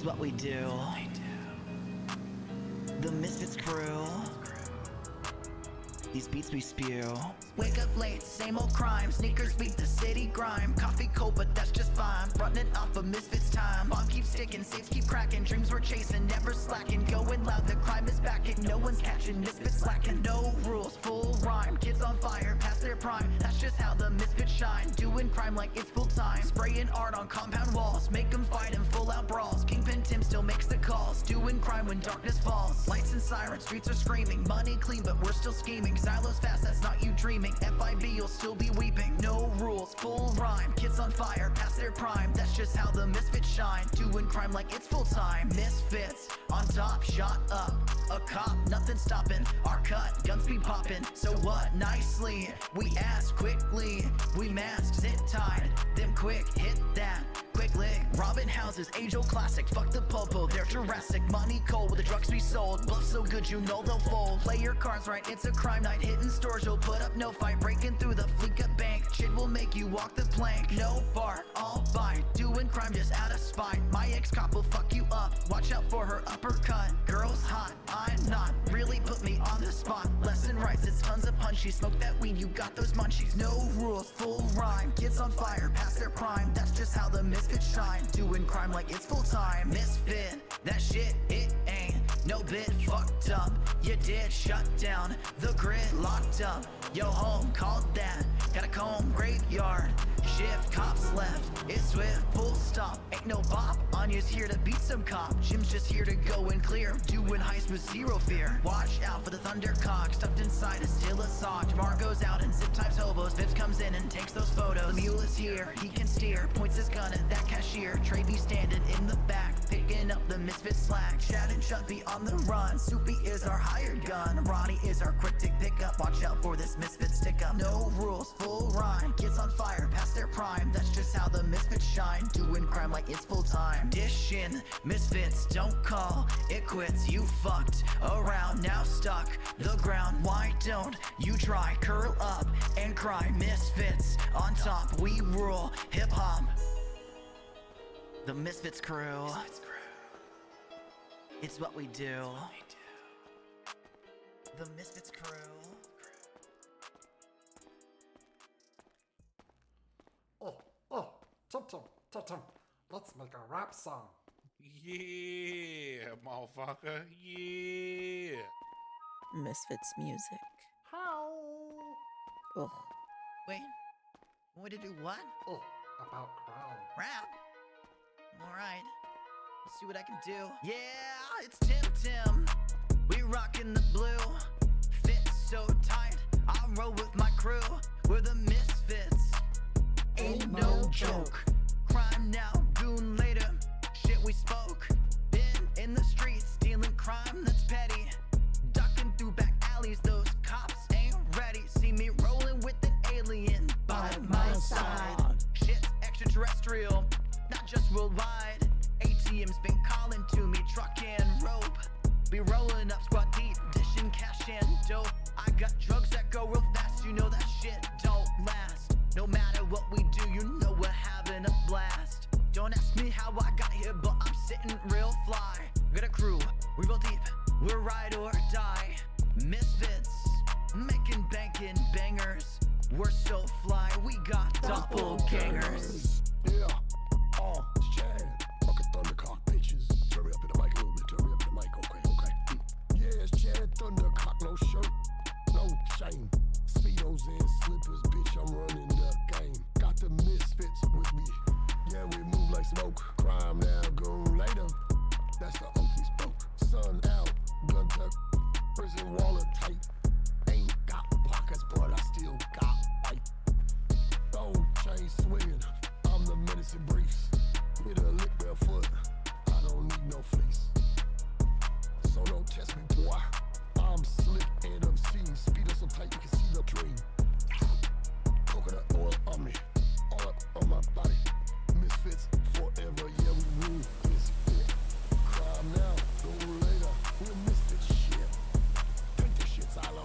It's what we do. The Misfitz crew. These beats we spew. Wake up late, same old crime. Sneakers beat the city grime. Coffee cold, but that's just fine. Running off of Misfitz time. Bomb keeps sticking, safes keep cracking. Dreams we're chasing, never slacking. Going loud, the crime is backing. No one's catching, Misfitz slacking. No rules, full rhyme. Kids on fire, past their prime. That's just how the Misfits shine. Doing crime like it's full time. Spraying art on compound walls. Make them fight in full out brawls. Kingpin Tim still makes the calls. Doing crime when darkness falls. Lights and sirens, streets are screaming. Money clean, but we're still scheming. Silos fast, that's not you dreaming. FIB, you'll still be weeping. No rules, full rhyme. Kids on fire, past their prime. That's just how the Misfits shine. Doing crime like it's full time. Misfits on top, shot up. A cop, nothing stopping. Our cut, guns be popping. So what? Nicely, we ask quickly. We mask, sit tight. Them quick, hit that. Quick lick, robbing houses, age-old classic. Fuck the popo, they're Jurassic. Money cold, with the drugs we sold. Bluff so good you know they'll fold. Play your cards right, it's a crime night. Hitting stores, you'll put up no fight. Breaking through the Fleeka bank. Shit will make you walk the plank. No bark, all bite. Doing crime just out of spite. My ex-cop will fuck you up. Watch out for her uppercut. Girl's hot, I'm not. Really put me on the spot. Lesson rights, it's tons of punchy. Smoke that weed, you got those munchies. No rules, full rhyme. Kids on fire, past their prime. That's just how the Misfits shine. Doing crime like it's full time. Misfit, that shit, it ain't no bit fucked up. You did shut down the grid, locked up. Yo home called that. Got a comb, graveyard shift, cops left. It's swift, full stop. Ain't no bop. Anya's here to beat some cop. Jim's just here to go and clear. Doing heist with zero fear. Watch out for the thundercock. Stuffed inside is still a sock. Jamar goes out and zip types hobos. Vips comes in and takes those photos. The mule is here, he can steer. Points his gun at that cashier. Trey B standing in the back, picking up the Misfit slack. Shad and Chubby on the run. Soupy is our hired gun. Ronnie is our quick tick pickup. Watch out for this Misfit stick up. No rules, full rhyme. Kids on fire, past their prime. That's just how the Misfits shine. Doing crime like it's full time. Dishing Misfits, don't call it quits. You fucked around, now stuck the ground. Why don't you try? Curl up and cry. Misfits on top, we rule hip hop. The Misfits crew. It's what we do. The Misfits crew. Tim, let's make a rap song. Yeah, motherfucker, yeah. Misfits music. How? Ugh. Wait, want me to do what? About crown. Rap? Alright, let's see what I can do. Yeah, it's Tim. We rockin' the blue. Fit so tight, I roll with my crew. We're the Misfits. Ain't no joke. Crime now, goon later. Shit we spoke. Been in the streets, stealing crime that's petty. Ducking through back alleys, those cops ain't ready. See me rolling with an alien by my side. Shit's extraterrestrial, not just worldwide. ATM's been calling to me, truck and rope. Be rolling up squad deep, dishing cash and dope. I got drugs that go real fast, you know that shit don't last. No matter what we do, you know we're having a blast. Don't ask me how I got here, but I'm sitting real fly. Got a crew, we roll deep, we're ride or die. Misfits, making banking bangers. We're so fly, we got doppelgangers. Yeah, it's Chad. Fucking Thundercock bitches. Turn me up in the mic a little bit, turn me up in the mic, okay. Yeah, it's Chad Thundercock, no shirt, no shame. Speedos and slippers, bitch, I'm running the game. Got the Misfits with me. Yeah, we move like smoke. Crime now, goon later. That's the oath we spoke. Sun out, gun tuck, prison wallet tight. Ain't got pockets, but I still got light. Gold chain swinging, I'm the menacing briefs. With a lick barefoot, I don't need no fleece. So don't test me, boy. I'm slick and I'm seeing. Speed up so tight you can see the dream. Coconut oil on me, all up on my body. Misfits forever, yeah, we rule this bit. Crime now, go later, we're misfit shit. Drink this shit, Silo.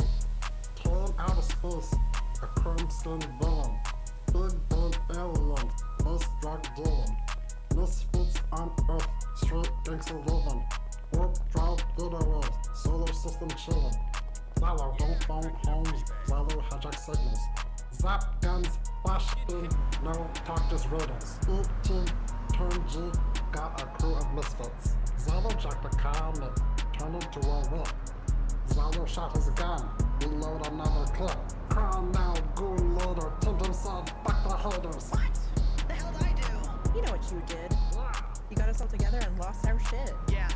Torn out of space, a crimson villain. Big bad aliens, let's drug dealing. Misfits on earth, straight gangster living. Warp drive, good arrows, solar system chillin'. Zalo, don't phone homes, Zalo hijack signals. Zap guns, flash spin, no talk just riddles. 18, turn G, got a crew of misfits. Zalo jacked the car and it turned into a whip. Zalo shot his gun, reload another clip. Crown now, goon loader, Tim said, fuck the haters. What? The hell did I do? You know what you did. You got us all together and lost our shit. Yeah,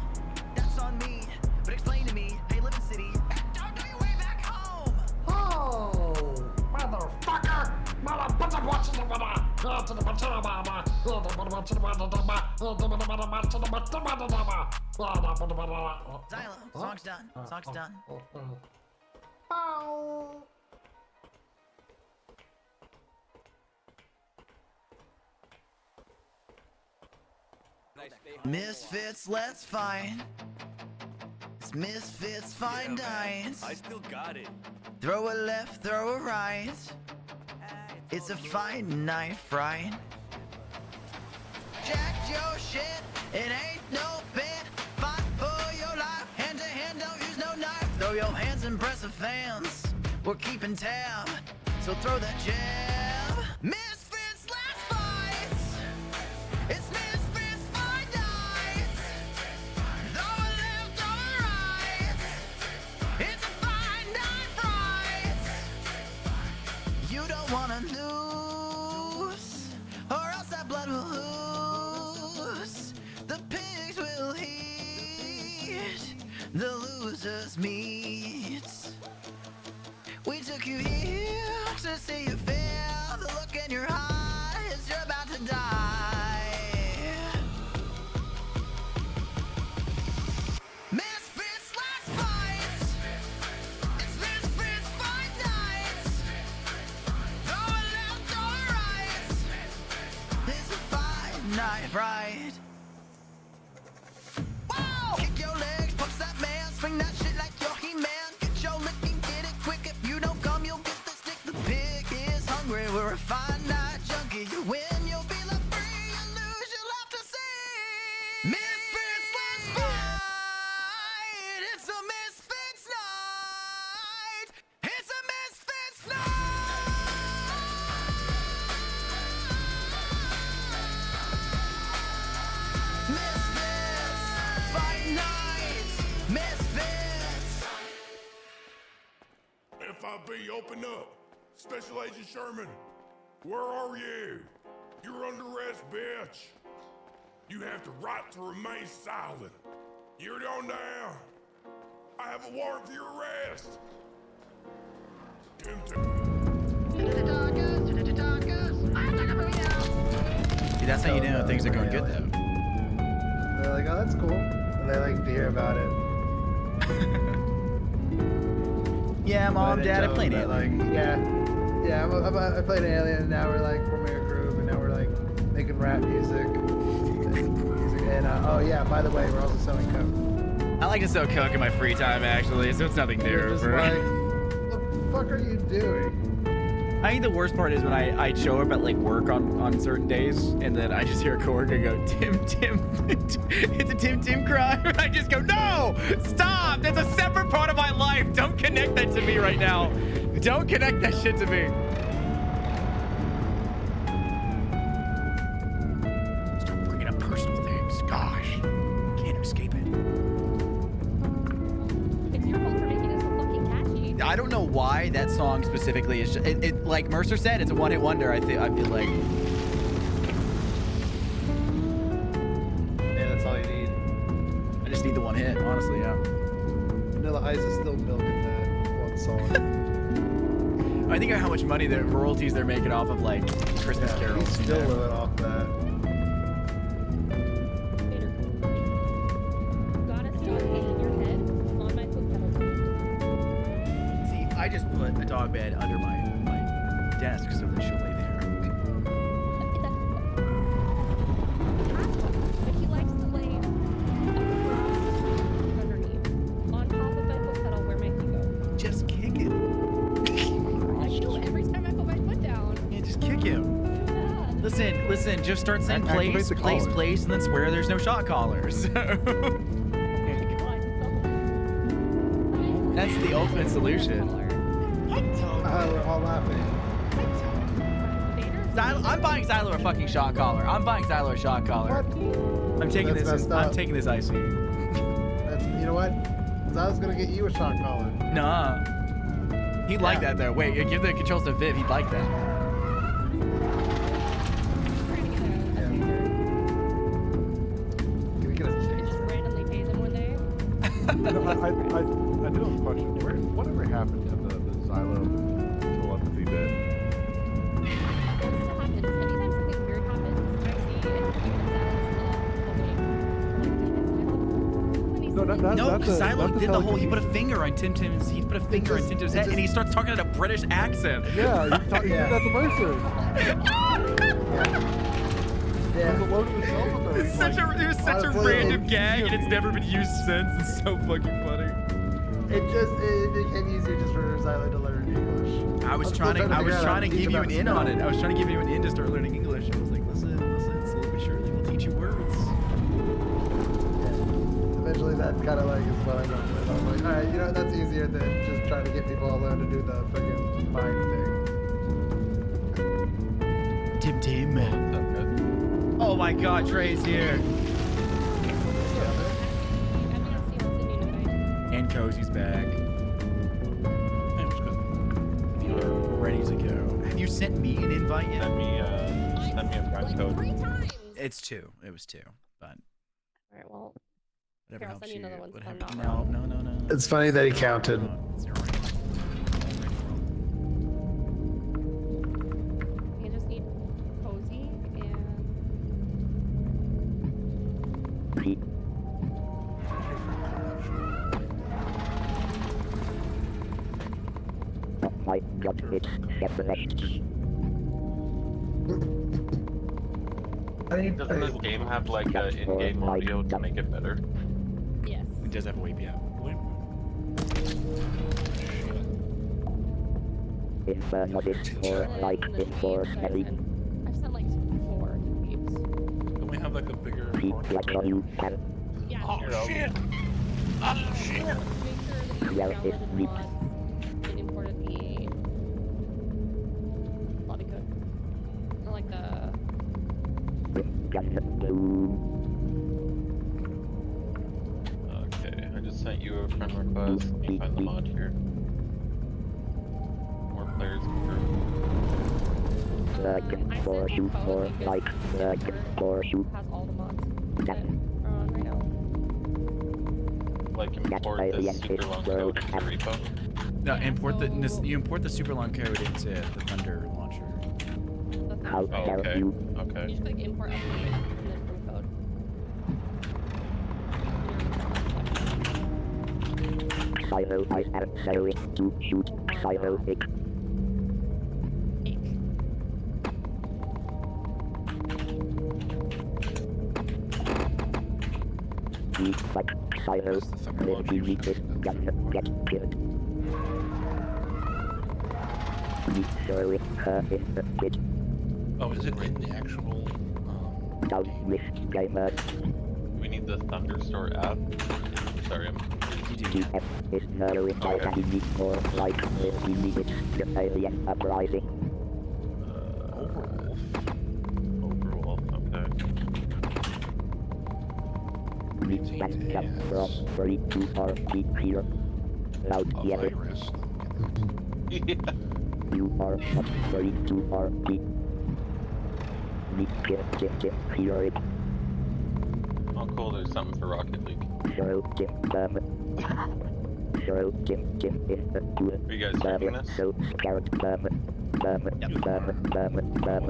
that's on me. But explain to me, hey, live in city, don't do your way back home. Oh, motherfucker! Xylo, song's done. Song's done. Oh. Misfits, let's fight. It's Misfits, fine dice. I still got it. Throw a left, throw a right. It's a fine knife, right? Jack your shit, it ain't no bit. Fight for your life, hand to hand, don't use no knife. Throw your hands and press the fans. We're keeping tab, so throw that jab. Misfits, let's fight. It's Misfits, fine dice. Throw a left, throw a right. It's a fine knife, right? You don't wanna lose, or else that blood will ooze. The pigs will eat, the losers meet. We took you here to see you feel the look in your eyes. You're about to die. Misfits, let's fight. It's Misfits, fight nights. Throw a left, throw a right. It's a fight night, right? Whoa! Kick your legs, punch that man, swing that shit like you're He-Man. Get your licking, get it quick. If you don't come, you'll get the stick. The pig is hungry. We're a fine night junkie. You win, you'll be left free. You lose, you'll have to see. Misfits, let's fight. It's a Misfits night. It's a Misfits night. Misfits, fight nights. Misfits. FIB, open up. Special Agent Sherman, where are you? You're under arrest, bitch. You have the right to remain silent. You're on down. I have a warrant for your arrest. See, that's how you know things are going good, though. They're like, oh, that's cool. And they like to hear about it. Yeah, mom, But dad, I it's played over, Alien. Like, yeah, I played Alien, and now we're like forming a group, and now we're like making rap music. And oh yeah, by the way, we're also selling coke. I like to sell coke in my free time, actually, so it's nothing new. We're just like, what the fuck are you doing? I think the worst part is when I show up at like work on certain days, and then I just hear a coworker go, Tim, it's a Tim crime. And I just go, no, stop. That's a separate part of my life. Don't connect that to me right now. Don't connect that shit to me. Stop bringing up personal things. Gosh, can't escape it. It's your fault for making it so fucking catchy. I don't know why that song specifically is just, it like Mercer said, it's a one-hit wonder. I feel like. Yeah, that's all you need. I just need the one hit, honestly, yeah. Vanilla Ice is still milking that one song. I think of how much money, the royalties they're making off of like Christmas carols. He's still living off that. You gotta stop hitting your head on my foot pedal. See, I just put a dog bed under my desk so that she'll lay there. But he likes to lay underneath, on top of my foot pedal where my feet go. Just kick him. I do every time I put my foot down. Yeah, just kick him. Yeah. The Listen. Just start saying Activate place, the place, collar. place, and then swear there's no shot callers. That's the ultimate solution. We're all laughing. I'm buying Xylo a fucking shot collar. I'm buying Xylo a shot collar. I'm taking That's this. messed I'm up. taking this IC. That's, you know what? 'Cause I was gonna get you a shot collar. Nah. He'd like that though. Wait, give the controls to Viv. He'd like that. Can we get a Just randomly pays him one day. No, I do have a question. Whatever happened to the Xylo telepathy bit? This happens. Anytime something weird happens, I see it comes out No, No, because Xylo that's did the whole. He put a telekinesis. finger on Tim Tim's. He put a finger on Tim Tim's head, and he starts talking in a British accent. Yeah, you did Yeah. that to Mercer. Yeah. The load of the cell phone, It was such a honestly, random it- gag, and it's never been used since. It's so fucking funny. It became easier just for Xylo to learn English. I was I'm trying still to figure out how give teach you about an in on it. smell. I was trying to give you an in to start learning English. I was like, listen, slowly but surely we'll teach you words. Eventually, that kind of like is what I went with. I was like, all right, you know, that's easier than just trying to get people to learn to do the freaking mind thing. Tim. Oh my God, Trey's here. And Cozy's back. You are ready to go. Have you sent me an invite yet? Send me a friend code. 3 times. It's 2. It was 2, but Alright, well, whatever here, I'll helps send you you. another one. so Whatever. I'm not wrong. No. It's funny that he counted. It's all right. You just need Cozy and My God, it's separate. Doesn't this game have like in-game audio to make it better? yes. It does have a wave, yeah. If not it's for like And then it's for Weebs, every I've sent like 4 to Weebs. Don't we have like a bigger like you can Yeah. Oh shit! Oh shit! Make sure that you Yeah, downloaded it's Weebs. mods and imported the lobby code. Or like the just blue. Okay, I just sent you a friend request. Let me find the mod here. More players in the group. Second for you for like second for you. has all the mods that are on right now. Like import this super long code into R.E.P.O. No, you import the super long code into the Thunder launcher. How Oh, dare okay. you? Okay. You just click import update and then from code. Silo I am sailing to shoot Silo Ick. Be like Silo, then we need it, just get killed. Be sure it's her in the kid. Oh, is it in the actual? Down with gamer. We need the Thunderstore app. Sorry, I'm DF is narrowing by Okay. and we need more like we need it, the alien uprising. Overwolf. Okay. We can jump from 3 to R.P. here. Loud yellow. You are not 3 to R.P. We can hear it. Oh, cool. There's something for Rocket League. So Tim is the tool. Are you guys streaming this? So scared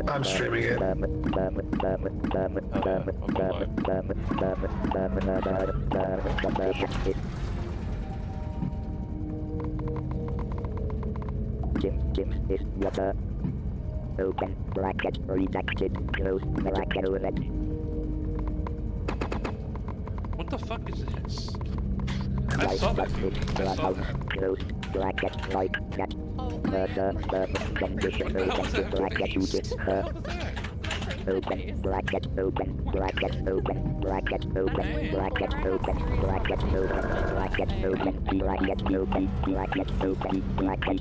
I'm streaming it. Tim is water. Open bracket redacted. Close bracket red. What the fuck is this? I saw that. I saw that. Closed bracket like that. Condition bracket you did her. open, bracket open, bracket open, bracket open, That's weird. bracket Whenever I open, have serious bracket open, conversations, bracket open, bracket open, bracket open, bracket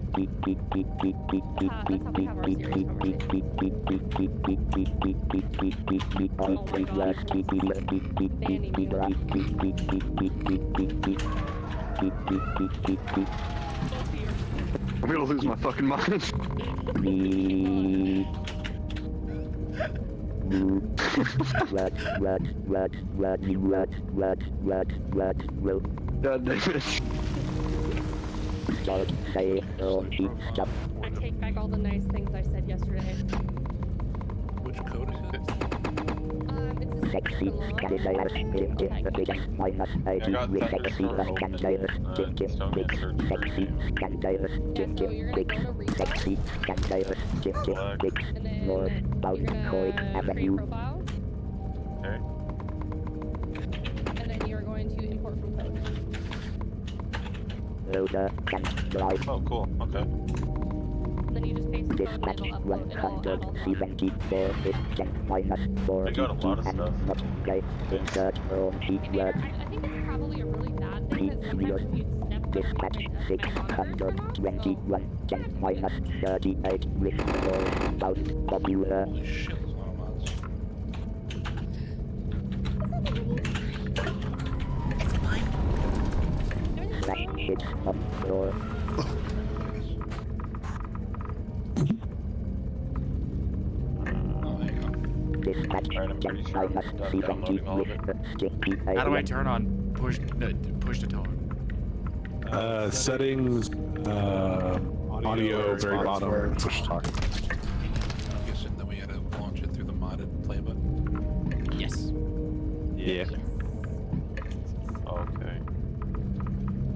that's how we have our serious I'm gonna lose my fucking mind. God damn it. I take back all the nice things I said yesterday. Which code is it? Sexy scandalous minus ID sexy scandalous sexy scandalous sexy scandalous northbound Coit Avenue. Okay. And then you're going to import from code. Loader can drive. Oh, cool. Okay. And then you just paste the code and Dispatch it'll upload. It'll add all the 174 is minus 4 They got a lot of and stuff. not play insert from keyword. I think it's probably a really bad thing because sometimes when you snap Dispatch 621 10 minus 38 with northbound popular. Holy shit, there's a lot of mods. Flash hits on floor. Oh, there you go. Dispatch 10 minus 70 with stinky How do I turn on push to talk? Settings, audio, very bottom, push talk. I'm guessing then we gotta launch it through the modded play button. Yes. Yeah. Okay.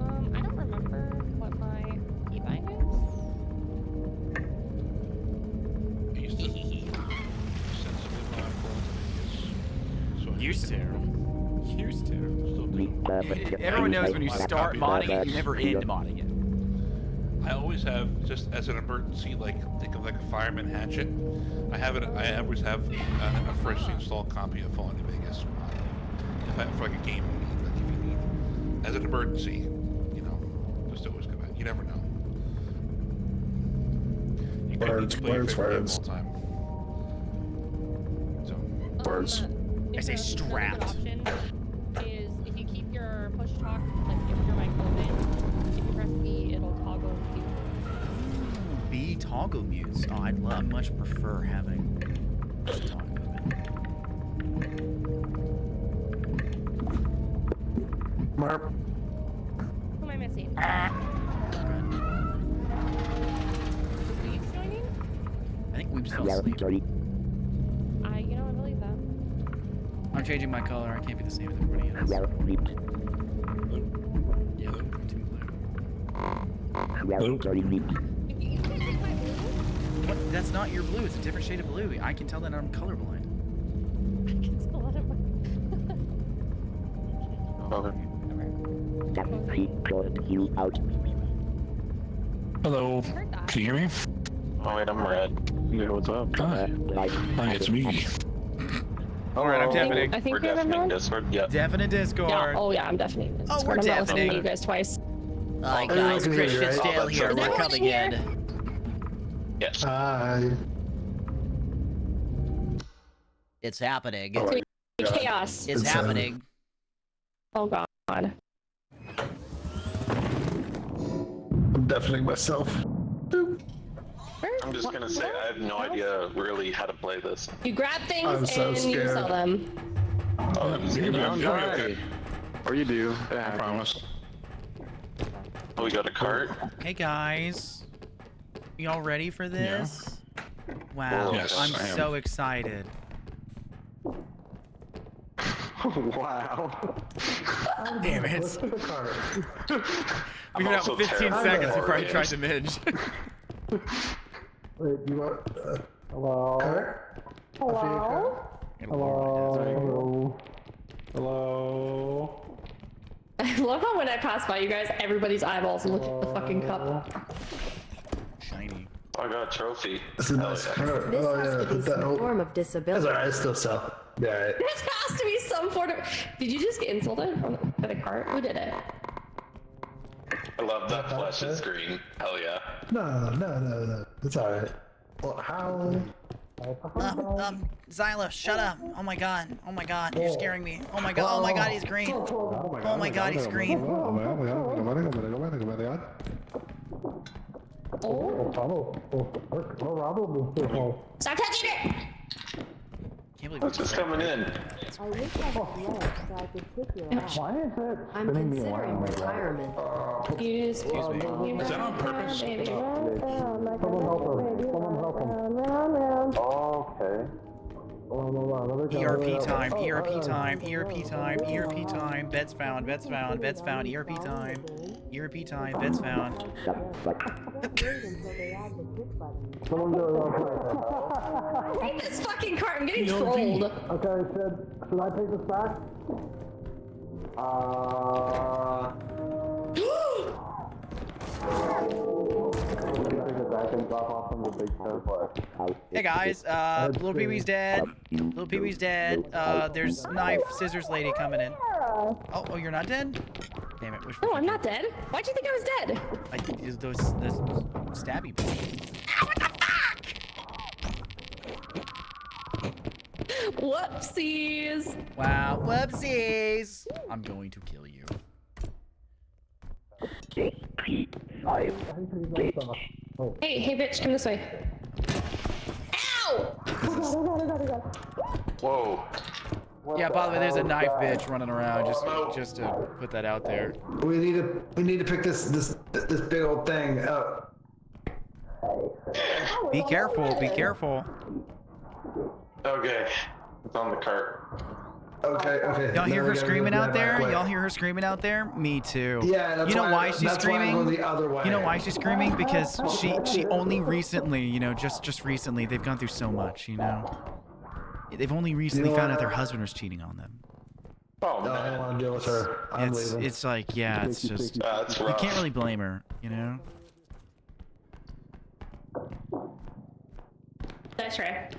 I don't remember what my keybind I used to sensibly mod for Used to. Used to. Still do. Everyone knows when you start modding it, you never end modding it. I always have, just as an emergency, like, think of like a fireman hatchet. I always have a freshly installed copy of Fallout New Vegas mod. If I for like a game need, like if you need, as an emergency, you know, just always come out. You never know. You could need to play your favorite game all the time. So. Words. I say strapped. Option is if you keep your push talk, like if your mic open, if you press B, it'll toggle mute. B toggle mutes. Oh, I much prefer having toggle open. Marp. Who am I missing? Is Weebs joining? I think we just fell asleep. You know, I believe that. I'm changing my color. I can't be the same as everybody else. Yellow to blue. You can't take my blue? What? That's not your blue. It's a different shade of blue. I can tell that I'm colorblind. I can tell that I'm You out. Hello. Can you hear me? Oh wait, I'm red. Yeah, what's up? Hi. Hi, it's me. Alright, I'm deafening. I think We're we have deafening everyone. Discord. Yeah. Deafening Discord. Yeah. Oh yeah, I'm deafening. Oh, we're I'm not listening deafening. to you guys twice. Hi guys, Christian's right? Dale here. Is We're everyone coming here? in. Yes. Hi. It's happening. Chaos. It's happening. Oh god. I'm deafening myself. I'm just gonna say I have no idea really how to play this. You grab things I'm so and you scared. sell them. Oh, You'll be okay. okay. Or you do. I promise. Oh, we got a cart. Hey guys. Y'all ready for this? Wow. Yes, I'm I am. so excited. Wow. Damn it. What's in the cart? We've been out for 15 seconds before I tried to minge. Wait, do you want? Hello. Cart? Hello? Hello. Hello. I love how when I pass by you guys, everybody's eyeballs look at the fucking cup. Shiny. I got a trophy. That's a nice card. This Oh has yeah, to be put that. some Oh, form of that's disability. alright. It's still sell. Yeah. Right. This has to be some sort of. Did you just get insulted by the cart? Who did it? I love that flashing screen. Hell yeah. No. It's alright. Well, how? Xylo, shut up. Oh my god, you're scaring me. Oh my god, he's green. Oh my god, he's green. Stop touching it! Can't believe What's just coming in? I wish I had left so I could kick your ass. Why is it I'm considering retirement. Excuse me. Is that on purpose? Someone help him. Okay. ERP time, ERP time, ERP time, ERP time, beds found, ERP time, beds found. Someone go. I hate this fucking cart, I'm getting trolled. Okay, should I take this back? Hey guys, Little Pee-wee's dead. Little Pee-wee's dead. There's knife, scissors lady coming in. Oh, you're not dead? Damn it. No, I'm not dead. Why'd you think I was dead? Those stabby people. What the fuck? Whoopsies. Wow, whoopsies. I'm going to kill you. Hey, bitch, come this way. Ow! Whoa. Yeah, by the way, there's a knife bitch running around. Just to put that out there. We need to pick this big old thing up. Be careful. Be careful. Okay. It's on the cart. Okay. Y'all hear Then her we gotta screaming go out there? that way. Y'all hear her screaming out there? Me too. Yeah, that's you know why- why she's that's why I'm screaming? going the other way. You know why she's screaming? Because she only recently, just recently, they've gone through so much, They've only recently found out their husband was cheating on them. Oh, No, I don't want to deal with her. I'm leaving. It's like, yeah, it's just That's you rough. can't really blame her, That's right.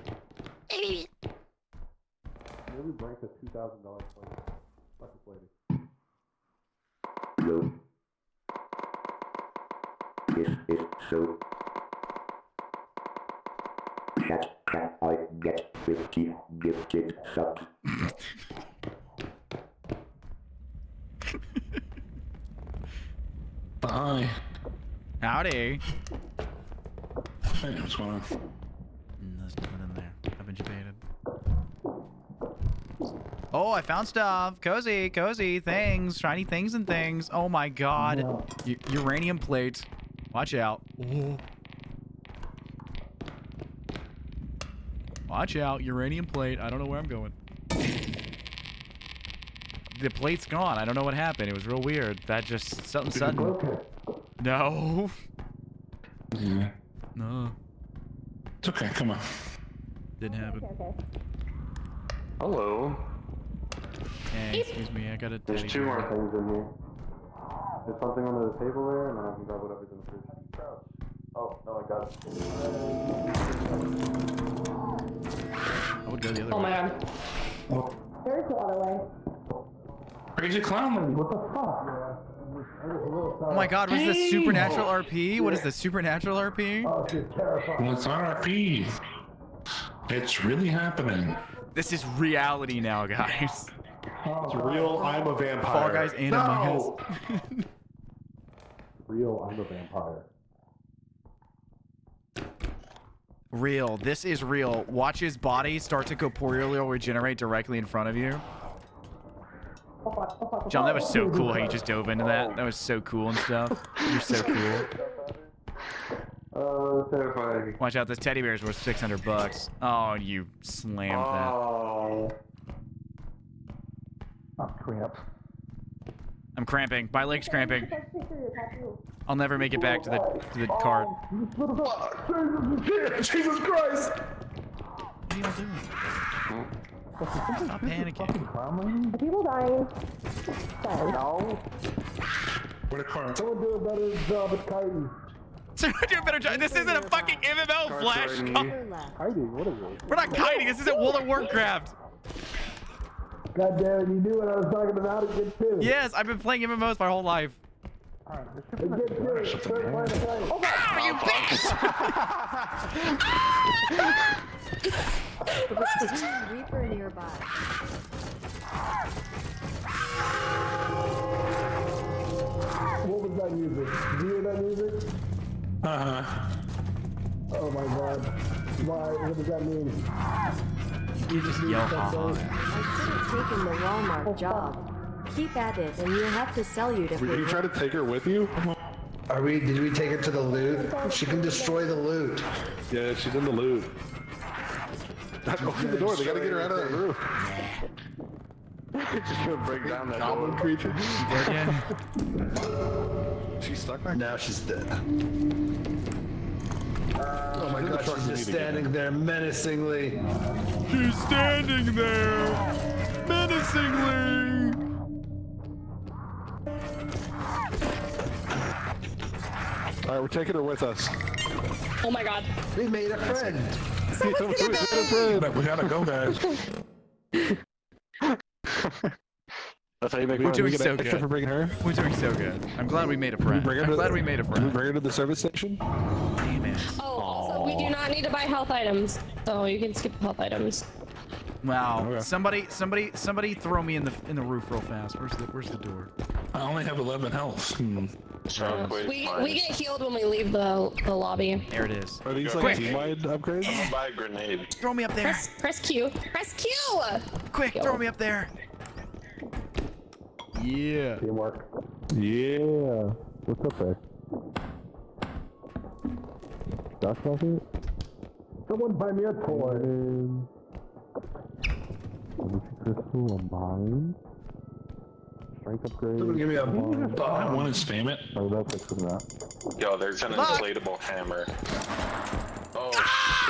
Really drank a $2,000 plane. Fuck this lady. Yo. This is so. Can I get 50 gifted subs? Bye. Howdy. Hey, what's going on? There's nothing in there. I've been debated. Oh, I found stuff. Cozy things, shiny things and things. Oh my god. Uranium plate. Watch out. Ooh. Watch out, uranium plate. I don't know where I'm going. The plate's gone. I don't know what happened. It was real weird. That just something sudden. No. Yeah. No. It's okay, come on. Didn't happen. Hello. Hey, excuse me. I got a There's teddy two bear. more things in here. There's something under the table there, and then I can grab whatever's in the fridge. Oh, no, I got it. I would go the other Oh way. my god. There's the other way. Crazy clown lady, what the fuck? Oh my god, was this supernatural RP? What is this, supernatural RP? Well, it's not RP. It's really happening. This is reality now, guys. It's real. I'm a vampire. Fall Guys and Among Us. Real. I'm a vampire. Real. This is real. Watch his body start to corporeally regenerate directly in front of you. John, that was so cool how you just dove into that. That was so cool and stuff. You're so cool. Terrifying. Watch out, this teddy bear is worth $600. Oh, you slammed that. Oh. I'm cramped. I'm cramping. My leg's cramping. I'll never make it back to the cart. Jesus Christ! What are y'all doing? Stop panicking. Are people dying? No. Where the car? Someone do a better job at kiting. So we're doing a better job. This isn't a fucking MMO Flash. Hiding, what is it? We're not hiding. This isn't World of Warcraft. God damn it, you knew what I was talking about again too. Yes, I've been playing MMOs my whole life. Alright, there should be Oh, you bitch! Reaper nearby. What was that music? Did you hear that music? Oh my god. Why? What does that mean? You just yell, I should have taken the Walmart job. Keep at it, and you'll have to sell you to Were you trying to take her with you? Did we take her to the loot? She can destroy the loot. Yeah, she's in the loot. Open the door, they gotta get her out of that room. Just gonna break down that Goblin door. creature. Again. She's stuck back. Now she's dead. Oh my god, she's just standing there menacingly. She's standing there menacingly. Alright, we're taking her with us. Oh my god. We made a friend. We gotta go, guys. That's how you make We're money. doing get so extra good. for bringing her. We're doing so good. I'm glad we made a friend. I'm glad we made a Can we friend. bring her to the service station? Damn it. Oh, also, we do not need to buy health items, so you can skip health items. Wow. Okay. Somebody throw me in the roof real fast. Where's the door? I only have 11 health. We get healed when we leave the lobby. There it is. Are these like Quick. team-wide upgrades? I'm gonna buy a grenade. Throw me up there. Press Q. Press Q. Quick, Yo. throw me up there. Yeah. Teamwork. Yeah. What's up there? That's nothing? Someone buy me a toy. Crystal, a mine. Strength upgrade. Someone give me a I want to spam it. Oh, that's fixing that. Yo, there's an inflatable hammer. Oh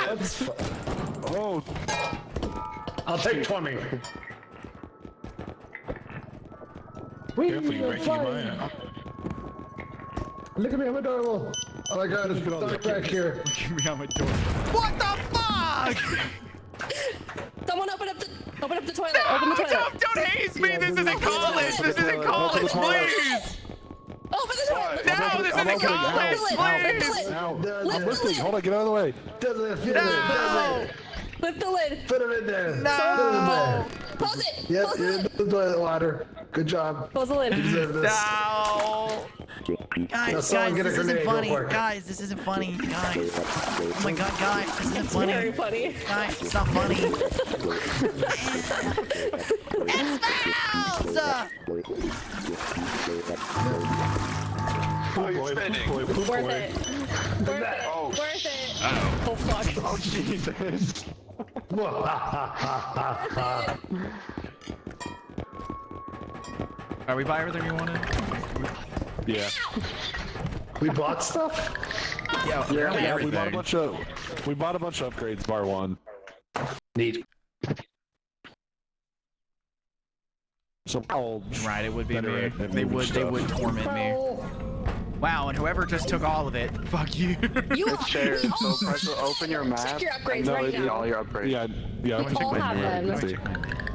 shit. Oh! I'll take 20. Careful, you break your mind. Look at me, I'm adorable. Oh my god, it's dark back here. Give me on my door. What the fuck? Someone open up the toilet. Open the toilet. Don't haze me. This isn't college. This isn't college, please. Open the toilet. No, this isn't college, please. Ow. I'm listening. Hold on, get out of the way. No. Lift the lid. Put him in there. No. Close it. Yep, Close you're the in lid. the toilet water. Good job. Close the lid. You deserve this. No. Now Guys, someone get a this isn't grenade, funny. go for it. Guys, this isn't funny. Guys. Oh my god, guys, this isn't funny. Very funny. Guys, it's not funny. It's Valves! Oh, you're spinning. Worth it. Worth it. Oh, Worth it. Oh fuck. Oh, Jesus. Are we buy everything you wanted? Yeah. We bought stuff? Yeah, Yeah, we bought a bunch of upgrades, bar one. Neat. So right, it would be me. and They moving would stuff. torment me. Wow, and whoever just took all of it, fuck you. It's shared, so press open your map. Check your upgrades No, right it- now. All your upgrades. Yeah. We I'm all checking have my them. Let's see.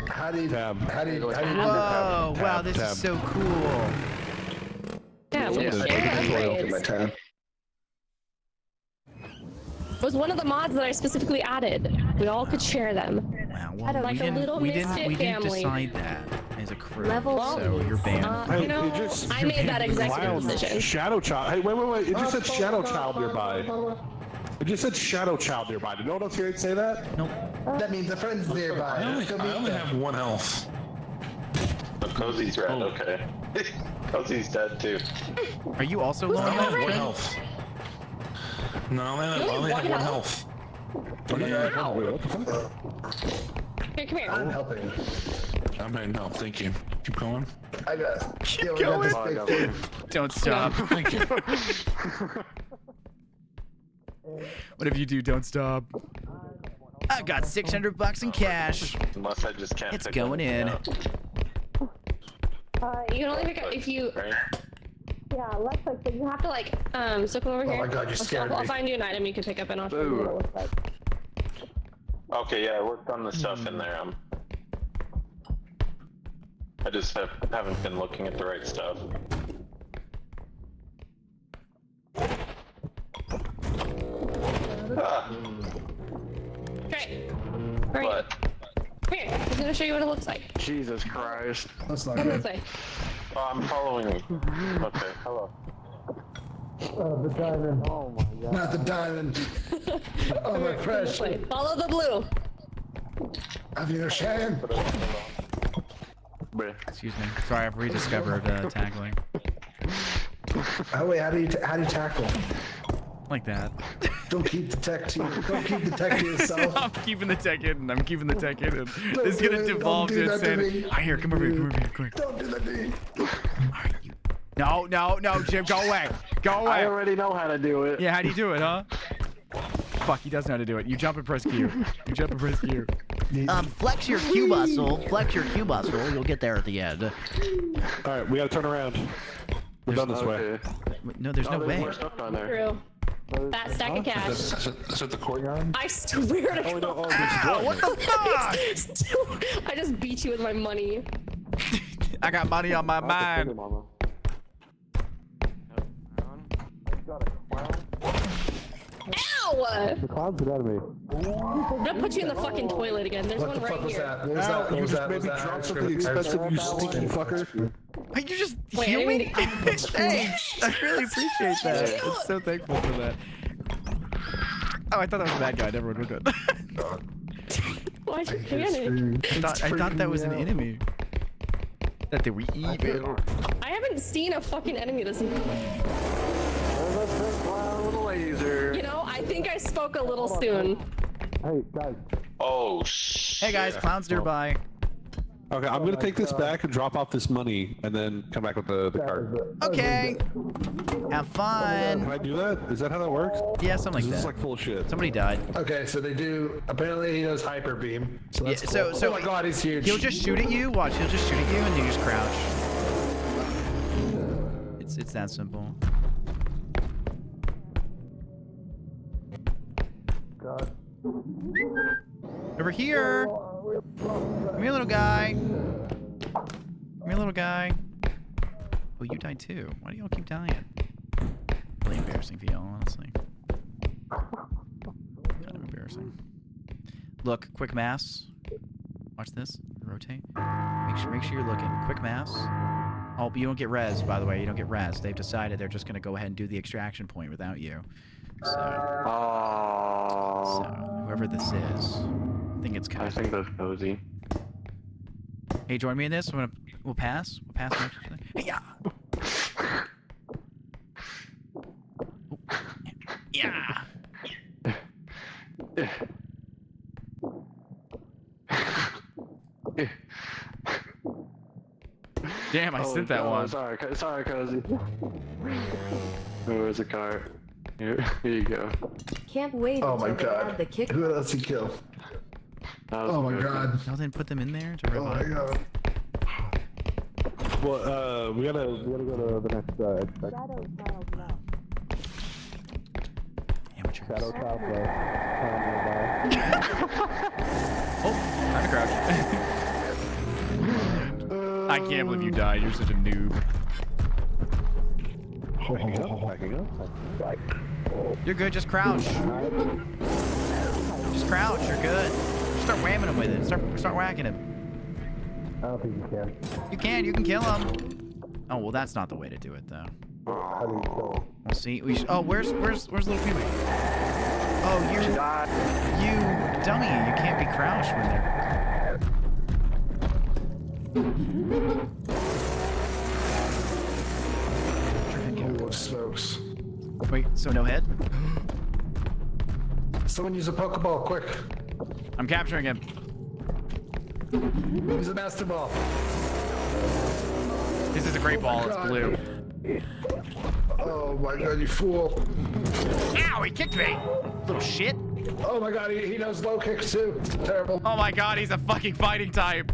How do you Tab. Whoa, wow, this tab. is so cool. Yeah, we Yeah. share upgrades. It was one of the mods that I specifically added. We all could share them. Wow, Had like a little misfit we didn't family. decide that as a crew, Level so you're banned. You know, I made that executive decision. Shadow Child. Hey, wait. It just said Shadow Child nearby. It just said Shadow Child nearby. Did no one else hear it say that? Nope. That means a friend's nearby. I Let's go meet only them. have 1 health. Oh, Cozy's red, okay. Cozy's dead too. Are you also I low? only have 1 health. No, I only have 1 health. Here, come here. I'm helping. I'm in. No, thank you. Keep going. I got. Keep Yeah, we got this going. big thing. Don't stop. Thank you. Whatever you do, don't stop. I got $600 in cash. Unless I just can't It's pick going anything in. up. You can only pick up if you. Right? Yeah, left click, but you have to like, so come over here. my God, you scared I'll me. find you an item you can pick up and I'll show you what it looks like. Okay, yeah, I worked on the stuff in there. I just haven't been looking at the right stuff. Okay. Right. Come here. I'm gonna show you what it looks like. Jesus Christ. That's not What does it good. say? Oh, I'm following him. Okay, hello. The diamond. Oh my god. Not the diamond. Oh my precious. Follow the blue. Have you shame? Excuse me. Sorry, I've rediscovered tackling. Oh wait, how do you tackle? Like that. Don't keep the tech to Don't keep the tech to yourself. I'm keeping the tech hidden. I'm keeping the tech hidden. Don't This is do gonna it. devolve Don't do to that to insanity. me. Here, come over here, quick. Don't do that to me. No, Jim, go away. Go away. I already know how to do it. Yeah, how do you do it, huh? Fuck, he doesn't know how to do it. You jump and press Q. Flex your Q muscle. Flex your Q muscle. You'll get there at the end. Alright, we gotta turn around. We're done this way. No, there's no way. More stuff on there. True. That stack of cash. Is that the courtyard? I swear to God. Ow, what the fuck? I just beat you with my money. I got money on my mind. Ow! The clouds are out of me. I'm gonna put you in the fucking toilet again. There's What the one fuck right was here. that? What was that? What You was just that? made Was me that drop extra? something expensive, you stinky fucker. Hey, you just Wait, heal I me? didn't mean Thanks. I really appreciate that. I'm so thankful for that. Oh, I thought that was a bad guy. Never mind, we're good. Why'd you panic? I thought that was an enemy. That they were evil. I haven't seen a fucking enemy this. Laser. You know, I think I spoke a little soon. Hey, guys. Oh, shit. Hey guys, clowns nearby. Okay, I'm gonna take this back and drop off this money and then come back with the cart. Okay. Have fun. Can I do that? Is that how that works? Yeah, something like This is that. like full of shit. Somebody died. Okay, so they do. Apparently, he knows hyper beam. So that's Yeah, cool. so oh my God, he's huge. He'll just shoot at you. Watch, he'll just shoot at you, and you just crouch. It's that simple. God. Over here. Come here, little guy. Come here, little guy. Oh, you died too. Why do y'all keep dying? Really embarrassing for y'all, honestly. Kind of embarrassing. Look, quick mass. Watch this. Rotate. Make sure you're looking. Quick mass. Oh, but you don't get res, by the way. You don't get res. They've decided they're just going to go ahead and do the extraction point without you. So whoever this is, I think it's Cozy. I think that's Cozy. Hey, join me in this. We'll pass. We'll pass. Hey, yeah. Yeah. Damn, I sent that one. Sorry, Cozy. Where's the cart? Here you go. Can't wait Oh my until they God. add the kick. Who else he kill? Oh my God. Y'all didn't put them in there to Oh my God. Well, we gotta go to the next extract. Amateurs. Shadow Child Play. Oh, time to crouch. I can't believe you died. You're such a noob. Backing up. You're good. Just crouch. Just crouch. You're good. Start whamming him with it. Start whacking him. I don't think you can. You can. You can kill him. Oh well, that's not the way to do it though. How do you kill him? We'll see. Oh, where's little Pee Wee? Oh, you dummy! You can't be crouched when they're. Oh, smokes. Wait, so no head? Someone use a Pokeball, quick. I'm capturing him. Use a Master Ball. This is a great ball. It's blue. Oh my God, you fool. Ow, he kicked me! Little shit. Oh my God, he knows low kicks too. Terrible. Oh my God, he's a fucking fighting type.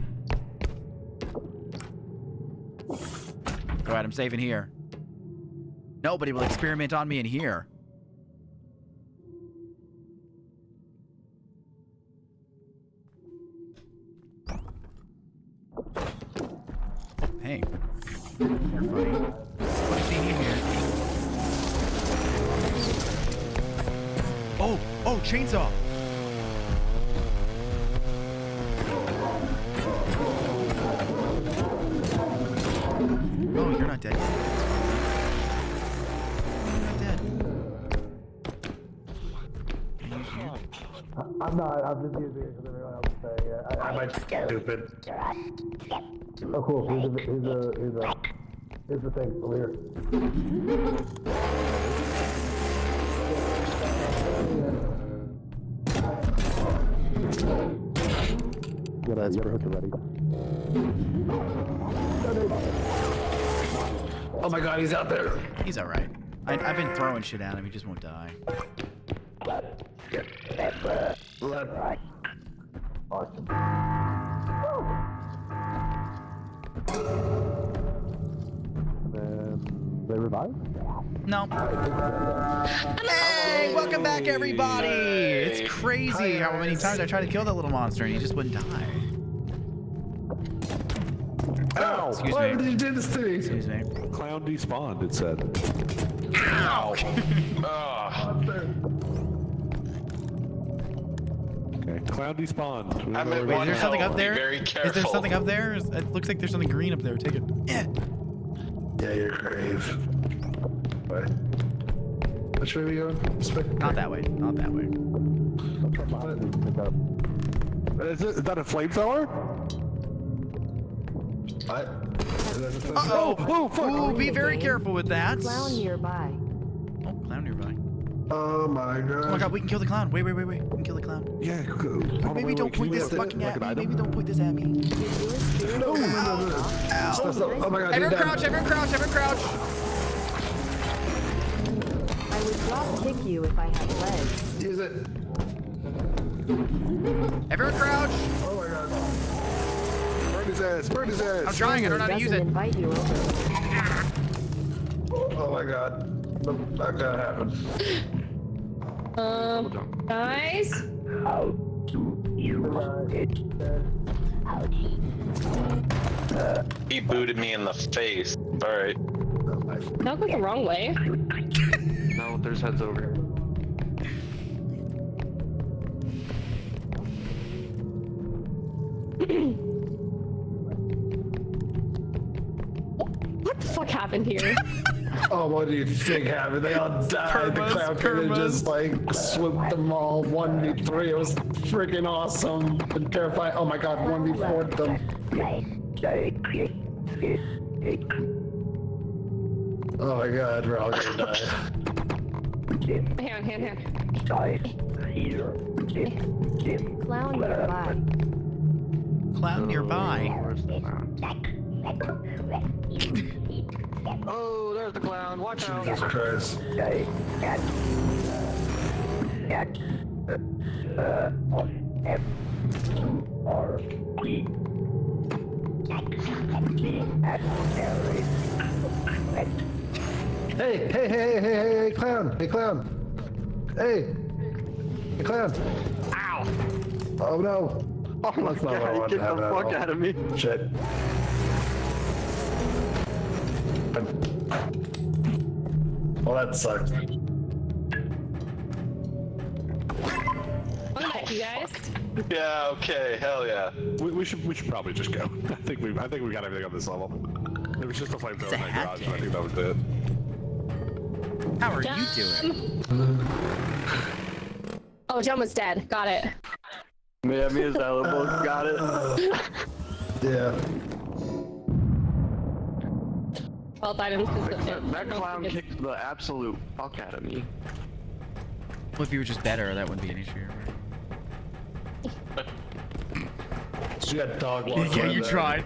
Go ahead, I'm safe in here. Nobody will experiment on me in here. Hey. You're funny. What is he in here? Oh, chainsaw! Oh, you're not dead yet. You're not dead. I'm not. I'm just using it because everyone else is saying it. I might be stupid. Oh, cool. Here's the thing. Over here. You gotta hook it ready. Oh my god, he's out there. He's alright. I've been throwing shit at him, he just won't die. Awesome. They revive? No. Hey, welcome back, everybody! It's crazy how many times I tried to kill that little monster and he just wouldn't die. Ow! Excuse Why me. did you do this to me? Excuse me. Clown despawned, it said. Ow! Okay, clown despawned. Wait, is there something up there? Very Is there careful. something up there? It looks like there's something green up there. Take it. Yeah. Yeah, you're grave. What? Which way are we going? Not that way. Not that way. Is that a flamethrower? What? Uh-oh. Oh, fuck. Ooh, be very careful with that. Clown nearby. Oh, clown nearby. Oh my god. Oh my god, we can kill the clown. Wait. We can kill the clown. Yeah, go. Maybe don't point this fucking at me. Maybe don't point this at me. No. Oh my god. Everyone crouch, everyone crouch, everyone crouch. I would drop kick you if I had legs. Use it. Everyone crouch. Oh my god. Burn his ass, burn his ass. I'm trying, I don't know how to use it. Invite you over. Oh my god. Not gonna happen. Guys? How do you want it? He booted me in the face. Alright. That went the wrong way. No, there's heads over. What the fuck happened here? Oh, what do you think happened? They all died. The clown could just like swooped them all 1v3. It was freaking awesome and terrifying. Oh my god, 1v4'd them. Oh my god, we're all gonna die. Hand. Clown nearby. Clown nearby. Oh, there's the clown. Watch out. Jesus Christ. Hey, clown. Hey, clown. Hey, clown. Ow. Oh no. Oh my god, get the fuck out of me. Shit. Well, that sucks. Welcome back, you guys. Yeah, okay, hell yeah. We should probably just go. I think we got everything on this level. It was just a flamethrower in that garage, and I think that was it. How are you doing? Oh, John was dead. Got it. Yeah, me and Zylo both got it. Yeah. 12 items. That clown kicked the absolute fuck out of me. Well, if you were just better, that wouldn't be an issue. She got dog walked. Yeah, you tried.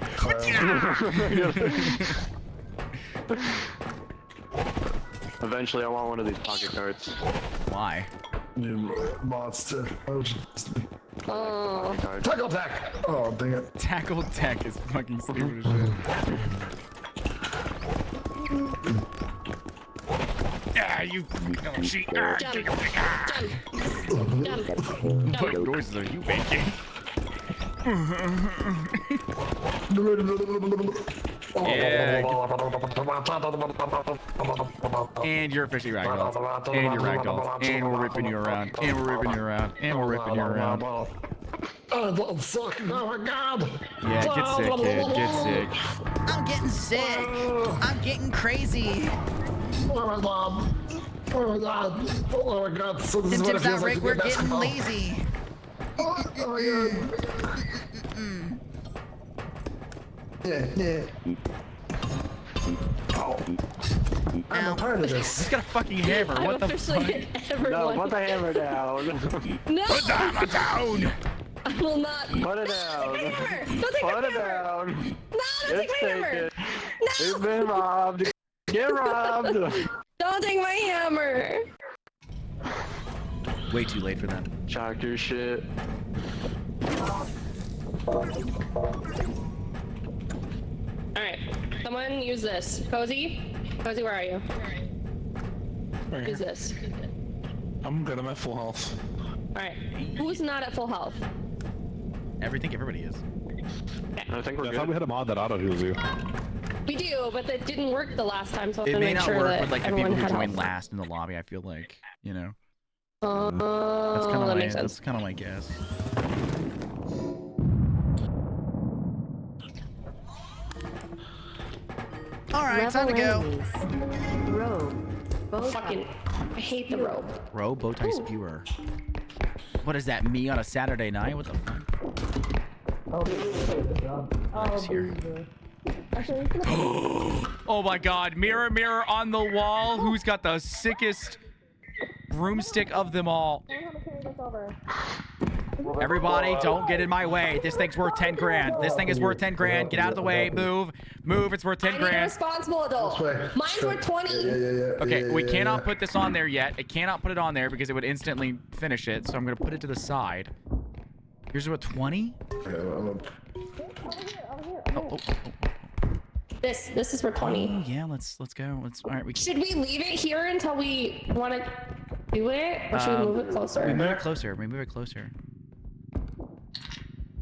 Eventually, I want one of these pocket cards. Why? You monster. Oh. Tackle attack! Oh, dang it. Tackle tech is fucking stupid as shit. you. She. Jump. What noises are you making? Yeah. And you're officially ragdolled. And you're ragdolled. And we're ripping you around. And we're ripping you around. And we're ripping you around. Oh, that sucks. Oh my god. Yeah, get sick, kid. Get sick. I'm getting sick. I'm getting crazy. Oh my god. Oh my god. Oh my god. So this is what it Tim's feels out, like Rick. to We're be a getting basketball. lazy. Oh my god. Yeah. I'm a part of this. He's got a fucking hammer. What the fuck? No, put the hammer down. No! Put the hammer down! I will not. Put it down. Don't take my Put it hammer. down. No, don't take my hammer. You've been robbed. Get robbed. Don't take my hammer. Way too late for them. Chalk your shit. Alright, someone use this. Cozy, where are you? Right Use here. this. I'm good. I'm at full health. Alright, who's not at full health? Everybody is. I think we're I good. thought we had a mod that auto heals you. We do, but that didn't work the last time, so I It want to may make not sure work that with like the people everyone who had join health. last in the lobby. I feel like, you know. That's That's kind of that my. makes sense. That's kind of my guess. All right, time to go. Robe. Bow Fucking, I hate the rope. Bro, bowtie spewer. What is that? Me on a Saturday night? What the fuck? Nice here. Oh my God! Mirror, mirror on the wall. Who's got the sickest broomstick of them all? Everybody, don't get in my way. This thing's worth 10 grand. This thing is worth 10 grand. Get out of the way. Move. Move. It's worth 10 I need a grand. responsible adult. Mine's worth 20. Okay, we cannot put this on there yet. I cannot put it on there because it would instantly finish it. So I'm going to put it to the side. Yours is what, 20? Oh. This is for 20. Oh, yeah, let's go. All right, Should we leave it here until we want to do it, or should we move it closer? We move it closer.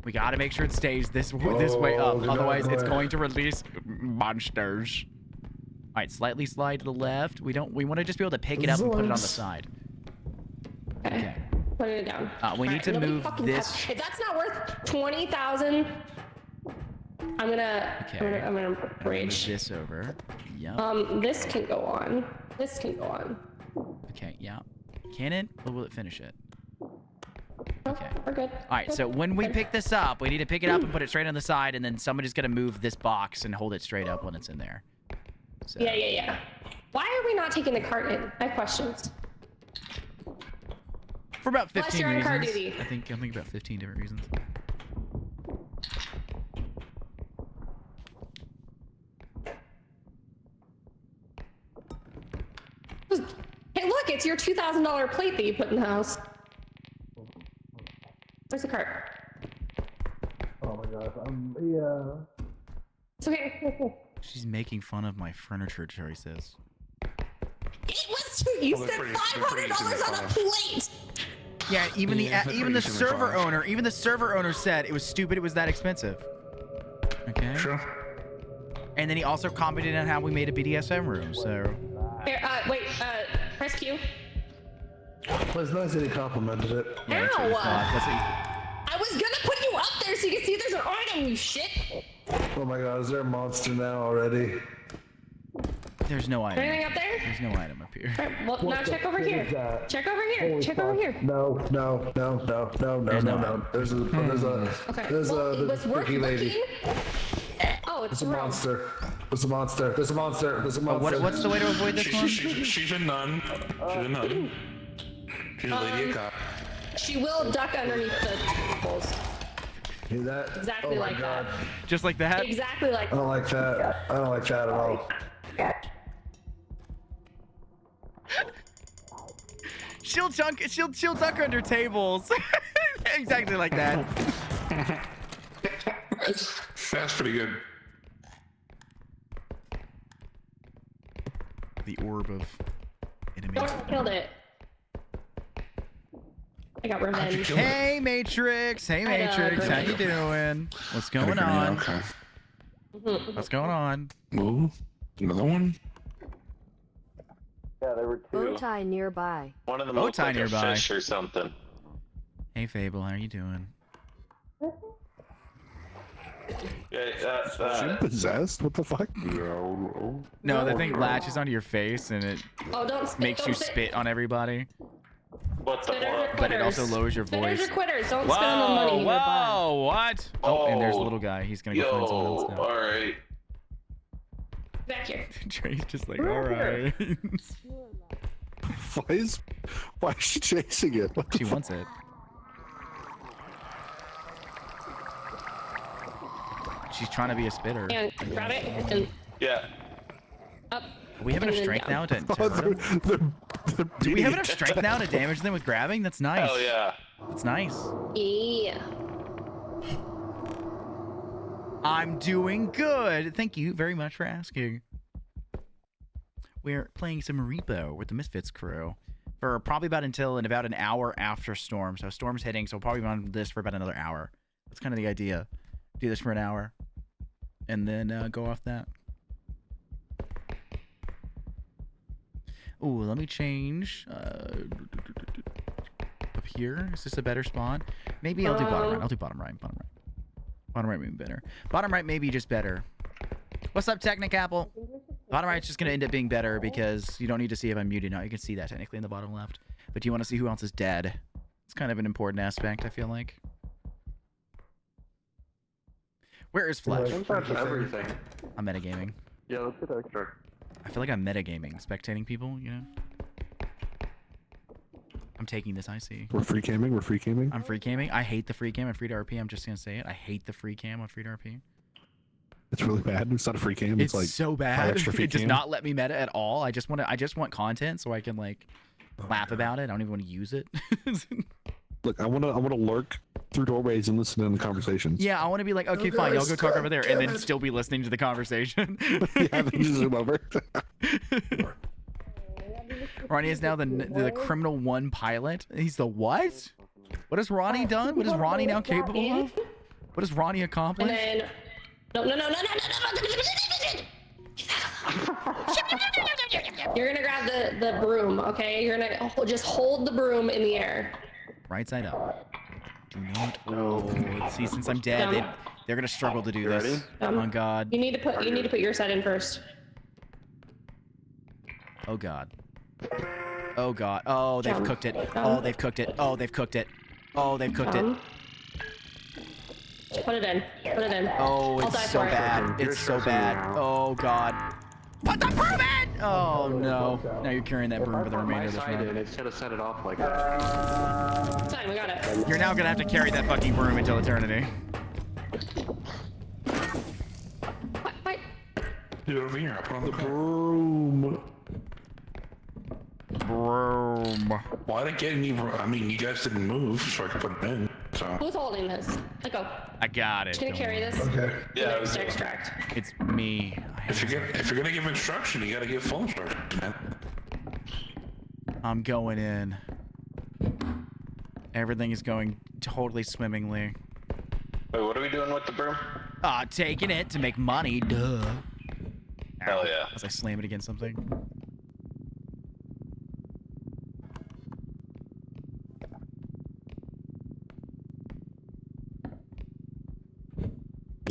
We gotta make sure it stays this way up. Otherwise, it's going to release monsters. All right, slightly slide to the left. We want to just be able to pick it up and put it on the side. Okay. Putting it down. We need to nobody move fucking this. If that's not worth 20,000, I'm gonna rage. Move this over. Yep. This can go on. This can go on. Okay. Yeah. Can it? Or will it finish it? Okay. We're good. All right, so when we pick this up, we need to pick it up and put it straight on the side, and then somebody's gonna move this box and hold it straight up when it's in there. So. Yeah. Why are we not taking the cart in? I have questions. For about Plus 15 you're on reasons. card duty. I'm thinking about 15 different reasons. Hey, look, it's your $2,000 plate that you put in the house. Where's the cart? Oh my god. Yeah. It's okay. She's making fun of my furniture choices. It was you said $500 on a plate. Yeah, even Yeah, the pretty server owner said it was stupid. It was that expensive. Okay. Sure. And then he also commented on how we made a BDSM room. So. Here, wait, press Q. Well, it's nice that he complimented it. Yeah, that's what we Ow. thought. That's what I was gonna put you up there so you can see there's an item, you shit. Oh my god, is there a monster now already? There's no item. Anything up there? There's no item up here. Alright, well, now What the check over shit here. is that? Check over here. Holy Check fuck. over here. No. There's no item. There's Okay. a Well, it was worth freaky lady. looking. Oh, it's There's a wrong. monster. There's a monster. There's a monster. There's a monster. What's the way to avoid this one? She's a nun. She's a nun. She's a lady of God. She will duck underneath the poles. Hear that? Exactly Oh my like god. Just like that? Exactly like I don't like that. I don't like that at all. She'll duck under tables. Exactly like that. That's pretty good. The orb of me. I killed it. I got revenge. Hey, Matrix. Hey, Matrix. How you doing? What's going on? Okay. What's going on? Ooh, another one? Yeah, there were two. Bow tie nearby. One of them Bow looks tie like nearby. a fish or something. Hey, Fable. How you doing? Yeah, Is she possessed? What the fuck? No, the thing latches onto your face and it Oh, don't spit, makes don't you spit. spit on everybody. What the Spitters are fuck? But it also quitters. lowers your Spitters voice. are quitters. Don't spit on the money. Whoa, what? Oh, and there's a Oh, little guy. He's gonna go find someone else now. Alright. Back here. Trey's just like, alright. Why is she chasing it? What the She fuck? wants it. She's trying to be a spitter. And grab it and Yeah. up. Are we having and enough then strength down. now to hurt him? Do we have enough strength now to damage them with grabbing? That's nice. Hell yeah. That's nice. Yeah. I'm doing good. Thank you very much for asking. We're playing some R.E.P.O with the Misfitz crew for probably about an hour after Storm. So Storm's hitting, so we'll probably be on this for about another hour. That's kind of the idea. Do this for an hour, and then go off that. Ooh, let me change. Up here. Is this a better spawn? Maybe I'll do bottom right. I'll do bottom right. Bottom right. Bottom right may be better. Bottom right may be just better. What's up, Technicapple? Bottom right's just gonna end up being better because you don't need to see if I'm muted now. You can see that technically in the bottom left. But do you want to see who else is dead? It's kind of an important aspect, I feel like. Where is Flash? That's everything. I'm metagaming. Yeah, let's get extra. I feel like I'm metagaming, spectating people, you know? I'm taking this IC. We're free camming. We're free camming. I'm free camming. I hate the free cam on free to RP. I'm just gonna say it. I hate the free cam on free to RP. It's really bad. It's not a free cam. It's like so high bad. extra free It does cam. not let me meta at all. I just want content so I can like laugh about it. I don't even want to use it. Look, I wanna lurk through doorways and listen in the conversations. Yeah, I want to be like, okay, fine, y'all go talk over there, and then still be listening to the conversation. Yeah, then just zoom over. Ronnie is now the Criminal 1 pilot. He's the what? What has Ronnie done? What is Ronnie now capable of? What has Ronnie And accomplished? then no. You're gonna grab the broom, okay? You're gonna just hold the broom in the air. Right side up. Do not. Oh, see, since I'm dead, Down. they're gonna struggle to do this. Oh God. You need to put your side in first. Oh God. Oh God. Oh, they've Jump. cooked it. Jump. Oh, they've cooked it. Oh, they've cooked it. Oh, they've cooked it. Put it in. Put it in. Oh, I'll it's die so for it. bad. It's so bad. Oh God. Put the broom in! Oh no. Now you're carrying that broom for the remainder of this run. It should have set it off like that. It's fine, we got it. You're now gonna have to carry that fucking broom until eternity. What? Dude, over here. I put on the broom. Broom. Why did I get any? I mean, you guys didn't move, so I could put it in. So. Who's holding this? Let go. I got it. Just gonna carry this. Okay. Yeah. Next extract. It's me. If you're gonna give instruction, you gotta give full instruction, man. I'm going in. Everything is going totally swimmingly. Wait, what are we doing with the broom? Taking it to make money. Duh. Hell yeah. As I slam it against something.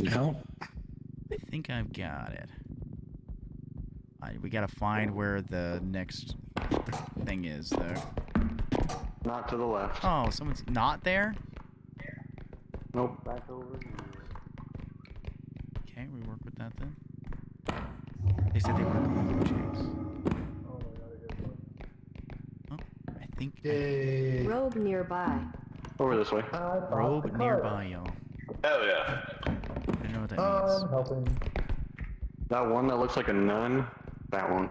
Help. I think I've got it. We gotta find where the next thing is, though. Not to the left. Oh, someone's not there? Nope. Back over. Okay, we work with that then. They said they weren't going to chase. Oh, I think. Robe nearby. Over this way. Robe nearby, y'all. Hell yeah. I don't know what that means. Helping. That one that looks like a nun. That one.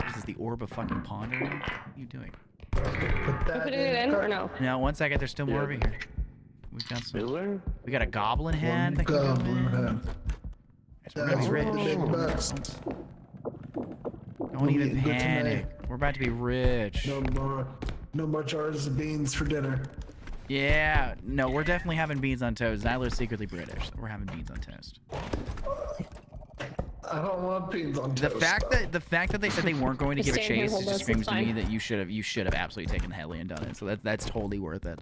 This is the orb of fucking pondering? What are you doing? You putting it in or no? No, 1 second. There's still more over here. We've got some. Is there? We got a goblin head that can go in. We're gonna be rich. Don't even panic. We're about to be rich. No more jars of beans for dinner. Yeah, no, we're definitely having beans on toast. Zyler's secretly British. So we're having beans on toast. I don't want beans on toast. The fact that they said they weren't going to give a Stand here, chase hold just this, screams it's to me fine. that you should have absolutely taken the heli and done it. So that's totally worth it.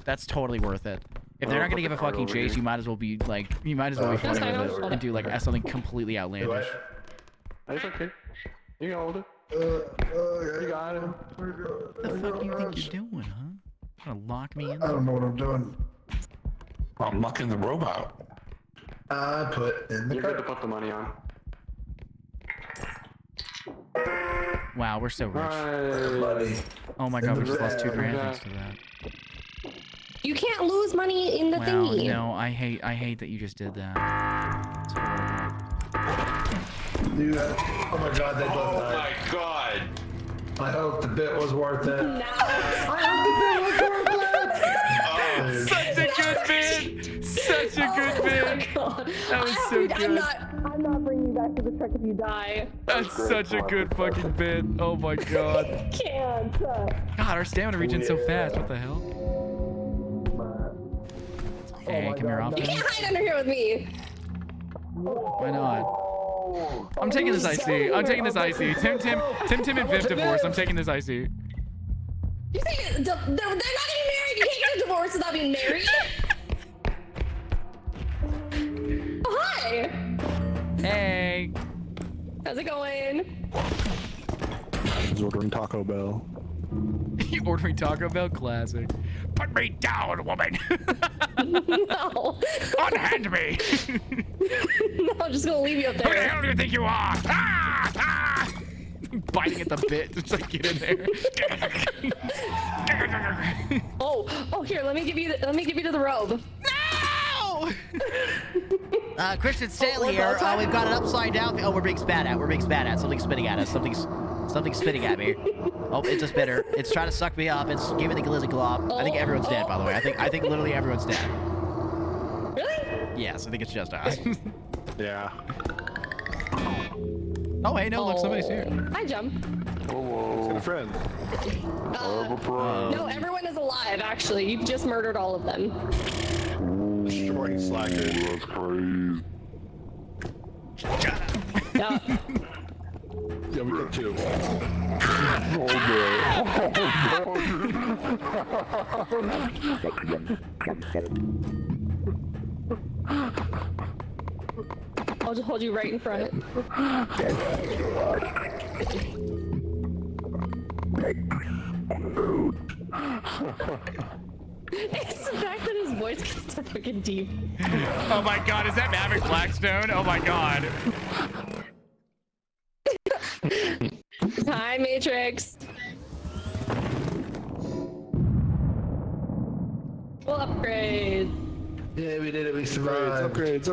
That's totally worth it. If they're not gonna give a fucking chase, you might as well be like, you might as well be That's funny fine, with I'll it and do like something completely outlandish. It's okay. You can hold it. You got it. What the fuck do you think you're doing, huh? Trying to lock me in? I don't know what I'm doing. I'm locking the robot. I put in the You're good to cart. put the money on. Wow, we're so rich. Buddy. Oh my god, we just lost $2 grand thanks to that. You can't lose money in the Wow, thingy. no, I hate that you just did that. It's horrible. Dude, oh my god, they both died. My God. I hope the bit was worth it. No. I hope the bit was worth it. Such a good bid. Such a good bid. That was so good. I'm not bringing you back to the truck if you die. That's such a good fucking bid. Oh my god. Can't. God, our stamina regens so fast. What the hell? Hey, come here, You Optimus. can't hide under here with me. Why not? I'm taking this IC. I'm taking this IC. Tim, and Viv divorce. I'm taking this IC. You think they're not getting married? You can't get a divorce without being married. Oh, hi. Hey. How's it going? He's ordering Taco Bell. You ordering Taco Bell? Classic. Put me down, woman. No. Unhand me. No, I'm just gonna leave you up Who the there. hell do you think you are? Ah! Ah! Biting at the bit to like get in there. Oh, here. Let me give you to the robe. No! Christian Stanley here. We've got an upside down. Oh, we're being spat at. We're being spat at. Something's spitting at us. Something's spitting at me. Oh, it's a spitter. It's trying to suck me up. It's giving the glizzy glop. I think everyone's dead, by the way. I think literally everyone's dead. Really? Yes, I think it's just us. Yeah. Oh, hey, no, look, somebody's here. Hi, Jump. Whoa. Got a friend. No, everyone is alive, actually. You just murdered all of them. Destroying slackers. That's crazy. Yeah. Yeah, we got two. I'll just hold you right in front. It's the fact that his voice gets so fucking deep. Oh my god, is that Maverick Blackstone? Oh my god. Hi, Matrix. We'll upgrade. Yeah, we did it. We survived. Upgrades.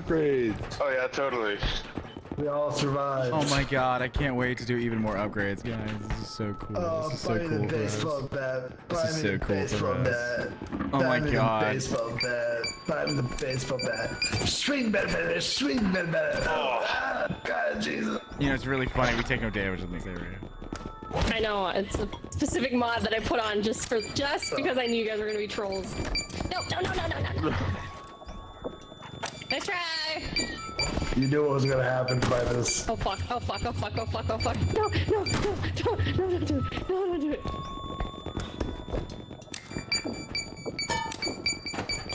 Oh yeah, totally. We all survived. Oh my god, I can't wait to do even more upgrades, guys. This is so cool. Oh, This is buy so me cool the for us. baseball bat. This Buy is me so the cool for baseball us. bat. Oh Buy my me god. the baseball bat. Buy me the baseball bat. Swing better. Swing better. Oh, God, Jesus. You know, it's really funny. We take no damage in this area. I know, it's a specific mod that I put on just because I knew you guys were gonna be trolls. No. Nice try! You knew what was gonna happen by this. Oh fuck. No, don't do it. No, don't do it.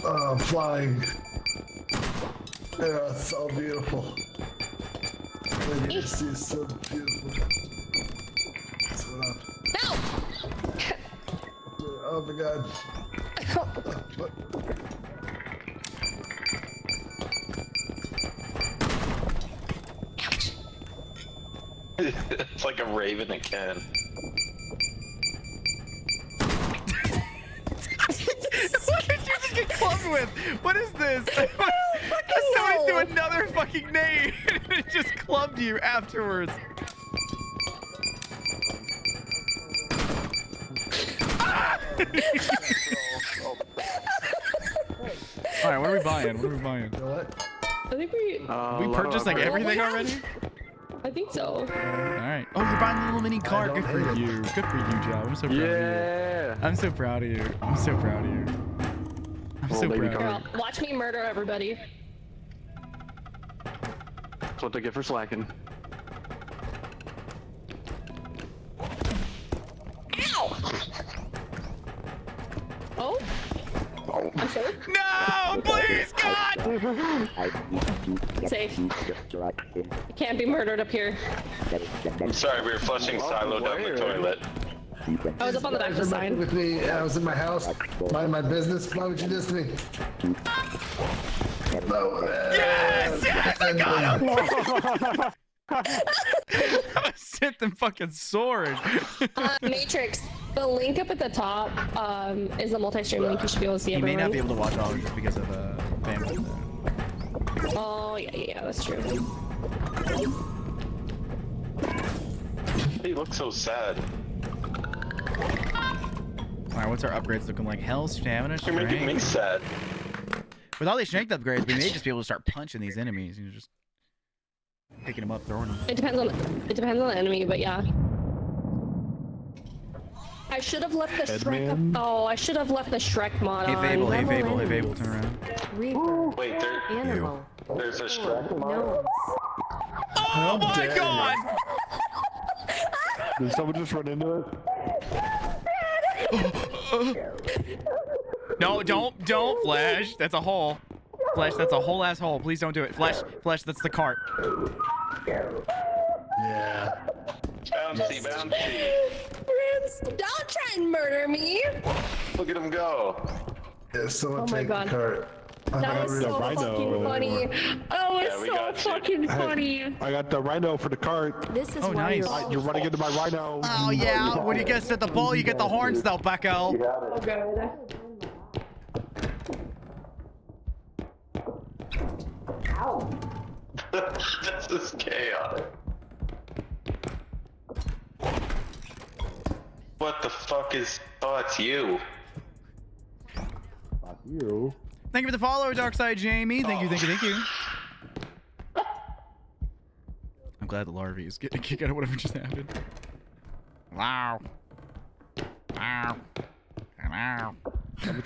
Oh, I'm flying. Yeah, it's so beautiful. This is so beautiful. What's going on? No! Oh my god. It's like a raven again. What did you just get clubbed with? What is this? Somebody threw another fucking nade and it just clubbed you afterwards. All right, what are we buying? What are we buying? You know what? I think we We purchased like everything already. I think so. All right. Oh, you're buying the little mini cart. Good for you. Good for you, Joe. I'm so proud of you. I'm so proud of you. I'm so proud of you. I'm so proud of Girl, watch me murder everybody. That's what they get for slacking. Ow! Oh? I'm safe. No, please, God! Safe. You can't be murdered up here. I'm sorry, we were flushing Silo down the toilet. I was up on the back of the sign. With me, I was in my house, minding my business. Why would you do this to me? Yes! Yes! I got him! I sent them fucking sword. Matrix, the link up at the top is the multi-stream link. You should be able to see You may everyone. not be able to watch all of it just because of bandwidth. Oh, yeah, that's true. He looks so sad. Alright, what's our upgrades looking like? Health, stamina, You're making me strength. sad. With all these strength upgrades, we may just be able to start punching these enemies. You're just picking them up, throwing them. It depends on the enemy, but yeah. I should have left the Shrek. Oh, I should have left the Shrek mod Hey on. Fable, hey Fable, hey Fable, turn around. Reaper. Wait, Animal. there's a Shrek mod? No. Oh my God! Did someone just run into it? No, don't, Flash. That's a hole. Flash, that's a whole ass hole. Please don't do it. Flash, that's the cart. Yeah. Bouncy, bouncy. Prince, don't try and murder me. Look at him go. Yeah, someone Oh my take God. the cart. That was so fucking funny. That was Yeah, we so got you. fucking funny. I got the rhino for the cart. This is Oh, why nice. You're running into my rhino. Oh yeah, when you get to the ball, you get the horns though, Bucko. Oh god. Ow. This is chaotic. What the fuck is... Oh, it's you. Fuck you. Thank you for the follow, Darkside Jamie. Thank you. I'm glad the larvae is getting a kick out of whatever just happened. Wow. Wow. Wow. Coming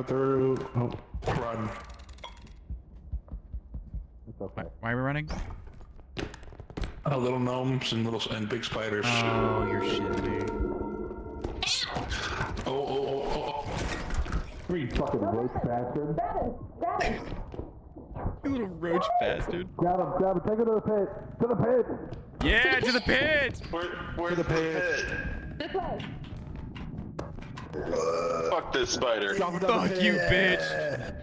through. Oh, run. It's okay. Why are we running? Little gnomes and big spiders. Oh, you're shitting me. Oh. You fucking roach bastard. You little roach bastard. Grab him, take him to the pit. To the pit. Yeah, to the pit. Where's the pit? This way. Fuck this spider. Fuck you, bitch.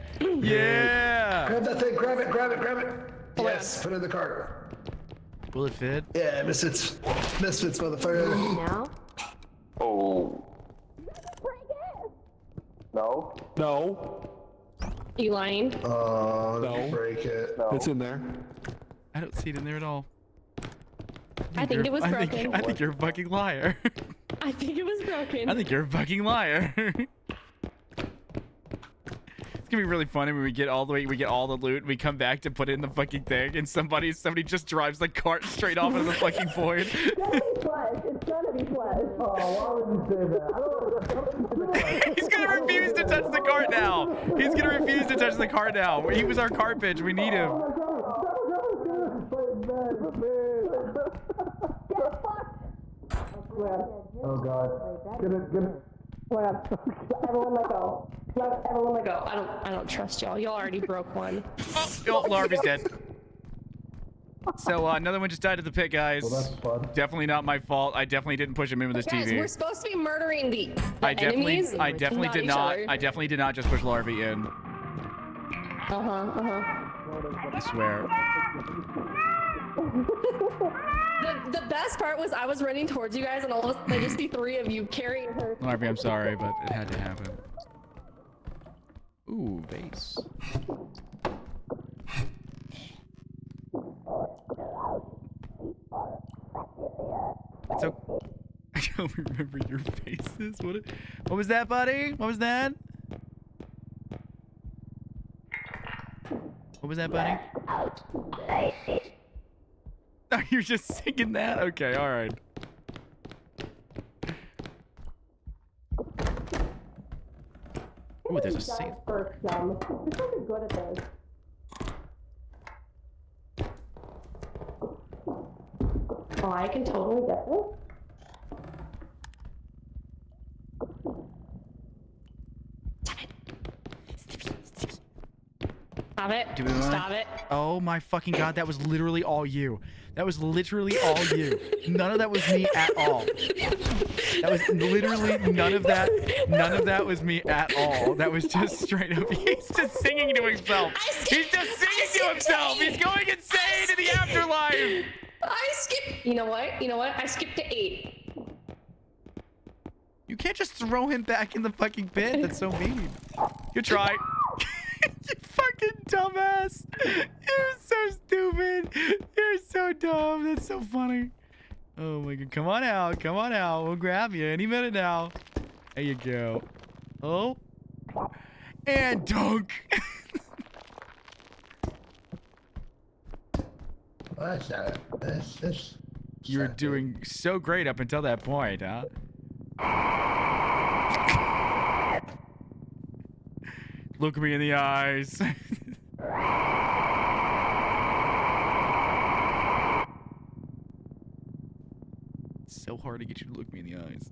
Yeah. Grab that thing, grab it. Yes, put it in the cart. Will it fit? Yeah, Misfitz, motherfucker. Now? Oh. No. No. You lying? Oh, No. break it. It's in there. I don't see it in there at all. I think it was broken. I think you're a fucking liar. I think it was broken. I think you're a fucking liar. It's gonna be really funny when we get all the loot, and we come back to put it in the fucking thing, and somebody just drives the cart straight off into the fucking void. It's gonna be flesh. Oh, why would you say that? He's gonna refuse to touch the cart now. He's gonna refuse to touch the cart now. He was our cart bitch. We need him. Oh god. Get it. Oh my god. Everyone let go. Everyone let go. I don't trust y'all. Y'all already broke one. Oh, Larva's dead. So another one just died at the pit, guys. Well, that's fun. Definitely not my fault. I definitely didn't push him in with this Guys, TV. we're supposed to be murdering the I definitely enemies. did not. I definitely did not just push Larvae in. I swear. The best part was I was running towards you guys and all of a sudden I just see three of you carrying her. Larvae, I'm sorry, but it had to happen. Ooh, vase. So, I don't remember your faces. What was that, buddy? What was that? was that, buddy? Oh, you're just singing that? Okay, all right. Ooh, there's a safe. You're good at this. Oh, I can totally get this. Stop it. Do we want- Stop it. Oh my fucking god, that was literally all you. That was literally all you. None of that was me at all. That was literally none of that. None of that was me at all. That was just straight up. He's just singing to himself. He's just singing to himself. He's going insane in the afterlife. I skipped. You know what? You know what? I skipped to 8. You can't just throw him back in the fucking pit. That's so mean. Good try. You fucking dumbass. You're so stupid. You're so dumb. That's so funny. Oh my god. Come on out. Come on out. We'll grab you any minute now. There you go. Oh. And dunk. What's that? This. You're doing so great up until that point, huh? Look me in the eyes. It's so hard to get you to look me in the eyes.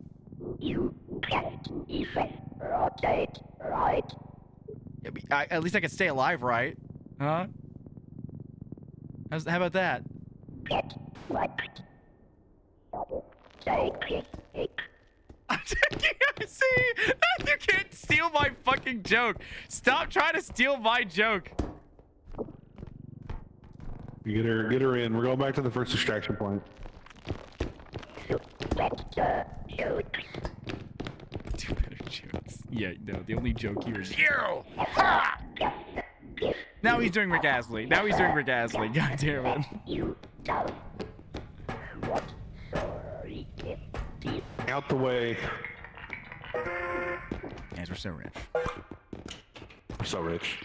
You can't even rotate right. Yeah, but at least I can stay alive, right? Huh? How about that? Get right. Take it. See? You can't steal my fucking joke. Stop trying to steal my joke. You get her in. We're going back to the first extraction point. Two better jokes. Yeah, no, the only joke here is you. Ha! Now he's doing Rick Astley. Now he's doing Rick Astley. God damn it. Out the way. Guys, we're so rich. We're so rich.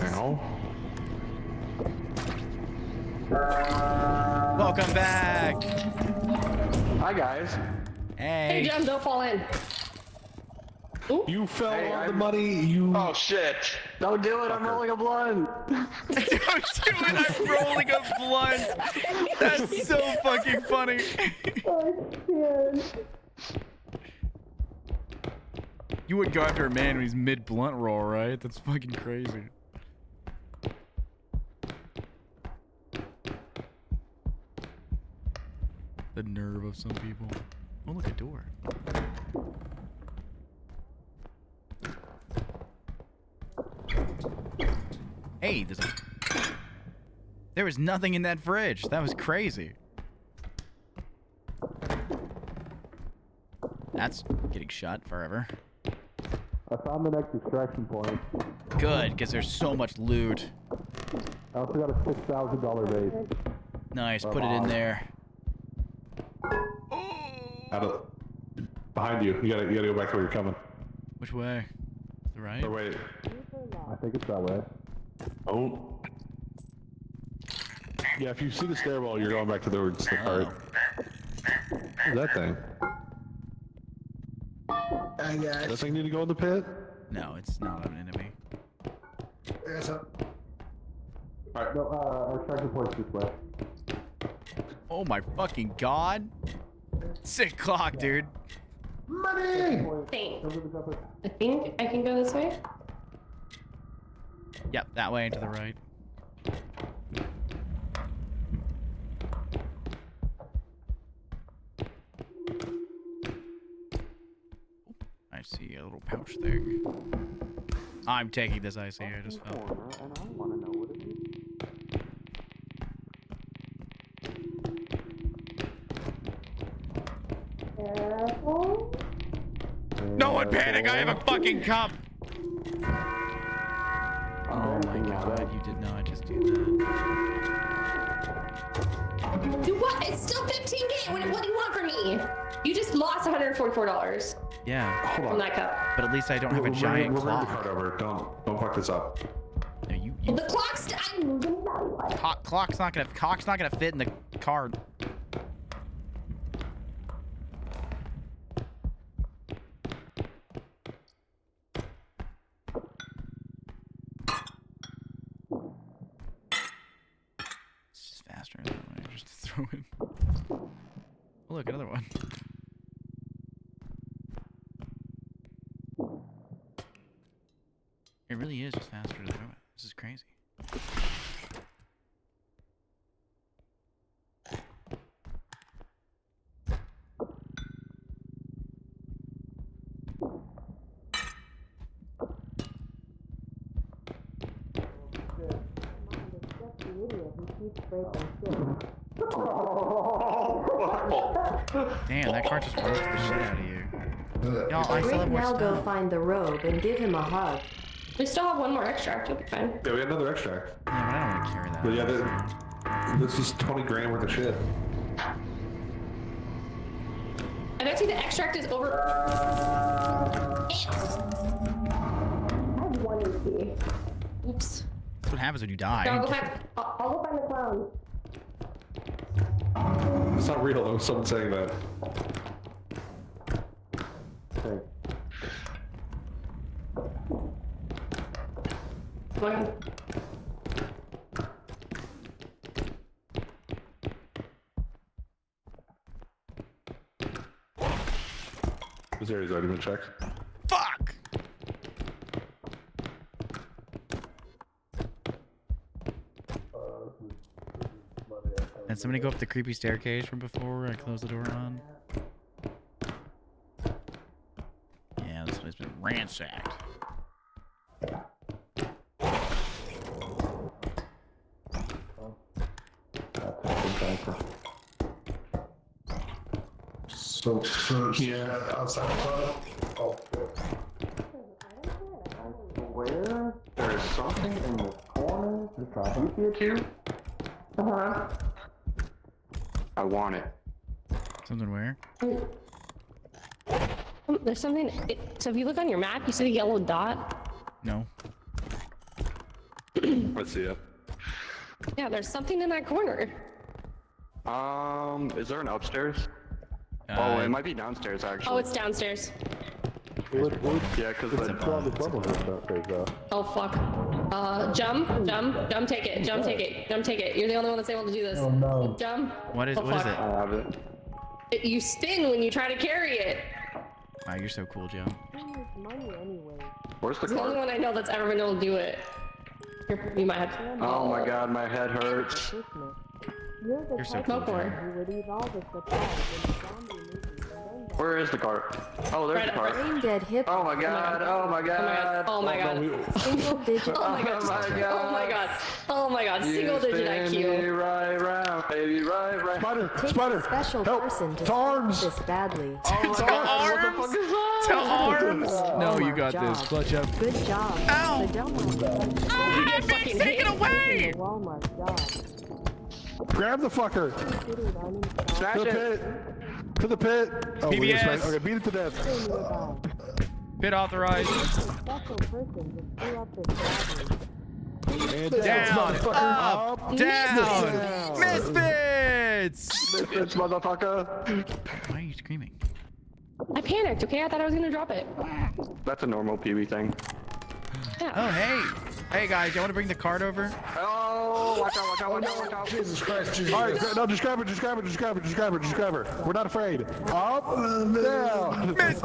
Ow. Welcome back. Hi, guys. Hey, Hey. Jem, don't fall in. You fell on the money. You. Oh shit! Don't do it. I'm rolling a blunt. Don't do it. I'm rolling a blunt. That's so fucking funny. You wouldn't go after a man when he's mid blunt roll, right? That's fucking crazy. The nerve of some people. Oh, look, a door. Hey, there was nothing in that fridge. That was crazy. That's getting shut forever. I found the next extraction point. Good, because there's so much loot. I also got a $6,000 vase. Nice, put it in there. Behind you. You gotta go back to where you're coming. Which way? The right? Or wait. I think it's that way. Oh. Yeah, if you see the stairwell, you're going back to the cart. What's that thing? Does that thing need to go in the pit? No, it's not an enemy. Alright, no, our extraction point's this way. Oh my fucking god. Sick clock, dude. Money! I think I can go this way. Yep, that way and to the right. I see a little pouch thing. I'm taking this IC, I just fell. And I want to know what it is. No one panic, I have a fucking cup! Oh my god, you did not just do that. Dude, what? It's still 15K. What do you want from me? You just lost $144 Yeah. Hold from on. that cup. But at least I don't have a giant We'll bring the clock. card over. Don't fuck this up. No, you. Well, the clock's. I'm gonna tell you what. Clock's not gonna fit in the card. It's just faster that way, just to throw in. Oh, look, another one. It really is just faster to throw it. This is crazy. Damn, that card just roasted the shit out of you. Y'all, I still have more Now go stuff. find the robe and give him a hug. We still have one more extract. You'll be fine. Yeah, we have another extract. Yeah, but I don't want to carry that. But yeah, this is 20 grand worth of shit. I bet you the extract is over. I have one EP. Oops. That's what happens when you die. No, I'll go find the clown. It's not real though, someone saying that. Thanks. Go ahead. This area's already been checked. Fuck! Did somebody go up the creepy staircase from before I closed the door on? Yeah, this place has been ransacked. So yeah, outside the club. Oh. Where? There's something in the corner. You see it too? Uh-huh. I want it. Something where? There's something. So if you look on your map, you see the yellow dot? No. Let's see it. Yeah, there's something in that corner. Is there an upstairs? Oh, it might be downstairs actually. Oh, it's downstairs. Yeah, because Oh, fuck. Jump, take it. You're the only one that's able to do this. Oh, no. Jump. What is Oh, what is fuck. it? I have it. You spin when you try to carry it. Wow, you're so cool, Joe. Where's the It's the only card? one I know that's ever been able to do it. You might have to. Oh my god, my head hurts. You're so Go cool, for Joe. it. Where is the card? Oh, there's the card. Brain dead hip. Oh my god, oh my god. Oh my god. Single digit. Oh my god. Oh my god. Oh my god. Single digit spin me IQ. right round, baby, right. Spider, Take spider, a special help, person to arms. solve this badly. Oh my god, what the fuck is that? To arms! No, you Hallmark got job. this. Clutch up. Good job. Ow! But don't Oh, I'm being taken away! Walmart job. Grab the fucker. Smash To the it. pit. To the pit. Oh, we're gonna PBS. smash- Okay, beat it to death. Pit authorized. Special person to screw up this badly. And Down, motherfucker. up, down. Misfits! Misfits, motherfucker. Why are you screaming? I panicked, okay? I thought I was gonna drop it. That's a normal PB thing. Yeah. Oh, hey. Hey, guys, you want to bring the card over? Oh, watch out. Jesus Christ, Jesus. All right, no, just grab her. We're not afraid. Up, down. Misfits!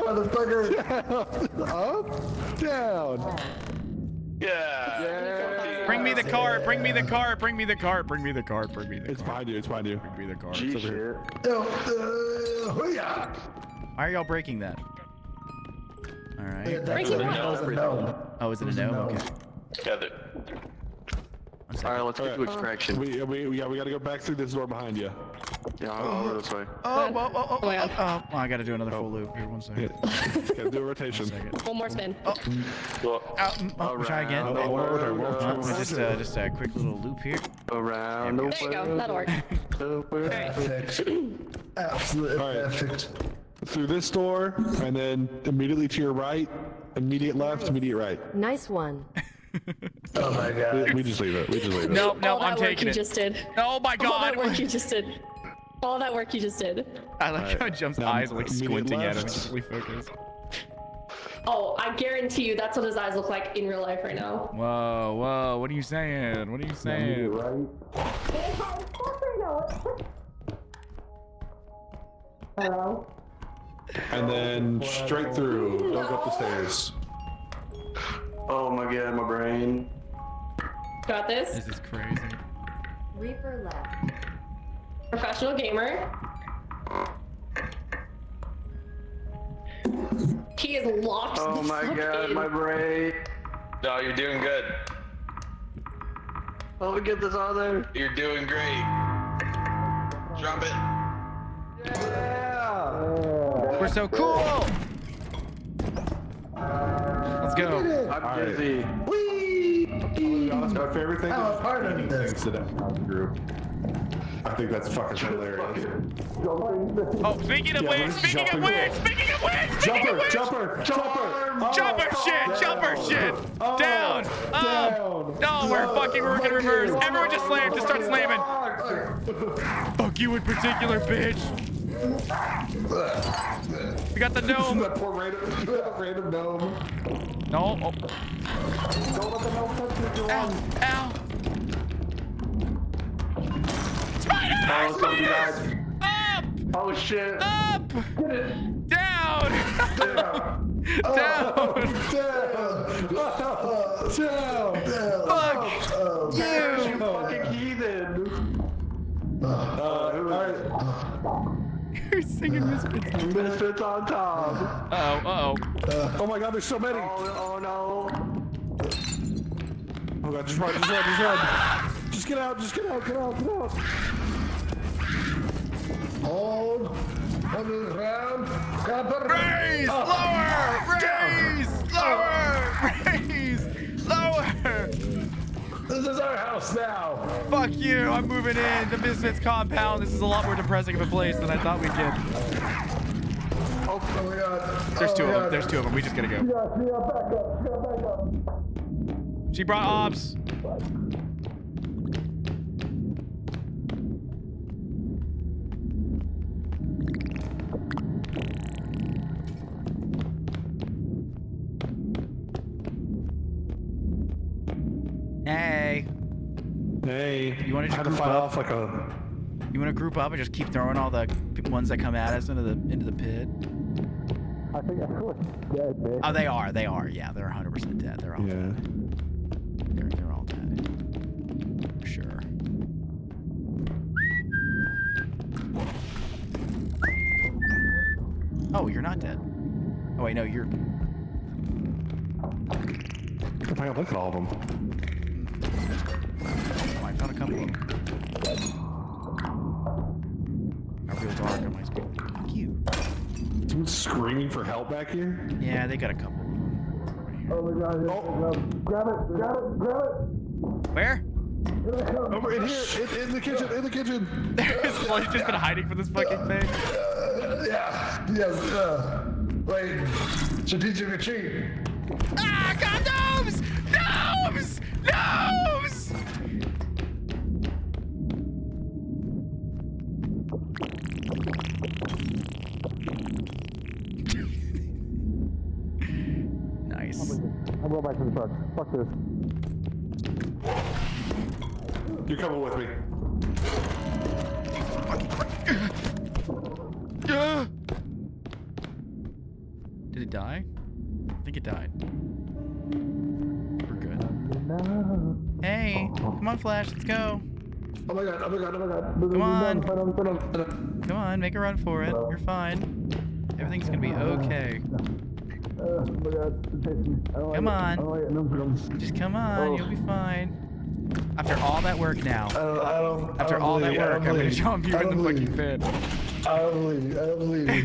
Motherfucker. Up, down. Yeah. Bring me the card. It's behind you. Bring me the card. It's over here. Why are y'all breaking that? All right. Breaking what? Oh, is it a gnome? Okay. Yeah, Alright, let's get to extraction. We gotta go back through this door behind you. Yeah, I'll go this way. Oh my god. Oh, I gotta do another full loop here. 1 second. Gotta do a rotation. One more spin. Try again. Just a quick little loop here. Around. There you go. That'll work. Perfect. Absolutely perfect. Through this door, and then immediately to your right, immediate left, immediate right. Nice one. Oh my god. We just leave it. No, I'm I'm taking it. Just did. Oh my god. All that work you just did. All that work you just did. I like how Jump's eyes are like squinting at him. He's really focused. Oh, I guarantee you that's what his eyes look like in real life right now. Whoa, what are you saying? Hello? And then straight through. Don't go up the stairs. Oh my god, my brain. Got this? This is crazy. Reaper left. Professional gamer. He is locked. Oh my god, my brain. No, you're doing good. Oh, get this out of there. You're doing great. Drop it. Yeah. We're so cool. Let's go. I'm busy. My favorite thing is eating things today as a group. I think that's fucking hilarious. Oh, speaking of which, jumper shit, down, up. No, we're working reverse. Everyone just slam, just start slamming. Fuck you in particular, bitch. We got the gnome. That poor random gnome. No. Don't let the gnome touch you. Ow. Up! Oh shit! Up! Down! Down! Fuck you! You fucking heathen! Alright. You're singing Misfitz. Misfitz on top. Uh-oh. Oh my god, there's so many! Oh no! Oh god, just run! Just get out! Hold. On the ground. Raise! Lower! This is our house now. Fuck you! I'm moving in the Misfitz compound. This is a lot more depressing of a place than I thought we'd get. Oh my god. There's two of them. We just gotta go. Back up. She brought ops. Hey. You want to just group up? You want to group up and just keep throwing all the ones that come at us into the pit? I think everyone's dead, man. Oh, they are. Yeah, they're 100% dead. They're all dead. They're all dead. For sure. Oh, you're not dead. Oh wait, no, you're. Look at all of them. Oh, I found a couple of them. Got real dark on my screen. Fuck you. Someone screaming for help back here? Yeah, they got a couple of them. Oh my god. Grab it. Where? Over in here, in the kitchen. He's just been hiding from this fucking thing. Yes. Wait. Strategic retreat. Ah, condoms! Gnomes! Nice. I'm going back to the truck. Fuck this. You're coming with me. Did it die? I think it died. We're good. Hey, come on, Flash, let's go. Oh my god. Come on, make a run for it. You're fine. Everything's gonna be okay. Oh my god. Come on. Just come on, you'll be fine. After all that work now. After all that work, I'm gonna jump you in the fucking pit. I don't believe you.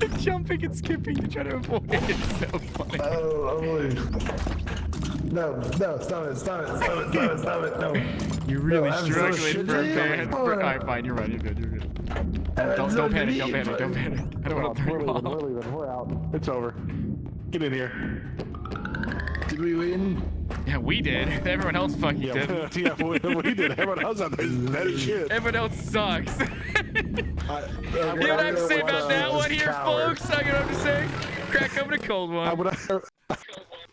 The jumping and skipping to try to avoid it is so funny. I don't believe you. No, stop it, no. You're really I'm so struggling for a shitty. man. Alright, fine, you're right, you're good. Don't panic. I don't want to throw you off. We're leaving. We're out. It's over. Get in here. Did we win? Yeah, we did. Everyone else fucking did. Yeah, we did. Everyone else out there is dead as shit. Everyone else sucks. You know what I have to say about that one here, folks? I have to say, crack open a cold one.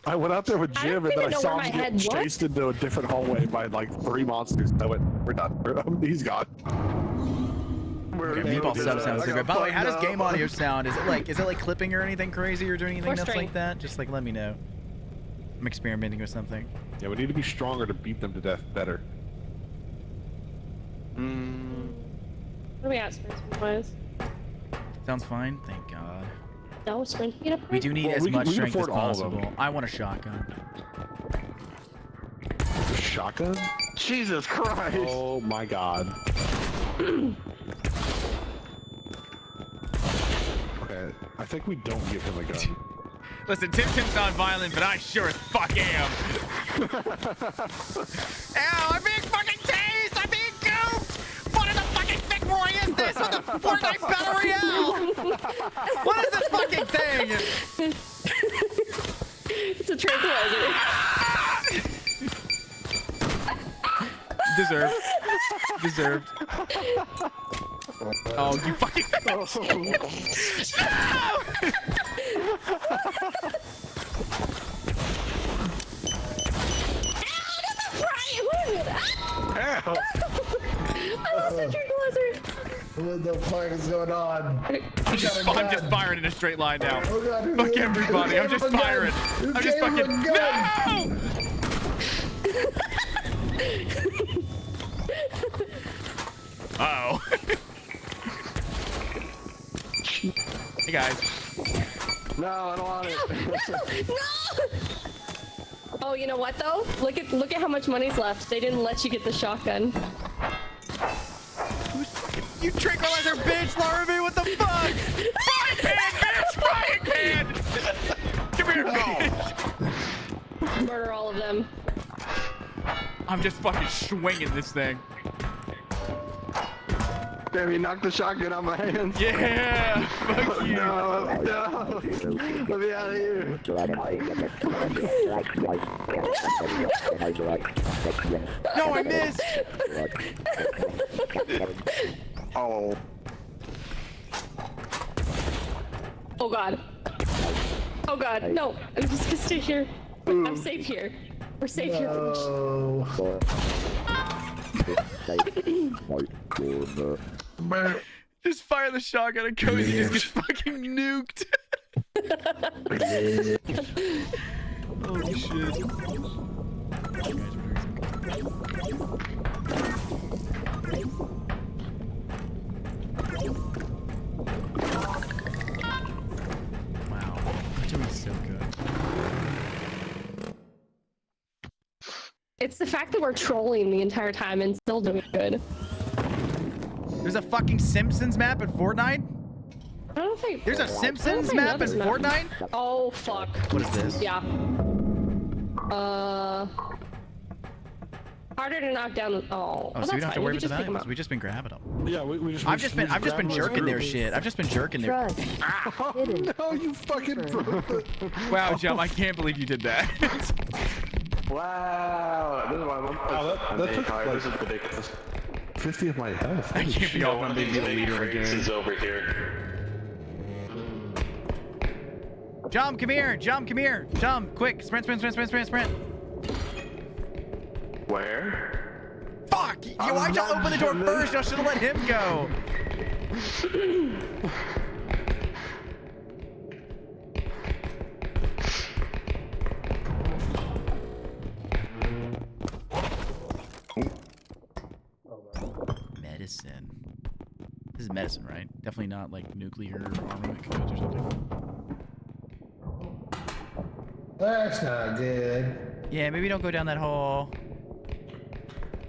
I went out there with Jim, and then I saw him get what? chased into a different hallway by like 3 monsters. I went, we're done. He's gone. Okay, meatball sub sounds so good. By the way, how does game audio sound? Is it like clipping or anything crazy or doing anything nuts like that? Just like let me know. I'm experimenting with something. Yeah, we need to be stronger to beat them to death better. What are we at, sprint wise? Sounds fine. Thank God. No, sprint speed up. We do need as much strength as afford all of them. possible. I want a shotgun. Shotgun? Jesus Christ! Oh my God. Okay, I think we don't give him a gun. Listen, Tim's not violent, but I sure as fuck am. Ow, I'm being fucking tased! I'm being goofed! What in the fucking Vic Roy is this? What the Fortnite Battle Royale? What is this fucking thing? It's a tranquilizer. Deserved. Oh, you fucking bitch! Ow! I lost the tranquilizer. What the fuck is going on? I'm just firing in a straight line now. Oh God, Fuck everybody. I'm just firing. I'm just fucking. No! Uh-oh. Hey guys. No, I don't want it. No! Oh, you know what though? Look at how much money's left. They didn't let you get the shotgun. You tranquilizer bitch, Larvae, what the fuck? Frying pan, bitch! Frying pan! Come here, bitch! Murder all of them. I'm just fucking swinging this thing. Damn, you knocked the shotgun out of my hands. Yeah! Fuck you! No! Let me out of here! No, I missed! Oh. Oh God. Oh God, no. I'm just gonna stay here. I'm safe here. We're safe here. Just fire the shotgun and Cozy just gets fucking nuked. Holy shit. Wow, we're doing so good. It's the fact that we're trolling the entire time and still doing good. There's a fucking Simpsons map in Fortnite? I don't think there's a Simpsons map in Fortnite? Oh fuck. What is this? Yeah. Harder to knock down. Oh, Oh, so we don't have to worry about the valuables. We've just been grabbing them. Yeah, we just. I've just been jerking their shit. I've just been jerking their. No, you fucking broke it. Wow, Jump, I can't believe you did that. Wow, this is why that took like this is ridiculous. 50 of my health. I can't be all one big leader again. Is over here. Jump, come here. Jump, come here. Jump, quick. Sprint. Where? Fuck! Why'd y'all open the door first? Y'all should have let him go. Medicine. This is medicine, right? Definitely not like nuclear armament codes or something. That's not good. Yeah, maybe don't go down that hole.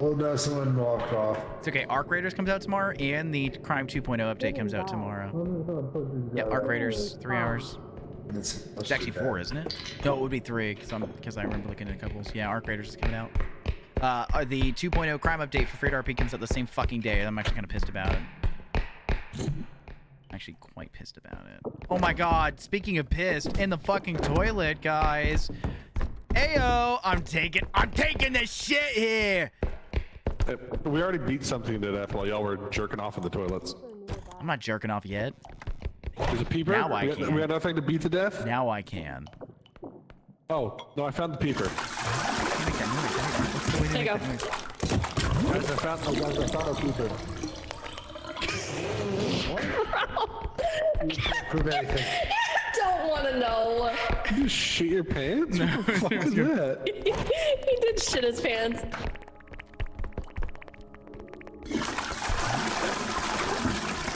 Oh no, someone walked off. It's okay. Arc Raiders comes out tomorrow, and the Crime 2.0 update comes out tomorrow. Yeah, Arc Raiders, 3 hours. It's actually 4, isn't it? No, it would be 3 because I remember looking at a couple. Yeah, Arc Raiders is coming out. The 2.0 crime update for Free R.P comes out the same fucking day. I'm actually kind of pissed about it. Actually, quite pissed about it. Oh my god! Speaking of pissed, in the fucking toilet, guys. Ayo! I'm taking this shit here. We already beat something to death while y'all were jerking off in the toilets. I'm not jerking off yet. There's a peeper. Now I can. We got nothing to beat to death. Now I can. Oh no! I found the peeper. There you go. Guys, I found a peeper. Prove anything. Don't want to know. You just shit your pants? No, What the fuck is that? He did shit his pants.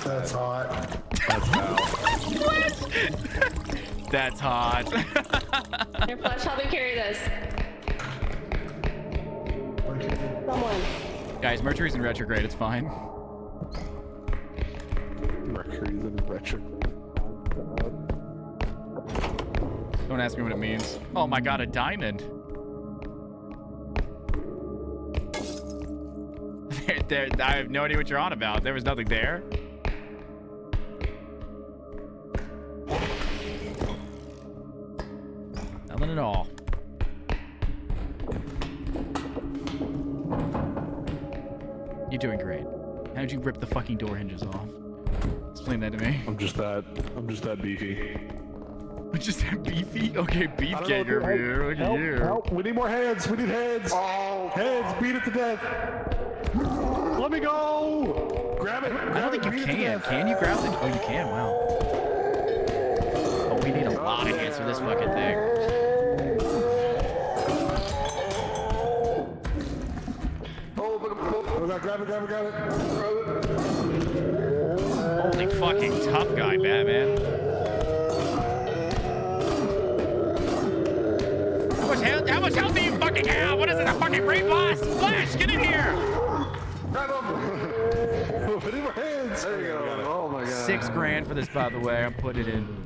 That's hot. That's how. That's hot. Here, Flash, help me carry this. Someone. Guys, Mercury's in retrograde. It's fine. Mercury's in retrograde. Don't ask me what it means. Oh my god, a diamond. I have no idea what you're on about. There was nothing there. Nothing at all. You're doing great. How did you rip the fucking door hinges off? Explain that to me. I'm just that beefy. Just that beefy? Okay, beefcake over here. Look at you. Help! We need more heads. We need heads. Oh. Heads! Beat it to death. Let me go. Grab it. I don't think you can. Can you grab it? Oh, you can. Wow. Oh, we need a lot of hands for this fucking thing. Oh, grab it. Holy fucking tough guy, Batman. How much health do you fucking have? What is it, a fucking rape boss? Flash, get in here! Grab him! Put in my hands! There you go. Oh my god. 6 grand for this, by the way. I'm putting it in.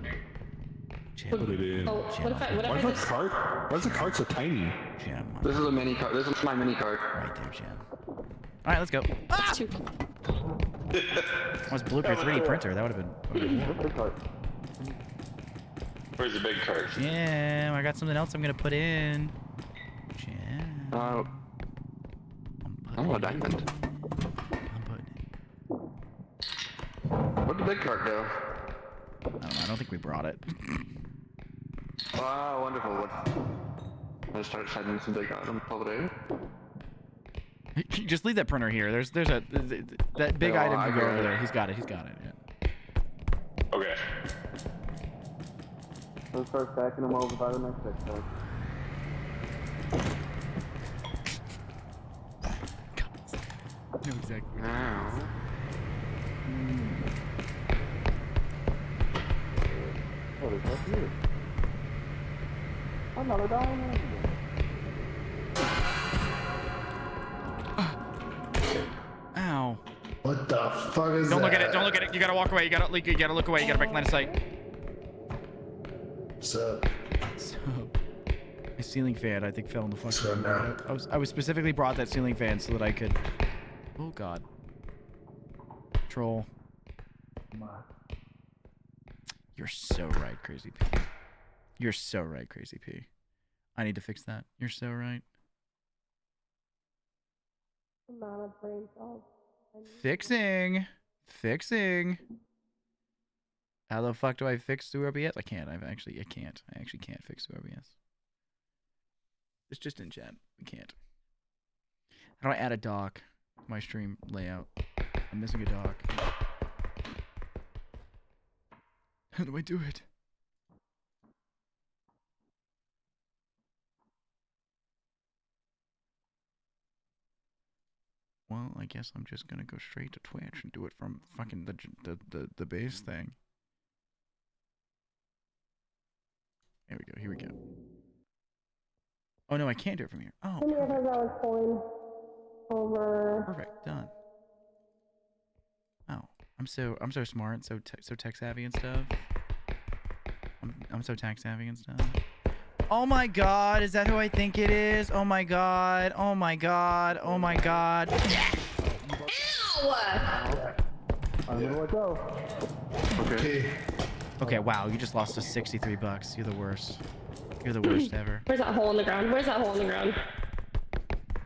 Put it in. Oh, what if I just... Why is the cart so tiny? Gem. This is a mini cart. This is my mini cart. Right there, Gem. Alright, let's go. Ah! Was Blueprint 3D printer. That would have been. Where's the big cart? Jam, I got something else I'm gonna put in. Jam. Oh, a diamond. I'm putting it. Where'd the big cart go? I don't know. I don't think we brought it. Wow, wonderful. What? I just started sending some big items over there. Just leave that printer here. There's a that big Yeah, item I can go got over it. there. He's got it. Yeah. Okay. Let's start stacking them over by the next exercise. No, exactly. What is that here? Another diamond. Ow. What the fuck is Don't that? look at it. Don't look at it. You gotta walk away. You gotta look away. You gotta break line of sight. So. My ceiling fan, I think, fell in the fucking room. I was specifically brought that ceiling fan so that I could. Oh god. Troll. You're so right, Crazy P. You're so right, Crazy P. I need to fix that. You're so right. Amount of brain cells. Fixing. How the fuck do I fix through OBS? I can't. I actually can't fix through OBS. It's just in chat. We can't. How do I add a dock to my stream layout? I'm missing a dock. How do I do it? Well, I guess I'm just gonna go straight to Twitch and do it from fucking the base thing. Here we go. Oh no, I can't do it from here. Oh. over. Perfect. Done. Oh, I'm so smart, so tech savvy and stuff. I'm so tech savvy and stuff. Oh my God, is that who I think it is? Oh my God. Oh my God. Oh my God. Ow! I'm gonna let go. Okay. Okay, wow, you just lost us $63. You're the worst. You're the worst ever. Where's that hole in the ground? Where's that hole in the ground?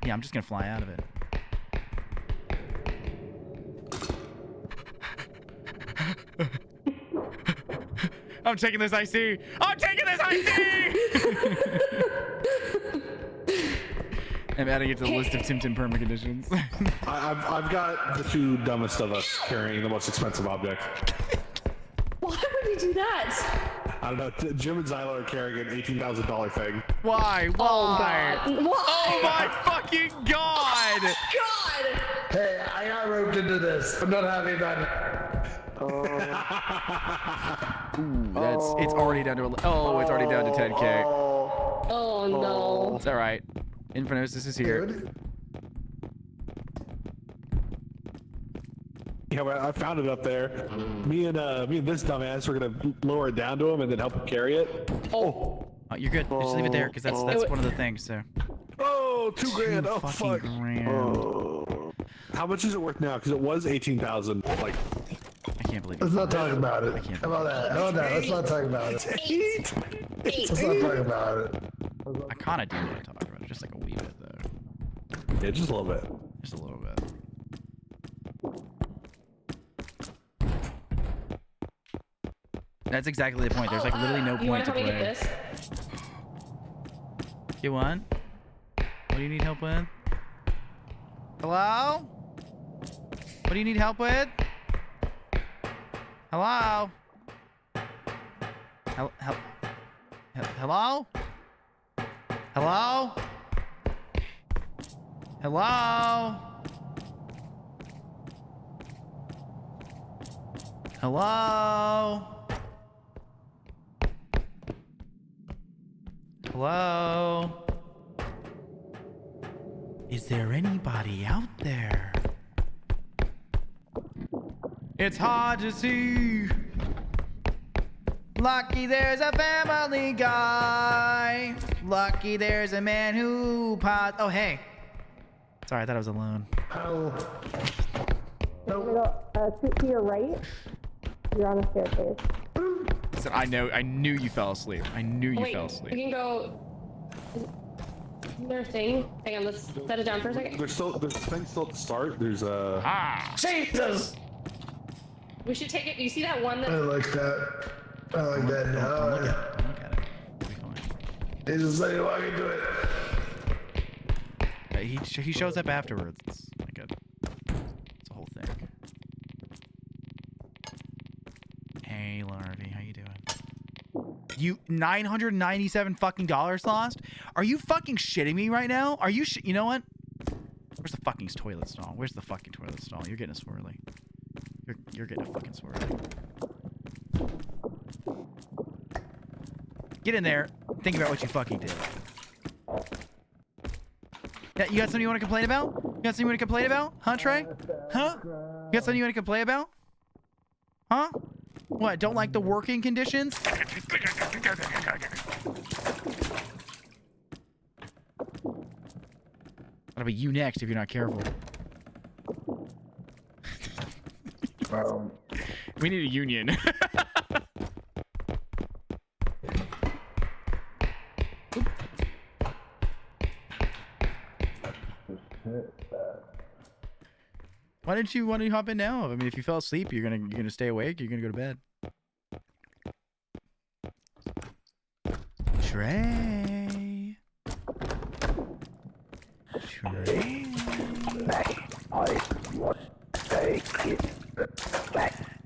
Yeah, I'm just gonna fly out of it. I'm taking this IC. I'm taking this IC. I'm adding it to the list of Tim perma conditions. I've got the two dumbest of us carrying the most expensive object. Why would we do that? I don't know. Jim and Zylo are carrying an $18,000 thing. Why? Why? Oh God! Why? Oh my fucking God! God! Hey, I got roped into this. I'm not happy about it. Ooh, it's already down to it's already down to 10K. Oh no! It's all right. Infernosis is here. Dude. Yeah, well, I found it up there. Me and this dumbass were gonna lower it down to him and then help him carry it. Oh, you're good. Just leave it there because that's one of the things. So. Oh, $2,000. Oh, fuck. Grand. Oh. How much is it worth now? Because it was 18,000. Like, I can't believe it. Let's not talk about it. How about that? How about that? Let's not talk about it. Let's not talk about it. I kind of do want to talk about it, just like a wee bit though. Yeah, just a little bit. Just a little bit. That's exactly the point. There's like literally no point to play. Get this? You want? What do you need help with? Hello? What do you need help with? Hello? Hello? Hello? Hello? Hello? Hello? Hello? Is there anybody out there? It's hard to see. Lucky there's a family guy. Lucky there's a man who paused. Oh, hey. Sorry, I thought I was alone. To your right. You're on a staircase. Listen, I knew you fell asleep. I knew you fell We asleep. can go. Is there a thing? Hang on, let's set it down for a second. There's things still at the start. There's Jesus! We should take it. You see that one that? I like that. I like that. Don't look at it. It'll be fine. He just let you walk into it. He shows up afterwards. It's like it's a whole thing. Hey, Larvy, how you doing? You $997 fucking dollars lost? Are you fucking shitting me right now? Are you you know what? Where's the fucking toilet stall? Where's the fucking toilet stall? You're getting a swirly. You're getting a fucking swirly. Get in there. Think about what you fucking did. Yeah, you got something you want to complain about? You got something you want to complain about? Huh, Trey? Huh? You got something you want to complain about? Huh? What, don't like the working conditions? That'll be you next if you're not careful. We need a union. Why didn't you want to hop in now? I mean, if you fell asleep, you're gonna stay awake. You're gonna go to bed. Trey.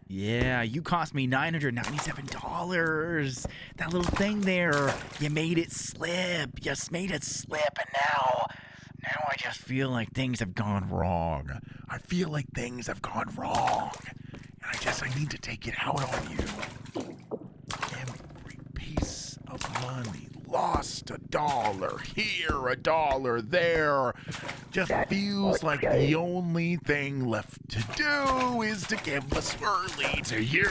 Yeah, you cost me $997. That little thing there, you made it slip. You just made it slip, and now I just feel like things have gone wrong. I feel like things have gone wrong, and I need to take it out on you. Every piece of money lost, $1 here, $1 there. just feels like the only thing left to do is to give the swirly to you.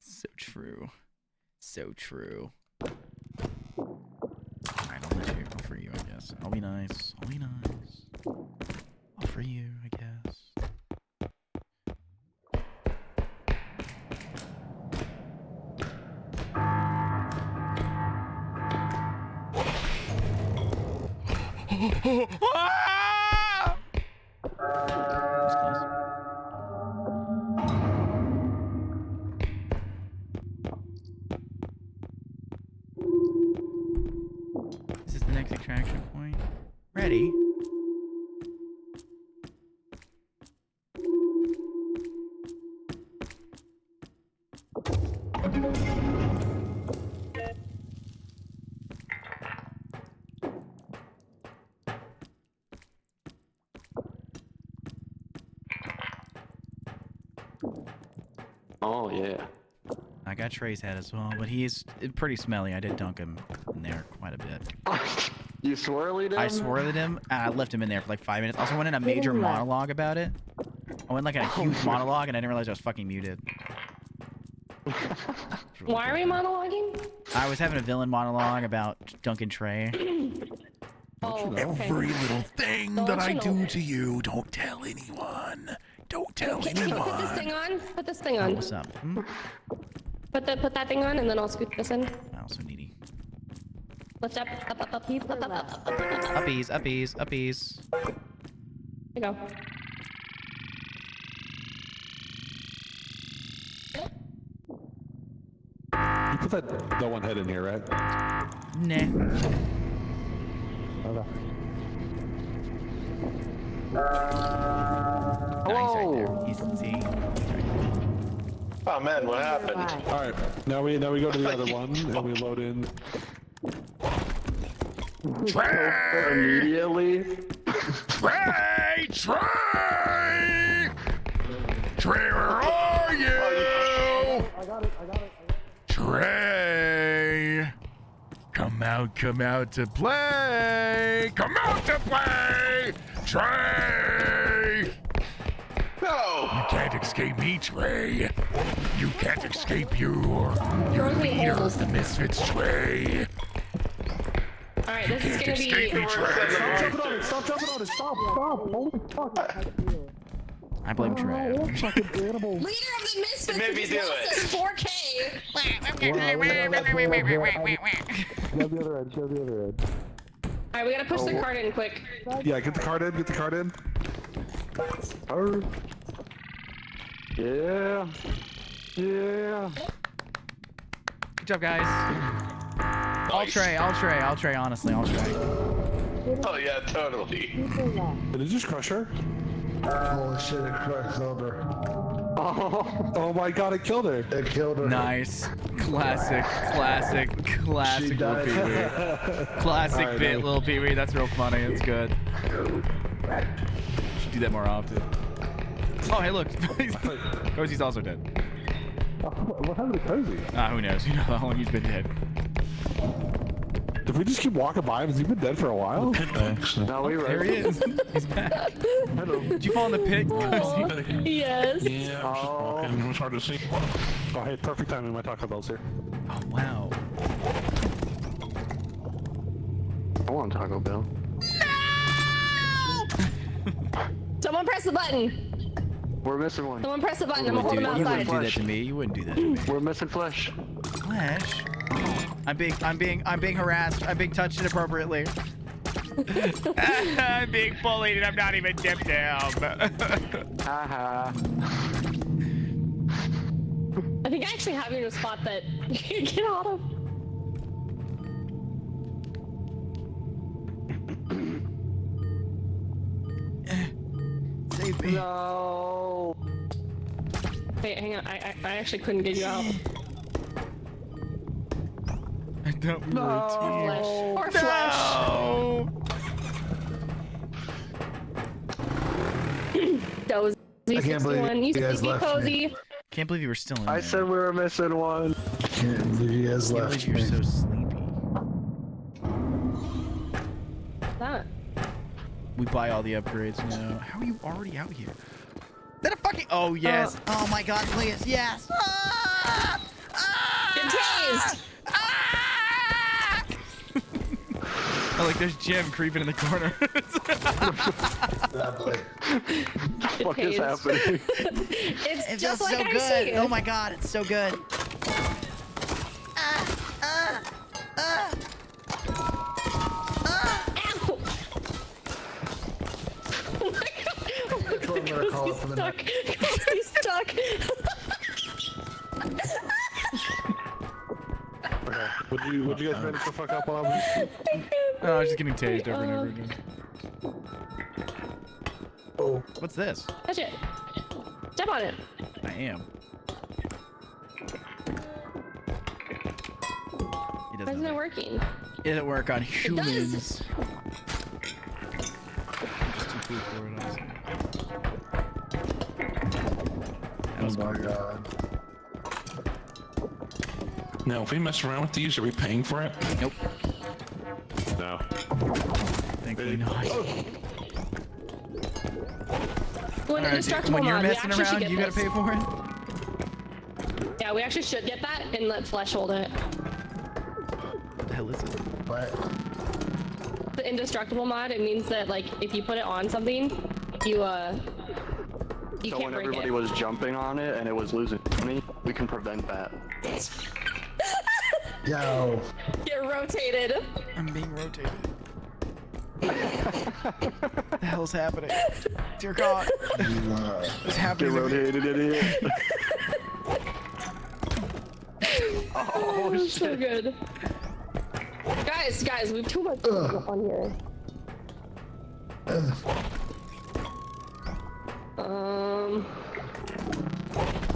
So true. So true. Alright, I'll let you. I'll for you, I guess. I'll be nice. I'll be nice. I'll for you, I guess. Is this the next extraction point? Ready? Oh, yeah. I got Trey's head as well, but he's pretty smelly. I did dunk him in there quite a bit. You swirled him? I swirled him, and I left him in there for like 5 minutes. Also went in a major monologue about it. I went like in a huge monologue, and I didn't realize I was fucking muted. Why are we monologuing? I was having a villain monologue about Duncan Trey. Oh, Every little thing that I do to you, don't tell anyone. Don't tell Can you anyone. put this thing on? Put this thing on. What's up? Hmm? Put that thing on, and then I'll scoot this in. Oh, so needy. Lift up, up, up, up, up, up, up, up, up. Uppies, uppies, uppies. There you go. You put that one head in here, right? Nah. Okay. Nice right there. He's see. Oh man, what happened? All right, now we go to the other one and we load in. Trey! Immediately? Trey! Trey! Trey, where are you? I got it. Trey! Come out to play! Come out to play! Trey! No! You can't escape me, Trey. You can't escape your leader of the Misfits, Trey. Alright, this is gonna be. Stop jumping on it. Stop. Holy fuck. I blame Trey. Fucking animal. Leader of the Misfits. Maybe whose do loss it. is 4K. Grab the other end. Alright, we gotta push the card in quick. Yeah, get the card in. Yeah. Good job, guys. I'll Trey, honestly, I'll Trey. Oh yeah, totally. Did it just crush her? Holy shit, it killed her. Oh my god, it killed her. It killed her. Nice. Classic Little Pee-wee. Classic Right, bit, Little Pee-wee. That's real funny. It's good. Should do that more often. Oh, hey, look. Cozy's also dead. What happened to Cozy? Who knows? You know how long he's been dead. If we just keep walking by him, has he been dead for a while? No, There he is. He's back. Hello. Did you fall in the pit, Cozy? Yes. Yeah, I'm just walking. It was hard to see. Oh, hey, perfect timing. My Taco Bell's here. Oh, wow. I want Taco Bell. Someone press the button. We're missing one. Someone press the button. You I'm wouldn't holding him outside. do that to me. You wouldn't do that to me. We're missing flesh. Flesh? I'm being harassed. I'm being touched inappropriately. I'm being bullied and I'm not even dipped down. Haha. I think I actually have you in a spot that you can get out of. Save me. No. Wait, hang on. I actually couldn't get you out. I thought we were a team. Or flesh. That was I can't believe one. you You guys sleepy left me. cozy. Can't believe you were still in I there. said we were missing one. Can't believe you guys Can't left believe me. you're so sleepy. That. We buy all the upgrades now. How are you already out here? Is that a fucking... Oh, yes. Oh, my God, please. Yes. Get tased. Oh, like there's Jim creeping in the corner. What the fuck is happening? It's It just feels like so I good. see it. Oh my God, it's so good. Ow. Oh my God. Which one I'm gonna call it for the Stuck. He's stuck. Okay. Would you guys manage to fuck up while I was? Oh, I was just getting tased over and over again. Oh. What's this? Touch it. Step on it. I am. It Why doesn't. isn't it working? It'll work on does. humans. Just too cool for it, honestly. That was Oh my God. Now, if we mess around with these, are we paying for it? Nope. No. Thankfully not. When Alright, indestructible when you're mod, we messing actually should around, get you gotta this. pay for it. Yeah, we actually should get that and let Flesh hold it. What the hell is it? What? The indestructible mod, it means that like if you put it on something, you So can't when break everybody it. was jumping on it and it was losing money, we can prevent that. Yo. Get rotated. I'm being rotated. What the hell's happening? Dear God. What's happening? Get rotated, idiot. Oh, shit. So good. Guys, we have too much on here.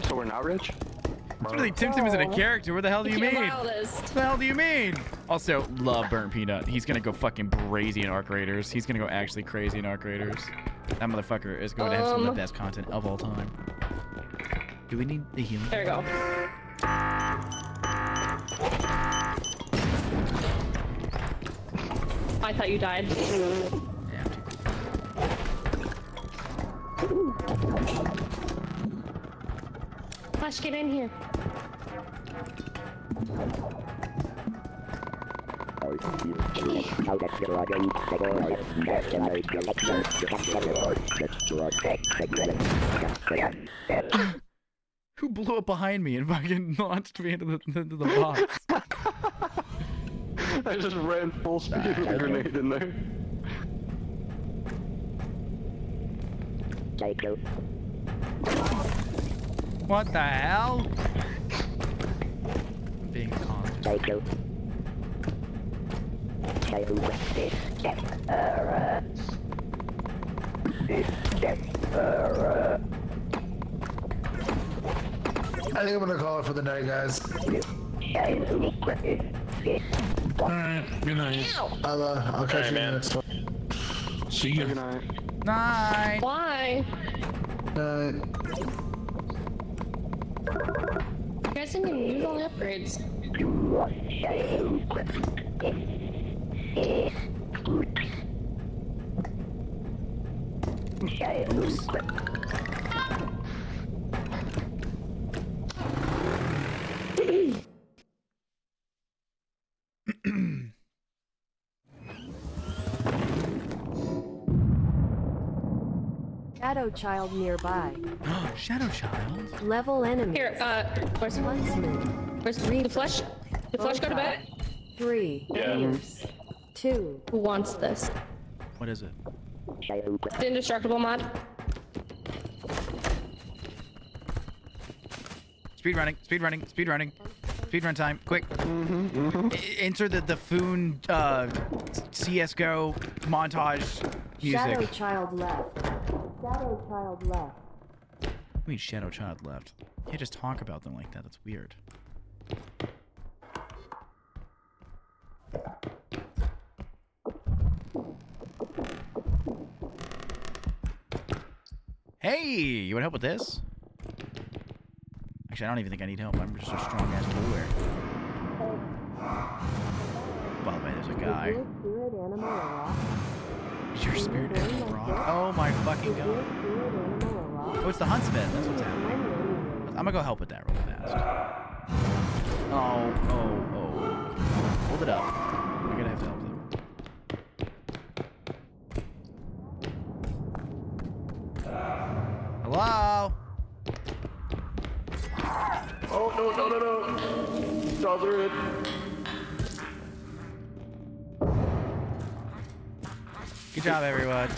So we're not rich? Literally, Tim Tim isn't a character. What the hell do you Your mean? wildest. What the hell do you mean? Also, love Burnt Peanut. He's gonna go fucking crazy in Arc Raiders. He's gonna go actually crazy in Arc Raiders. That motherfucker is going to have some of the best content of all time. Do we need the healing? There we go. I thought you died. Yeah, I'm too cool. Flash, get in here. Who blew up behind me and fucking launched me into the box? I just ran full speed with a grenade in there. What the hell? I'm being calm. I think I'm gonna call it for the night, guys. Alright, good night. I'll catch you in the next one. See you. Good night. Night. Why? Night. You guys didn't even use all the upgrades. Shadow Child nearby. Shadow Child? Level enemy. Here, where's the flesh? The flesh go to bed? 3 Yeah. years. 2. Who wants this? What is it? The indestructible mod. Speed running. Speedrun time. Quick. Enter the Foon CSGO montage music. Shadow Child left. Shadow Child left. I mean, Shadow Child left. You can't just talk about them like that. That's weird. Hey, you want help with this? Actually, I don't even think I need help. I'm just a strong ass boy. By the way, there's a guy. Is your spirit animal a rock? Oh my fucking god. Oh, it's the huntsman. That's what's happening. I'm gonna go help with that real fast. Oh. Hold it up. We're gonna have to help them. Hello? Oh, no. Jaws are in. Good job, everyone.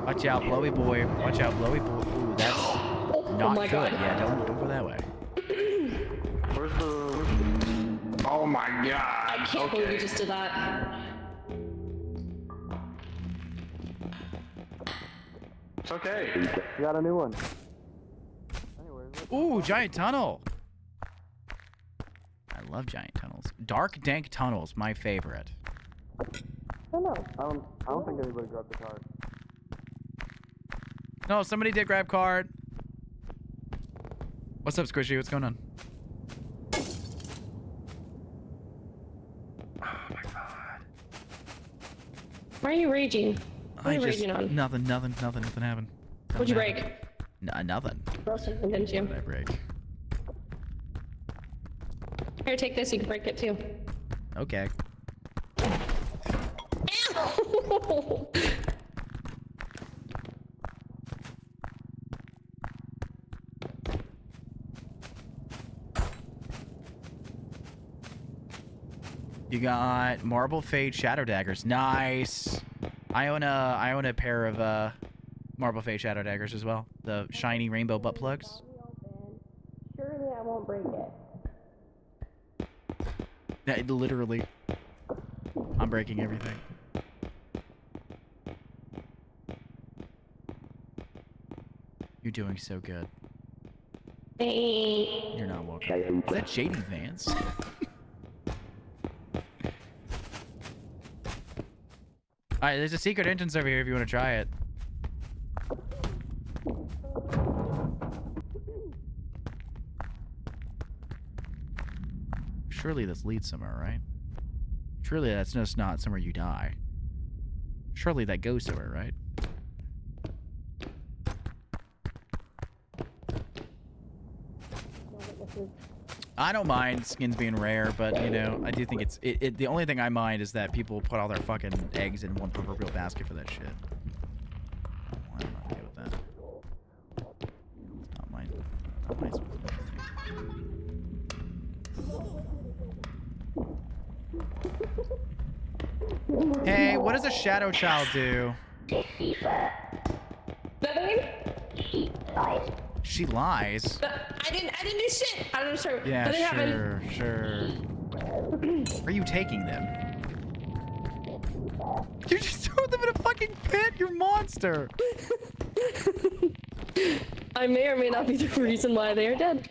Watch out, blowy boy. Watch out, blowy boy. Ooh, that's not my good. God. Yeah, don't go that way. Where's the... Oh my god. I can't believe you just did that. It's okay. You got a new one. Ooh, giant tunnel. I love giant tunnels. Dark, dank tunnels, my favorite. I don't think anybody grabbed the card. No, somebody did grab card. What's up, Squishy? What's going on? Why are you raging? What are you raging on? Nothing happened. What'd you break? Nothing. Broke something, didn't you? What did I break? Here, take this. You can break it too. Okay. Ow! You got Marble Fade Shadow Daggers. Nice. I own a pair of Marble Fade Shadow Daggers as well. The shiny rainbow butt plugs. Surely I won't break it. Yeah, literally. I'm breaking everything. You're doing so good. You're not welcome. Is that Shady Vance? Alright, there's a secret entrance over here if you want to try it. Surely this leads somewhere, right? Surely that's just not somewhere you die. Surely that goes somewhere, right? I don't mind skins being rare, but you know, I do think it's the only thing I mind is that people put all their fucking eggs in one proverbial basket for that shit. I'm not okay with that. It's not my Hey, what does a shadow child do? She lies. I didn't do shit. I don't know. Yeah, sure. Where are you taking them? You just threw them in a fucking pit, you monster! I may or may not be the reason why they are dead.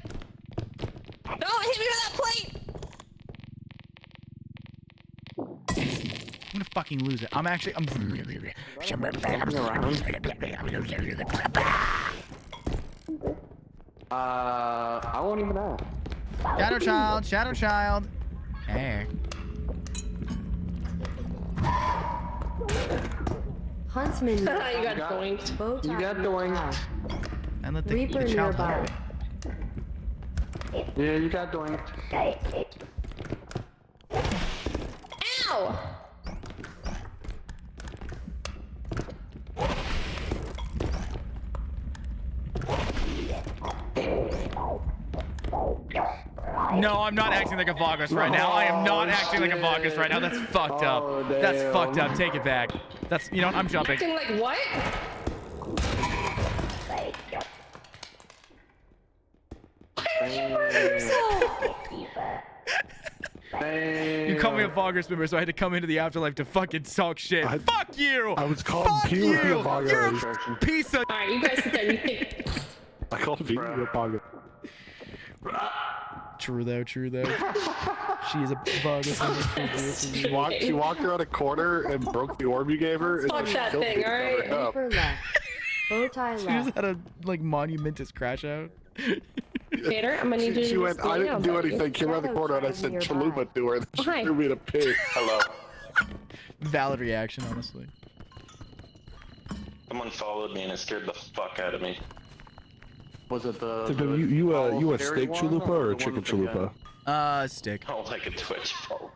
Don't hit me with that plate! I'm gonna fucking lose it. I'm I won't even ask. Shadow child. Hey. Huntsman. You got doinked. You got doinked. And let the Reaper child nearby. help me. Yeah, you got doinked. Ow! No, I'm not acting like a Vogus right now. I am not acting like a Vogus right now. That's fucked up. That's fucked up. Take it back. That's, you know, I'm jumping. Acting like what? Why did you murder yourself? You called me a Vogus member, so I had to come into the afterlife to fucking talk shit. Fuck you! I was calling Fuck Pew you! a Vogus. You're a piece of... Alright, you guys sit there. You think... I called Pew a Vogus. True though. She is a Vogus. She walked around a corner and broke the orb you gave her. Fuck and that killed thing, me. alright? Covered up. Reaper left. Bow tie She left. just had a like monumentous crash out. Gator, I'm gonna need you to She just went, lay I didn't down, do buddy. anything. Came around the corner and I said chalupa to her. And she Hi. threw me in a pit. Hello. Valid reaction, honestly. Someone followed me and it scared the fuck out of me. Was it the? You a steak chalupa or a chicken chalupa? Steak. Oh, like a Twitch follow.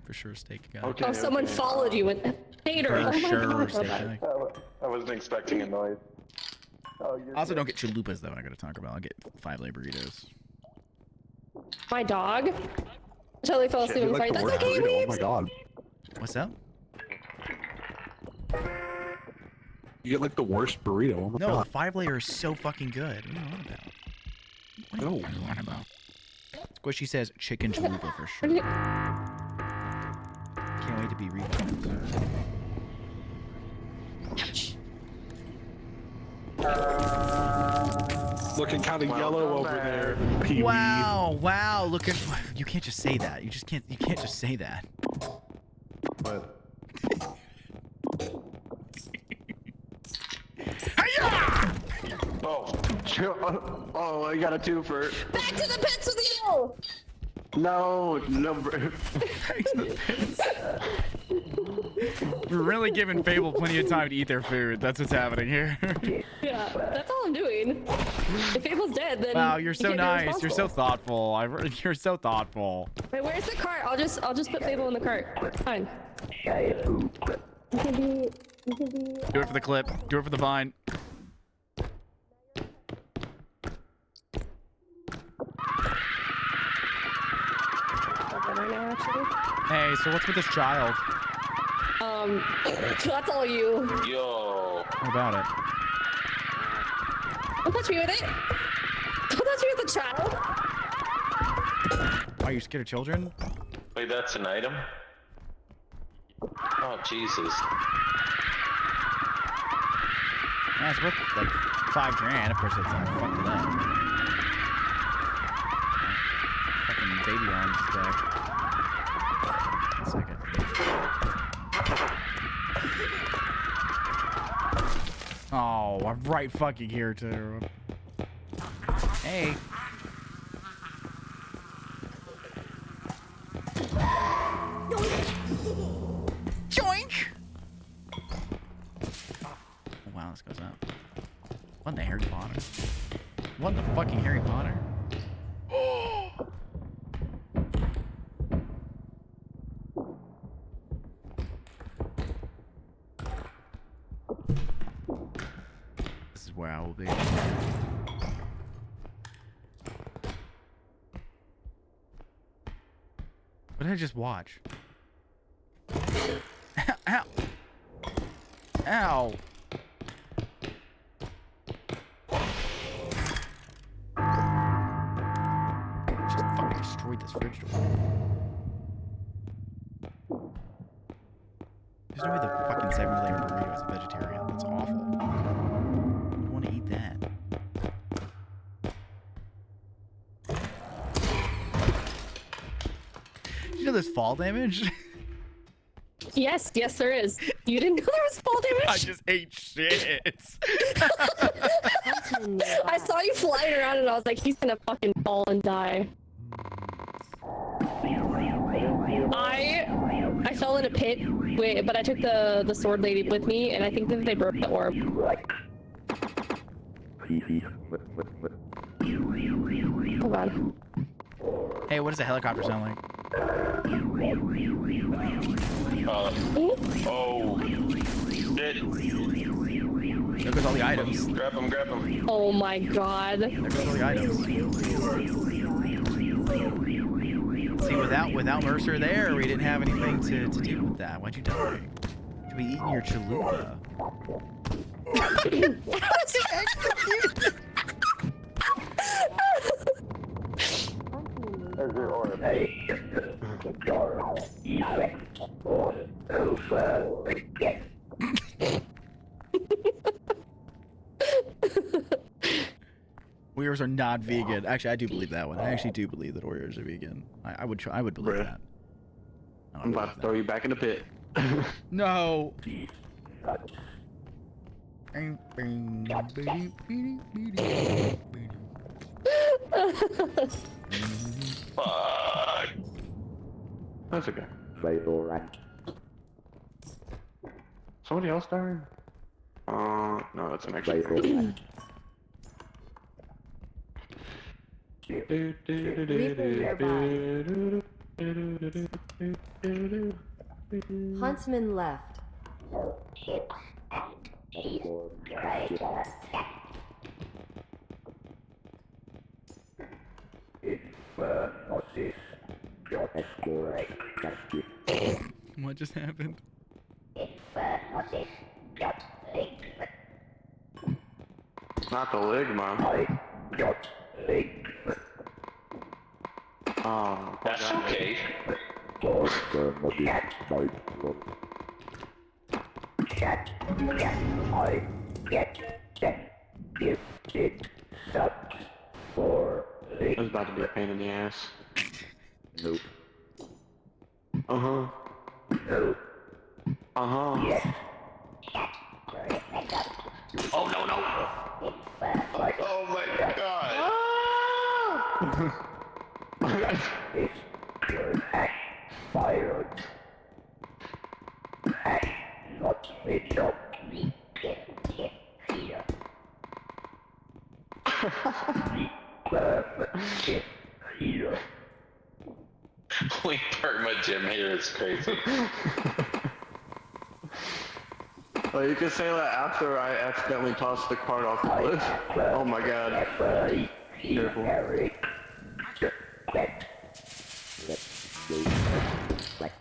For sure, steak guy. Okay, Oh, someone followed you and Gator. For Oh my sure, god. steak guy. I wasn't expecting a noise. Oh, I also don't get chalupas though. I gotta talk about. I'll get 5-layer burritos. My dog totally fell asleep in the fight. That's okay, Oh my Weebs. god. What's up? You get like the worst burrito. Oh my No, god. the 5-layer is so fucking good. What are you on about? What are you on about? Squishy says chicken chalupa for sure. Can't wait to be revamped. Looking kind of yellow over there. Pee-wee. Wow, look at you can't just say that. You can't just say that. But oh, I got a twofer. Back to the pits with you. No. We're really giving Fable plenty of time to eat their food. That's what's happening here. Yeah, that's all I'm doing. If Fable's dead, then Wow, you're you so can't be nice. You're so responsible. thoughtful. You're so thoughtful. Wait, where's the cart? I'll just put Fable in the cart. Fine. You can be. Do it for the clip. Do it for the vine. Right now, actually. Hey, so what's with this child? That's all you. Yo. What about it? Don't touch me with it. Don't touch me with the child. Why, you scared of children? Wait, that's an item? Oh, Jesus. Yeah, it's worth like $5,000. Of course, it's fucked it up. Fucking baby arms is back. One second. Oh, I'm right fucking here too. Hey. Joink! Oh, wow, this goes up. What in the Harry Potter? What in the fucking Harry Potter? This is where I will be. What did I just watch? Ow! Ow! Just fucking destroyed this fridge door. There's no way the fucking 7-layer burrito is a vegetarian. That's awful. I don't want to eat that. You know there's fall damage? Yes, there is. You didn't know there was fall damage? I just ate shit. I saw you flying around and I was like, he's gonna fucking fall and die. I fell in a pit, but I took the sword lady with me, and I think that they broke the orb. Oh god. Hey, what does a helicopter sound like? Oh. Shit. There goes all the items. Grab him. Oh my god. There goes all the items. See, without Mercer there, we didn't have anything to do with that. Why'd you die? Should be eating your chalupa. There's your order. Oreos are not vegan. Actually, I do believe that one. I actually do believe that Oreos are vegan. I would believe Bruh. that. I'm about to throw you back in the pit. No. Fuck. That's okay. Somebody else died? No, that's an extra person. Huntsman left. What just happened? Not the ligma. Oh, That's okay. That's about to be a pain in the ass. Nope. Uh-huh. Nope. Uh-huh. Yes. Oh no no! Oh my god! We perma Jim here is crazy. Well, you could say that after I accidentally tossed the card off the cliff. Oh my god. Careful.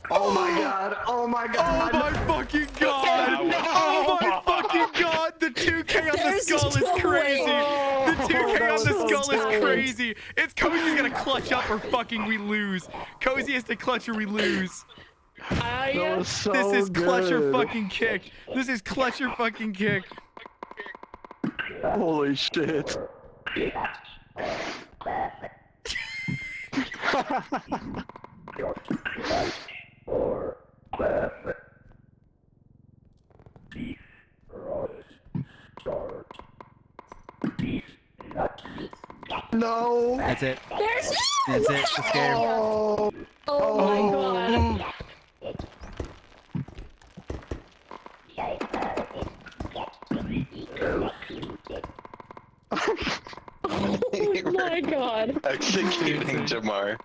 Oh my god! Oh my god! Oh my fucking god! No! Oh my fucking god! The 2K on the skull is crazy! The 2K on the skull is crazy! It's Cozy's gonna clutch up or fucking we lose. Cozy has to clutch or we lose. That was so This is clutch or good. fucking kick. This is clutch or fucking kick. Holy shit. No. That's it. There's That's it. It's game. Oh my god. Oh my god. Executing Jamar.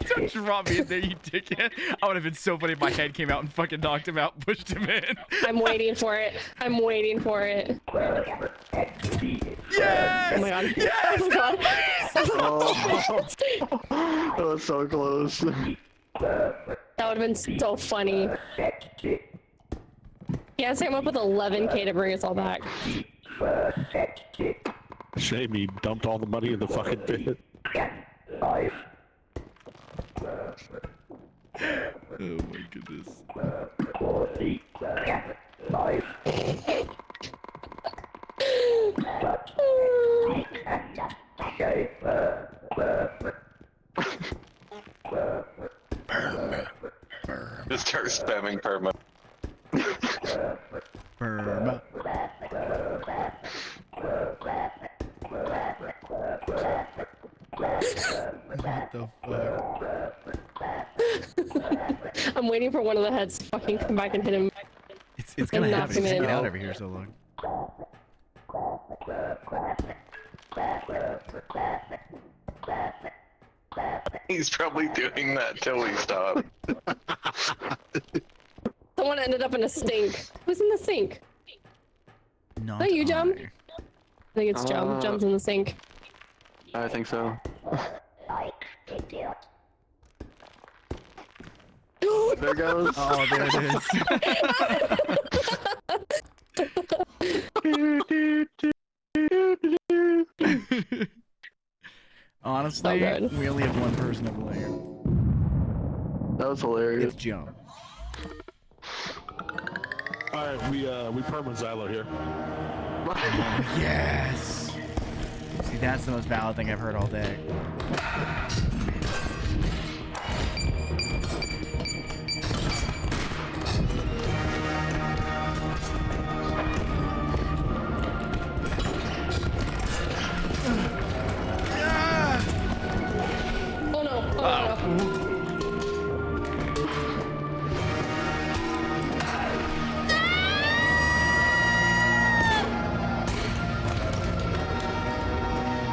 Don't drop me in there, you dickhead. I would have been so funny if my head came out and fucking knocked him out, pushed him in. I'm waiting for it. I'm waiting for it. Yes! Oh my god. Yes! Oh my god. Oh, that was so close. That would have been so funny. He has to come up with 11k to bring us all back. Shame he dumped all the money in the fucking pit. Oh my goodness. Just start spamming perma. Perma. What the fuck? I'm waiting for one of the heads to fucking come back and hit him. It's gonna and knock happen. him He's in. hanging out over here so long. He's probably doing that till we stop. Someone ended up in a sink. Who's in the sink? Not Not you, Jum? I. I think it's Jum. Jum's in the sink. I think so. There goes. Oh, there it is. Honestly, we only have one person to blame. That was hilarious. It's Jum. Alright, we perma Xylo here. Yes. See, that's the most valid thing I've heard all day. Oh no!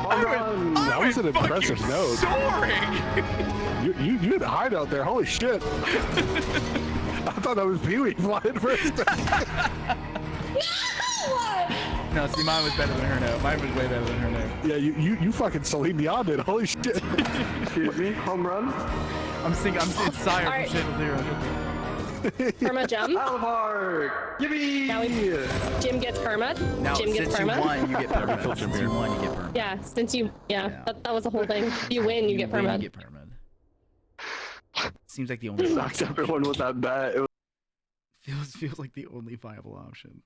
Oh no! That was an impressive note. You had a hideout there. Holy shit! I thought that was Pee-wee flying first. No, see, mine was better than her note. Mine was way better than her note. Yeah, you fucking Celine Dion did. Holy shit! Excuse me, home run. It's Sire Alright. from Shit Zero. Perma jump. Alvark, yippee! Now Jim gets perma. Now, Jim gets since you perma. won, you get perma. Since you won, you get perma. Yeah, since you, that was the whole thing. If you win, you get win, perma. You get perma. Seems like the only. Knocked everyone with that bat. It was... Feels like the only viable option.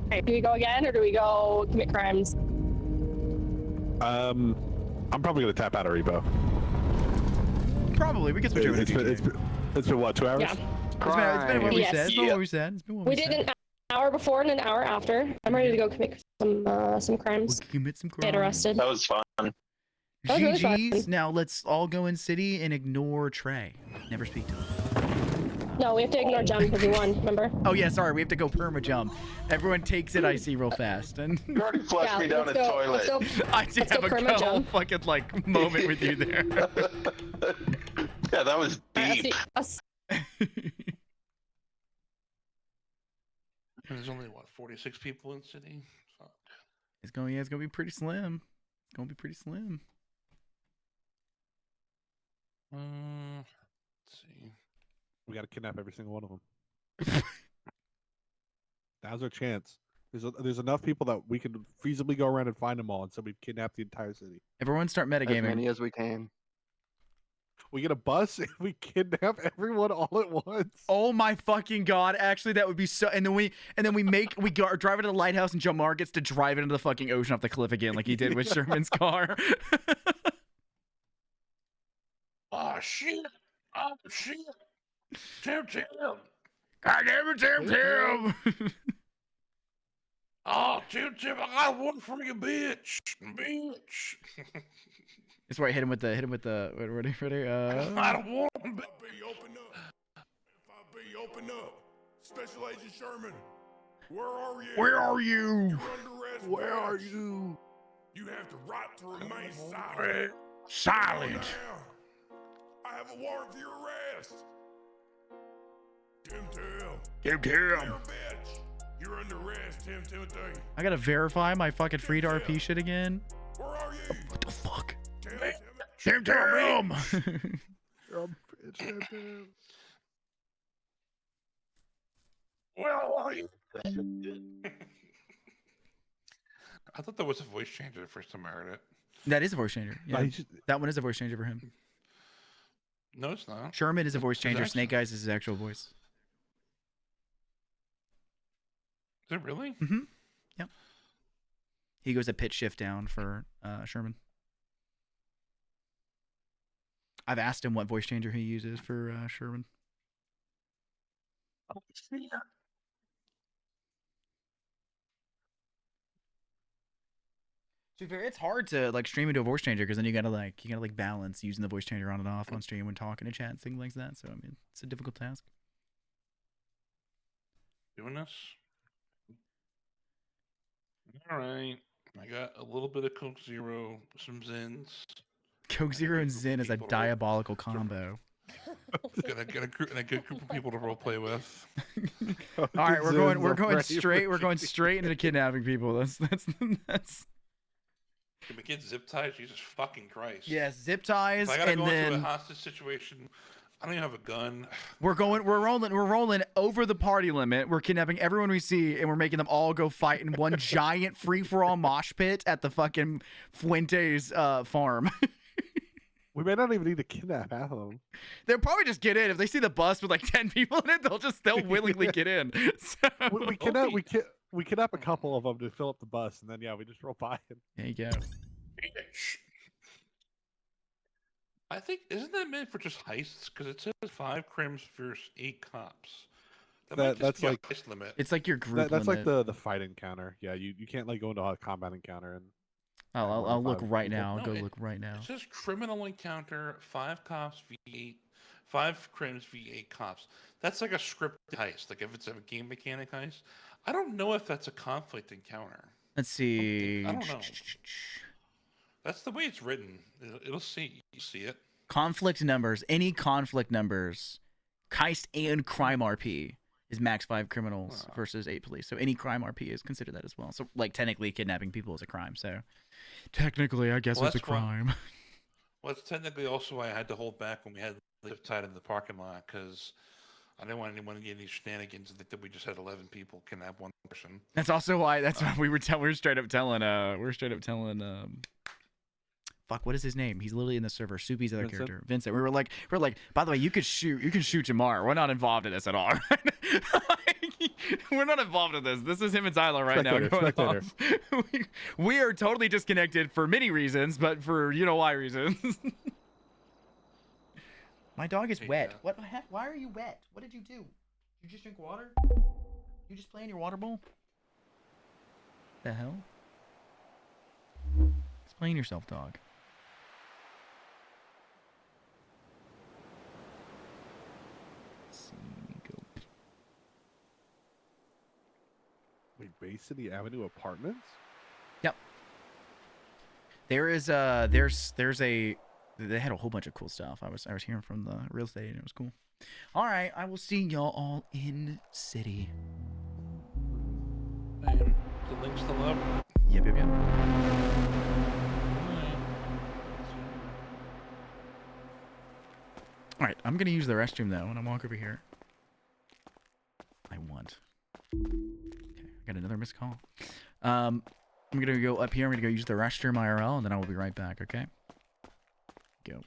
Alright, do we go again or do we go commit crimes? I'm probably gonna tap out of R.E.P.O. Probably. We can switch over to it's been what, 2 hours? Yeah. It's been what we said. It's been what we said. It's been what We we did said. an hour before and an hour after. I'm ready to go commit some crimes. Commit some crimes. Get arrested. That was fun. That was really fun. GG's. Now let's all go in city and ignore Trey. Never speak to him. No, we have to ignore John because he won, remember? Oh yeah, sorry. We have to go perma jump. Everyone takes it IC real fast. And You already flushed me down the toilet. I did have a perma jump. fucking like moment with you there. Yeah, that was deep. There's only what 46 people in city. Fuck. It's gonna be pretty slim. It's gonna be pretty slim. Let's see. We gotta kidnap every single one of them. Now's our chance. There's enough people that we can feasibly go around and find them all, and so we kidnap the entire city. Everyone start metagaming. As many as we can. We get a bus and we kidnap everyone all at once. Oh my fucking god! Actually, that would be so. And then we drive into the lighthouse, and Jamar gets to drive into the fucking ocean off the cliff again, like he did with Sherman's car. Oh shit! Oh shit! Tim! God damn it, Tim! Oh, Tim! I got one for you, bitch! That's where I hit him with the ready. I don't want him. Open up. Special Agent Sherman. Where are you? Where are you? You're under arrest. Where bitch. are you? You have the right to remain silent. Silent. Now, I have a warrant for your arrest. Tim. Tim. Bitch. You're under arrest, Timothy. I gotta verify my fucking free to RP shit again. Where are you? What the fuck? Tim. Well, are you? I thought that was a voice changer the first time I heard it. That is a voice changer. Yeah, that one is a voice changer for him. No, it's not. Sherman is a voice changer. His Snake Eyes is his actual voice. Is it really? Mm-hmm. Yep. He goes a pitch shift down for Sherman. I've asked him what voice changer he uses for Sherman. To be fair, it's hard to like stream into a voice changer because then you gotta balance using the voice changer on and off on stream when talking to chat and things like that. So I mean, it's a difficult task. Doing this. All right. I got a little bit of Coke Zero, some Zins. Coke Zero and Zen is a diabolical combo. Got a good group of people to role play with. All right, we're going straight into kidnapping people. That's. Can we get zip ties? Jesus fucking Christ. Yes, zip ties, If I gotta and go then into a hostage situation. I don't even have a gun. we're rolling over the party limit. We're kidnapping everyone we see, and we're making them all go fight in one giant free-for-all mosh pit at the fucking Fuentes farm. We may not even need to kidnap half of them. They'll probably just get in. If they see the bus with like 10 people in it, they'll willingly get in. So We kidnap a couple of them to fill up the bus, and then yeah, we just roll by it. There you go. I think isn't that meant for just heists? Because it says 5 crims versus 8 cops. That's like heist limit. It's like your group that's limit. like the fight encounter. Yeah, you can't like go into a combat encounter and. I'll look right people. now. I'll go look right now. It says criminal encounter 5 cops v 5 crims v 8 cops. That's like a script heist. Like if it's a game mechanic heist. I don't know if that's a conflict encounter. Let's see. I don't know. That's the way it's written. It'll see. You see it. Conflict numbers. Any conflict numbers. Heist and crime RP is max 5 criminals versus 8 police. So any crime RP is considered that as well. So like technically kidnapping people is a crime. So technically, I guess it's a crime. Well, it's technically also why I had to hold back when we had the tied in the parking lot because I didn't want anyone to get any shenanigans and think that we just had 11 people kidnap one person. That's also why. That's why we were straight up telling. Fuck, what is his name? He's literally in the server. Soupy's other character, Vincent. We were like, by the way, you can shoot Jamar. We're not involved in this at all. We're not involved in this. This is him and Tyler right now going off. We are totally disconnected for many reasons, but for you know why reasons. My dog is wet. What the heck? Why are you wet? What did you do? You just drink water? You just play in your water bowl? The hell? Explain yourself, dog. Wait, Bay City Avenue Apartments? Yep. There is they had a whole bunch of cool stuff. I was hearing from the real estate and it was cool. All right, I will see y'all all in city. And the link's still up. Yep. All right, I'm gonna use the restroom though when I walk over here. I want. Okay, I got another missed call. I'm gonna go up here. I'm gonna go use the restroom IRL, and then I will be right back. Okay. Go.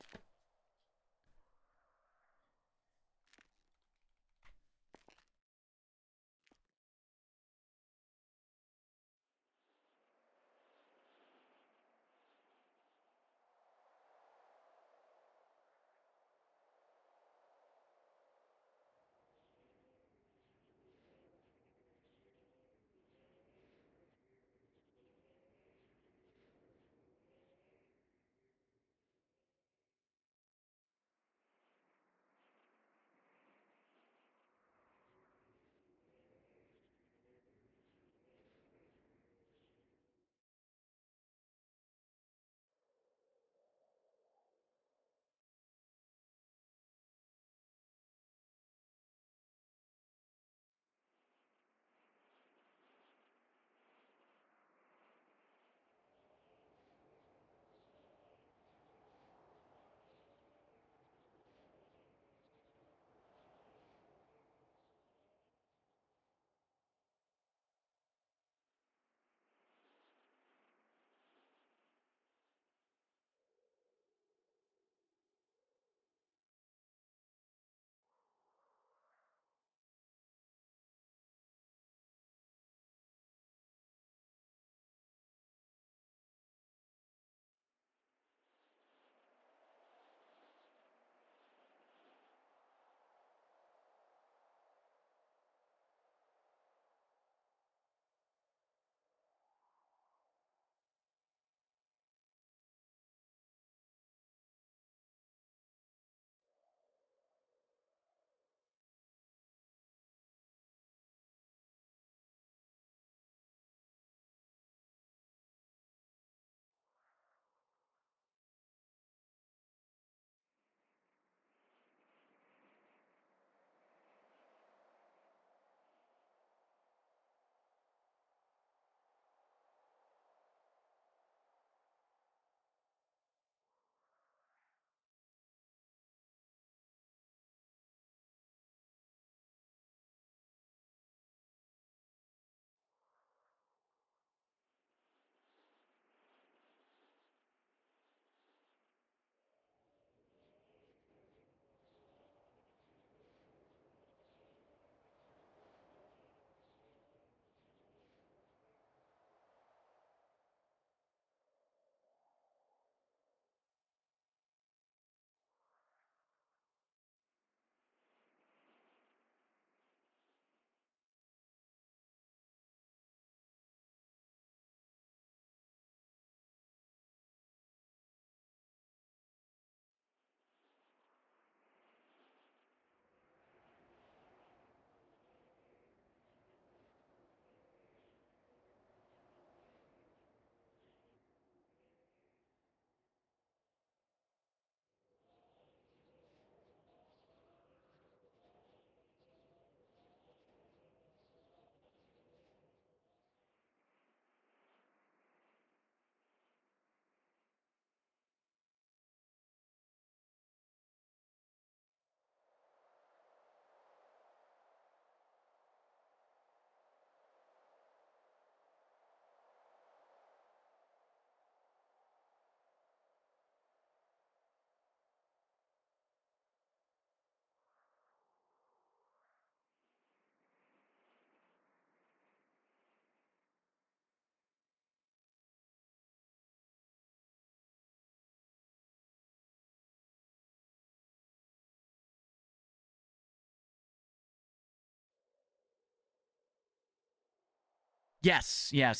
Yes. I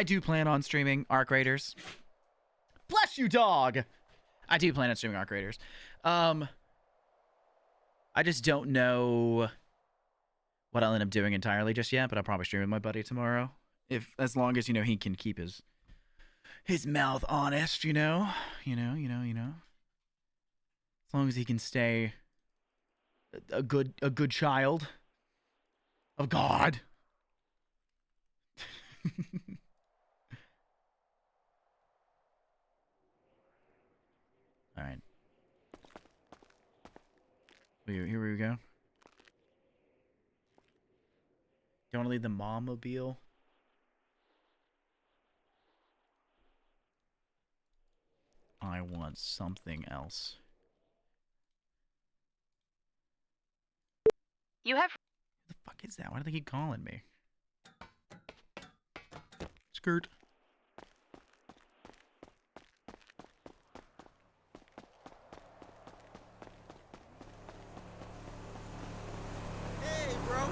do plan on streaming Arc Raiders. Bless you, dog. I do plan on streaming Arc Raiders. I just don't know what I'll end up doing entirely just yet, but I'll probably stream with my buddy tomorrow. As long as, he can keep his mouth honest, you know. As long as he can stay a good child of God. All right. Here we go. You want to leave the mom-mobile? I want something else. You have. What the fuck is that? Why do they keep calling me? Skirt. Hey, bro.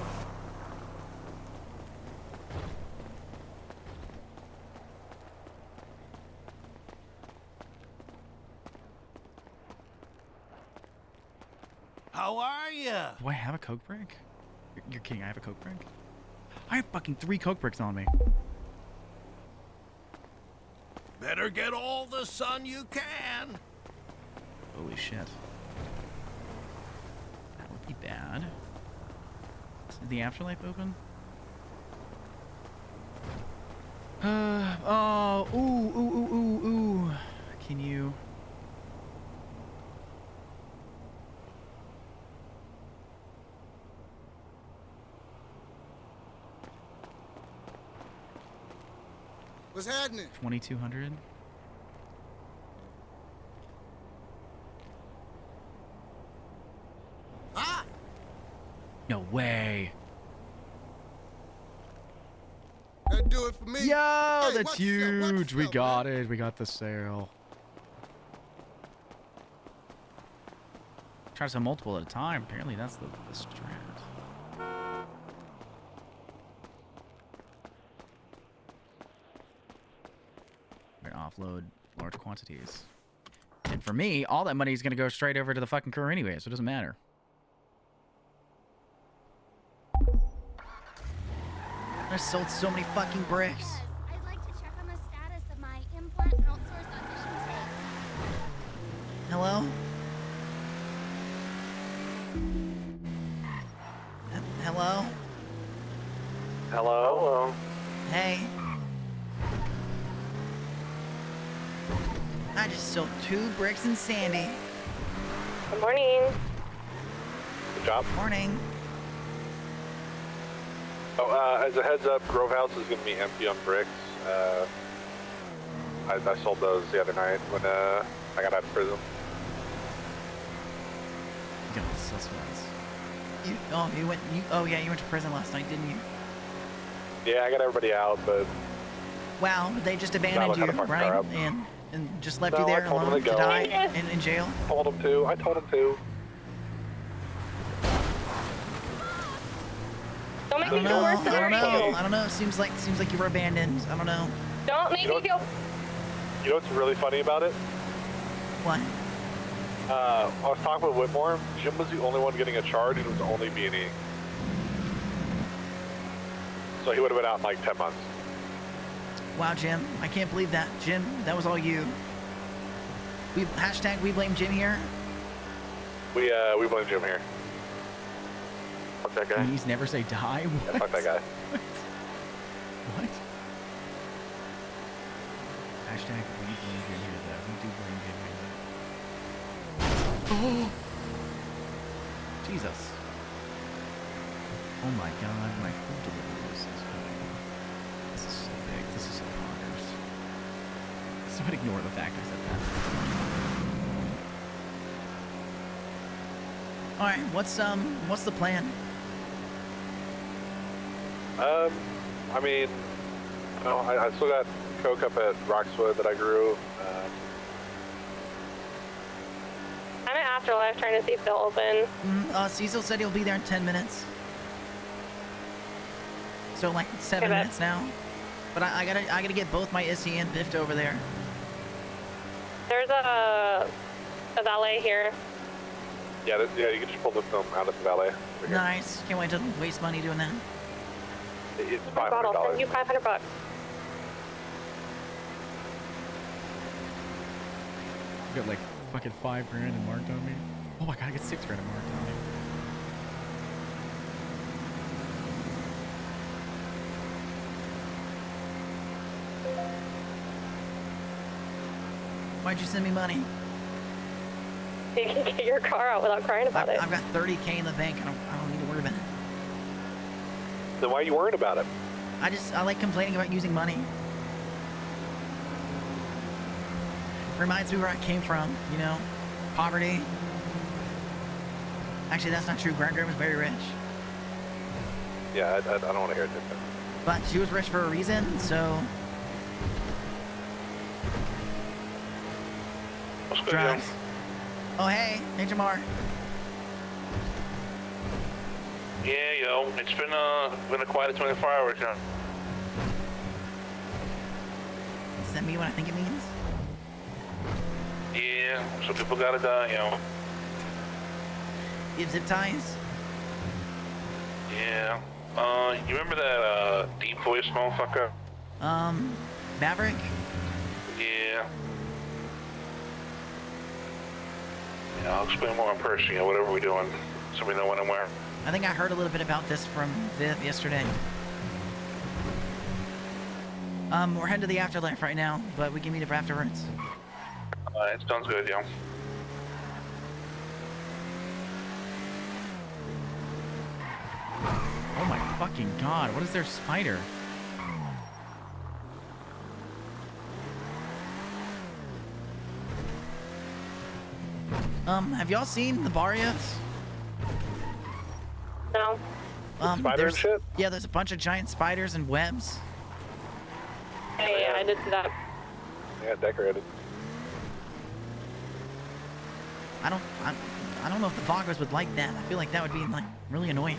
How are ya? Do I have a Coke brick? You're kidding, I have a Coke brick? I have fucking 3 Coke bricks on me. Better get all the sun you can. Holy shit. That would be bad. Is the afterlife open? Ooh. Can you... What's happening? 2200? Ah! No way. That do it for me. Yo, Hey, that's watch huge. We yourself, got it. We got the sale. Try to sell multiple at a time. Apparently that's the strat. We're gonna offload large quantities. And for me, all that money is gonna go straight over to the fucking crew anyway, so it doesn't matter. I sold so many fucking bricks. I'd like to check on the status of my implant outsource audition tape. Hello? Hello? Hello? Hey. I just sold 2 bricks and Sandy. Good morning. Good job. Morning. Oh, as a heads up, Grove House is going to be empty on bricks. I sold those the other night when I got out of prison. You got the sus ones. You went to prison last night, didn't you? Yeah, I got everybody out, but... Wow, they just abandoned you, right? And just left you there alone to die in jail? I told them to. Don't make me feel worse than I don't know. Seems like you were abandoned. I don't know. Don't make me feel. You know what's really funny about it? What? I was talking with Whitmore. Jim was the only one getting a charge, and it was only B&E. So he would have been out in like 10 months. Wow, Jim. I can't believe that. Jim, that was all you. We blame Jim here. We blame Jim here. Fuck that guy. Please never say die. Yeah, fuck that guy. What? Hashtag we blame Jim here, though. We do blame Jim here, though. Oh! Jesus. Oh my god, my food delivery is coming. This is so big. This is so bonkers. Someone ignore the fact I said that. Alright, what's the plan? I mean, I still got coke up at Roxwood that I grew. I'm at Afterlife trying to see if they'll open. Cecil said he'll be there in 10 minutes. so like 7 Okay, minutes now. But I gotta get both my Issy and Biffed over there. There's a valet here. Yeah, you can just pull this film out of the valet. Nice. Can't wait to waste money doing that. It's Bottle, $500. send you $500. I got like fucking $5 grand and marked on me. Oh my god, I got $6 grand and marked on me. Why'd you send me money? You can get your car out without crying about it. I've got 30K in the bank. I don't need to worry about it. Then why are you worried about it? I like complaining about using money. Reminds me where I came from, you know? Poverty. Actually, that's not true. Grandma was very rich. Yeah, I don't want to hear it. But she was rich for a reason, so... What's good, drugs. Oh, hey. Hey, Jamar. Yeah, it's been a quiet 24 hours, you know. Does that mean what I think it means? Yeah, some people gotta die, you know. You have zip ties? Yeah. You remember that deep voice motherfucker? Maverick? Yeah. Yeah, I'll explain more in person, you know, whatever we're doing, so we know when and where. I think I heard a little bit about this from Viv yesterday. We're heading to the afterlife right now, but we can meet up afterwards. It sounds good, yo. Oh my fucking god, what is their spider? Have y'all seen the bar yet? No. Spider and shit? Yeah, there's a bunch of giant spiders and webs. Hey, yeah, I did see that. Yeah, decorated. I don't know if the Vloggers would like that. I feel like that would be like really annoying.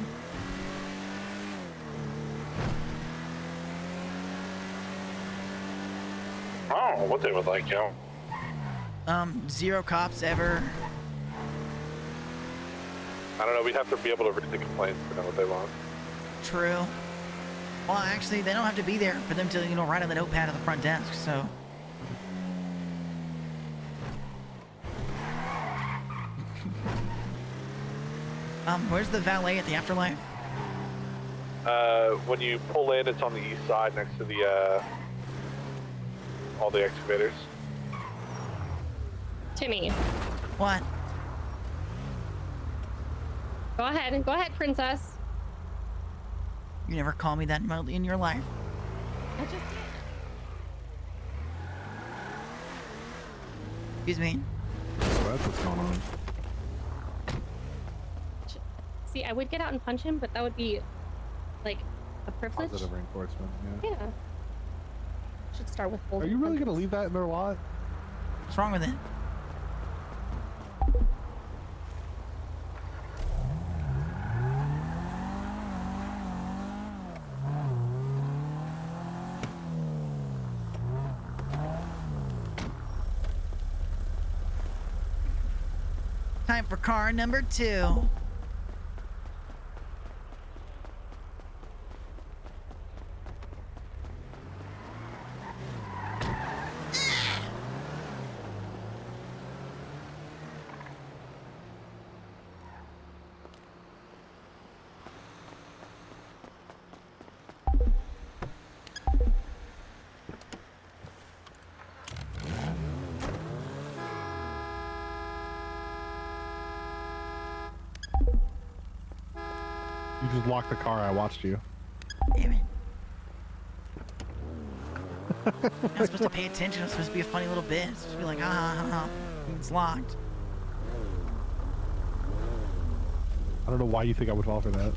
I don't know what they would like, yo. 0 cops ever. I don't know, we'd have to be able to read the complaints to know what they want. True. Well, actually, they don't have to be there for them to, you know, write on the notepad at the front desk, so. Where's the valet at the afterlife? When you pull in, it's on the east side next to the, all the excavators. Timmy. What? Go ahead, princess. You never call me that in your life. I just did. Excuse me. So that's what's going on. See, I would get out and punch him, but that would be, like, a privilege. Positive reinforcement, yeah. Yeah. Should start with Are holding you really punches. gonna leave that in their lot? What's wrong with it? Time for car number 2. You just locked the car. I watched you. Damn it. I'm not supposed to pay attention. It's supposed to be a funny little bit. It's supposed to be like, it's locked. I don't know why you think I would fall for that.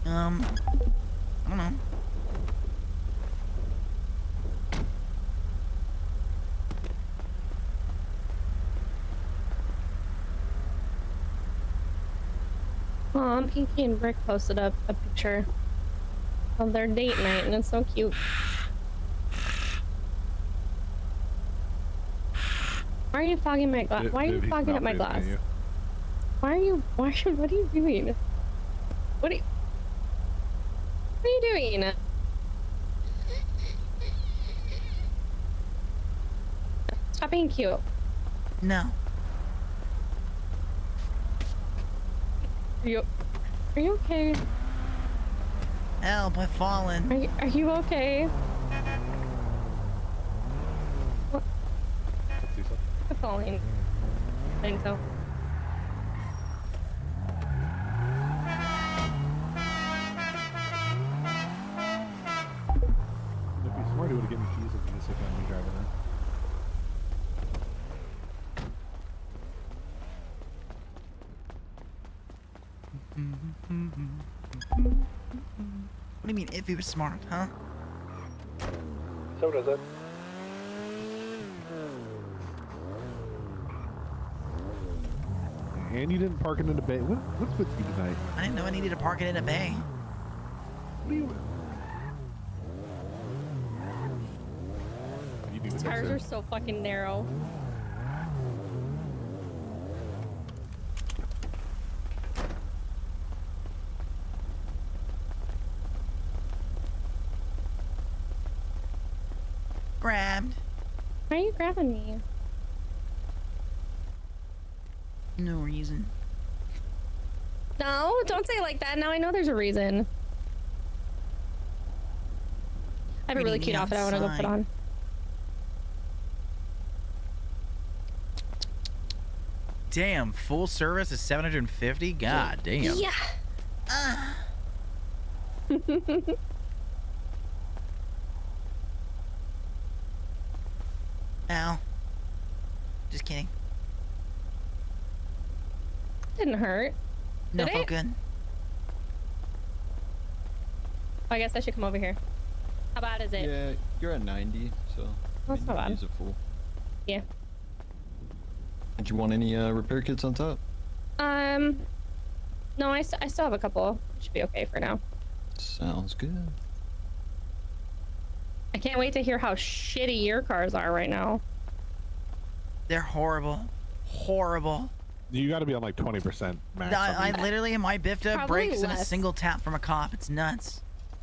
I don't know. Pinky and Rick posted up a picture. on their date night, and it's so cute. Why are you fogging my glass? Why are you fogging up my glass? What are you doing? What are you doing? Stop being cute. No. Are you okay? Help, I've fallen. Are you okay? What? I'm falling. I think so. It'd be smart to would have given me keys if you just sit down and me driving around. What do you mean if he was smart, huh? So does it. And you didn't park it in the bay. What's with you tonight? I didn't know I needed to park it in a bay. What do you... These tires are so fucking narrow. Grabbed. Why are you grabbing me? No reason. No, don't say it like that. Now I know there's a reason. I have a really cute outfit I want to go put on. Damn, full service is 750? God damn. Yeah. Ow. Just kidding. Didn't hurt. No, Did felt it? good. I guess I should come over here. How bad is it? Yeah, you're at 90, so That's not bad. use it full. Yeah. Did you want any repair kits on top? No, I still have a couple. Should be okay for now. Sounds good. I can't wait to hear how shitty your cars are right now. They're horrible. Horrible. You got to be on like 20% max. I literally, my Bifta Probably breaks in a less. single tap from a cop. It's nuts.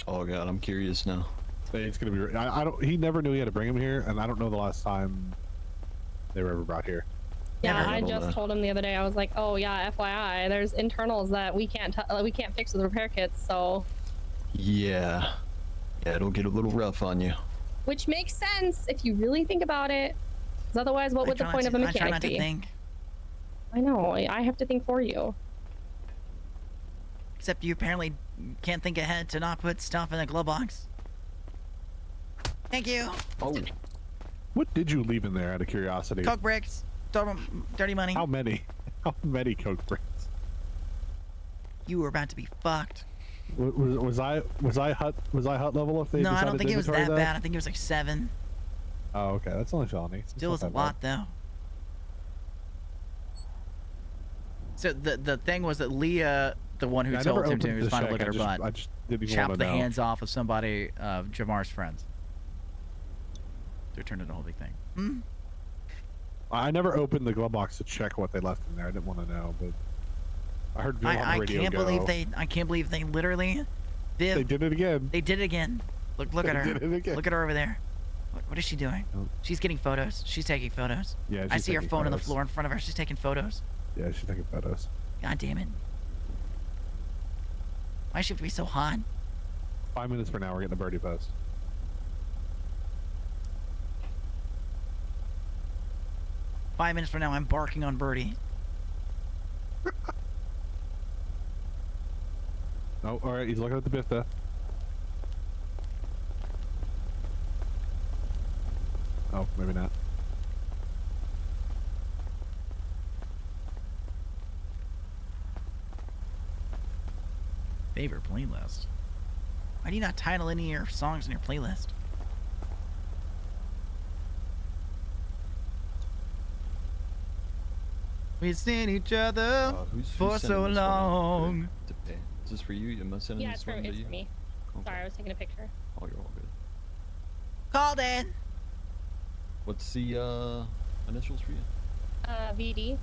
Oh god, I'm curious now. It's gonna be. I don't. He never knew he had to bring him here, and I don't know the last time they were ever brought here. Yeah, I just told him the other day. I was like, "Oh yeah, FYI, there's internals that we can't fix with repair kits." So. Yeah. Yeah, it'll get a little rough on you. Which makes sense if you really think about it. Because otherwise, what would the point of a I try mechanic not to be? think. I know. I have to think for you. Except you apparently can't think ahead to not put stuff in a glove box. Thank you. Oh. What did you leave in there, out of curiosity? Coke bricks. Dirty money. How many? How many Coke bricks? You were about to be fucked. Was I hut level if they No, I decided don't think to it was inventory that bad. I think it was like 7. Oh, okay. That's only felony. Still was a lot though. So the thing was that Leah, the one who told him to, was fine to look at her butt. I just didn't even chopped want the to know. hands off of somebody of Jamar's friends. So it turned into a whole big thing. Hmm? I never opened the glove box to check what they left in there. I didn't want to know, but I heard Bill on the radio I can't believe they literally. They did it again. They did it again. Look at her. Did it again. Look at her over there. What is she doing? Oh. She's getting photos. She's taking photos. Yeah, I she's see her taking phone on the photos. floor in front of her. She's taking photos. Yeah, she's taking photos. God damn it. Why does she have to be so hot? 5 minutes from now, we're getting a birdie post. Five minutes from now, I'm barking on Birdie. Oh, all right. He's looking at the Bifta. Oh, maybe not. Favorite playlist. Why do you not title any of your songs in your playlist? We've seen each other Who's for so sending this one out long. to pay? Is this for you? Am I sending Yeah, this it's for one to you? me. Sorry, I was taking a picture. Oh, you're all good. Called in. What's the initials for you? VD.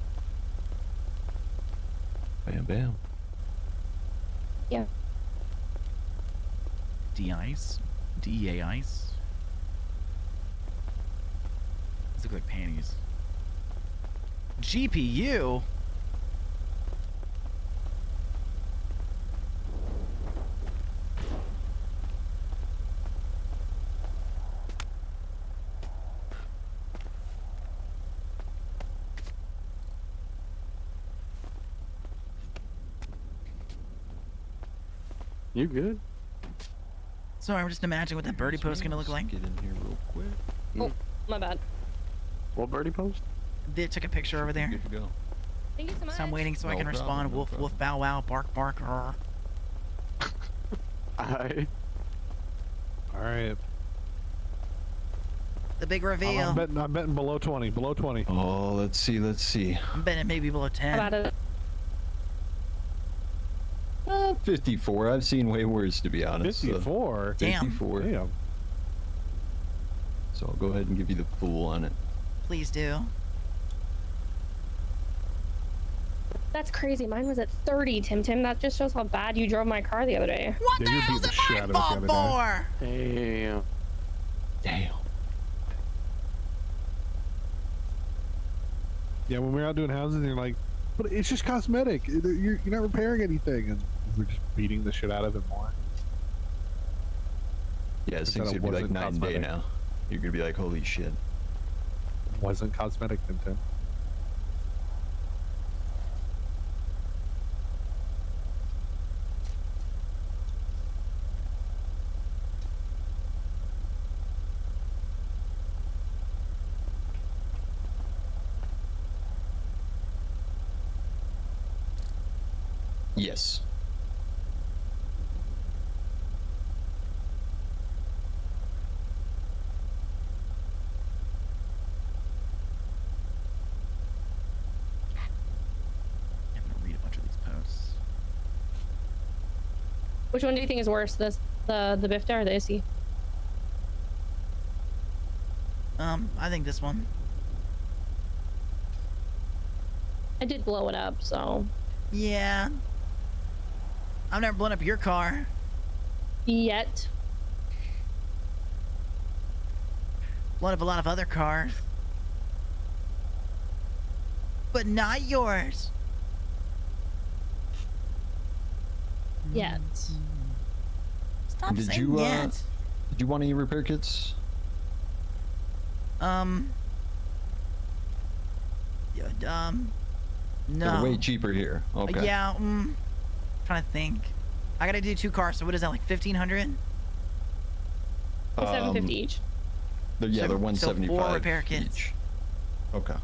Bam, bam. Yeah. D-Ice? DEA Ice? These look like panties. GPU? You good? Sorry, I'm just imagining what that birdie post is gonna look like. Get in here real quick. Oh, my bad. What birdie post? They took a picture over there. Good to go. Thank you so much. So I'm waiting so I can respond. No Woof, problem. woof, bow, wow, bark, bark. Rrr. Alright. Alright. The big reveal. I'm betting below 20. Below 20. Oh, let's see. I'm betting maybe below 10. How about it? 54. I've seen way worse, to be honest. 54? Damn. 54. Damn. So I'll go ahead and give you the full on it. Please do. That's crazy. Mine was at 30, Tim. That just shows how bad you drove my car the other day. What the hell's it my fault for? Damn. Damn. Yeah, when we're out doing houses, and you're like, but it's just cosmetic. You're not repairing anything. And we're just beating the shit out of it more. Yeah, this I said thing's it gonna be like wasn't 9 day cosmetic. now. You're gonna be like, holy shit. Wasn't cosmetic, Tim. Yes. I'm gonna read a bunch of these posts. Which one do you think is worse, the Bifta or the Issy? I think this one. I did blow it up, so. Yeah. I've never blown up your car. Yet. Blown up a lot of other cars. But not yours. Yet. Stop Did saying you yet. did you want any repair kits? Yeah, no. They're way cheaper here. Okay. Yeah, trying to think. I gotta do 2 cars, so what is that, like 1,500? 750 each. They're 175 So 4 repair kits. each. Okay.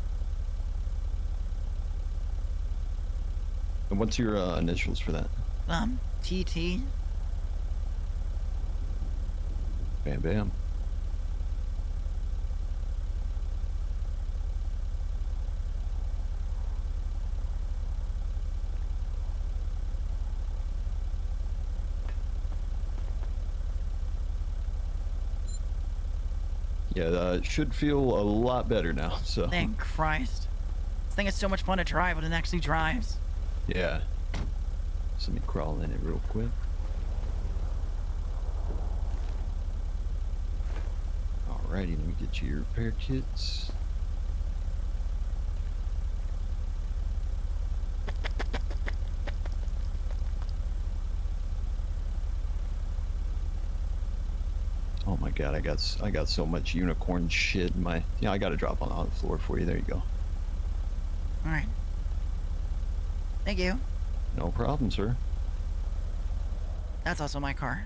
And what's your initials for that? TT. Bam, bam. Yeah, it should feel a lot better now, so. Thank Christ. This thing is so much fun to drive when it actually drives. Yeah. So let me crawl in it real quick. Alrighty, let me get you your repair kits. Oh my god, I got so much unicorn shit in my. Yeah, I got to drop on the floor for you. There you go. All right. Thank you. No problem, sir. That's also my car.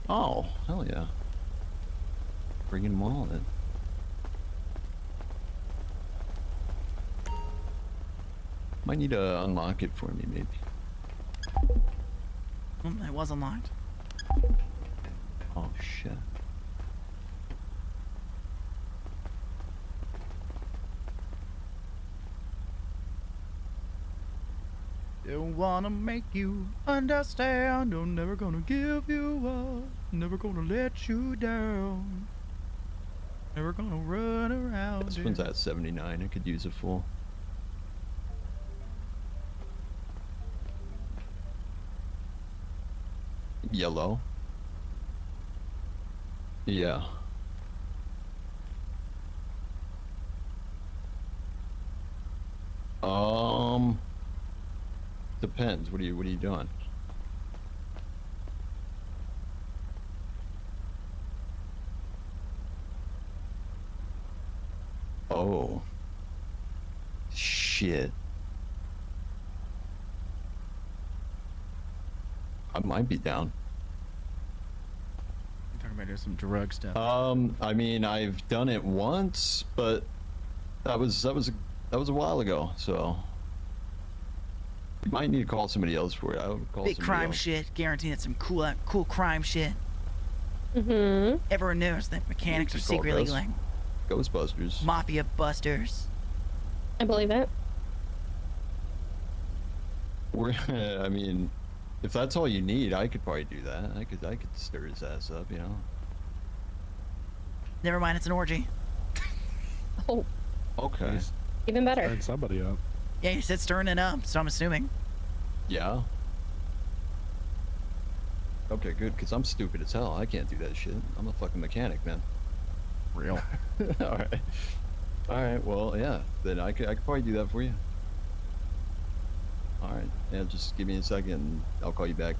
Oh, hell yeah. Bringing them all in. Might need to unlock it for me, maybe. It was unlocked. Oh, shit. Don't wanna make you understand. I'm never gonna give you up. Never gonna let you down. Never gonna run around. This one's at 79. I could use a full. Yellow. Yeah. Depends. What are you doing? Oh. Shit. I might be down. You're talking about doing some drug stuff. I mean, I've done it once, but that was a while ago, so you might need to call somebody else for it. I would call Big somebody crime else. shit. Guaranteeing it's some cool crime shit. Mm-hmm. Everyone knows that mechanics are Just call secretly Ghost- like Ghostbusters. mafia busters. I believe it. I mean, if that's all you need, I could probably do that. I could stir his ass up, you know. Never mind, it's an orgy. Oh, Okay. even better. Turn somebody up. Yeah, you said stirring it up, so I'm assuming. Yeah. Okay, good, because I'm stupid as hell. I can't do that shit. I'm a fucking mechanic, man. Real. Alright. Alright, well, yeah. Then I could probably do that for you. Alright. Yeah, just give me a second and I'll call you back.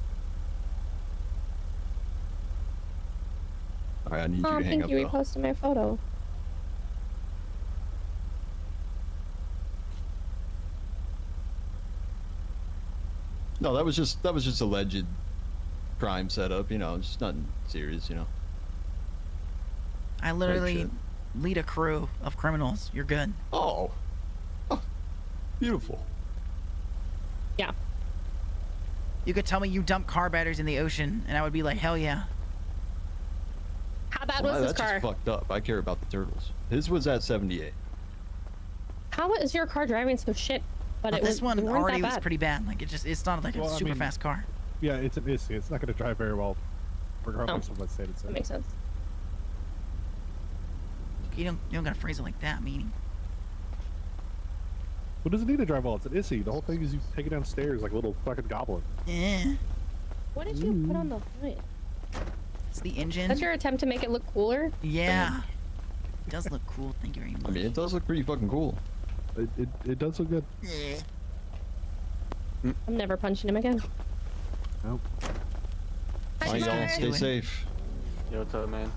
Alright, I need you Oh, to hang thank up you. though. Reposted my photo. No, that was just alleged crime setup, you know, just nothing serious, you know. I literally shit. lead a crew of criminals. You're good. Oh. Beautiful. Yeah. You could tell me you dump car batteries in the ocean, and I would be like, hell yeah. How bad Well, was this that's car? just fucked up. I care about the turtles. His was at 78. How is your car driving so shit? But it this was, one it weren't already that was bad. pretty bad. Like it's not like a Well, I super mean, fast car. Yeah, it's an issue. It's not going to drive very well, regardless of what state it's in. That makes sense. You don't gotta phrase it like that, meaning. What does it need to drive well? It's an issue. The whole thing is you take it downstairs like a little fucking goblin. Yeah. What did you put on the hood? It's the engine. That's your attempt to make it look cooler? Yeah. It does look cool. Thank you very much. I mean, it does look pretty fucking cool. It does look good. Yeah. I'm never punching him again. Nope. Alright, y'all, stay safe. Yo, what's up, man?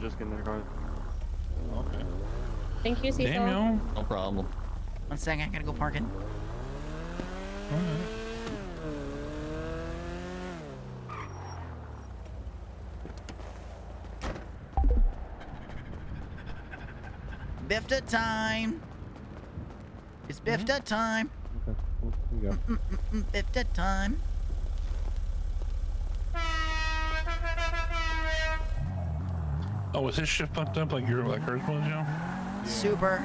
Just getting in the car. Okay. Thank you, Cecil. Damn, yo. No problem. 1 second, I gotta go parking. Bifta time. It's Bifta time. Okay, well, here you go. Bifta time. Oh, was his shit fucked up like hers was, yo? Super.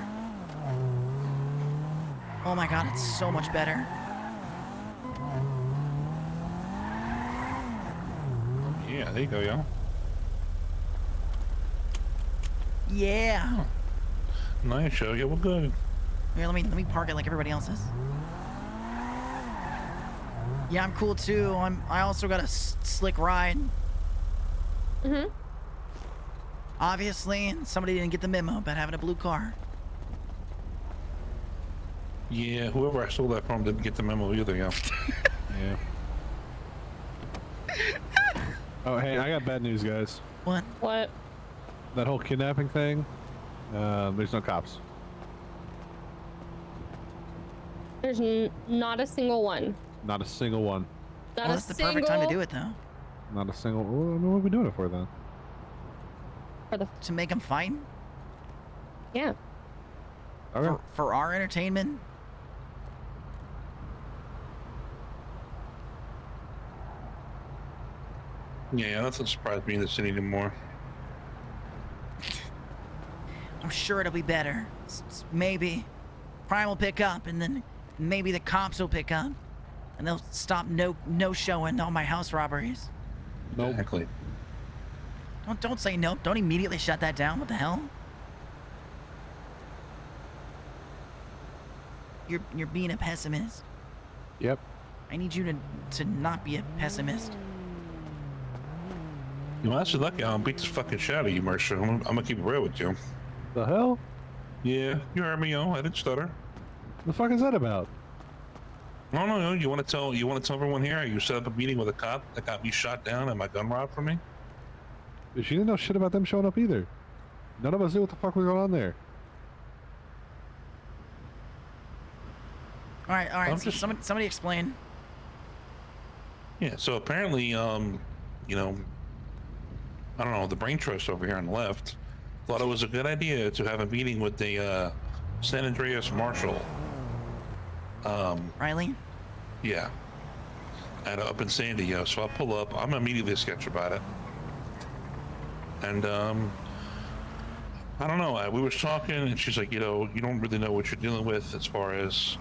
Oh my god, it's so much better. Yeah, there you go, yo. Yeah. Nice, yo. Yeah, we're good. Here, let me park it like everybody else is. Yeah, I'm cool too. I also got a slick ride. Mm-hmm. Obviously, somebody didn't get the memo about having a blue car. Yeah, whoever I stole that from didn't get the memo either, yo. Yeah. Oh, hey, I got bad news, guys. What? What? That whole kidnapping thing, there's no cops. There's not a single one. Not a single one. Not Well, a that's the single. perfect time to do it, though. Not a single. What are we doing it for then? To make them fight? Yeah. Okay. For our entertainment? Yeah, that doesn't surprise me in the city anymore. I'm sure it'll be better. Maybe. crime will pick up, and then maybe the cops will pick up, and they'll stop no showing all my house robberies. Nope. Exactly. Don't say nope. Don't immediately shut that down. What the hell? You're being a pessimist. Yep. I need you to not be a pessimist. You know, that's lucky. I'll beat this fucking shit out of you, Mercer. I'm gonna keep it real with you. The hell? Yeah, you heard me, yo. I didn't stutter. The fuck is that about? No. You want to tell everyone here you set up a meeting with a cop that got me shot down and my gun robbed from me? She didn't know shit about them showing up either. None of us knew what the fuck was going on there. All right. So somebody explain. Yeah. So apparently, you know, I don't know, the brain trust over here on the left thought it was a good idea to have a meeting with the San Andreas Marshal. Riley? Yeah. Up in San Diego. So I'll pull up. I'm immediately sketch about it. And I don't know. We were talking, and she's like, you know, you don't really know what you're dealing with as far as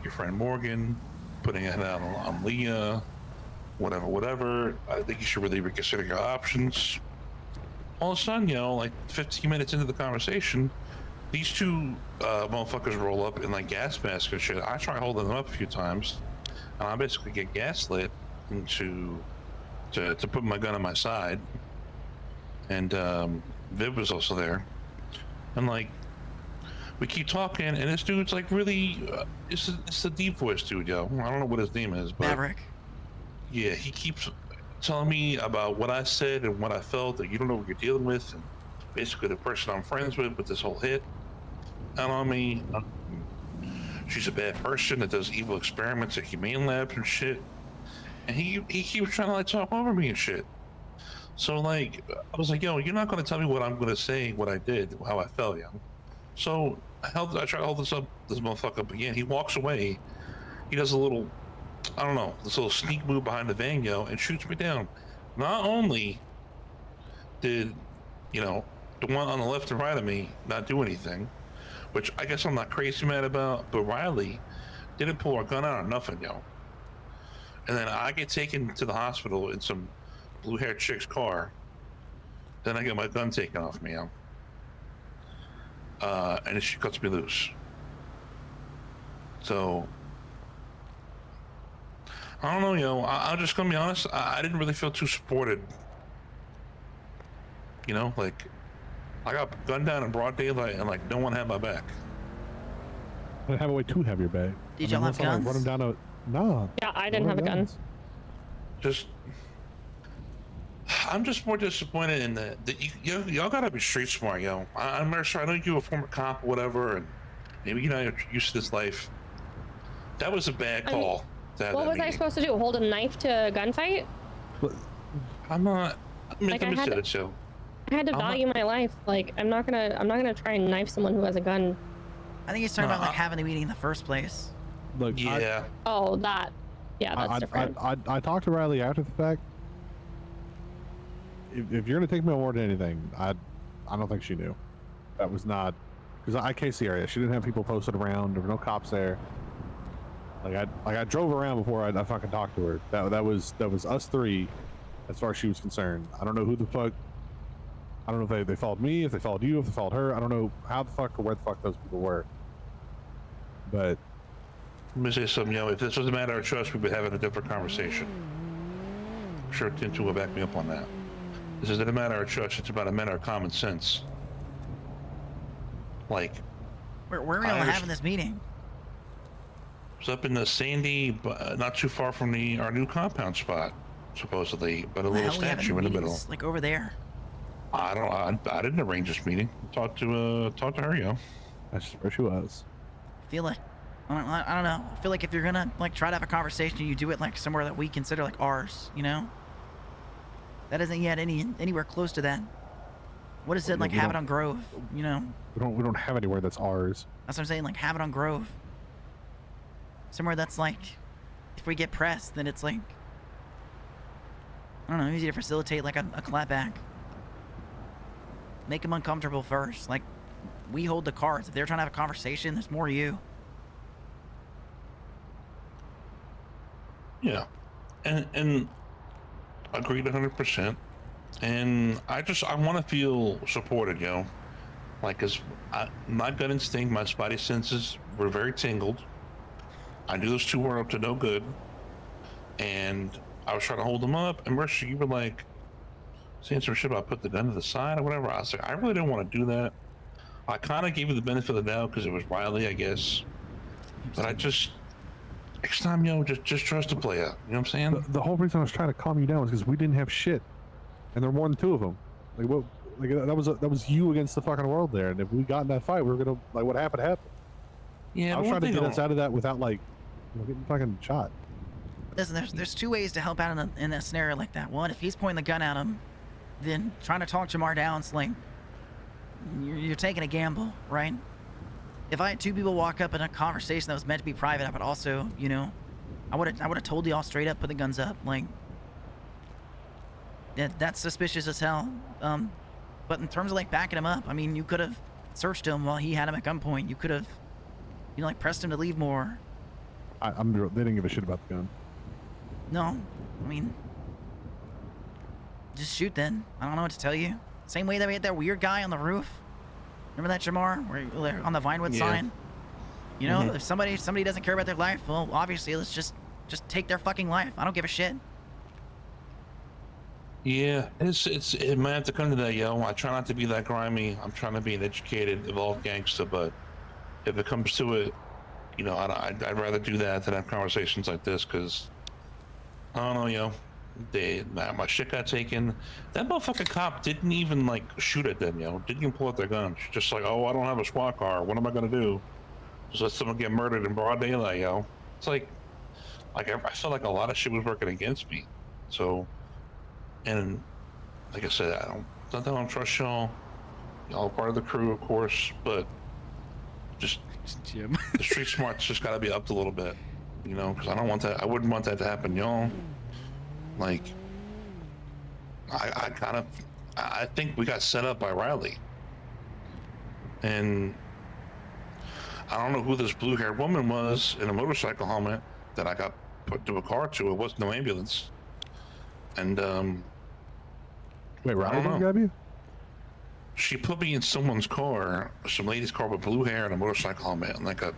your friend Morgan putting it out on Leah, whatever. I think you should really reconsider your options. All of a sudden, you know, like 15 minutes into the conversation, these two motherfuckers roll up in like gas masks and shit. I try holding them up a few times, and I basically get gaslit into to put my gun on my side. And Viv was also there, and like we keep talking, and this dude's like really, it's the deep voice dude, yo. I don't know what his name is, but Maverick. Yeah, he keeps telling me about what I said and what I felt, that you don't know what you're dealing with, and basically the person I'm friends with this whole hit out on me. She's a bad person that does evil experiments at humane labs and shit, and he keeps trying to like talk over me and shit. So like, I was like, yo, you're not going to tell me what I'm going to say, what I did, how I felt, yo. So I try to hold this motherfucker up again. He walks away. He does a little, I don't know, this little sneak move behind the van, yo, and shoots me down. Not only did, you know, the one on the left and right of me not do anything, which I guess I'm not crazy mad about, but Riley didn't pull her gun out or nothing, yo. And then I get taken to the hospital in some blue-haired chick's car. Then I get my gun taken off me, yo. And she cuts me loose. So I don't know, yo. I'm just gonna be honest. I didn't really feel too supported. You know, like I got gunned down in broad daylight, and like no one had my back. I have a way to have your back. Did y'all have guns? Running down a no. Yeah, I didn't have a gun. Just, I'm just more disappointed in that y'all gotta be street smart, yo. I'm Mercer. I know you're a former cop or whatever, and maybe you're not used to this life. That was a bad call. What was I supposed to do? Hold a knife to a gunfight? I'm not. Like, I had to value my life. Like, I'm not gonna try and knife someone who has a gun. I think he's talking about like having the meeting in the first place. Look, yeah. That's different. I talked to Riley after the fact. If you're gonna take me on board to anything, I don't think she knew. That was not because I cased the area. She didn't have people posted around. There were no cops there. Like I drove around before I fucking talked to her. That was us three, as far as she was concerned. I don't know who the fuck. I don't know if they followed me, if they followed you, if they followed her. I don't know how the fuck or where the fuck those people were. But let me say something, yo. If this was a matter of trust, we'd be having a different conversation. I'm sure Tintu will back me up on that. This isn't a matter of trust. It's about a matter of common sense. Like, where are we all having this meeting? It's up in the Sandy, not too far from our new compound spot, supposedly, but a little statue in the middle. Like over there. I didn't arrange this meeting. Talk to her, yo. That's just where she was. I feel like, I don't know. I feel like if you're gonna like try to have a conversation, you do it like somewhere that we consider like ours, you know? That isn't yet anywhere close to that. What is it like? Have it on Grove, you know? We don't have anywhere that's ours. That's what I'm saying. Like have it on Grove. Somewhere that's like, if we get pressed, then it's like, I don't know, easy to facilitate like a clapback. Make them uncomfortable first. Like, we hold the cards. If they're trying to have a conversation, there's more you. Yeah, and agreed 100%. And I want to feel supported, you know, like, cause my gut instinct, my spidey senses were very tingled. I knew those two were up to no good, and I was trying to hold them up. And Mercer, you were like saying some shit about put the gun to the side or whatever. I was like, I really didn't want to do that. I kind of gave you the benefit of the doubt because it was Riley, I guess. But I just, next time, you know, just trust the player. You know what I'm saying? The whole reason I was trying to calm you down was because we didn't have shit, and there were more than two of them. Like what? Like that was you against the fucking world there. And if we got in that fight, we were gonna, like, what happened happened. Yeah, I was trying to get us out of that without, like, you know, getting fucking shot. Listen, there's two ways to help out in a scenario like that. One, if he's pointing the gun at him, then trying to talk Jamar down, it's like you're taking a gamble, right? If I had two people walk up in a conversation that was meant to be private, I would also, you know, I would have told you all straight up, put the guns up. Like, that's suspicious as hell. But in terms of, like, backing him up, I mean, you could have searched him while he had him at gunpoint. You could have, you know, like, pressed him to leave more. They didn't give a shit about the gun. No, I mean, just shoot then. I don't know what to tell you. Same way that we had that weird guy on the roof. Remember that, Jamar? Where on the Vinewood sign? You know, if somebody doesn't care about their life, well, obviously, let's just take their fucking life. I don't give a shit. Yeah, it might have to come to that, yo. I try not to be that grimy. I'm trying to be an educated, evolved gangster, but if it comes to it, you know, I'd rather do that than have conversations like this, because I don't know, yo. My shit got taken. That motherfucking cop didn't even, like, shoot at them, yo. Didn't even pull out their guns. Just like, oh, I don't have a squad car. What am I gonna do? Just let someone get murdered in broad daylight, yo. It's like I felt like a lot of shit was working against me. So, and like I said, not that I don't trust y'all. Y'all are part of the crew, of course, but just Jim. The street smarts just gotta be upped a little bit, you know, because I don't want that. I wouldn't want that to happen, y'all. Like, I think we got set up by Riley, and I don't know who this blue-haired woman was in a motorcycle helmet that I got put to a car to. It was no ambulance, and wait, Riley didn't grab you? She put me in someone's car, some lady's car with blue hair and a motorcycle helmet, and like it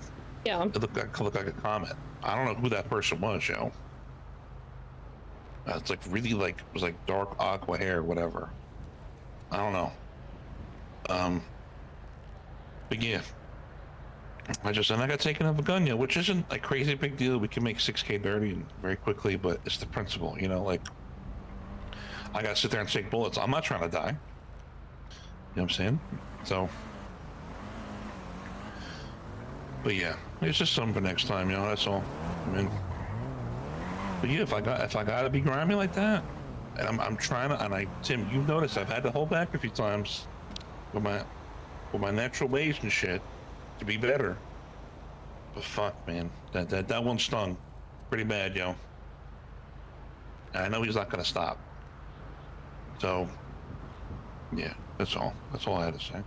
looked like a comet. I don't know who that person was, yo. It's like really, like, it was like dark aqua hair, whatever. I don't know. But yeah, I got taken of a gun, yeah, which isn't like crazy big deal. We can make 6K dirty very quickly, but it's the principle, you know. Like, I gotta sit there and take bullets. I'm not trying to die. You know what I'm saying? So, but yeah, it's just something for next time, you know. That's all. I mean. But yeah, if I gotta be grimy like that, and I'm trying to, and Tim, you've noticed I've had to hold back a few times with my natural ways and shit to be better. But fuck, man, that one stung pretty bad, yo. And I know he's not gonna stop. So yeah, that's all I had to say.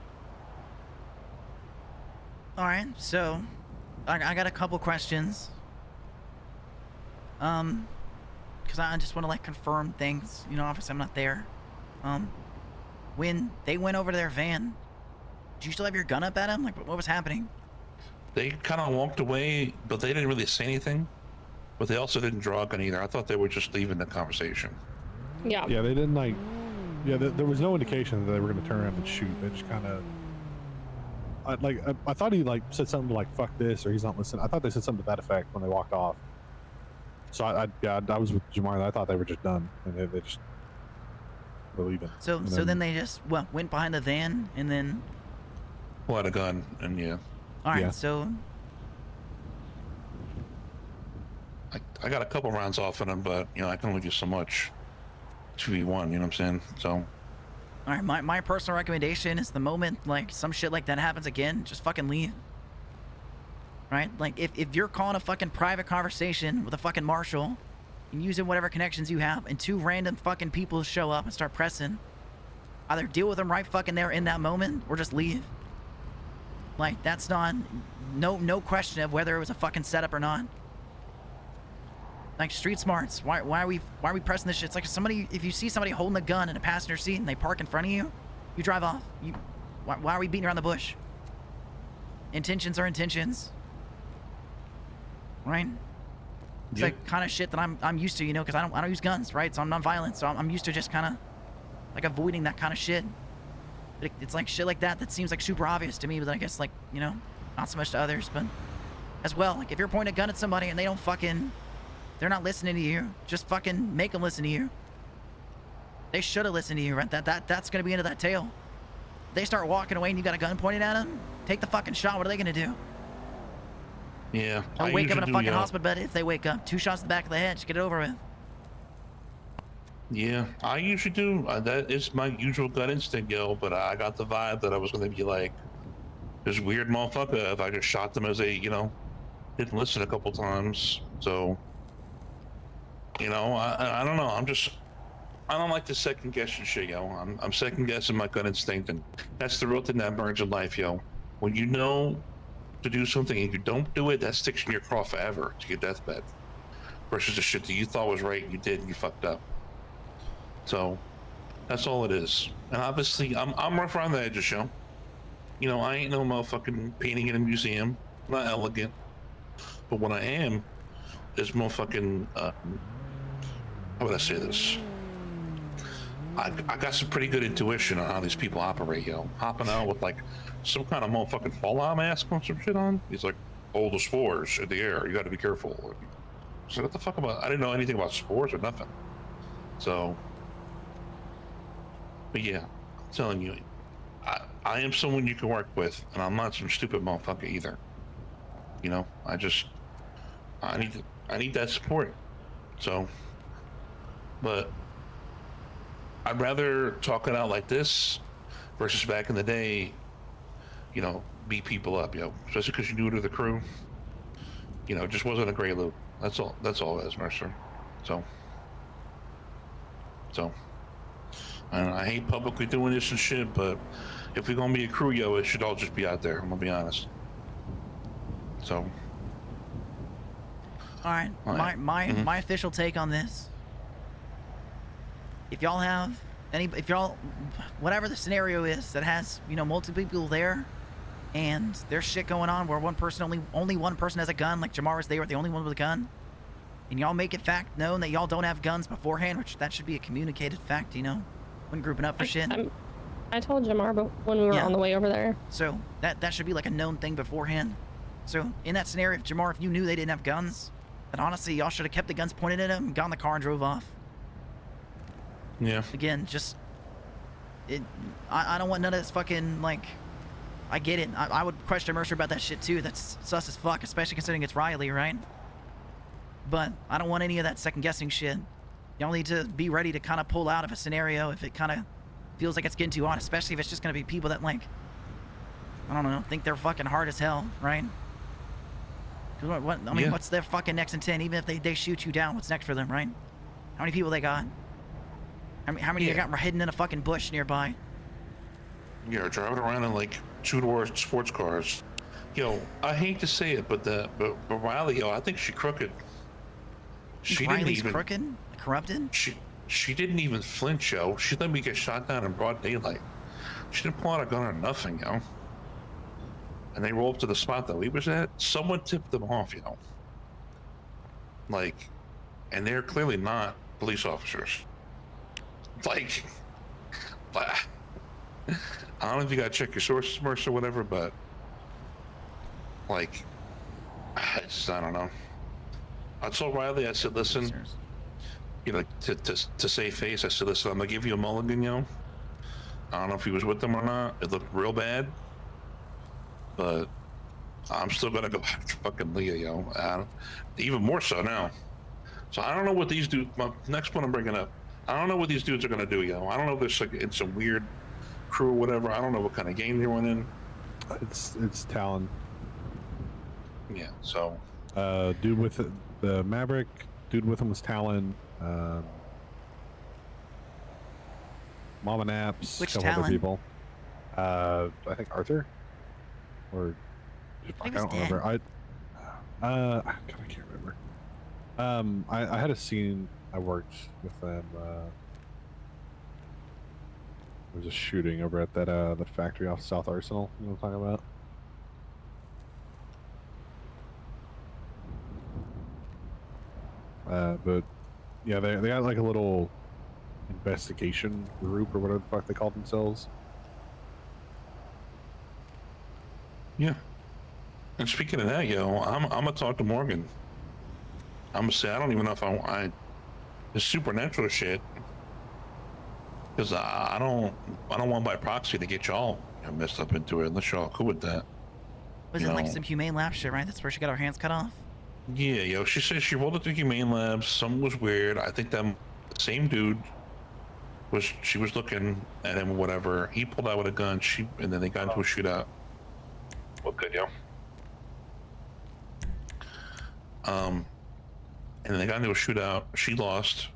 All right, so I got a couple questions. Because I just want to, like, confirm things. You know, obviously I'm not there. When they went over to their van, did you still have your gun up at him? Like, what was happening? They kind of walked away, but they didn't really say anything. But they also didn't draw a gun either. I thought they were just leaving the conversation. Yeah. Yeah, they didn't, like... Yeah, there was no indication that they were going to turn around and shoot. They just kind of... I thought he, like, said something like, fuck this, or he's not listening. I thought they said something to that effect when they walked off. So I was with Jamar. I thought they were just done, and they just were leaving. So then they just went behind the van, and then pulled out a gun, and yeah. All right, so I got a couple rounds off in him, but you know I can only do so much. 2v1, you know what I'm saying? So. All right, my personal recommendation is the moment like some shit like that happens again, just fucking leave. Right? Like, if you're calling a fucking private conversation with a fucking marshal and using whatever connections you have, and two random fucking people show up and start pressing, either deal with them right fucking there in that moment, or just leave. Like, that's not... No question of whether it was a fucking setup or not. Like street smarts. Why are we pressing this shit? It's like if you see somebody holding a gun in a passenger seat and they park in front of you, you drive off. Why are we beating around the bush? Intentions are intentions. Right? It's like kind of shit that I'm used to, you know, because I don't use guns, right? So I'm non-violent, so I'm used to just kind of like avoiding that kind of shit. But it's like shit like that seems like super obvious to me, but I guess like, you know, not so much to others, but as well, like if you're pointing a gun at somebody and they don't fucking, they're not listening to you, just fucking make them listen to you. They should have listened to you, right? That's gonna be into that tail. They start walking away and you got a gun pointed at them, take the fucking shot. What are they gonna do? Yeah. They'll wake up in a fucking hospital bed if they wake up. 2 shots to the back of the head, just get it over with. Yeah, I usually do. That is my usual gut instinct, yo. But I got the vibe that I was going to be like this weird motherfucker if I just shot them as they, you know, didn't listen a couple times. So, you know, I don't know. I don't like to second guess and shit, yo. I'm second guessing my gut instinct, and that's the real thing that burns in life, yo. When you know to do something and you don't do it, that sticks in your craw forever to your deathbed. Versus the shit that you thought was right, you did, and you fucked up. So that's all it is. And obviously, I'm rough around the edges, yo. You know, I ain't no motherfucking painting in a museum. I'm not elegant. But what I am is motherfucking, how would I say this? I got some pretty good intuition on how these people operate, yo. Hopping out with like some kind of motherfucking fallout mask on some shit on. He's like, oh, the spores in the air. You got to be careful. So what the fuck about? I didn't know anything about spores or nothing. So, but yeah, I'm telling you, I am someone you can work with, and I'm not some stupid motherfucker either. You know, I need that support. So, but I'd rather talk it out like this versus back in the day, you know, beat people up, yo. Especially because you knew it to the crew. You know, it just wasn't a great loop. That's all it is, Mercer. So, and I hate publicly doing this and shit, but if we're gonna be a crew, yo, it should all just be out there. I'm gonna be honest. So. All right. My official take on this. If y'all have whatever the scenario is that has, you know, multiple people there, and there's shit going on where only one person has a gun, like Jamar was there, the only one with a gun, and y'all make it fact known that y'all don't have guns beforehand, which that should be a communicated fact, you know, when grouping up for shit. I told Jamar, but when we were on the way over there. So that should be like a known thing beforehand. So in that scenario, Jamar, if you knew they didn't have guns, then honestly, y'all should have kept the guns pointed at them, got in the car and drove off. Yeah. Again, I don't want none of this fucking, like, I get it. I would question Mercer about that shit too. That's sus as fuck, especially considering it's Riley, right? But I don't want any of that second guessing shit. Y'all need to be ready to kind of pull out of a scenario if it kind of feels like it's getting too on, especially if it's just going to be people that, like, I don't know, think they're fucking hard as hell, right? What's their fucking next intent? Even if they shoot you down, what's next for them, right? How many people they got? How many they got hidden in a fucking bush nearby? Yeah, driving around in like 2-door sports cars. Yo, I hate to say it, but Riley, yo, I think she crooked. Riley's crooked? Corrupted? She didn't even flinch, yo. She let me get shot down in broad daylight. She didn't pull out a gun or nothing, yo. And they rolled up to the spot that we was at. Someone tipped them off, yo. Like, and they're clearly not police officers. Like, I don't know if you gotta check your sources, Mercer, or whatever, but like, I don't know. I told Riley, I said, listen, you know, to save face, I said, listen, I'm gonna give you a mulligan, yo. I don't know if he was with them or not. It looked real bad, but I'm still gonna go back to fucking Leah, yo. Even more so now. So I don't know what these dudes. My next one I'm bringing up. I don't know what these dudes are gonna do, yo. I don't know if there's like it's a weird crew or whatever. I don't know what kind of game they went in. It's Talon. Yeah. So. Dude with the Maverick. Dude with him was Talon. Mama Naps. Which a couple Talon? other people. I think Arthur. Or I don't remember. I can't remember. I had a scene. I worked with them. There was a shooting over at that factory off South Arsenal. You know what I'm talking about? But yeah, they got like a little investigation group or whatever the fuck they call themselves. Yeah. And speaking of that, yo, I'm gonna talk to Morgan. I'm gonna say I don't even know if I the supernatural shit, because I don't want by proxy to get y'all messed up into it unless y'all cool with that. Was it like some humane lab shit, right? That's where she got her hands cut off. Yeah, yo, she said she rolled it through humane labs. Something was weird. I think that same dude she was looking at him or whatever. He pulled out with a gun. And then they got into a shootout. What good, yo? And then they got into a shootout. She lost.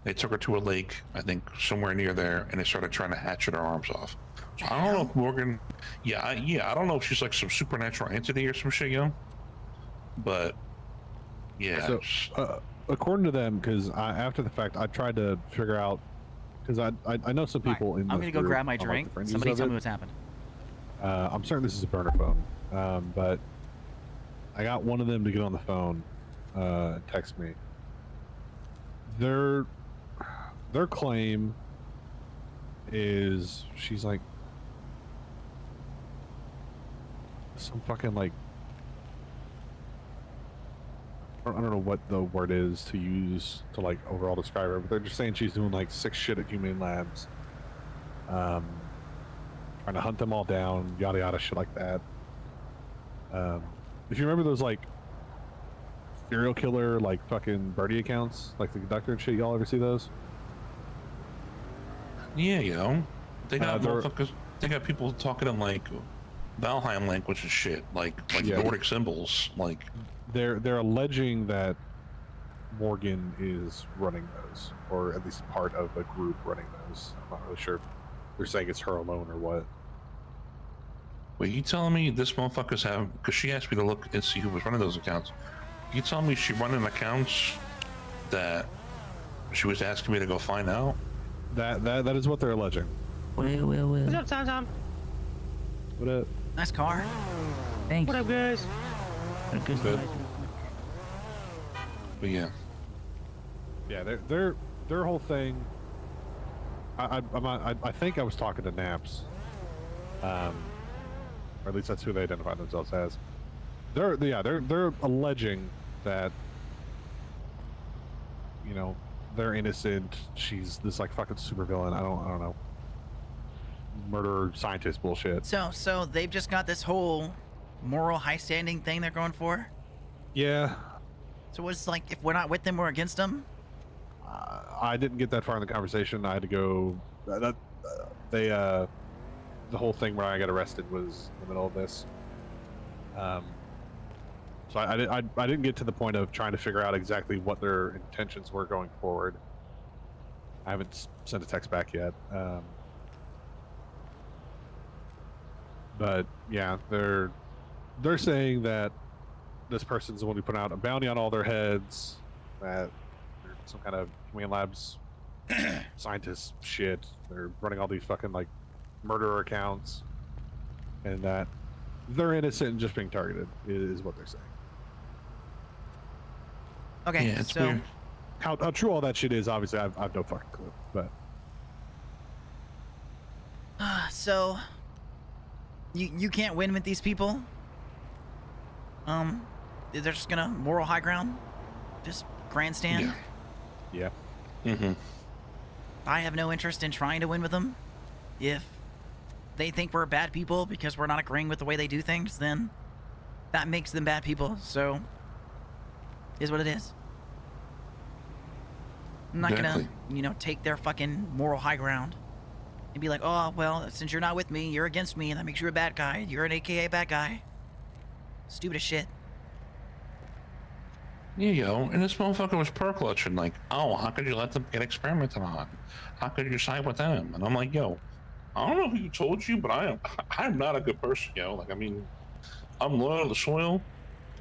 They took her to a lake, I think somewhere near there, and they started trying to hatchet her arms off. So I don't know if Morgan, I don't know if she's like some supernatural entity or some shit, yo. But yeah. So, according to them, because after the fact, I tried to figure out, because I know some people in. I'm gonna go grab my drink. Somebody tell me what's happened. I'm certain this is a burner phone, but I got one of them to get on the phone, text me. Their claim is she's like some fucking like I don't know what the word is to use to like overall describe her, but they're just saying she's doing like sick shit at humane labs, trying to hunt them all down, yada yada shit like that. If you remember those like serial killer like fucking birdie accounts, like the conductor and shit, y'all ever see those? Yeah, yo, they got motherfuckers. They got people talking in like Valheim language and shit, like Nordic symbols. Like they're alleging that Morgan is running those, or at least part of a group running those. I'm not really sure if they're saying it's her alone or what. Wait, you telling me this motherfucker's have? Because she asked me to look and see who was running those accounts. You telling me she running accounts that she was asking me to go find out? That is what they're alleging. Well. What's up, Tom? What up? Nice car. Thanks. What up, guys? Good. But yeah. Yeah, their whole thing. I think I was talking to Naps, or at least that's who they identify themselves as. They're alleging that, you know, they're innocent. She's this like fucking supervillain. I don't know. Murderer scientist bullshit. So they've just got this whole moral high standing thing they're going for. Yeah. So what's like if we're not with them, we're against them? I didn't get that far in the conversation. I had to go. The whole thing where I got arrested was in the middle of this. So I didn't get to the point of trying to figure out exactly what their intentions were going forward. I haven't sent a text back yet. But yeah, they're saying that this person's the one who put out a bounty on all their heads, that they're some kind of humane labs scientist shit. They're running all these fucking like murderer accounts, and that they're innocent and just being targeted is what they're saying. Okay, yeah, it's so weird. How true all that shit is, obviously, I've no fucking clue. But so you can't win with these people. They're just gonna moral high ground, just grandstand. Yeah. Mm-hmm. I have no interest in trying to win with them. If they think we're bad people because we're not agreeing with the way they do things, then that makes them bad people. So, is what it is. I'm not gonna, take their fucking moral high ground and be like, oh, well, since you're not with me, you're against me, and that makes you a bad guy. You're an AKA bad guy. Stupid as shit. Yeah, yo, and this motherfucker was pearl clutching, like, oh, how could you let them get experimented on? How could you side with them? And I'm like, yo, I don't know who told you, but I'm not a good person, yo. Like, I mean, I'm loyal to the soil,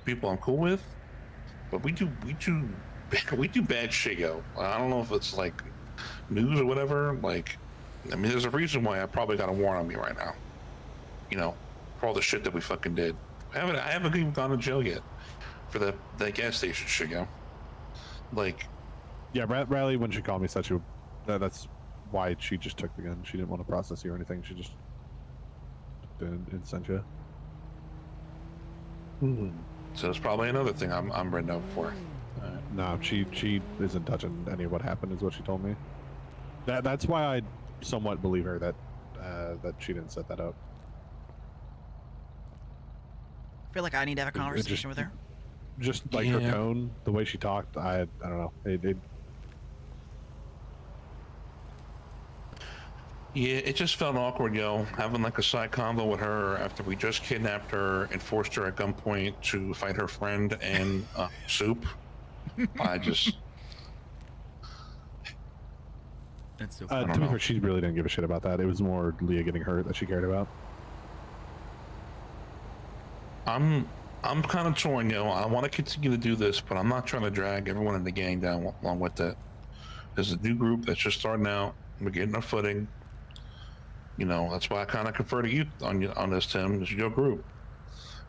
people I'm cool with, but we do we do bad shit, yo. I don't know if it's like news or whatever. Like, I mean, there's a reason why I probably got a warrant on me right now. You know, for all the shit that we fucking did. I haven't even gone to jail yet for that gas station shit, yo. Like, yeah, Riley, when she called me, said that's why she just took the gun. She didn't want to process you or anything. She just didn't send you. So it's probably another thing I'm written up for. No, she isn't touching any of what happened, is what she told me. That's why I somewhat believe her that she didn't set that up. I feel like I need to have a conversation with her. Just like her tone, the way she talked, I don't know. Yeah, it just felt awkward, yo, having like a side convo with her after we just kidnapped her and forced her at gunpoint to fight her friend and Soup. I just... That's so to be fair, she really didn't give a shit about that. It was more Leah getting hurt that she cared about. I'm kind of torn, yo. I want to continue to do this, but I'm not trying to drag everyone in the gang down along with it. There's a new group that's just starting out. We're getting our footing. You know, that's why I kind of confer to you on this, Tim. This is your group.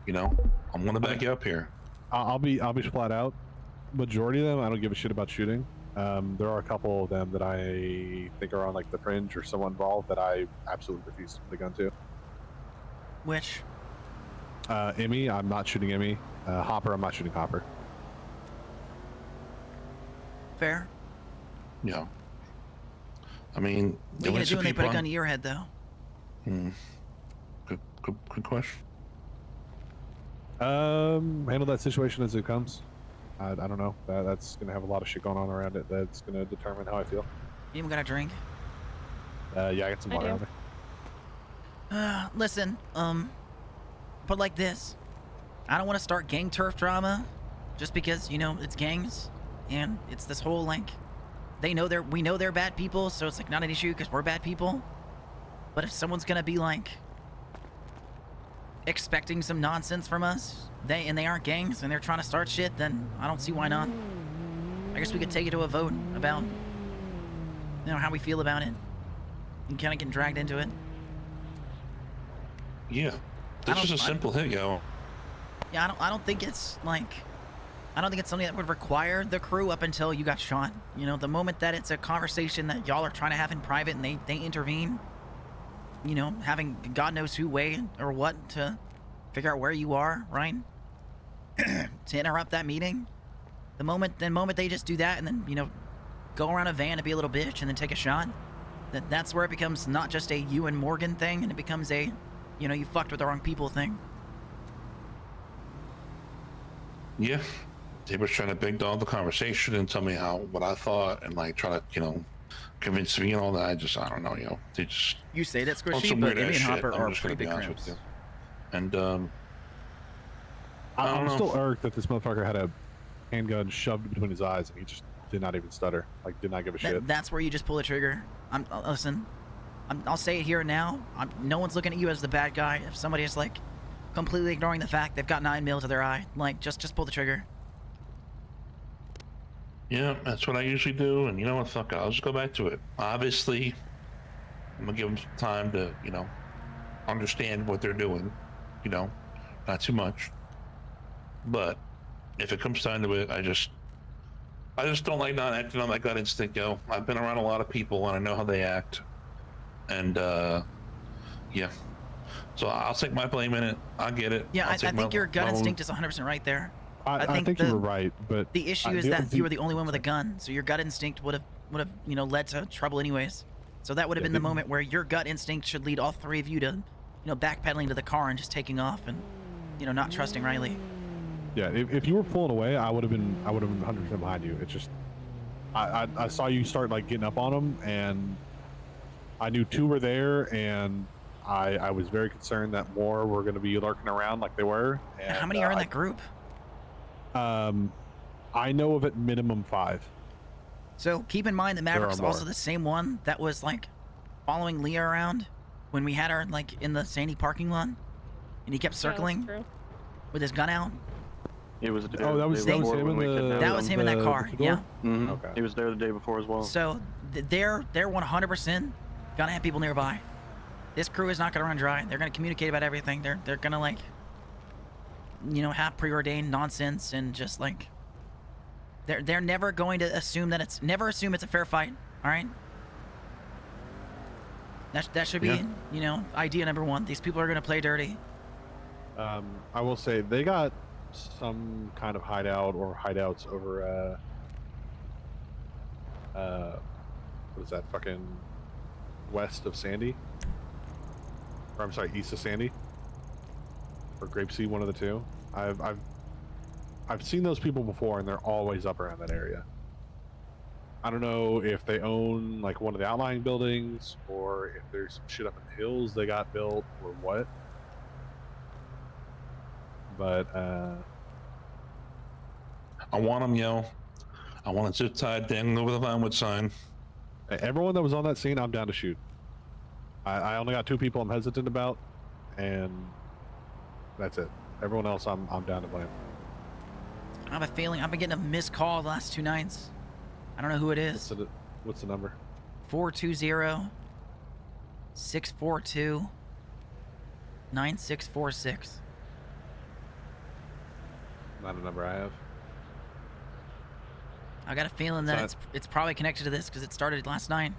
You know, I'm gonna back you up here. I'll be flat out. Majority of them, I don't give a shit about shooting. There are a couple of them that I think are on like the fringe or someone involved that I absolutely refuse to put a gun to. Which? Emmy, I'm not shooting Emmy. Hopper, I'm not shooting Hopper. Fair. Yeah. I mean, what are you gonna do when they put a gun to your head, though? Good question. Handle that situation as it comes. I don't know. That's gonna have a lot of shit going on around it. That's gonna determine how I feel. You even got a drink? Yeah, I got some water on me. Listen, but like this, I don't want to start gang turf drama, just because it's gangs, and it's this whole like, we know they're bad people, so it's like not an issue because we're bad people. But if someone's gonna be like expecting some nonsense from us, they aren't gangs and they're trying to start shit, then I don't see why not. I guess we could take it to a vote about how we feel about it and kind of getting dragged into it. Yeah, this is a simple hit, yo. Yeah, I don't think it's like, I don't think it's something that would require the crew up until you got shot. The moment that it's a conversation that y'all are trying to have in private and they intervene, having God knows who way or what to figure out where you are, right? To interrupt that meeting. The moment they just do that and then, go around a van and be a little bitch and then take a shot, that's where it becomes not just a you and Morgan thing, and it becomes a, you fucked with the wrong people thing. Yeah. They were trying to big dog the conversation and tell me what I thought and like try to, convince me and all that. I don't know, they just... You say that, Squishy, but Emmy and Hopper are pretty big cramps. cramps. And, I'm still irked that this motherfucker had a handgun shoved between his eyes and he just did not even stutter. Like, did not give a shit. That's where you just pull the trigger. Listen, I'll say it here and now. No one's looking at you as the bad guy. If somebody is like completely ignoring the fact they've got 9 mil to their eye, like just pull the trigger. Yeah, that's what I usually do, and you know what, fuck it, I'll just go back to it. Obviously, I'm gonna give them some time to, understand what they're doing, not too much. But if it comes time to it, I just don't like not acting on my gut instinct, yo. I've been around a lot of people, and I know how they act. And, yeah. So I'll take my blame in it. I get it. Yeah, I think your gut instinct is 100% right there. I think you were right, but the issue is that you were the only one with a gun, so your gut instinct would have led to trouble anyways. So that would have been the moment where your gut instinct should lead all three of you to backpedaling to the car and just taking off and not trusting Riley. Yeah, if you were pulling away, I would have been 100% behind you. It's just I saw you start like getting up on them, and I knew 2 were there, and I was very concerned that more were going to be lurking around like they were. And, how many are in that group? I know of at minimum 5. So keep in mind that Maverick was also the same one that was like following Leah around when we had her like in the Sandy parking lot, and he kept circling with his gun out. He was there. Oh, that was him in the. That was him in that car. Yeah. Mm-hmm. Okay. He was there the day before as well. So they're 100% gonna have people nearby. This crew is not gonna run dry. They're gonna communicate about everything. They're gonna like, you know, have preordained nonsense and just like. They're never going to assume that it's a fair fight. All right. That should be you know, idea number one. These people are gonna play dirty. I will say they got some kind of hideout or hideouts over what is that, fucking west of Sandy, or I'm sorry, east of Sandy, or Grapeseed, one of the two. I've seen those people before, and they're always up around that area. I don't know if they own like one of the outlying buildings, or if there's some shit up in the hills they got built, or what. But I want them, yo. I want a zip tied thing over the Vinewood sign. Everyone that was on that scene, I'm down to shoot. I only got 2 people I'm hesitant about, and that's it. Everyone else, I'm down to blame. I have a feeling I've been getting a missed call the last 2 nights. I don't know who it is. What's the number? 420-642-9646. Not a number I have. I got a feeling that it's probably connected to this because it started last night.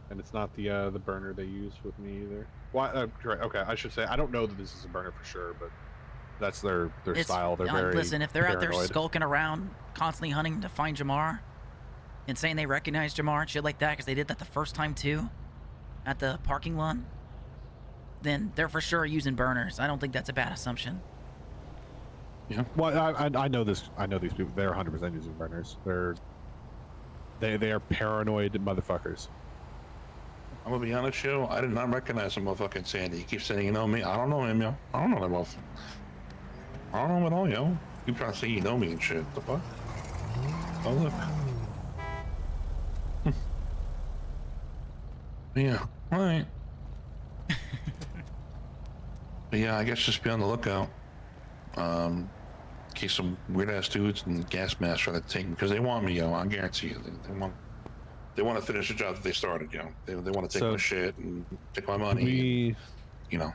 And it's not the burner they use with me either. Well, correct. Okay, I should say I don't know that this is a burner for sure, but that's their style. They're very listen. If they're out there paranoid. skulking around, constantly hunting to find Jamar, and saying they recognize Jamar and shit like that because they did that the first time too, at the parking lot, then they're for sure using burners. I don't think that's a bad assumption. Yeah. Well, I know this. I know these people. They're 100% using burners. They are paranoid motherfuckers. I'm gonna be honest, yo. I did not recognize him, motherfucking Sandy. He keeps saying, you know me. I don't know him, yo. I don't know that motherfucker. I don't know him at all, yo. You trying to say you know me and shit? The fuck? Oh look. Yeah. All right. But yeah, I guess just be on the lookout. In case some weird ass dudes and gas masks try to take me, because they want me, yo. I guarantee you, they want to finish the job that they started, yo. They want to take my shit and take my money. You know,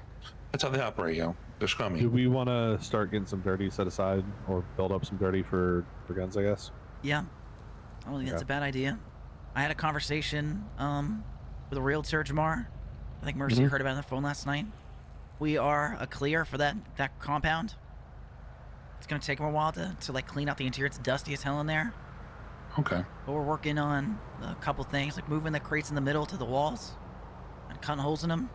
that's how they operate, yo. They're scummy. Do we want to start getting some dirty set aside, or build up some dirty for guns? I guess. Yeah, I don't think that's a bad idea. I had a conversation with a realtor, Jamar. I think Mercy heard about it on the phone last night. We are a clear for that compound. It's gonna take them a while to like clean out the interior. It's dusty as hell in there. Okay. But we're working on a couple things, like moving the crates in the middle to the walls and cutting holes in them,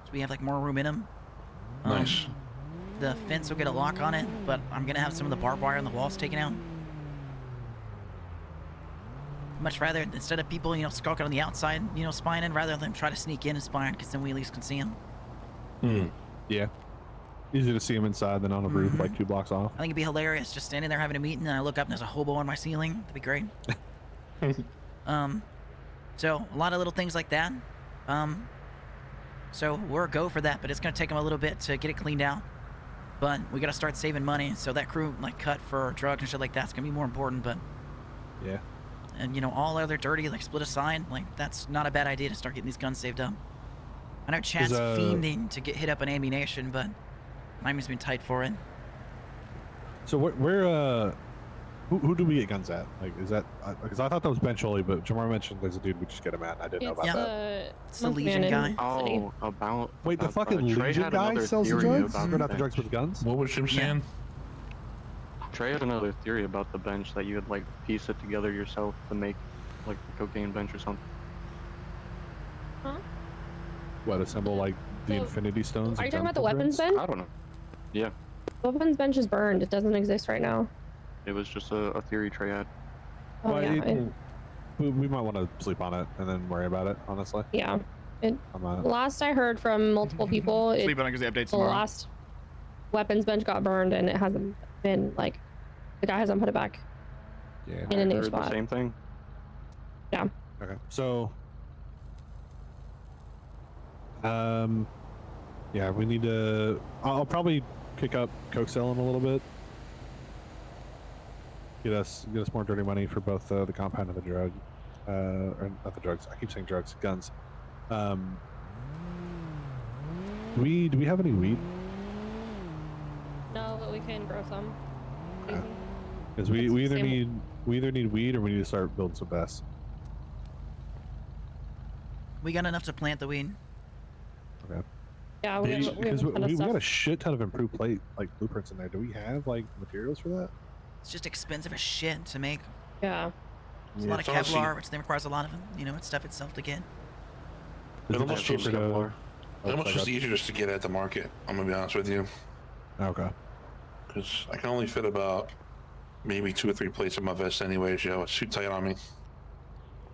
so we have like more room in them. Nice. The fence will get a lock on it, but I'm gonna have some of the barbed wire on the walls taken out. Much rather, instead of people, you know, skulking on the outside, you know, spying in, rather than try to sneak in and spying, because then we at least can see them. Yeah. Easy to see them inside than on a roof, like 2 blocks off. I think it'd be hilarious just standing there having a meeting, and I look up and there's a hobo on my ceiling. That'd be great. So a lot of little things like that. So we're a go for that, but it's gonna take them a little bit to get it cleaned out. But we gotta start saving money, so that crew like cut for drugs and shit like that's gonna be more important. But yeah, and you know, all other dirty like split aside, like that's not a bad idea to start getting these guns saved up. I know Chad's fiending to get hit up on ammunition, but Miami's been tight for it. So where who do we get guns at? Like, is that because I thought that was Ben Choli, but Jamar mentioned there's a dude we just get him at. I didn't know about that. It's the Legion guy. Oh, about wait, the fucking Legion guy sells the drugs? Or not the drugs, but the guns? What was Jim saying? Trey had another theory about the bench, that you would like piece it together yourself to make like a cocaine bench or something. Huh? What, assemble like the Infinity Stones? Are you talking about the weapons bench? I don't know. Yeah. Weapons bench is burned. It doesn't exist right now. It was just a theory Trey had. Oh, well, yeah. we might want to sleep on it and then worry about it, honestly. Yeah. I'm on it. Last I heard from multiple people, Sleep on it because the update's the tomorrow. last weapons bench got burned and it hasn't been like, the guy hasn't put it back Yeah. in a new heard spot. the same thing. Yeah. Okay. So Yeah, we need to. I'll probably kick up coke selling a little bit. Get us more dirty money for both the compound and the drug, or not the drugs. I keep saying drugs, guns. Do we have any weed? No, but we can grow some. Because we either need weed or we need to start building some vests. We got enough to plant the weed. Okay. Yeah, Because we got a shit ton of improved blueprints in there. Do we have like materials for that? It's just expensive as shit to make. Yeah. There's a lot of Kevlar, which then requires a lot of, stuff itself to get. It almost just easier just to get at the market. I'm gonna be honest with you. Okay. Because I can only fit about maybe 2 or 3 plates in my vest anyways, yo. It's too tight on me.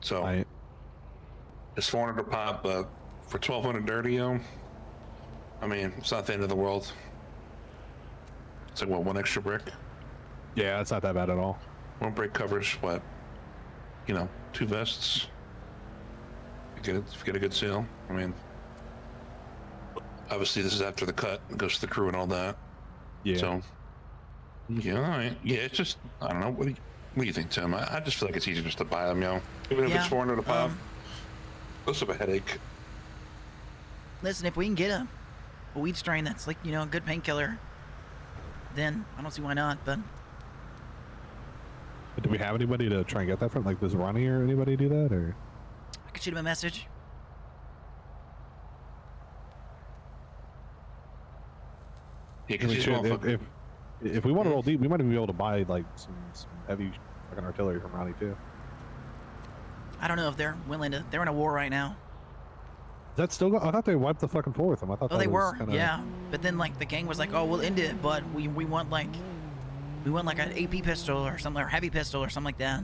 So it's 400 a pop, but for 1,200 dirty, yo, I mean, it's not the end of the world. It's like, what, 1 extra brick? Yeah, it's not that bad at all. 1 brick covers, what, 2 vests? If you get a good sale. I mean, obviously this is after the cut. It goes to the crew and all that. Yeah. So, yeah, all right. Yeah, it's just, I don't know. What do you think, Tim? I just feel like it's easier just to buy them, yo. Even if it's 400 a pop, less of a headache. Listen, if we can get a weed strain that's like, a good painkiller, then I don't see why not, but... Do we have anybody to try and get that from? Like, does Ronnie or anybody do that, or...? I could shoot him a message. Yeah, if we want to roll deep, we might even be able to buy like some heavy fucking artillery from Ronnie too. I don't know if they're willing to. They're in a war right now. Is that still? I thought they wiped the fucking floor with them. I thought. Oh, they were. Kinda... Yeah, but then like the gang was like, "Oh, we'll end it, but we want like an AP pistol or something, or heavy pistol or something like that."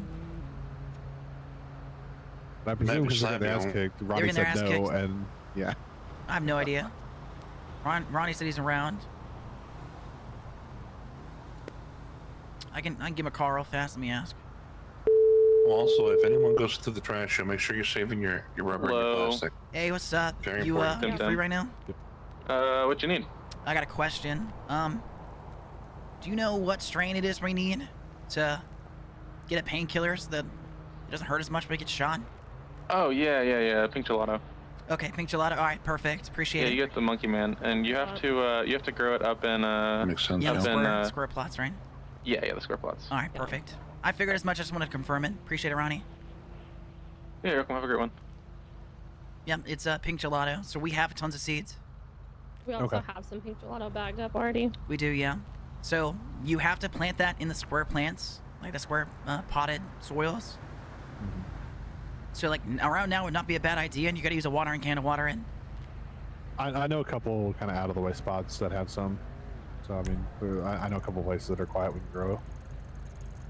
But I presume because they got their ass kicked. Ronnie said no, and yeah. I have no idea. Ronnie said he's around. I can give him a call real fast. Let me ask. Also, if anyone goes through the trash, make sure you're saving your rubber and your plastic. Hey, what's up? Very you important. you free right now? What you need? I got a question. Do you know what strain it is we need to get a painkiller so that it doesn't hurt as much when it gets shot? Oh yeah, pink gelato. Okay, pink gelato. All right, perfect. Appreciate it. Yeah, you get the monkey man, and you have to grow it up in makes sense. Yeah, square plots, right? Yeah, the square plots. All right, perfect. I figured as much. I just wanted to confirm it. Appreciate it, Ronnie. Yeah, you're welcome. Have a great one. Yeah, it's pink gelato. So we have tons of seeds. We also have some pink gelato bagged up already. We do, yeah. So you have to plant that in the square plants, like the square potted soils. Mm-hmm. So like around now would not be a bad idea, and you got to use a watering can to water it. I know a couple kind of out of the way spots that have some. So I mean, I know a couple places that are quiet we can grow.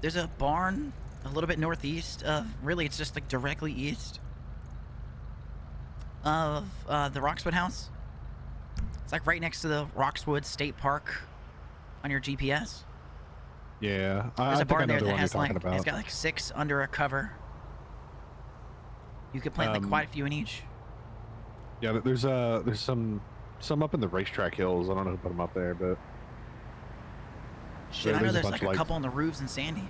There's a barn a little bit northeast of, really it's just like directly east of the Roxwood house. It's like right next to the Roxwood State Park on your GPS. Yeah, There's a barn there that has like, it's got like 6 under a cover. You could plant like quite a few in each. Yeah, there's some up in the racetrack hills. I don't know who put them up there, but shit, I know there's like a couple on the roofs in Sandy.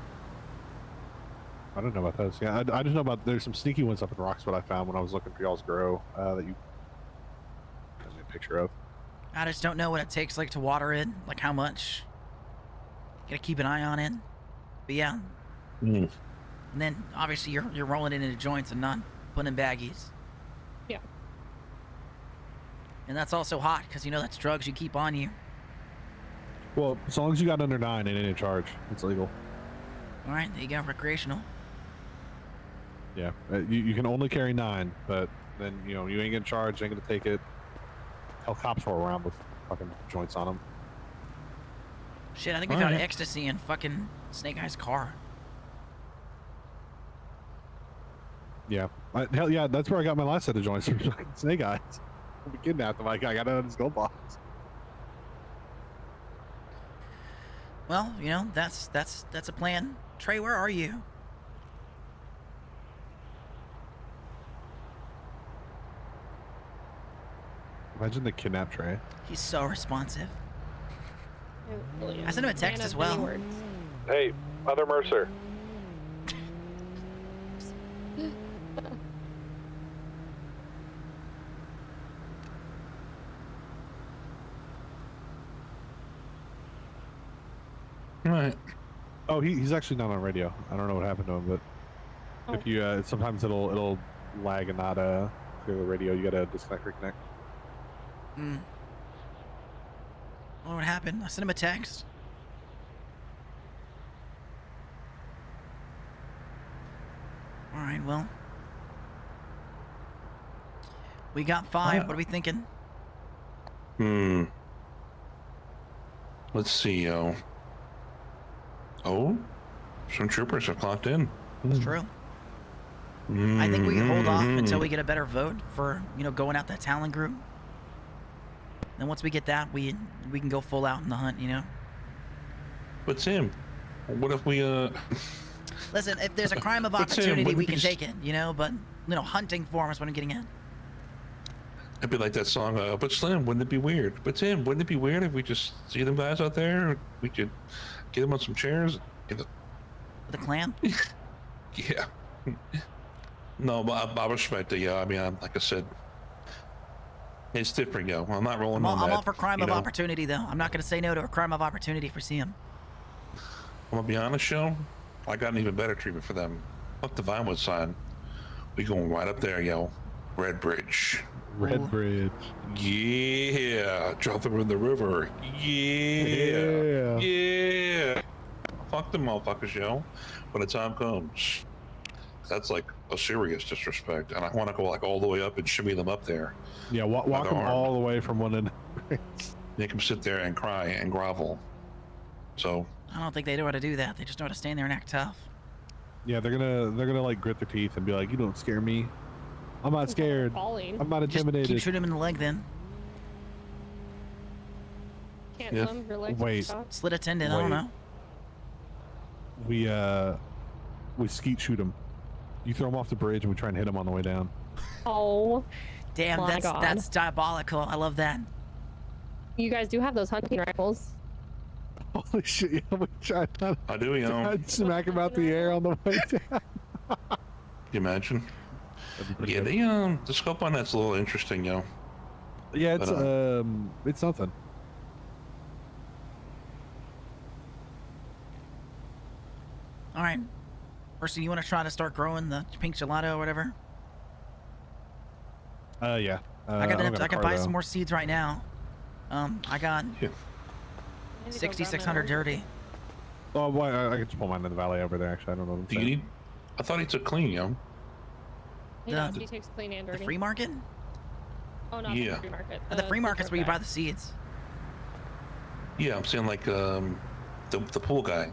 I don't know about those. Yeah, I just know about there's some sneaky ones up in Roxwood I found when I was looking for y'all's grow that you sent me a picture of. I just don't know what it takes like to water it, like how much. Gotta keep an eye on it. But yeah. And then obviously you're rolling it into joints and not putting in baggies. Yeah. And that's also hot because that's drugs you keep on you. Well, as long as you got under 9 and ain't in charge, it's legal. All right, there you go, recreational. Yeah, you can only carry 9, but then you ain't getting charged, ain't gonna take it. Hell, cops roll around with fucking joints on them. Shit, I think we found ecstasy in fucking Snake Eye's car. Yeah, hell yeah, that's where I got my last set of joints from Snake Eyes. We kidnapped him. I got it out of his gold box. Well, that's a plan. Trey, where are you? Imagine the kidnap tray. He's so responsive. William, I sent him a text man as of many well. words. Hey, Mother Mercer. Right. Oh, he's actually not on radio. I don't know what happened to him, but if you sometimes it'll lag and not clear the radio. You gotta disconnect, reconnect. Hmm. Oh, what happened? I sent him a text. All right, well, we got 5. What are we thinking? Let's see, yo. Oh, some troopers have clocked in. It's true. I think we hold off until we get a better vote for, going out that talent group. And once we get that, we can go full out in the hunt, But Tim, what if we Listen, if there's a crime of But Tim, opportunity, what we if we can just- take it, but hunting for him is what I'm getting at. It'd be like that song, but Slim, wouldn't it be weird? But Tim, wouldn't it be weird if we just see them guys out there? We could get them on some chairs. The clan? Yeah. No, but I respect it, yeah. I mean, like I said, it's different, yo. I'm not rolling on that. I'm all for crime you of know? opportunity, though. I'm not going to say no to a crime of opportunity if we see him. I'm gonna be honest, yo. I got an even better treatment for them. Fuck the Vinewood sign. We going right up there, yo. Red Bridge. Red Bridge. Yeah. Drop them in the river. Yeah. Yeah. Fuck them motherfuckers, yo. When the time comes. That's like a serious disrespect. And I want to go like all the way up and shimmy them up there. Yeah, walk them all the way from one end. Make them sit there and cry and grovel. So. I don't think they know how to do that. They just know how to stand there and act tough. Yeah, they're gonna like grit their teeth and be like, "You don't scare me. I'm not scared. I'm not intimidated." Just keep shooting him in the leg, then. Can't Yeah. some your legs Wait. shot? Slit a tendon. I don't know. We skeet shoot him. You throw him off the bridge and we try and hit him on the way down. Oh, damn! my God. That's diabolical. I love that. You guys do have those hunting rifles. Holy shit! Yeah, we tried that. I do, you know. I'd smack him out the air on the way down. Can you imagine? Yeah, the scope on that's a little interesting, yo. Yeah, But, it's something. All right. Person, you want to try to start growing the pink gelato or whatever? Yeah. I can car, buy though. some more seeds right now. I got 6,600 dirty. Oh, boy, I can just pull mine in the valley over there. Actually, I don't know. What I'm Do you saying. need? I thought he took clean, yo. He does. He takes clean and dirty. The free market? Oh, not Yeah. the free market. The free market's where you guy. buy the seeds. Yeah, I'm saying like the pool guy.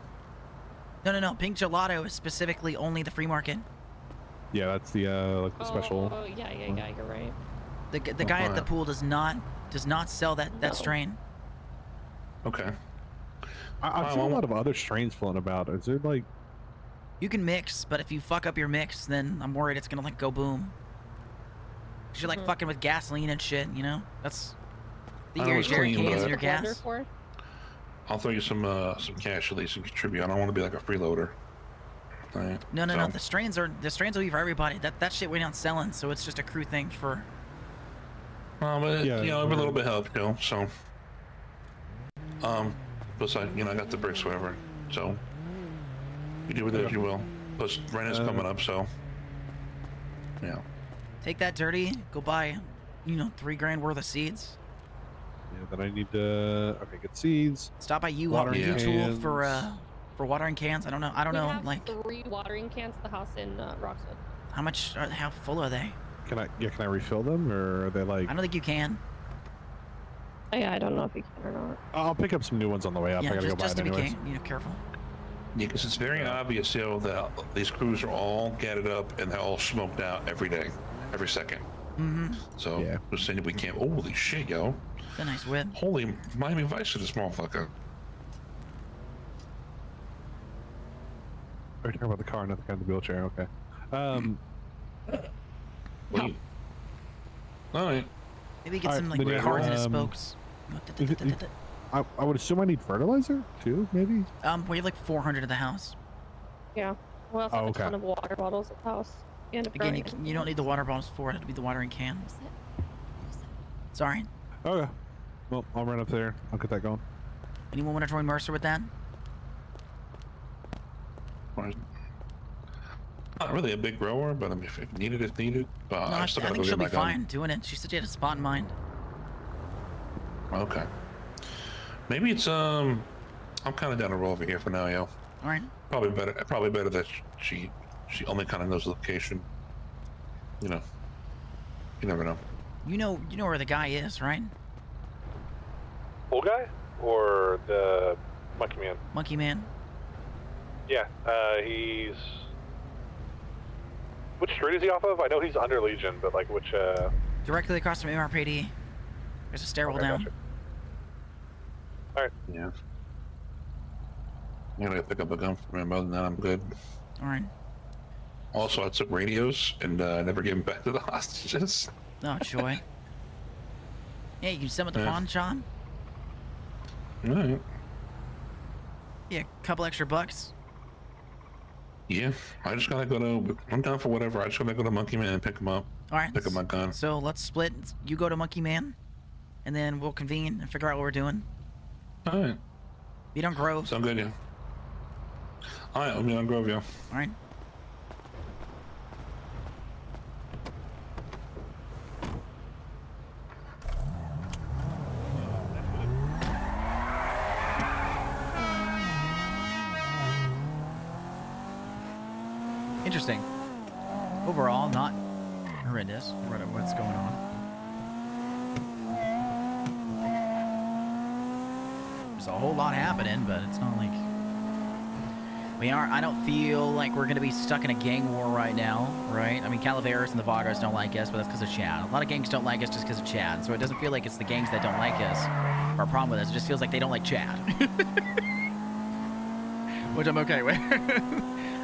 No. Pink gelato is specifically only the free market. Yeah, that's the like the special. Oh, yeah, you're right. The guy at the pool does not sell that strain. Okay. I've seen a lot of other strains floating about. Is there like? You can mix, but if you fuck up your mix, then I'm worried it's gonna like go boom. 'Cause you're like fucking with gasoline and shit, That's I know it's jerry clean, cans but- and your gas. I'll throw you some cash at least and contribute. I don't want to be like a freeloader. All right. No. So, The strains will be for everybody. That shit went out selling, so it's just a crew thing for. But Yeah, every little bit helps, So. Plus I got the bricks, whatever. So. You do with it as you will. Plus rent is coming up, so. Yeah. Take that dirty. Go buy, $3,000 worth of seeds. Yeah, then I need to get seeds. Stop by watering U-Tool cans. for watering cans. I don't know. We have 3 watering cans at the house in Roxwood. How much? How full are they? Can I refill them, or are they like? I don't think you can. Yeah, I don't know if you can or not. I'll pick up some new ones on the way up. I Yeah, gotta go buy just it to be anyways. careful. Yeah, because it's very obvious, that these crews are all gathered up and they're all smoked out every day, every second. Mm-hmm. So we're saying we can't. Holy shit, yo! It's a nice whip. Holy Miami Vice to this motherfucker. Are you talking about the car, not the guy in the wheelchair? Okay. Wait. All right. Maybe get some like then, yeah, cards in his spokes. I would assume I need fertilizer too, maybe. We have like 400 at the house. Yeah. We also have a ton of water bottles at the house. And a Again, you don't need the water bottles for it. It'll be the watering can. Sorry. Okay. Well, I'll run up there. I'll get that going. Anyone want to join Mercer with that? Not really a big grower, but I mean, if needed, it's needed. But No, I still think gotta go she'll get be my gun. fine doing it. She said she had a spot in mind. Okay. Maybe it's I'm kind of down to roll over here for now, yo. All right. Probably better that she only kind of knows the location. You know. You never know. You know where the guy is, right? Old guy or the monkey man? Monkey man. Yeah. He's. Which street is he off of? I know he's under Legion, but like which? Directly across from MRPD. There's a stairwell down. Gotcha. All right. Yeah. I'm gonna pick up a gun from him. Other than that, I'm good. All right. Also, I took radios and never gave them back to the hostages. Oh, joy. Yeah, you can send with the pawn, Sean. All right. Yeah, a couple extra bucks. Yeah, I just gotta go to. I'm down for whatever. I just gotta go to Monkey Man and pick him up. All right. Pick up my gun. So let's split. You go to Monkey Man, and then we'll convene and figure out what we're doing. All right. Meet on Grove. Sound good, yeah. All right, I'll meet on Grove, yeah. All right. Interesting. Overall, not horrendous. What's going on? There's a whole lot happening, but it's not like I don't feel like we're gonna be stuck in a gang war right now, right? I mean, Calaveras and the Vagos don't like us, but that's because of Chad. A lot of gangs don't like us just because of Chad, so it doesn't feel like it's the gangs that don't like us or a problem with us. It just feels like they don't like Chad, which I'm okay with.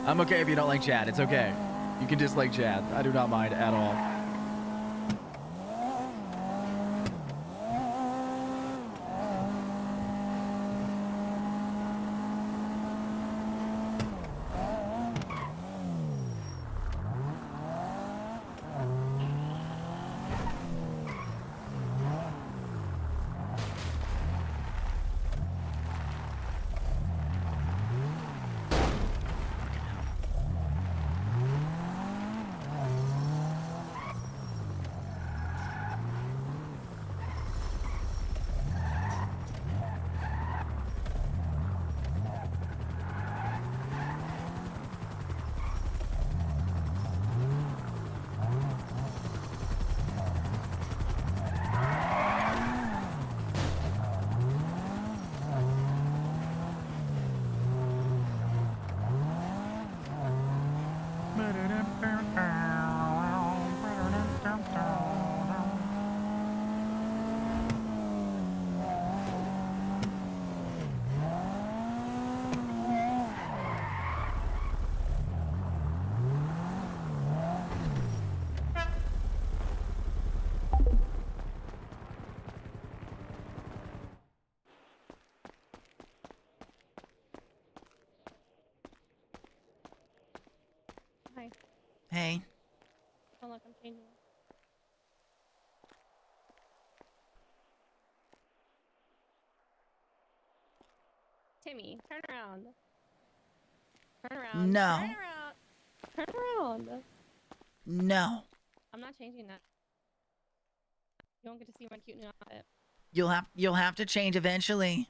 I'm okay if you don't like Chad. It's okay. You can dislike Chad. I do not mind at all. Hi. Hey. Oh, look, I'm changing. Timmy, turn around. Turn around. No. Turn around. Turn around. No. I'm not changing that. You won't get to see my cute new outfit. You'll have to change eventually.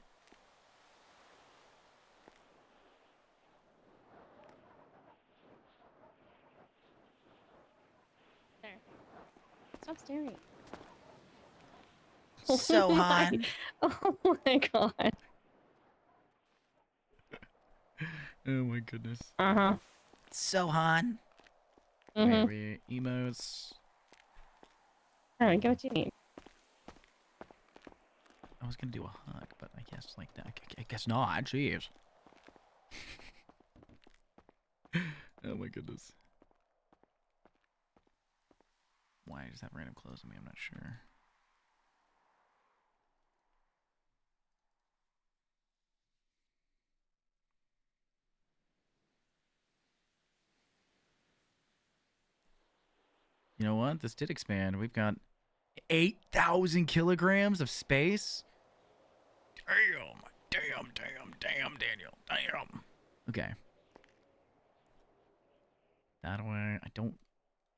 There. Stop staring. So hot. Oh my god. Oh my goodness. Uh-huh. So hot. Mm-hmm. Wait, emotes. Alright, get what you need. I was gonna do a hug, but I guess like that. I guess not. Jeez. Oh my goodness. Why does that random close on me? I'm not sure. You know what? This did expand. We've got 8,000 kilograms of space. Damn, Daniel. Damn. Okay. That way, I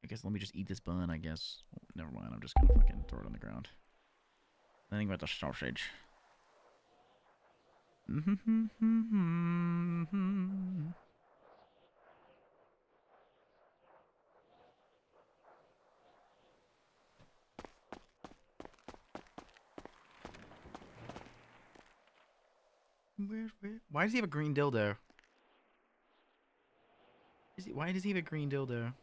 guess let me just eat this bun, I guess. Oh, never mind. I'm just gonna fucking throw it on the ground. Think about the sausage. Why does he have a green dildo? Why does he have a green dildo?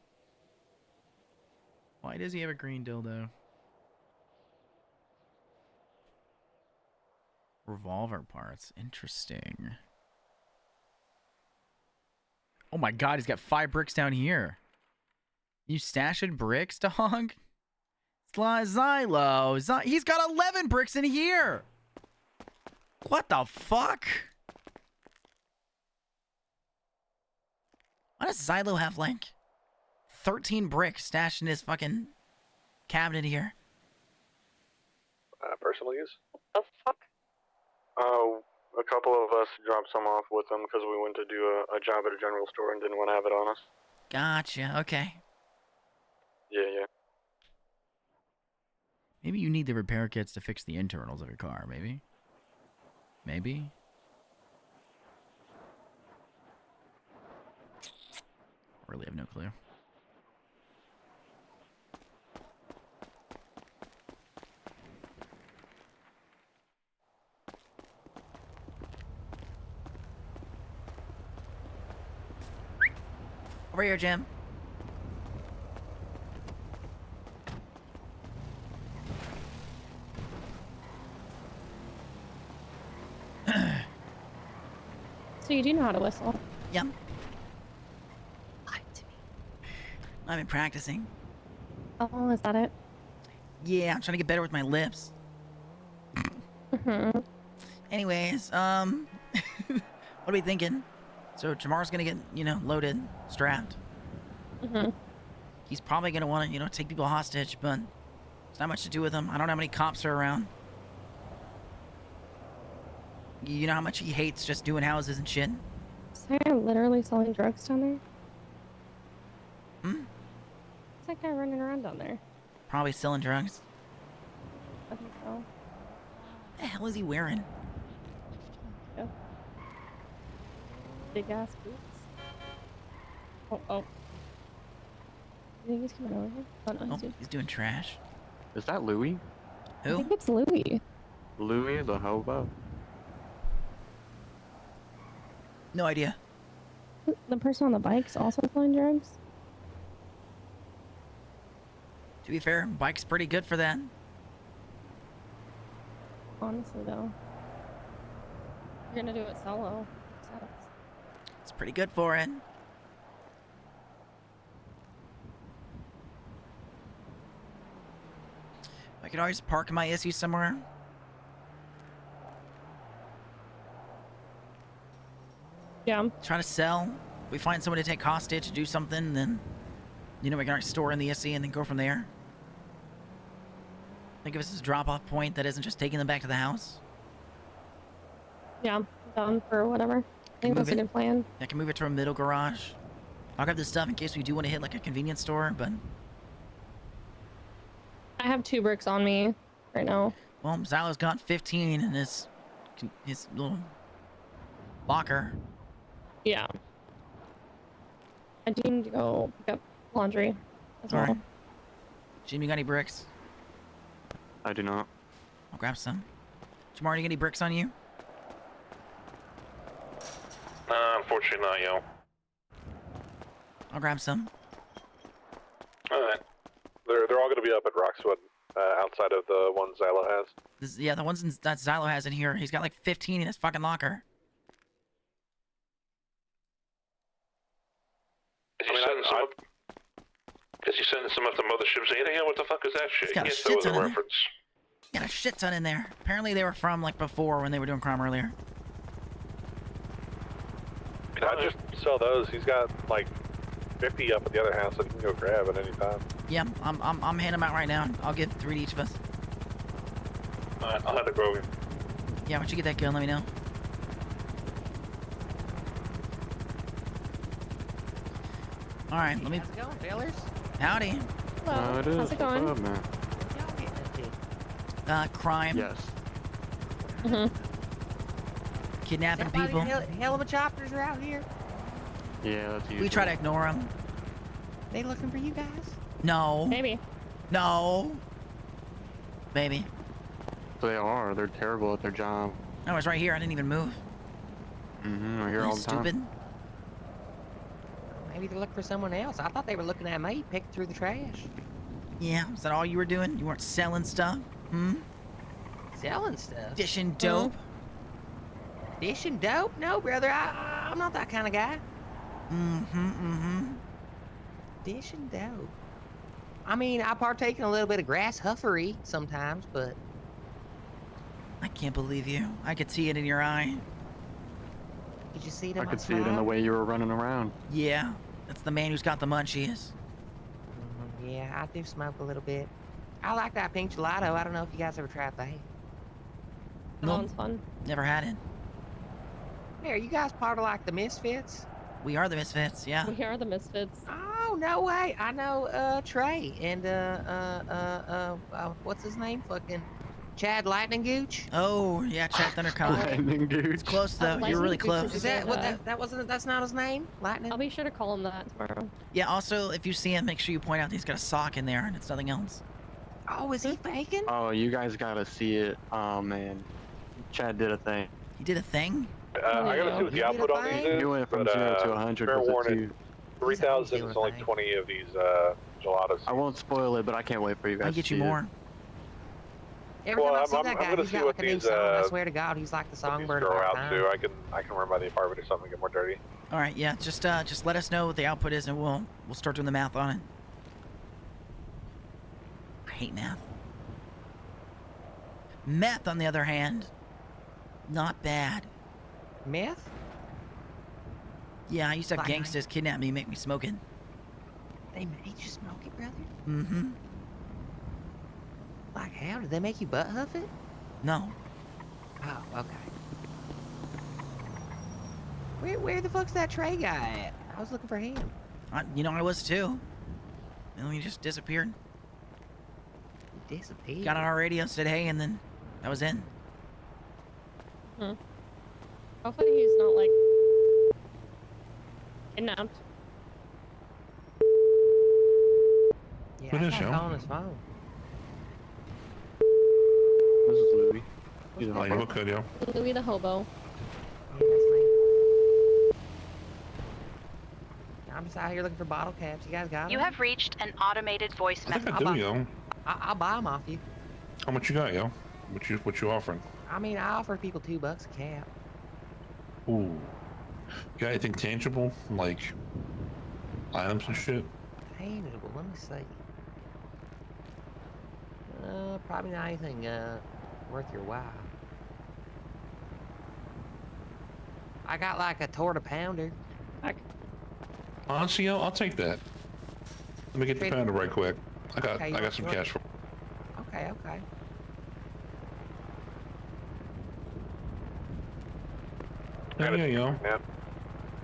Why does he have a green dildo? Revolver parts. Interesting. Oh my god, he's got 5 bricks down here. You stashing bricks, dog? Xylo. He's got 11 bricks in here. What the fuck? Why does Xylo have like 13 bricks stashed in his fucking cabinet here? Personal use? The fuck? A couple of us dropped some off with them because we went to do a job at a general store and didn't want to have it on us. Gotcha. Okay. Yeah. Maybe you need the repair kits to fix the internals of your car. Maybe. Really have no clue. Over here, Jim. So you do know how to whistle? Yep. Lie to me. I've been practicing. Oh, is that it? Yeah, I'm trying to get better with my lips. Anyways, what are we thinking? So Jamar's gonna get, loaded, strapped. He's probably gonna want to, take people hostage, but there's not much to do with him. I don't know how many cops are around. You know how much he hates just doing houses and shit? Is that guy literally selling drugs down there? What's that guy running around down there? Probably selling drugs. I think so. What the hell is he wearing? Yeah. Big ass boots. Oh. You think he's coming over here? Oh, no, he's doing trash. Is that Louis? I think it's Louis. Louis the hobo? No idea. The person on the bike's also selling drugs? To be fair, bike's pretty good for that. Honestly, though. You're gonna do it solo. It's pretty good for it. I could always park my issue somewhere. Yeah. Try to sell. If we find someone to take hostage to do something, then, we can always store in the SC and then go from there. Think of it as a drop-off point that isn't just taking them back to the house. Yeah, down for whatever. I think that's a good plan. I can move it to a middle garage. I'll grab this stuff in case we do want to hit like a convenience store, but... I have 2 bricks on me right now. Well, Xylo's got 15 in his little locker. Yeah. I do need to go pick up laundry as well. Alright. Jim, you got any bricks? I do not. I'll grab some. Jamar, you got any bricks on you? Unfortunately not, yo. I'll grab some. Alright. They're all gonna be up at Roxwood, outside of the one Xylo has. The ones that Xylo has in here. He's got like 15 in his fucking locker. Is he sending some of the motherships? Yeah, what the fuck is that shit? He's got a He shit ton in there. reference. Got a shit ton in there. Apparently they were from like before when they were doing crime earlier. Can I just sell those? He's got like 50 up at the other house that you can go grab at any time. Yeah, I'm handing them out right now. I'll give 3 to each of us. Alright, I'll have to go. Yeah, once you get that gun, let me know. All right, let me. How's it going, fellas? Howdy. Hello. it is. How's it going? What's up, man? Y'all getting into? Crime. Yes. Kidnapping Somebody people. Hell of a choppers are out here. Yeah, that's usual. We try to ignore them. They looking for you guys? No. Maybe. No. Maybe. They are. They're terrible at their job. I was right here. I didn't even move. I hear all the time. Stupid. Maybe they're looking for someone else. I thought they were looking at me, picking through the trash. Yeah, is that all you were doing? You weren't selling stuff? Selling stuff? Dishing dope? Dishing dope? No, brother. I'm not that kind of guy. Dishing dope. I mean, I partake in a little bit of grass huffery sometimes, but... I can't believe you. I could see it in your eye. Did you see it in I my could see it in smile? the way you were running around. Yeah, that's the man who's got the munchies. Yeah, I do smoke a little bit. I like that pink gelato. I don't know if you guys ever tried that. That one's fun. Never had it. Hey, are you guys part of like the Misfits? We are the Misfits, yeah. We are the Misfits. Oh, no way. I know Trey and what's his name? Fucking Chad Lightning Gooch. Oh, yeah, Chad Thundercock. Lightning Gooch. It's close though. You're really close. Is that what that wasn't? That's not his name. Lightning. I'll be sure to call him that tomorrow. Yeah, also, if you see him, make sure you point out that he's got a sock in there and it's nothing else. Oh, is he faking? Oh, you guys gotta see it. Oh, man. Chad did a thing. He did a thing? I gotta see what the output on these is. You went from but, 0 to 100 fair with a warning, 2. 3,000 is only 20 of these gelatos. I won't spoil it, but I can't wait for you guys I'll to get you see it. more. Every time I see that I'm guy, gonna he's see got what like a new these song. I swear to God, he's like the these songbird of grow our out time. to. I can run by the apartment or something, get more dirty. All right, yeah, just let us know what the output is and we'll start doing the math on it. I hate math. Meth, on the other hand, not bad. Meth? Yeah, I used to have Like- gangsters kidnap me, make me smoke it. They made you smoke it, brother? Mm-hmm. Like how? Did they make you butt huff it? No. Oh, okay. Where the fuck's that Trey guy at? I was looking for him. I was too. And then he just disappeared. He disappeared. Got on our radio, said hey, and then I was in. Hopefully he's not like kidnapped. Yeah, What I is tried y'all? calling his phone. This is Louis. He's Oh, you okay, yo? Louis the hobo. Yeah, that's me. I'm just out here looking for bottle caps. You guys got them? You have reached an automated voice I think message. I do, yo. I'll buy them off you. How much you got, yo? What you offering? I mean, I offer people $2 a cap. Ooh. You got anything tangible? Like items and shit? Tangible, let me see. Probably not anything worth your while. I got like a torta pounder. Honestly, yo, I'll take that. Let me get the pounder right quick. I got some cash for. Okay. Yeah, yo.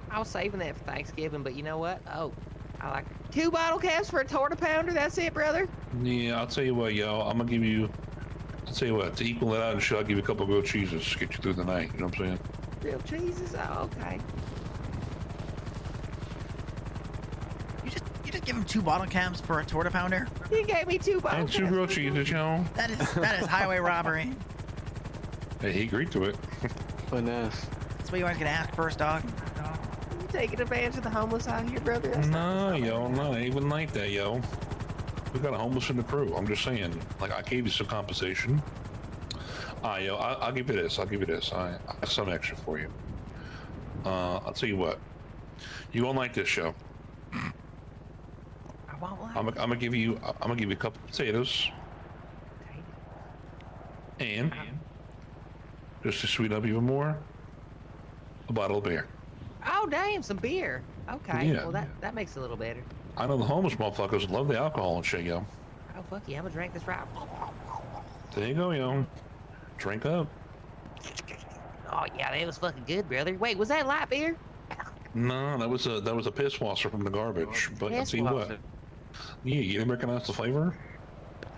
I was saving that for Thanksgiving, but you know what? Oh, I like 2 bottle caps for a torta pounder. That's it, brother. Yeah, I'll tell you what, yo. I'll tell you what, to equal it out and shit, I'll give you a couple of grilled cheeses to get you through the night. You know what I'm saying? Grilled cheeses. Oh, okay. You just give him 2 bottle caps for a torta pounder? He gave me 2 bottle And caps. 2 grilled cheeses, yo. That is highway robbery. Hey, he agreed to it. Finesse. That's what you always gonna ask first, dog. You taking advantage of the homeless out here, brother? That's No, yo, no, even like that, yo. We got a homeless in the crew. I'm just saying, like, I gave you some compensation. Yo, I'll give you this. I have some extra for you. I'll tell you what. You won't like this, show. I won't like I'm gonna give you a couple potatoes. And just to sweeten up even more, a bottle of beer. Oh, damn, some beer. Okay, Yeah. well that makes it a little better. I know the homeless motherfuckers love the alcohol and shit, yo. Oh fuck yeah, I'm gonna drink this right. There you go, yo. Drink up. Oh yeah, that was fucking good, brother. Wait, was that light beer? No, that was a piss washer from the garbage. But I see what. Yeah, you didn't recognize the flavor?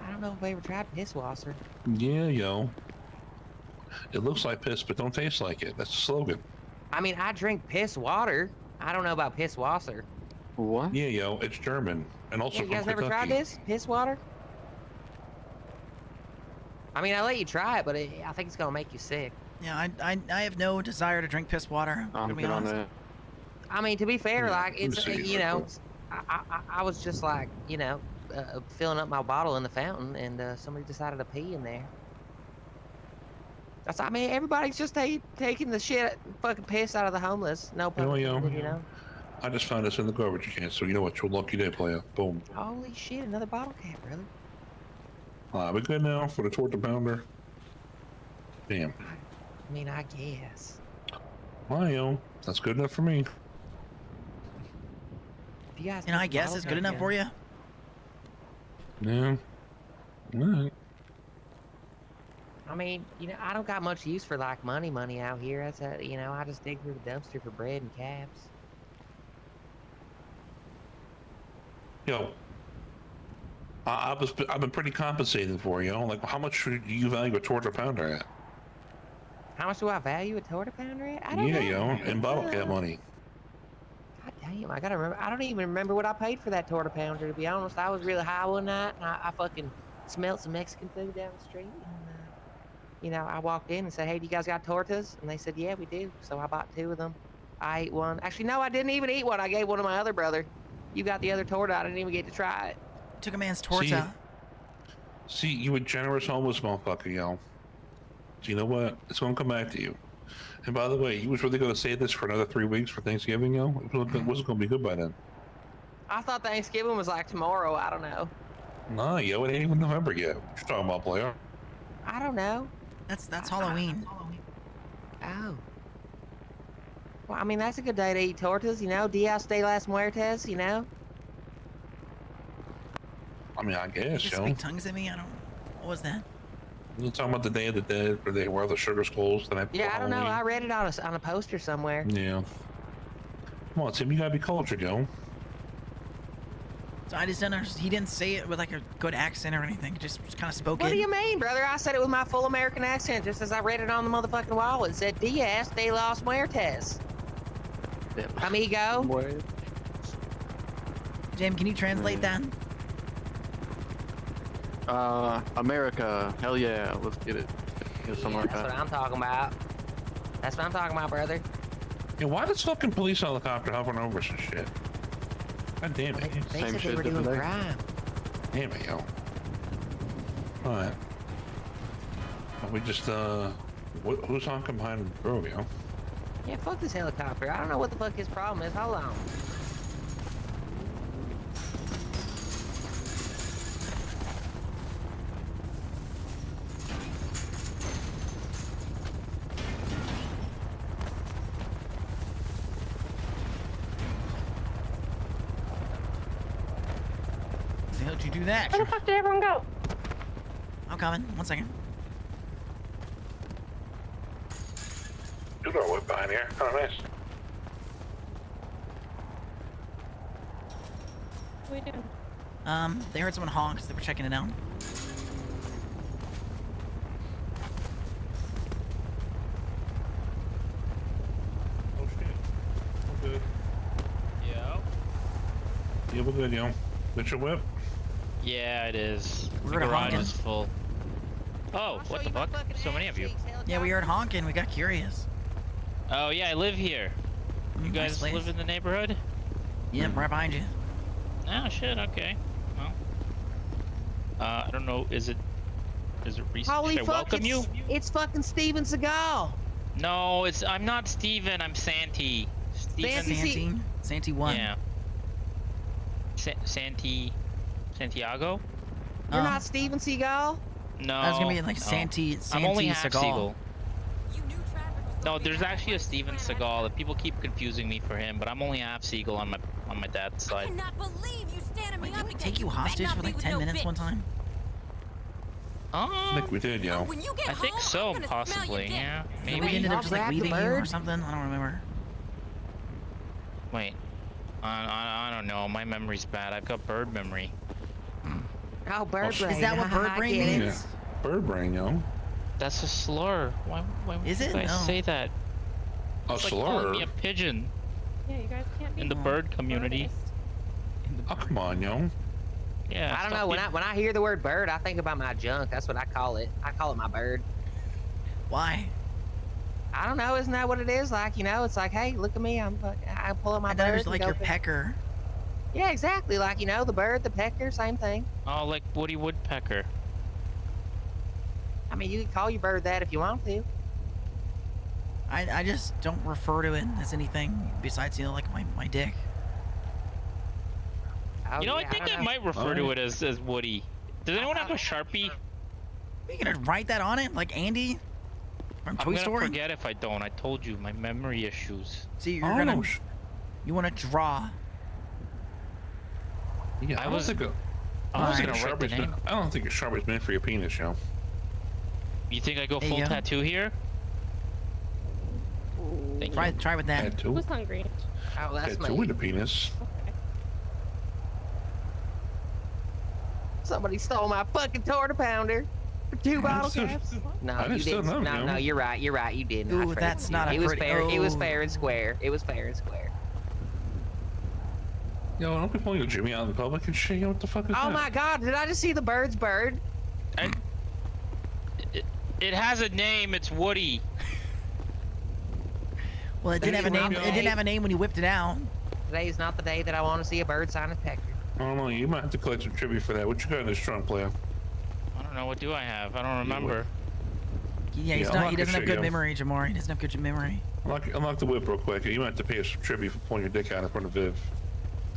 I don't know if I ever tried piss washer. Yeah, yo. It looks like piss, but don't taste like it. That's the slogan. I mean, I drink piss water. I don't know about piss washer. What? Yeah, yo, it's German, and also Yeah, you guys from never Kentucky. tried this? Piss water? I mean, I let you try it, but I think it's gonna make you sick. Yeah, I have no desire to drink piss water. To be honest. I mean, to be fair, Yeah, like let me it's see you real know, quick. I was just like filling up my bottle in the fountain, and somebody decided to pee in there. That's I mean, everybody's just taking the shit, fucking piss out of the homeless. No pun intended, you know. I just found this in the garbage can, so you know what? You're a lucky day, player. Boom. Holy shit, another bottle cap, brother. We good now for the torta pounder? Damn. I mean, I guess. Well, yo, that's good enough for me. If you guys, And I guess it's good enough for you. Yeah. Alright. I mean, I don't got much use for like money out here. That's I just dig through the dumpster for bread and caps. Yo, I've been pretty compensated for you. Like, how much do you value a torta pounder at? How much do I value a torta pounder at? I don't know. Yo, in bottle cap money. God damn, I gotta remember. I don't even remember what I paid for that torta pounder. To be honest, I was really high one night, and I fucking smelled some Mexican food down the street, and I walked in and said, "Hey, do you guys got tortas?" And they said, "Yeah, we do." So I bought 2 of them. I ate one. Actually, no, I didn't even eat one. I gave one to my other brother. You got the other torta. I didn't even get to try it. Took a man's torta. See, you a generous homeless motherfucker, yo. So you know what? It's gonna come back to you. And by the way, you was really gonna say this for another 3 weeks for Thanksgiving, yo? It wasn't gonna be good by then. I thought Thanksgiving was like tomorrow. I don't know. Nah, yo, it ain't even November yet. What you talking about, player? I don't know. That's Halloween. Oh. Well, I mean, that's a good day to eat tortas, Dias de las Muertes, I mean, I guess, Just yo. speak tongues at me. I don't. What was that? You talking about the Day of the Dead, where they wear the sugar skulls the night before Yeah, I don't know. Halloween? I read it on a poster somewhere. Yeah. Come on, Tim, you gotta be cultured, yo. So I just don't understand. He didn't say it with like a good accent or anything. Just kind of spoke What it. do you mean, brother? I said it with my full American accent, just as I read it on the motherfucking wall. It said Dias de los Muertes. Amigo. Jim, can you translate that? America. Hell yeah, let's get it. Get some That's what I'm talking about. That's what I'm talking about, brother. Yeah, why does fucking police helicopter hovering over some shit? God damn it. They said they were doing crime. Damn it, yo. Alright. Well, we just, who's honking behind the road, yo? Yeah, fuck this helicopter. I don't know what the fuck his problem is. Hold on. The hell did you do that? Where the fuck did everyone go? I'm coming. 1 second. You got a whip behind here. Oh, nice. What are we doing? They heard someone honk, so they were checking it out. Oh shit. We're good. Yo. Yeah, we're good, yo. That's your whip? Yeah, it is. We The heard a garage honking. is full. Oh, what the fuck? So many of you. Yeah, we heard honking. We got curious. Oh yeah, I live here. You Nice guys place. live in the neighborhood? Yeah, right behind you. Oh shit. Okay. Well, I don't know. Is it Reese? Holy Should I fuck, welcome you? it's fucking Steven Seagal. No, I'm not Steven. I'm Santi. Steven. Santi 1. Yeah. Santiago? You're not Steven Seagal? No. That's gonna be like no. Santi I'm only half Seagal. Seagal. No, there's actually a Steven Seagal. That people keep confusing me for him, but I'm only half Seagal on my dad's side. cannot believe you standing me up Take you hostage for like 10 minutes one time? I think we did, yo. I think so, possibly. Yeah, maybe. We ended up just like leaving you or something. I don't remember. Wait, I don't know. My memory's bad. I've got bird memory. Oh, bird brain. Is that what bird brain means? Yeah. Bird brain, yo. That's a slur. Why is it? would I No. say that? A It's like slur? calling me a pigeon Yeah, you guys can't be in the bird community. Oh, come on, yo. Yeah. I don't know. When I hear the word bird, I think about my junk. That's what I call it. I call it my bird. Why? I don't know. Isn't that what it is? Like, you know, it's like, hey, look at me. I pull up my I bird. thought it was and like go your for- pecker. Yeah, exactly. Like, you know, the bird, the pecker, same thing. Oh, like Woody Woodpecker. I mean, you can call your bird that if you want to. I just don't refer to it as anything besides, you know, like my dick. Oh, You know, yeah, I think don't I know. might refer to it as Woody. Does anyone have a Sharpie? Are you gonna write that on it like Andy from Toy I'm gonna Story? forget if I don't. I told you, my memory issues. See, you're gonna you want to draw. Yeah, I I was don't think gonna write the name. I don't think a Sharpie's meant for your penis, yo. You think I go There full you go. tattoo here? Try with that. Tattoo? Who's hungry? Oh, that's Tattoo me. with a penis. Somebody stole my fucking torta pounder for 2 bottle still- caps. No, I you still didn't. know, No, yo. no, you're right. You're right. You didn't. I Ooh, traded that's you. not a It was pretty- fair. It was oh. fair and square. It was fair and square. Yo, don't be pulling your Jimmy out in public and shit. Yo, what the fuck is Oh that? my God! Did I just see the bird's bird? It has a name. It's Woody. Well, it didn't have a name. It didn't have a name when you whipped it out. Today is not the day that I want to see a bird sign his pecker. I don't know. You might have to collect some tribute for that. What you got in this trunk, player? I don't know. What do I have? I don't remember. Yeah, he's Yeah, not. unlock He your doesn't have shit, good yo. memory, Jamar. He doesn't have good memory. Unlock the whip real quick. You might have to pay us some tribute for pulling your dick out in front of Viv.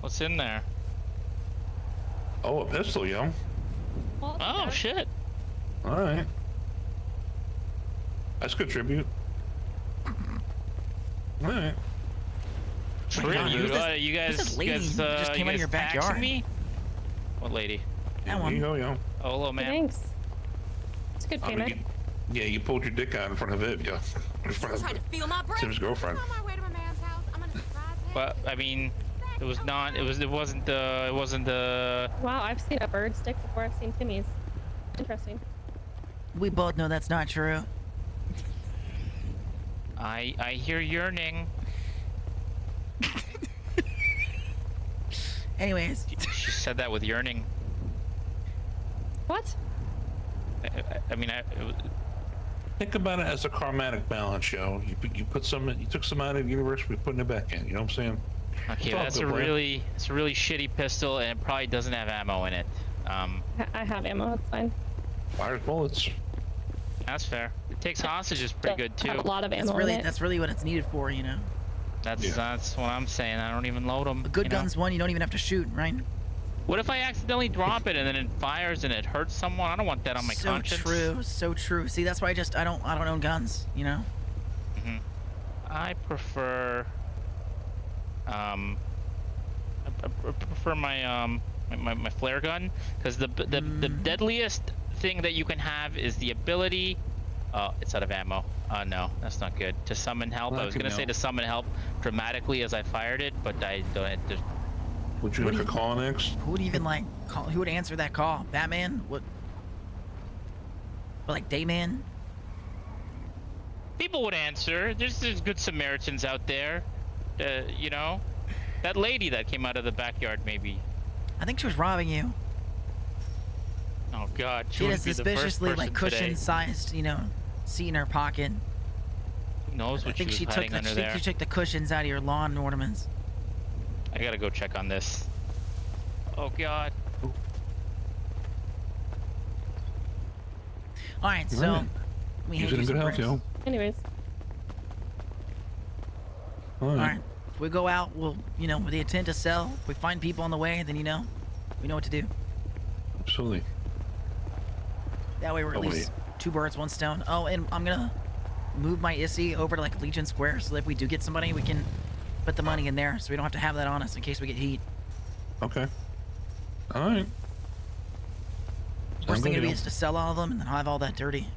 What's in there? Oh, a pistol, yo. Oh shit. All right. That's good tribute. All right. Tribute? who's this- You guys, who's this lady you guys, that just came you out of your guys taxing backyard? Me? What lady? That There one. you go, yo. Oh, hello, man. Thanks. It's a good I mean, payment. you pulled your dick out in front of Viv, yo. In front of Tried to feel my breath. Tim's girlfriend. On my way to my man's house. I'm gonna surprise him. But I mean, it was not. It wasn't the. Wow, I've seen a bird stick before I've seen Timmy's. Interesting. We both know that's not true. I hear yearning. Anyways. She said that with yearning. What? I mean, Think about it as a karmatic balance, yo. You took some out of the universe, we're putting it back in. You know what I'm saying? okay, It's all that's good, a boy. really shitty pistol, and it probably doesn't have ammo in it. I have ammo. It's fine. Fires bullets. That's fair. It takes hostages pretty good too. Have a lot of ammo in it. That's really what it's needed for, you know. That's what I'm saying. I don't even load them. A good gun's one you don't even have to shoot, right? What if I accidentally drop it and then it fires and it hurts someone? I don't want that on my So conscience. true, so true. See, that's why I don't own guns, you know. I prefer I prefer my my flare gun because the deadliest thing that you can have is the ability. Oh, it's out of ammo. No, that's not good. To summon help. I was gonna say to summon help dramatically as I fired it, but I don't. Would you like a call next? Who would even like call? Who would answer that call? Batman? What? Or like Dayman? People would answer. There's good Samaritans out there. You know, that lady that came out of the backyard, maybe. I think she was robbing you. Oh God, She had a wouldn't be the first suspiciously like person today. cushion-sized, you know, seat in her pocket. Who knows I what think she was took hiding under she there? took the cushions out of your lawn ornaments. I gotta go check on this. Oh God. All right, so Right. let me Use hand it you in some good health, bricks. yo. Anyways. All All right. right, we go out. We'll, you know, with the intent to sell. If we find people on the way, then you know, we know what to do. Absolutely. That way we're at Oh, least two birds, one stone. Oh, and I'm gonna move my ISI over to like Legion Square so that if we do get somebody, we can put the money in there so we don't have to have that on us in case we get heat. Okay. All right. Worst thing gonna be is to sell all of them and then have all that dirty.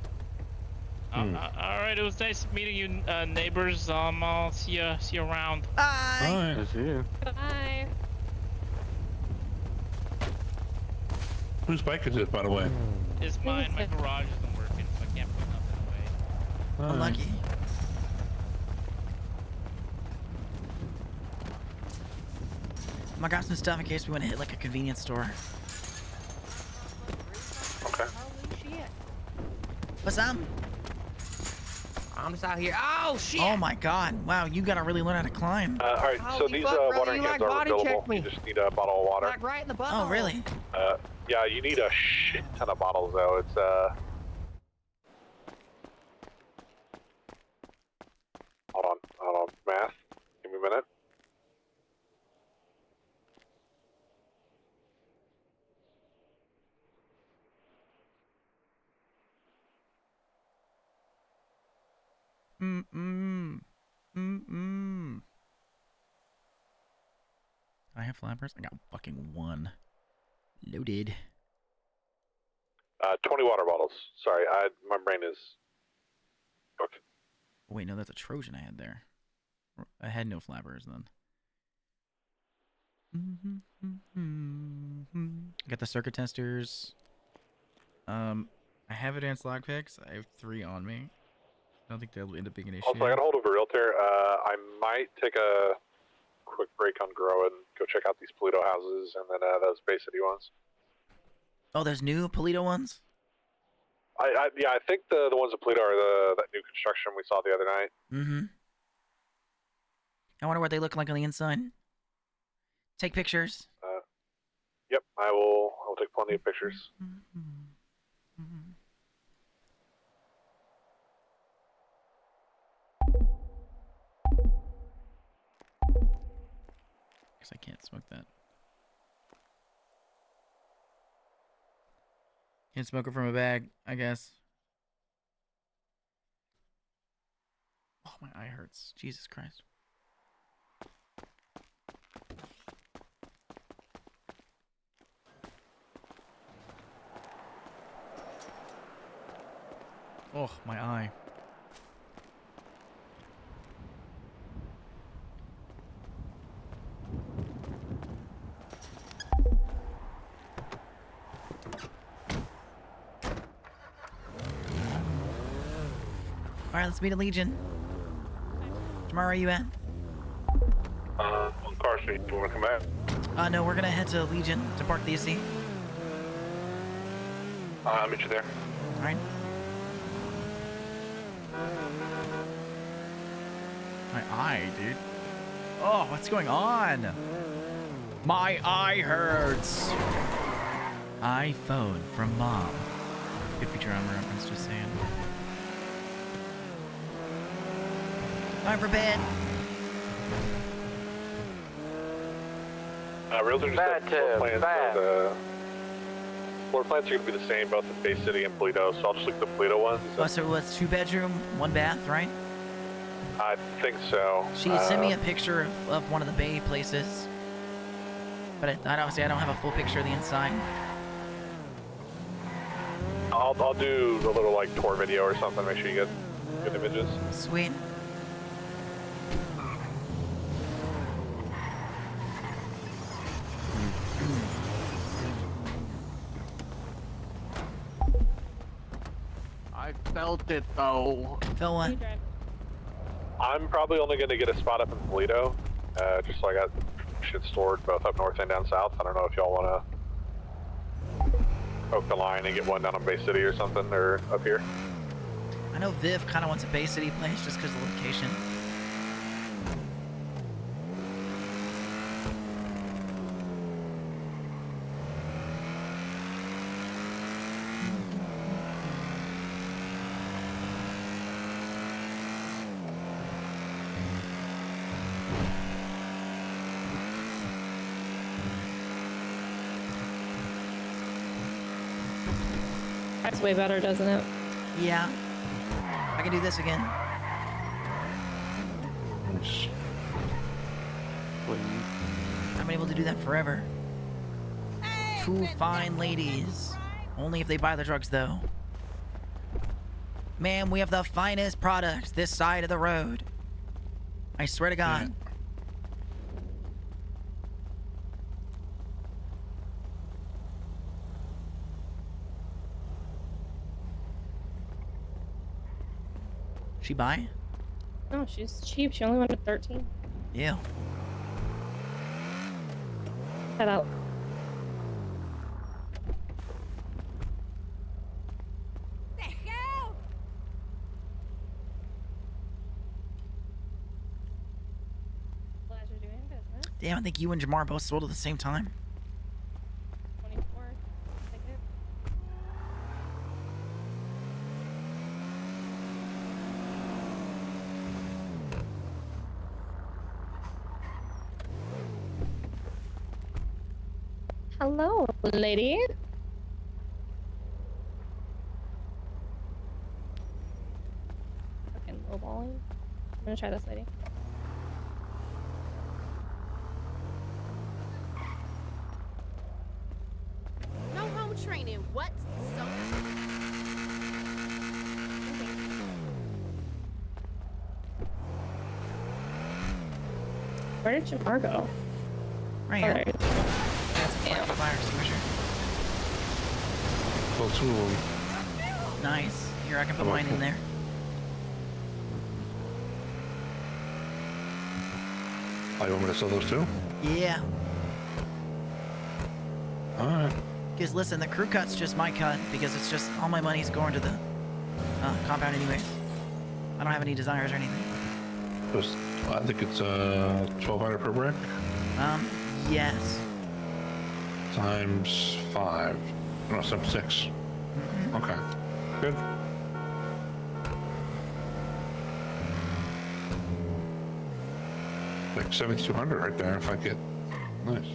All right, it was nice meeting you, neighbors. I'll see you around. Bye. All right. See you. Bye. Whose bike is it, by the way? It's mine. My garage isn't working, so I can't put nothing away. Unlucky. I got some stuff in case we want to hit like a convenience store. Okay. What's up? I'm just out here. Oh shit! Oh my god! Wow, you gotta really learn how to climb. Alright, so Holy these fuck, brother, watering you cans like are body refillable. checked me. You just need a bottle of water. Like right in the butt. Oh really? Yeah, you need a shit ton of bottles though. It's hold on, math. Give me a minute. I have flappers. I got fucking one. Loaded. 20 water bottles. Sorry, my brain is cooked. Oh, wait, no, that's a Trojan I had there. I had no flappers then. I got the circuit testers. I have advanced lockpicks. I have 3 on me. I don't think they'll end up being an issue. Also, I got a hold of a realtor. I might take a quick break on Grow and go check out these Polito houses and then those Bay City ones. Oh, there's new Polito ones? Yeah, I think the ones at Polito are that new construction we saw the other night. Mm-hmm. I wonder what they look like on the inside. Take pictures. Yep, I will take plenty of pictures. Guess I can't smoke that. Can't smoke it from a bag, I guess. Oh, my eye hurts. Jesus Christ. Oh, my eye. Alright, let's meet at Legion. Tomorrow, are you at? On Car Street, do you want to come back? No, we're gonna head to Legion to park the AC. I'll meet you there. Alright. My eye, dude. Oh, what's going on? My eye hurts. iPhone from mom. Good Futurama reference, just saying. Time for bed. Realtor just said floor plans are going to be the same both in Bay City and Polito, so I'll just look at the Polito ones. Oh, so it's 2-bedroom, 1 bath, right? I think so. She sent me a picture of one of the Bay places. But obviously I don't have a full picture of the inside. I'll do a little like tour video or something, make sure you get good images. Sweet. I felt it though. Felt what? I'm probably only going to get a spot up in Polito, just so I got shit stored both up north and down south. I don't know if y'all want to poke the line and get one down on Bay City or something, or up here. I know Viv kind of wants a Bay City place just because of the location. That's way better, doesn't it? Yeah. I can do this again. Nice. I've been able to do that forever. Two fine ladies. Only if they buy the drugs, though. Ma'am, we have the finest products this side of the road. I swear to God. She buy? No, she's cheap. She only wanted 13. Yeah. Head out. The hell? Glad you're doing business. Damn, I think you and Jamar both sold at the same time. 24. Take it. Hello, lady. Fucking lowballing. I'm gonna try this lady. No home training. What? So. Where did Jamar go? Right here. That's a fire extinguisher. Well, 2 of them. Nice. Here, I can put mine in there. Oh, you want me to sell those too? Yeah. Alright. Because listen, the crew cut's just my cut because it's just all my money's going to the compound anyways. I don't have any desires or anything. I think it's 1,200 per brick. Yes. Times 5. No, times 6. Okay. Good. Like 7,200 right there if I get. Nice.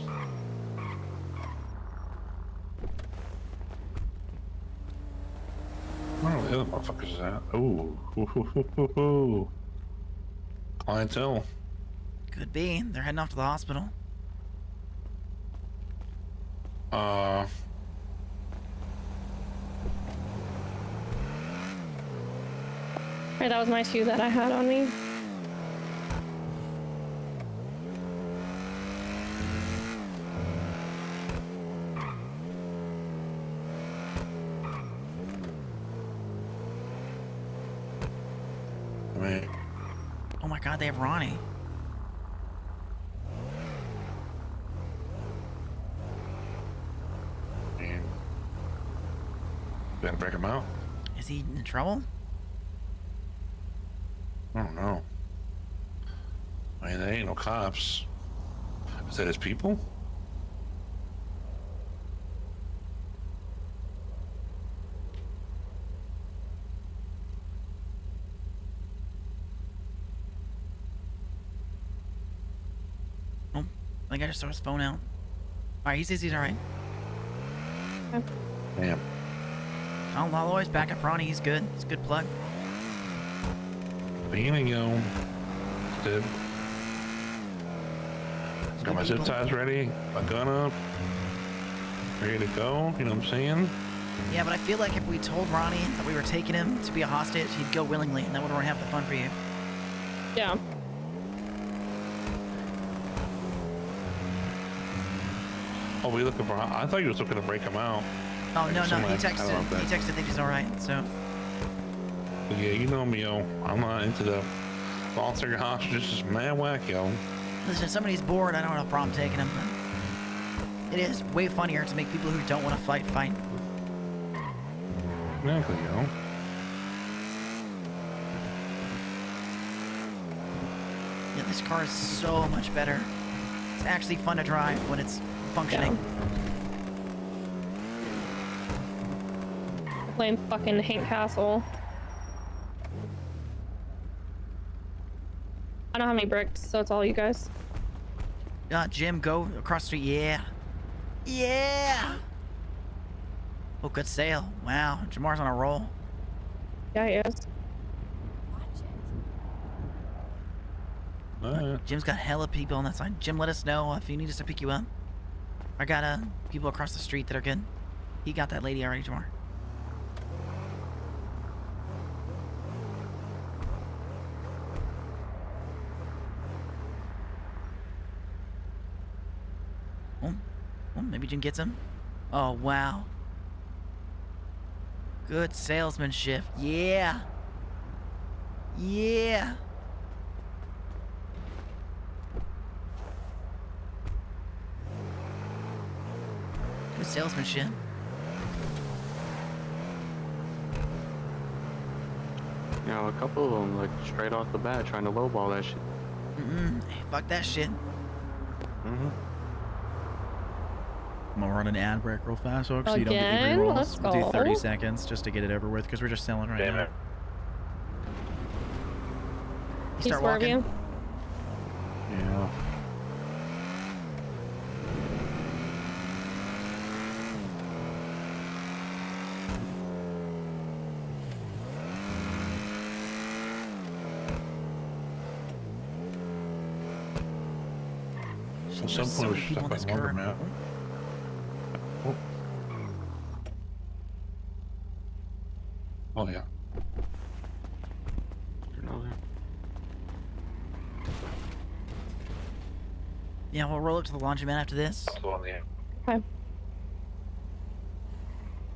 Where are the other motherfuckers at? Ooh. Clientele. Could be. They're heading off to the hospital. Right, that was my 2 that I had on me. Oh my God, they have Ronnie. Better break him out. Is he in trouble? I don't know. I mean, there ain't no cops. Is that his people? Oh, I think I just saw his phone out. Alright, he says he's alright. Damn. I'll always back up Ronnie. He's good. He's a good plug. Bingo. Good. Got my zip people. ties ready. My gun up. Ready to go. You know what I'm saying? Yeah, but I feel like if we told Ronnie that we were taking him to be a hostage, he'd go willingly, and that would ruin half the fun for you. Yeah. Oh, we looking for? I thought you was looking to break him out. Oh, no, Somebody- he texted. He texted that he's alright, so. But yeah, you know me, yo. I'm not into the voluntary hostages. Just mad whack, yo. Listen, if somebody's bored, I don't have a problem taking him. But it is way funnier to make people who don't want to fight. Exactly, yo. Yeah, this car is so much better. It's actually fun to drive when it's functioning. Playing fucking Hank Castle. I don't have any bricks, so it's all you guys. Jim, go across the street. Yeah. Yeah! Oh, good sale. Wow, Jamar's on a roll. Yeah, he is. Jim's got hella people on that side. Jim, let us know if you need us to pick you up. I got people across the street that are good. He got that lady already, Jamar. Well, maybe Jim gets him. Oh, wow. Good salesmanship. Yeah. Yeah. Good salesmanship. You know, a couple of them, like, straight off the bat, trying to lowball that shit. Hey, fuck that shit. I'm gonna run an ad break real fast, folks, so you don't get any Again? rerolls. Let's We'll do go. 30 seconds just to get it over with, because we're just selling right now. You start walking. Yeah. At some point we should stop at Laundromat. Oh yeah. Yeah, we'll roll up to the laundromat after this. Okay.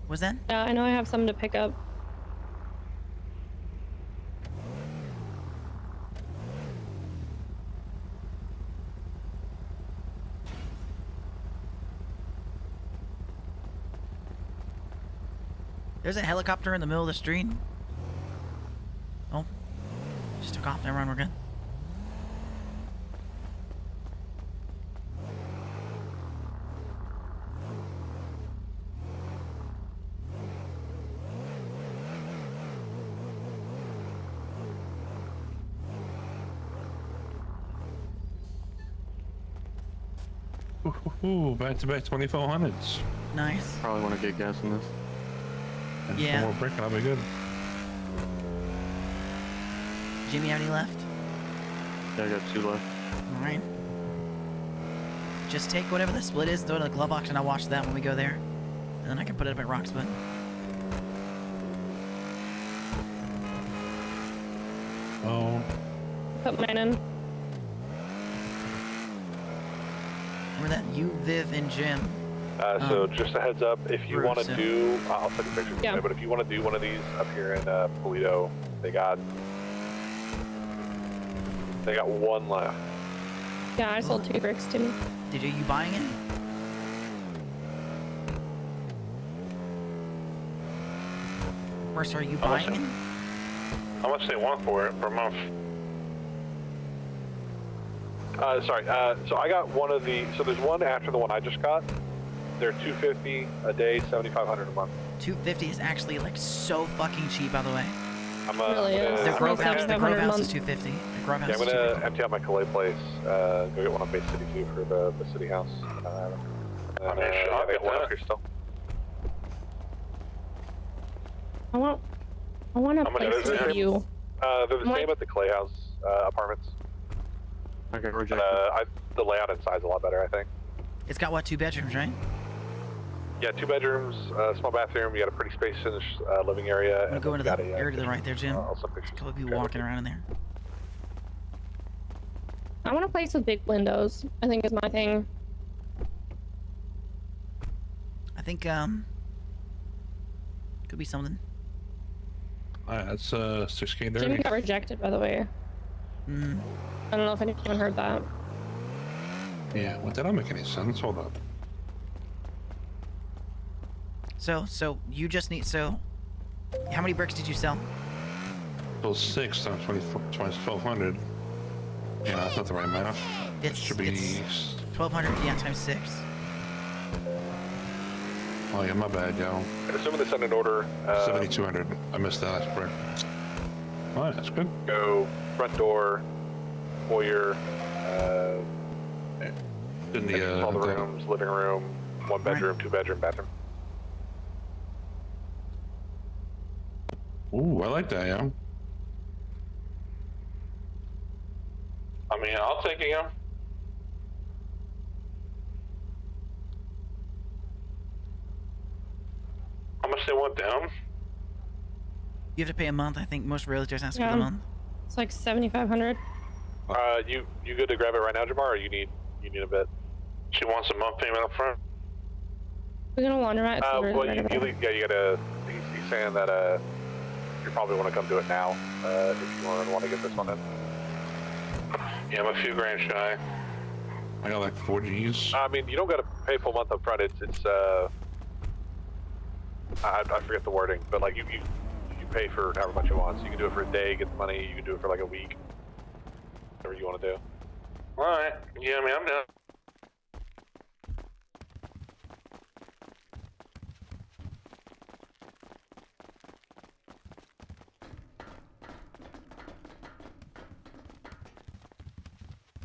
What's that? Yeah, I know I have some to pick up. There's a helicopter in the middle of the street. Oh, just took off. Never mind, we're good. Ooh, back-to-back 2400s. Nice. Probably want to get gas in this. And Yeah. one more brick and I'll be good. Jimmy, have any left? Yeah, I got 2 left. Alright. Just take whatever the split is, throw it in the glove box, and I'll watch that when we go there. And then I can put it up at Rocksplit. Oh. Put mine in. Remember that? You, Viv, and Jim. So just a heads up, if you want to Bruce, do, I'll send you pictures. Yeah. But if you want to do one of these up here in Polito, they got one left. Yeah, I sold 2 bricks to me. Did you buying it? First, are you buying it? How much they want for it per month? Sorry. So I got one of the. So there's one after the one I just got. They're $250 a day, $7,500 a month. $250 is actually like so fucking cheap, by the way. Really is. The Grove House, the Grove House is $250. $2,500 The Grove House Yeah, I'm is gonna $250. empty out my Calais place. Go get one on Bay City too for the city house. I mean, sure, I'll I get got one that. up here still. I want a How much place is it? with you. They're the What? same at the Clay House apartments. Okay, rejected. The layout inside is a lot better, I think. It's got what, 2 bedrooms, right? Yeah, 2 bedrooms, small bathroom. You got a pretty spacious living area. I'm gonna go into the area to the right there, Jim. I'll send pictures. A couple people walking around in there. I want a place with big windows, I think is my thing. I think, could be something. That's 6K dirty. Jimmy got rejected, by the way. Mm. I don't know if anyone heard that. Yeah, well, that don't make any sense. Hold up. So you just need, so how many bricks did you sell? So 6 times 1200. Yeah, that's not the right math. It should be. 1,200, yeah, times 6. Oh yeah, my bad, yo. Assuming they send an order. 7,200. I missed that last brick. All right, that's good. Go front door, foyer. In the all the rooms, living room, 1 bedroom, 2 bedroom, bathroom. Ooh, I like that, yeah. I mean, I'll take it, yeah. How much they want down? You have to pay a month. I think most realtors ask for the month. It's like 7,500. You good to grab it right now, Jamar, or you need a bit? She wants a month payment up front. We're gonna laundromat. Well, you gotta. He's saying that you probably want to come do it now if you want to get this one in. Yeah, I'm a few grand shy. I got like 4 G's. I mean, you don't gotta pay full month up front. It's I forget the wording, but like you pay for however much you want. So you can do it for a day, get the money. You can do it for like a week. Whatever you want to do. All right. Yeah, I mean, I'm down.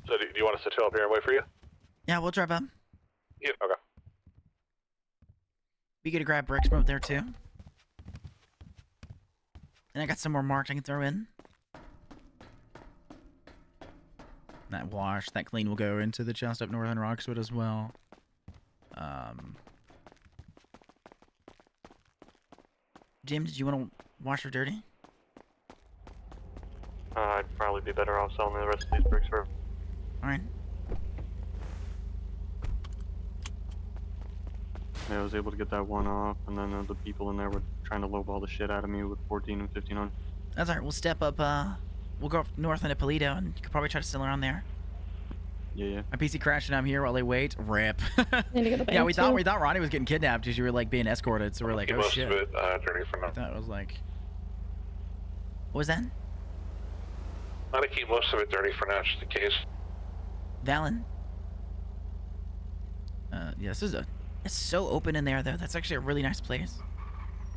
So do you want us to chill up here and wait for you? Yeah, we'll drive up. Yeah. Okay. Be good to grab bricks from up there too. And I got some more marked I can throw in. That wash, that clean will go into the chest up north in Roxwood as well. Jim, did you want to wash or dirty? I'd probably be better off selling the rest of these bricks for. Alright. Yeah, I was able to get that one off, and then the people in there were trying to lowball the shit out of me with 14 and 1500. That's alright, we'll step up, we'll go up north into Polito, and you could probably try to steal around there. Yeah. My PC crashed and I'm here while they wait. Rip. Need to go to the Yeah, bank, we too. thought Ronnie was getting kidnapped because you were like being escorted, so we're like, oh Most shit. of it, dirty for now. I thought it was like... What was that? I'm gonna keep most of it dirty for now, just in case. Valen? Yeah, it's so open in there, though. That's actually a really nice place.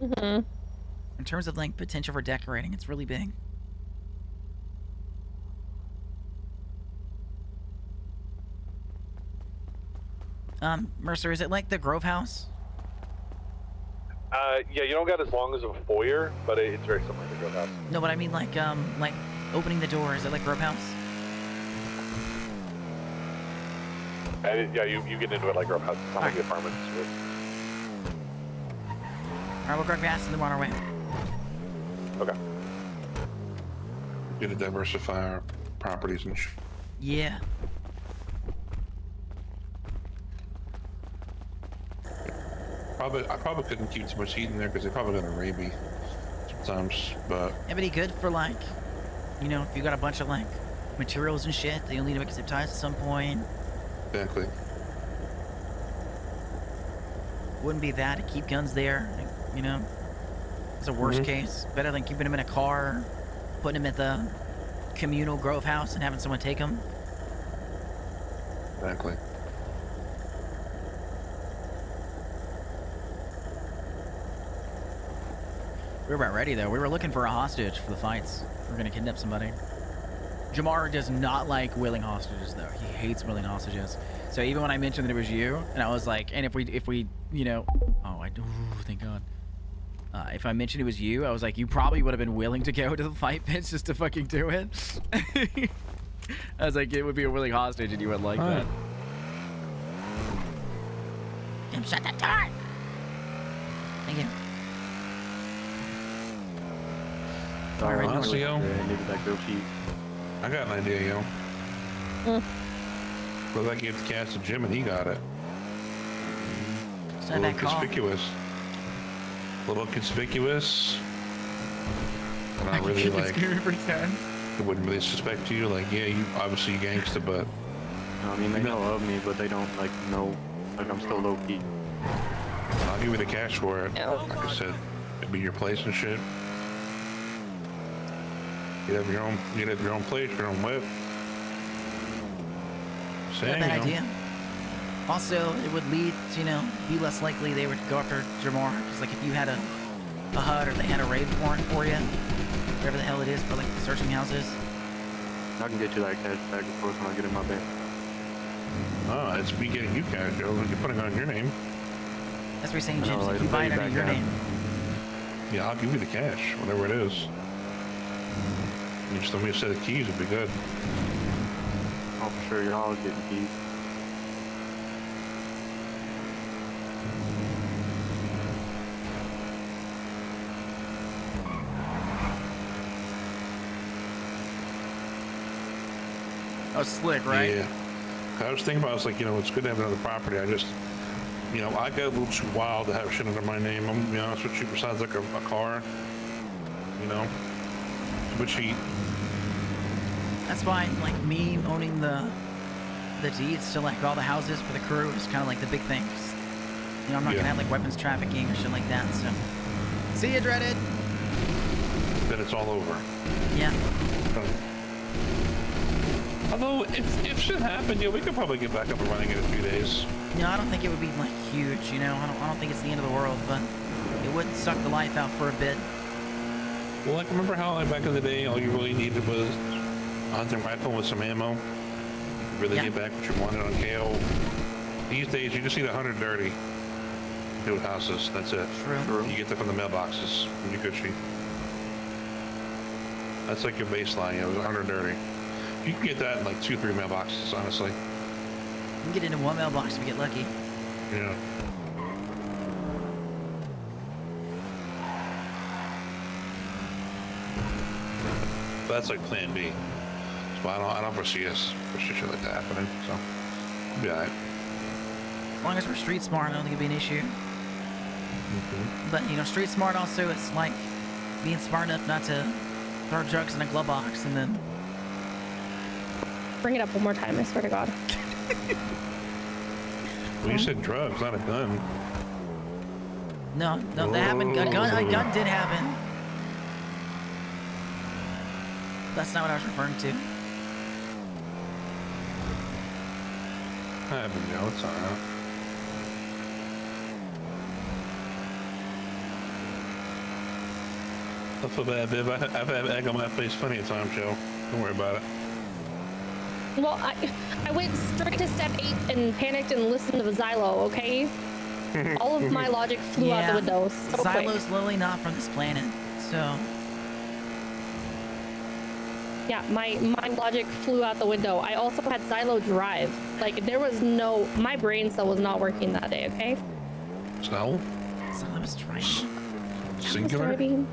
Mm-hmm. In terms of, like, potential for decorating, it's really big. Mercer, is it like the Grove House? Yeah, you don't got as long as a foyer, but it's very similar to Grove House. No, but I mean, like opening the door. Is it like Grove House? Yeah, you get into it like Grove House. It's not like the apartments. Alright, we'll grab gas and then we're on our way. Okay. Get to diversify our properties and Yeah. I probably couldn't keep too much heat in there because they probably got a R.E.P.O sometimes, but... Yeah, but he good for, like, you know, if you got a bunch of, like, materials and shit that you'll need to make zip ties at some point. Exactly. Wouldn't be that to keep guns there, like, you know? It's a worst case. Better than keeping them in a car, putting them at the communal Grove House and having someone take them. Exactly. We were about ready, though. We were looking for a hostage for the fights. We're gonna kidnap somebody. Jamar does not like willing hostages, though. He hates willing hostages. So even when I mentioned that it was you, and I was like, and if we, you know, oh, thank God. If I mentioned it was you, I was like, you probably would have been willing to go to the fight pits just to fucking do it. I was like, it would be a willing hostage, and you would like that. Jim, shut that door. Thank you. Alright, honestly, yo, maybe that go cheap. I got an idea, yo. What if I gave the cast to Jim and he got it? It's A not little that call. conspicuous. A little conspicuous. And I really like. It wouldn't really suspect you. Like, yeah, you obviously gangster, but. No, I mean, they know of me, but they don't like know. Like, I'm still low key. I'll give you the cash for it. Like I said, it'd be your place and shit. You have your own place, your own whip. Not a bad idea. Also, it would lead to, you know, be less likely they would go after Jamar. Because, like, if you had a HUD or they had a raid warrant for you, whatever the hell it is for, like, searching houses. I can get you that cash back, of course, when I get in my bank. Oh, it's me getting you cash, Joe. You're putting it on your name. That's what you're saying, Jim. If you buy it under your name. Yeah, I'll give you the cash, whatever it is. You just let me a set of keys, would be good. Oh, for sure, you're all getting beat. Oh, slick, right? Yeah. I was thinking about, I was like, it's good to have another property. I just, I got a little too wild to have shit under my name. I'm gonna be honest with you. Besides like a car, but That's why, like, me owning the deeds to like all the houses for the crew is kind of like the big things. I'm not gonna have like weapons trafficking or shit like that. So, see you, Dreaded. then it's all over. Yeah. Although, if shit happened, we could probably get back up and running in a few days. I don't think it would be like huge. I don't think it's the end of the world, but it would suck the life out for a bit. Well, like, remember how like back in the day, all you really needed was a hunting rifle with some ammo? You really get back what you wanted on KO. These days, you just need 100 dirty. Build houses. That's it. True. You get that from the mailboxes. And you Gucci. That's like your baseline. 100 dirty. You can get that in like 2-3 mailboxes, honestly. You can get into one mailbox if you get lucky. Yeah. That's like plan B. So I don't foresee us for shit like that happening. So we'll be alright. As long as we're street smart, I don't think it'd be an issue. But street smart also, it's like being smart enough not to throw drugs in a glove box and then Bring it up one more time, I swear to God. Well, you said drugs, not a gun. No, that happened. A gun did happen. That's not what I was referring to. It's alright. Don't feel bad, Viv. I've had egg on my face plenty of times, Joe. Don't worry about it. Well, I went straight to step 8 and panicked and listened to Xylo, okay? All of my logic flew out the window so quick. Xylo's literally not from this planet, so... Yeah, my logic flew out the window. I also had Xylo drive. Like, there was no... My brain cell was not working that day, okay? So? Xylo was driving. Singular?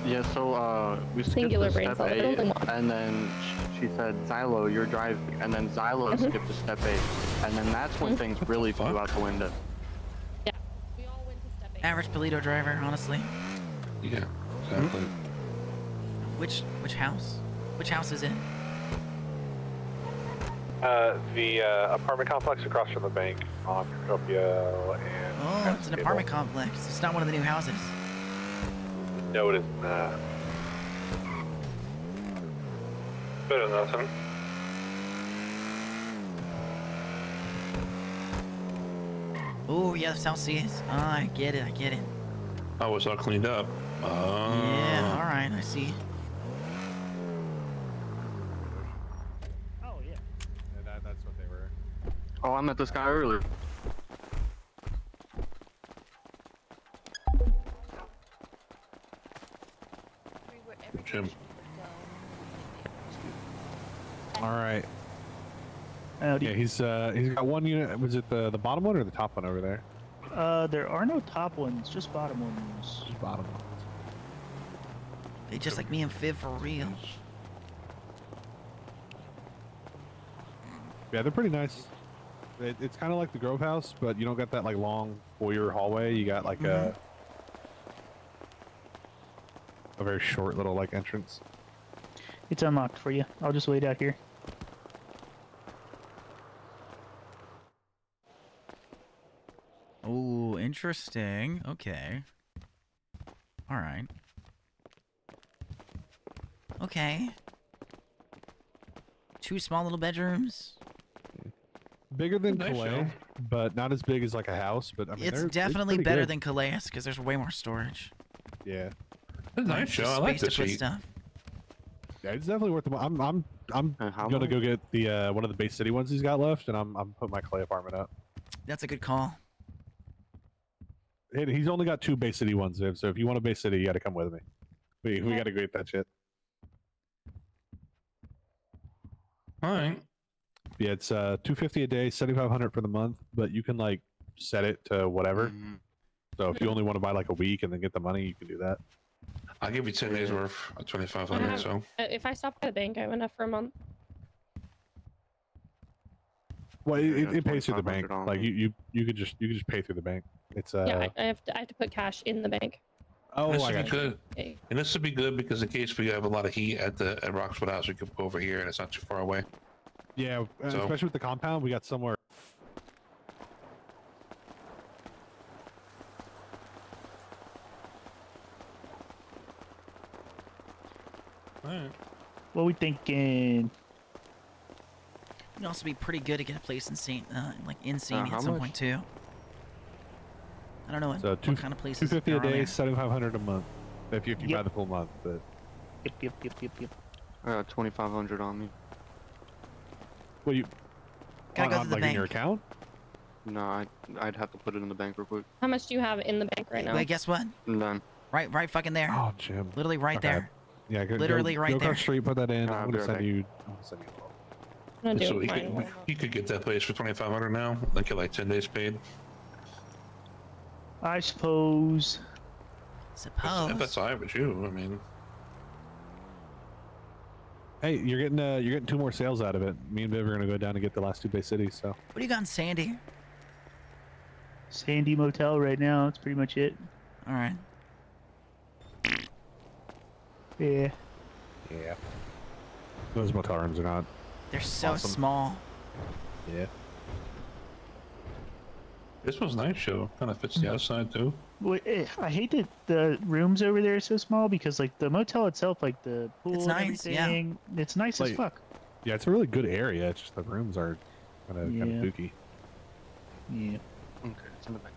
Yeah, so we skipped Singular to brain step cell, 8, only one. and then she said, Xylo, you're driving, and then Xylo skipped to step 8, and then that's when things really flew out the window. Yeah, we all went to step 8. Average Polito driver, honestly. Yeah, exactly. Which house? Which house is it? The apartment complex across from the bank on Utopia and... Oh, it's an apartment complex. It's not one of the new houses. No, it is not. Better than nothing. Oh, yeah, South Seas. Oh, I get it. Oh, it's all cleaned up. Yeah, alright, I see. That's what they were. Oh, I met this guy earlier. Jim. All right. Howdy. Yeah, he's got one unit. Was it the bottom one or the top one over there? There are no top ones, just bottom ones. Just bottom ones. They just like me and Viv for real. Yeah, they're pretty nice. It's kind of like the Grove House, but you don't got that like long foyer hallway. You got like a very short little like entrance. It's unlocked for you. I'll just wait out here. Oh, interesting. Okay. All right. Okay. 2 small little bedrooms. Bigger than Nice Calais, show. but not as big as like a house. But I mean, It's they're definitely pretty better good. than Calais because there's way more storage. Yeah. That's a nice show. I like this seat. Stuff. Yeah, it's definitely worth the. I'm gonna go get the one of the Bay City ones he's got left, and I'm putting my Clay apartment up. That's a good call. He's only got 2 Bay City ones, Viv, so if you want a Bay City, you got to come with me. We got to go get that shit. All right. Yeah, it's $250 a day, $7,500 for the month, but you can like set it to whatever. So if you only want to buy like a week and then get the money, you can do that. I'll give you 10 days worth of 2,500. So If I stop at the bank, I have enough for a month. Well, Yeah, it pays through the bank. $2,500 on Like me. you could just pay through the bank. It's Yeah, I have to put cash in the bank. Oh, this I would be got good. Okay. And this would be good because in case we have a lot of heat at Roxwood House, we could go over here and it's not too far away. Yeah, So- especially with the compound, we got somewhere. Alright. What we thinking? It'd also be pretty good to get a place in Saint how at some much? point too. I don't know what, So what kind of places $250 a there are day, there. $7,500 a month. If you Yep. buy the full month, but Yep. I got $2,500 on me. well, you Gotta go on, to the like in your bank. account. No, I'd have to put it in the bank real quick. How much do you have in the bank right now? Wait, guess what? None. Right fucking there. Oh, Jim. Literally right Okay. there. Yeah, Literally right go there. across the street, put that in. I'll I'm be gonna right send back. you. I'm gonna send you. I'm gonna do So mine. you could get that place for 2,500 now. Like get like 10 days paid. I suppose. Suppose. If that's all right with you, I mean. Hey, you're getting 2 more sales out of it. Me and Viv are gonna go down and get the last 2 Bay Cities. So What do you got in Sandy? Sandy Motel right now. That's pretty much it. All right. Yeah. yeah, those motel rooms are not. They're so Awesome. small. Yeah. This was nice show. Kind of fits the outside too. Wait, I hate that the rooms over there are so small because like the motel itself, like the pool It's and nice, yeah. everything, it's nice as Like- fuck. Yeah, it's a really good area. It's just the rooms are kind of Yeah. dookie. Yeah. Okay, it's in the bank.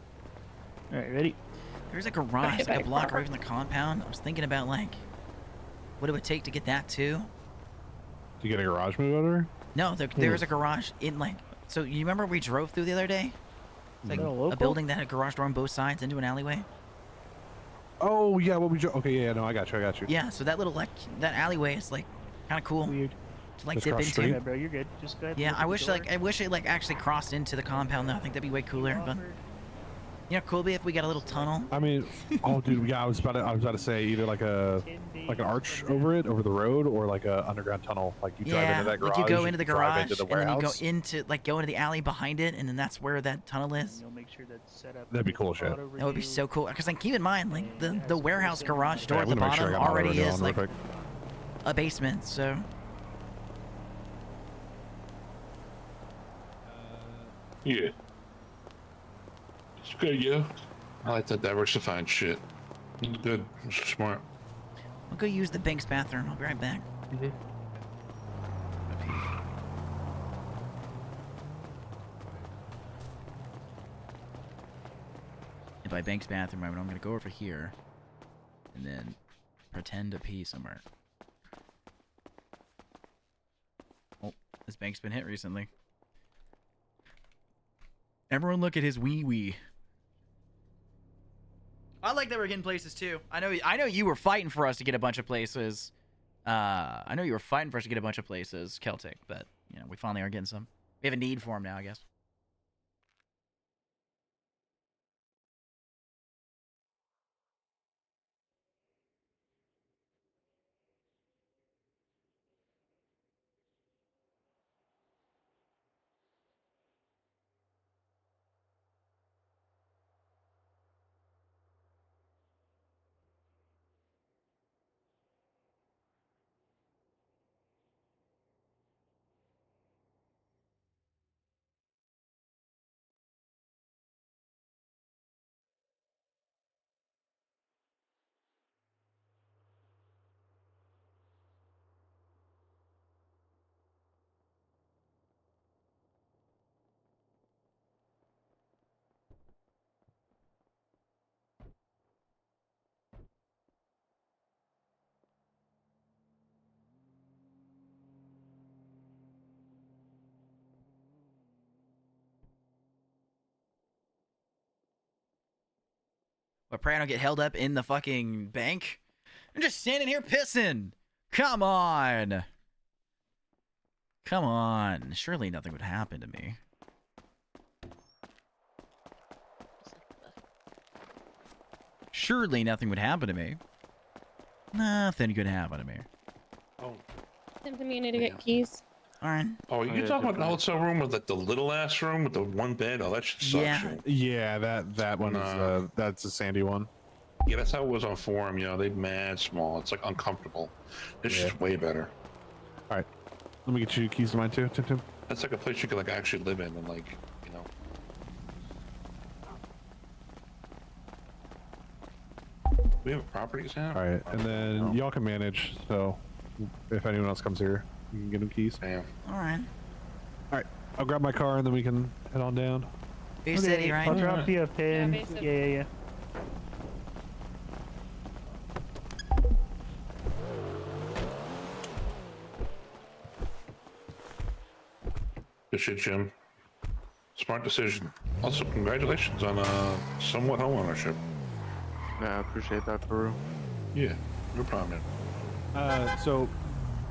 All right, ready? There's a garage like a block away from the compound. I was thinking about like what it would take to get that too. To get a garage move over? No, there's a garage in like. So you remember we drove through the other day? It's like Is that a a local? building that had a garage door on both sides into an alleyway. Oh yeah, what we okay, yeah, no, I got you. Yeah, so that little like that alleyway is like kind of cool Weird. to like Just dip across the into. street? Yeah, bro, you're good. Just go ahead. Yeah, look I at the wish door. like I wish it like actually crossed into the compound though. I think that'd be way cooler. But you know, cool would be if we got a little tunnel. I mean, oh dude, yeah, I was about to say either like an arch over the road or like a underground tunnel. Like you drive Yeah, into that garage. like you go into the drive garage into the and then you go warehouse. into go into the alley behind it, and then that's where that tunnel is. You'll make sure that's set up. That'd be cool shit. auto That would be review. so cool. Because like keep in mind, like the warehouse garage door Yeah, at I'm the gonna make sure bottom I got my already auto is real like quick. a basement. So Yeah. It's good, yeah. I like that diversified shit. It's good. It's smart. I'll go use the bank's bathroom. I'll be right back. And by bank's bathroom, I'm gonna go over here and then pretend to pee somewhere. Oh, this bank's been hit recently. Everyone look at his wee wee. I like that we're getting places too. I know you were fighting for us to get a bunch of places. I know you were fighting for us to get a bunch of places, Celtic, but you know, we finally are getting some. We have a need for them now, I guess. But pray I don't get held up in the fucking bank. I'm just standing here pissing. Come on. Come on. Surely nothing would happen to me. Surely nothing would happen to me. Nothing could happen to me. Oh. Tim, you need to get keys. Alright. Oh, you talking about the hotel room with like the little ass room with the one bed? Oh, that shit sucks. Yeah. Shit. Yeah, that one is that's a sandy one. Yeah, that's how it was on forum. You know, they mad small. It's like uncomfortable. This is way better. All right, let me get you keys to mine too, Tim. That's like a place you could like actually live in and like, you know. We have properties now. All right, and then y'all can manage. So if anyone else comes here, you can get them keys. Damn. All right. All right, I'll grab my car and then we can head on down. Bay City, right? I'll drop you a pin. Yeah, Yeah. Good shit, Jim. Smart decision. Also, congratulations on somewhat home ownership. Yeah, I appreciate that, Peru. Yeah, no problem. So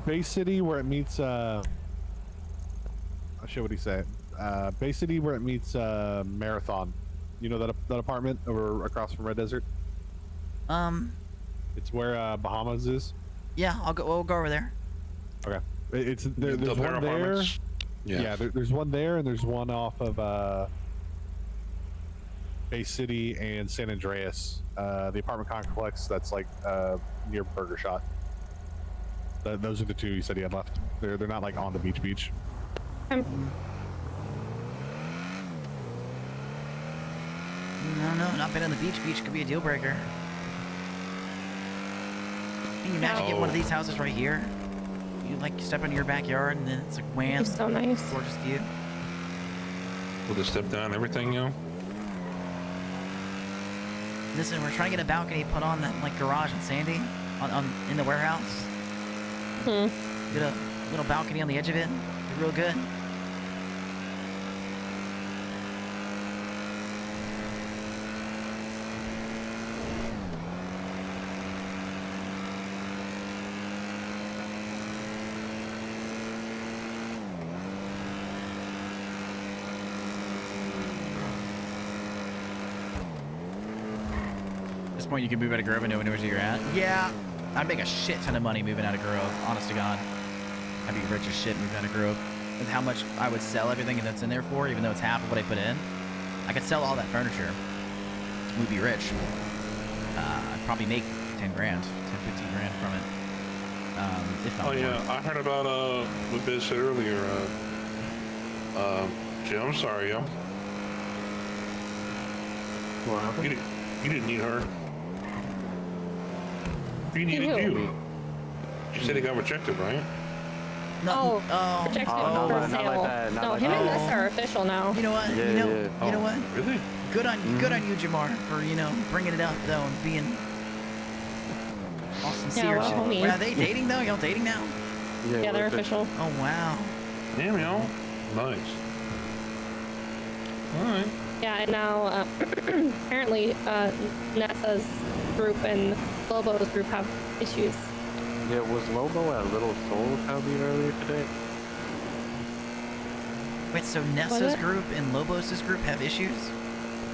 Bay City where it meets I'll show what he said. Bay City where it meets Marathon. You know that apartment over across from Red Desert? It's where Bahamas is. Yeah, we'll go over there. Okay. It's there's one there. Yeah, there's one there, and there's one off of Bay City and San Andreas. The apartment complex that's like near Burger Shot. Those are the two you said he had left. They're not like on the beach. No, not been on the beach. Beach could be a deal breaker. Can you imagine getting one of these houses right here? You like step into your backyard and then it's like wham. It's so nice. Gorgeous view. With the step down, everything, you know. Listen, we're trying to get a balcony put on that like garage in Sandy, in the warehouse. Get a little balcony on the edge of it. Be real good. At this point, you can move out of Grove and no one knows where you're at. Yeah, I'd make a shit ton of money moving out of Grove, honest to God. I'd be rich as shit moving out of Grove. With how much I would sell everything that's in there for, even though it's half of what I put in. I could sell all that furniture. We'd be rich. I'd probably make 10 grand, 10, 15 grand from it. If not Oh yeah, more. I heard about what Biz said earlier. Jim, I'm sorry, yo. What happened? You didn't need her. He needed you. You said he got rejected, right? No. Oh, rejected for sale. No, him and this are official now. You know what? You know what? Really? Good on you, Jamar, for bringing it up though and being all sincere. well, homie. Wait, are they dating though? Y'all dating now? Yeah, they're official. Oh wow. Damn, yo. Nice. All right. Yeah, and now apparently Nessa's group and Lobo's group have issues. Yeah, was Lobo at Little Soul Cubby earlier today? Wait, so Nessa's group and Lobos' group have issues?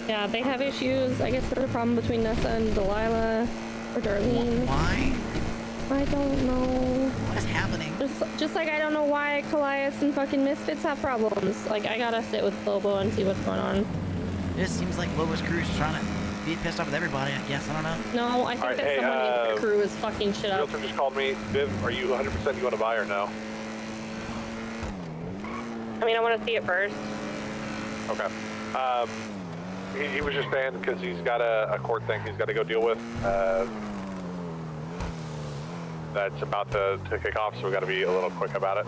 Yeah, they have issues. I guess there's a problem between Nessa and Delilah or Darlene. Why? I don't know. What is happening? Just like I don't know why Callias and fucking Misfits have problems. Like I gotta sit with Lobo and see what's going on. It just seems like Lobos' crew is trying to be pissed off with everybody, I guess. I don't know. No, I think that someone in the crew is fucking shit up. Realtor just called me. Viv, are you 100% you want to buy or no? I mean, I want to see it first. Okay. He was just saying because he's got a court thing he's got to go deal with. That's about to kick off, so we got to be a little quick about it.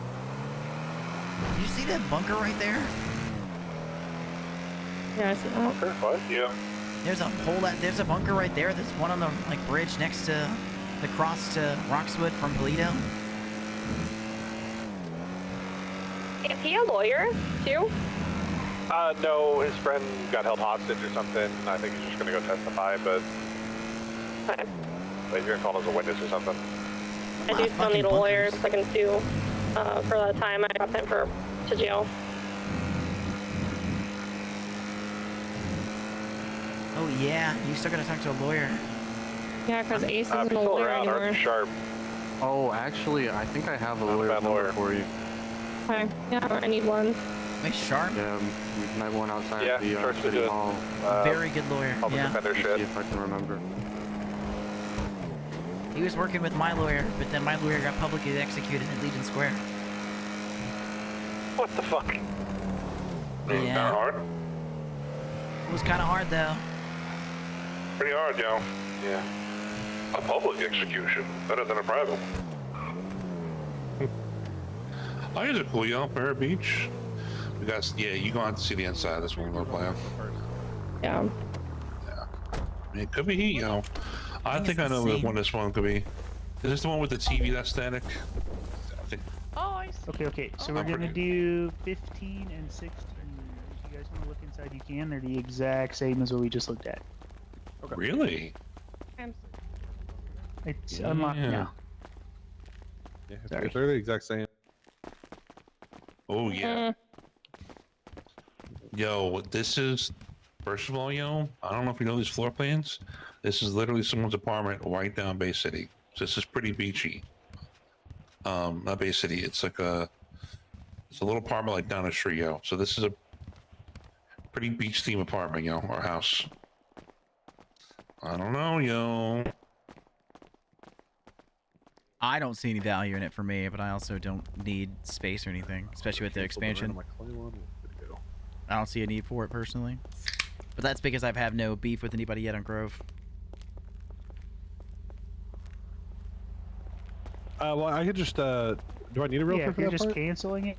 You see that bunker right there? Yeah, I see that. Bunker? What? Yeah. There's a bunker right there. There's one on the bridge next to the cross to Roxwood from Toledo. Is he a lawyer too? No, his friend got held hostage or something. I think he's just gonna go testify, but Okay. he's gonna call as a witness or something. I do still need a lawyer so I can sue. for the time I got sent to jail. Oh yeah, you still gotta talk to a lawyer. Yeah, because Ace If isn't you're a still lawyer around, anymore. Arthur Sharp. Oh, actually, I think I have a Not a lawyer bad number lawyer. for you. Okay, yeah, I need one. Wait, Sharp? Yeah, we met one outside Yeah, the Sharp's a city good, hall. Very good lawyer. Public Yeah. defender See shit. if I can remember. He was working with my lawyer, but then my lawyer got publicly executed at Legion Square. What the fuck? Yeah. Not hard. It was kind of hard though. Pretty hard, yo. Yeah. A public execution, better than a private one. Oh, here's a cool, yo. Bear Beach. We got, yeah, you gonna have to see the inside of this one we're playing. Yeah. It could be heat, yo. I think I know which one this one could be. Is this the one with the TV that's static? I think. Oh, I see. Okay, so we're gonna do 15 and 16. If you guys want to look inside, you can. They're the exact same as what we just looked at. Okay. Really? It's unlocked now. Yeah, Sorry. they're the exact same. Oh yeah. Yo, this is, first of all, yo, I don't know if you know these floor plans. This is literally someone's apartment right down Bay City. So this is pretty beachy. Not Bay City. It's like it's a little apartment like down the street, yo. So this is a pretty beach theme apartment, yo, or house. I don't know, yo. I don't see any value in it for me, but I also don't need space or anything, especially with the expansion. I don't see a need for it personally. But that's because I've had no beef with anybody yet on Grove. Well, I could just, do I need a realtor Yeah, if for you're that just part? canceling it.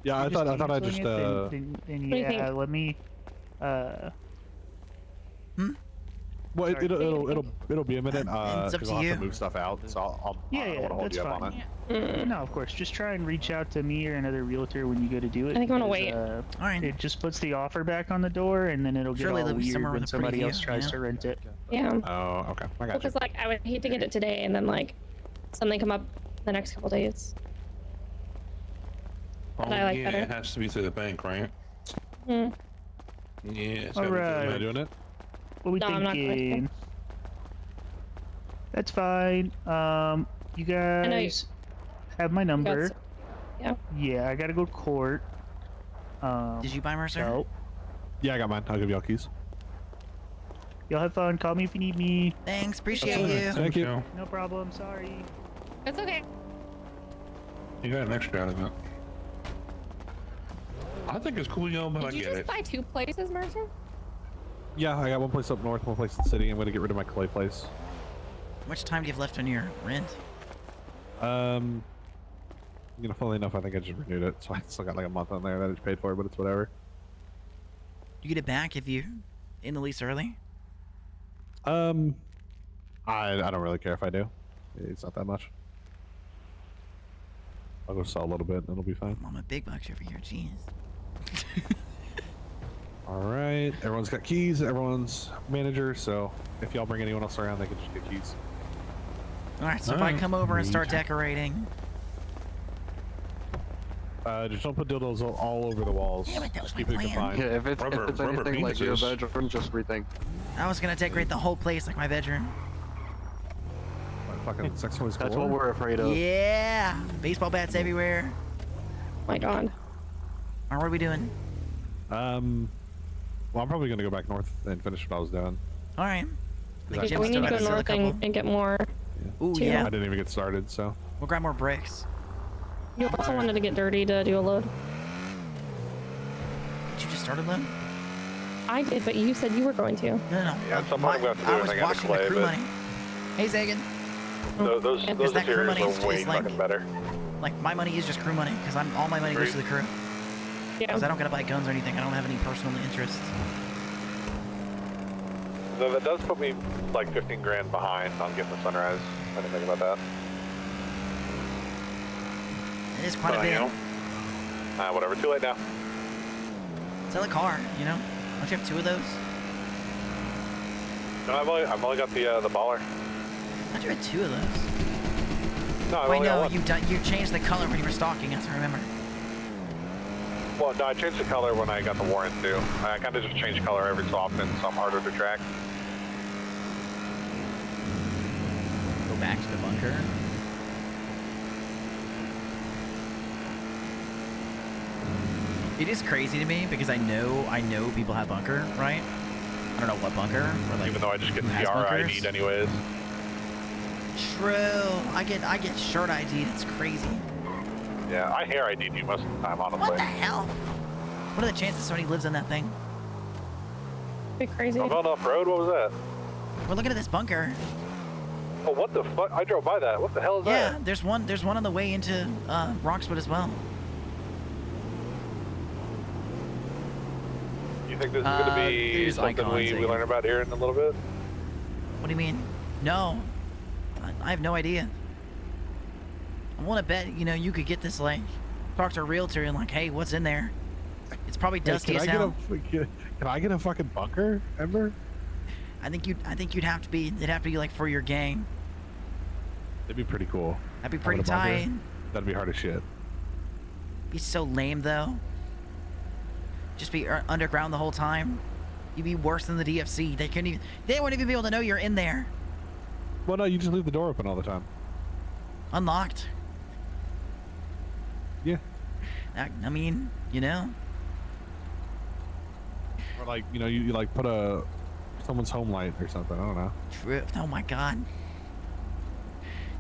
Yeah, I thought I just, Then What do you yeah, think? let me, Well, Sorry. it'll be a minute, It's up because to I'll have you. to move stuff out, so I yeah, don't want to hold that's you up fine. on it. No, of course. Just try and reach out to me or another realtor when you go to do it. I think I'm gonna because, wait. Alright. It just puts the offer back on the door, and then it'll get Surely all there'll be weird somewhere when with a somebody pretty else view, tries yeah. to rent it. Yeah. Oh, okay. I got you. Because like I would hate to get it today and then like something come up the next couple days. Oh, I like yeah, better. it has to be through the bank, right? Hmm. Yeah, it's All gotta be through the right. Am I bank. doing it? What we No, I'm not going to. thinking? That's fine. You guys have my number. Yeah. Yeah, I gotta go to court. Did you buy Mercer? So, Yeah, I got mine. I'll give y'all keys. y'all have fun. Call me if you need me. Thanks, appreciate Okay. you. Thank you. Yo, No problem. Sorry. It's okay. you got an extra out of it. I think it's cool, yo, but I Did you get just it. buy 2 places, Mercer? Yeah, I got one place up north, one place in the city. I'm gonna get rid of my clay place. How much time do you have left on your rent? You know, funnily enough, I think I just renewed it, so I still got like a month on there that I just paid for, but it's whatever. You get it back if you in the lease early? I don't really care if I do. It's not that much. I'll go sell a little bit, and it'll be fine. I'm a big bucks over here, jeez. All right, everyone's got keys. Everyone's manager, so if y'all bring anyone else around, they can just get keys. All right, so if I come over and start decorating, Just don't put dildos all over the walls. Yeah, but that was Just keep my it plan. confined. Yeah, if it's anything like your bedroom, just rethink. I was gonna decorate the whole place like my bedroom. Fucking sex toys. That's what we're afraid of. Yeah, baseball bats everywhere. My God. Or what are we doing? Well, I'm probably gonna go back north and finish what I was doing. All right. Is that- We need to go north and get more. Ooh, too. yeah. I didn't even get started, so. We'll grab more bricks. You also wanted to get dirty to do a load. Did you just start a load? I did, but you said you were going to. No. Yeah, at some point I'm going to have to do I was everything out of watching clay, the crew but money. Hey, Zagan. those Is that crew interiors money are way is like, fucking better. like my money is just crew money because all my money goes to the crew. Yeah. Because I don't gotta buy guns or anything. I don't have any personal interests. So that does put me like 15 grand behind on getting the sunrise. I didn't think about that. It is quite a bit. Whatever. Too late now. Sell a car, you know? Don't you have 2 of those? No, I've only got the baller. I thought you had 2 of those. No, I Wait, only got no, one. you changed the color when you were stalking us, I remember. Well, no, I changed the color when I got the warrant too. I kind of just change color every so often, so I'm harder to track. Go back to the bunker. It is crazy to me because I know people have bunker, right? I don't know what bunker. Or like, even though I just get who has PR bunkers. ID'd anyways. True. I get shirt ID. That's crazy. Yeah, I hair ID'd you most of the time, honestly. What the hell? What are the chances somebody lives in that thing? Be crazy. I'm going off road. What was that? We're looking at this bunker. Oh, what the fuck? I drove by that. What the hell is that? Yeah, there's one on the way into Roxwood as well. You think this is going to be there's something icons, we learn about here in a little bit? What do you mean? No, I have no idea. I want to bet you could get this like talk to a realtor and like, hey, what's in there? It's probably dusty as hell. Can I get a fucking bunker, Ember? I think you'd have to be. It'd have to be like for your gang. It'd be pretty cool. That'd be pretty tight. That'd be hard as shit. Be so lame though. Just be underground the whole time. You'd be worse than the DFC. They couldn't even. They wouldn't even be able to know you're in there. Well, no, you just leave the door open all the time. Unlocked. Yeah. I mean, Or like, you like put someone's home light or something. I don't know. True. Oh my god.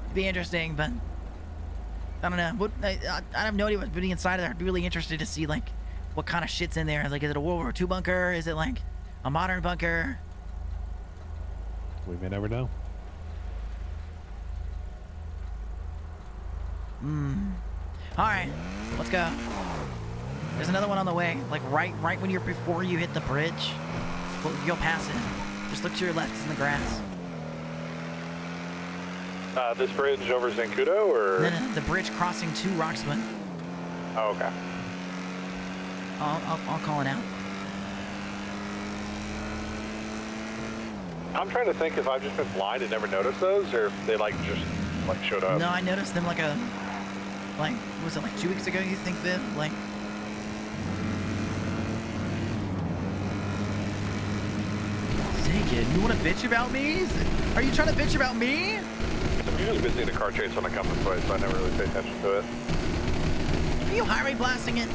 It'd be interesting, but I don't know. I have no idea what's being inside of there. I'd be really interested to see like what kind of shit's in there. Like, is it a World War II bunker? Is it like a modern bunker? We may never know. All right, let's go. There's another one on the way. Like right when before you hit the bridge. Well, you'll pass it. Just look to your left. It's in the grass. This bridge over Zancudo, or? No, the bridge crossing to Roxwood. Oh, okay. I'll call it out. I'm trying to think if I've just been blind and never noticed those, or if they just showed up. No, I noticed them what was it, like 2 weeks ago, you think, Viv? Like... Dang it, you want to bitch about me? Are you trying to bitch about me? I'm usually busy in a car chase when I come this way, so I never really pay attention to it. Are you highway blasting it?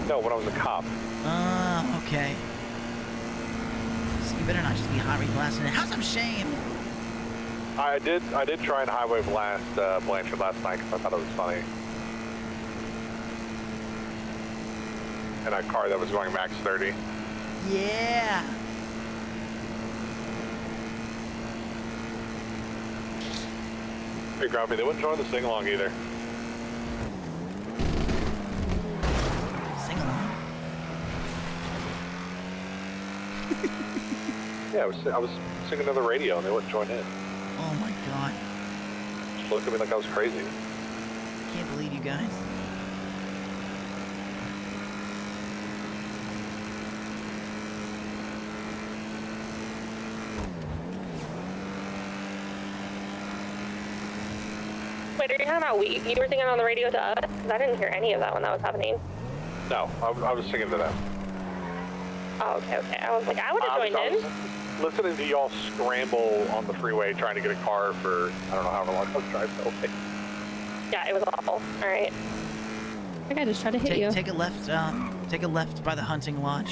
No, when I was a cop. Okay. So you better not just be highway blasting it. Have some shame. I did try and highway blast Blanchard last night because I thought it was funny. In a car that was going max 30. Yeah. Hey, Grumpy, they wouldn't join the sing-along either. Sing-along? Yeah, I was singing to the radio and they wouldn't join in. Oh my god. Just looked at me like I was crazy. Can't believe you guys. Wait, are you talking about you were singing on the radio to us? Because I didn't hear any of that when that was happening. No, I was singing to them. Oh, okay. I was like, I would have joined in. Listening to y'all scramble on the freeway trying to get a car for, I don't know however long I was driving that way. Yeah, it was awful. All right. I think I just tried to hit you. Take a left by the hunting lodge.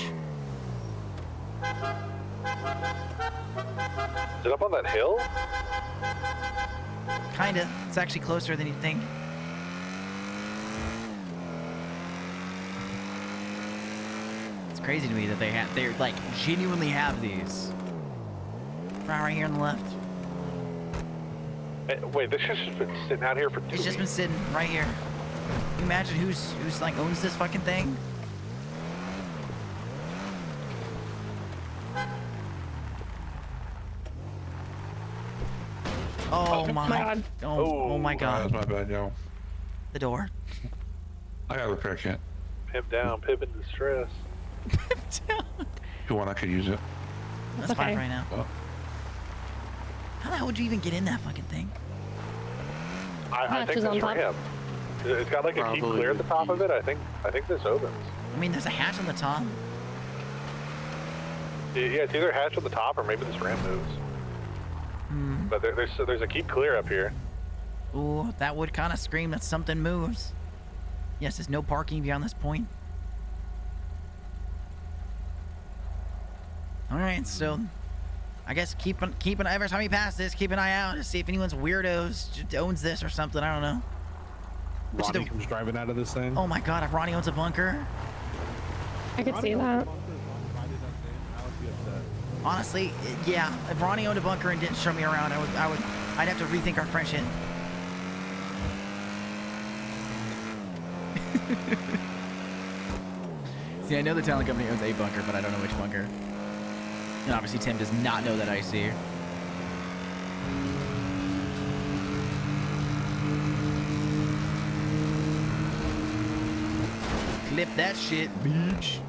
Is it up on that hill? Kinda. It's actually closer than you'd think. It's crazy to me that they like genuinely have these. Right here on the left. Hey, wait, this has just been sitting out here for 2 weeks. It's just been sitting right here. Can you imagine who's like owns this fucking thing? Oh my god. Oh my god. That was my bad, yo. The door. I got a repair kit. Pimp down, pimp in distress. If you want, I could use it. That's fine right now. Oh. How the hell would you even get in that fucking thing? I think Hatches on this top. ramp. It's got like a keep clear at the top of it. I think this opens. I mean, there's a hatch on the top. Yeah, it's either hatch on the top or maybe this ramp moves. But there's a keep clear up here. Ooh, that would kind of scream that something moves. Yes, there's no parking beyond this point. All right, so I guess keep an every time you pass this, keep an eye out to see if anyone's weirdos owns this or something. I don't know. Ronnie comes driving out of this thing. Oh my God! If Ronnie owns a bunker, I could see that. honestly, yeah. If Ronnie owned a bunker and didn't show me around, I'd have to rethink our friendship. See, I know the talent company owns a bunker, but I don't know which bunker. And obviously, Tim does not know that I see. Clip that shit, bitch.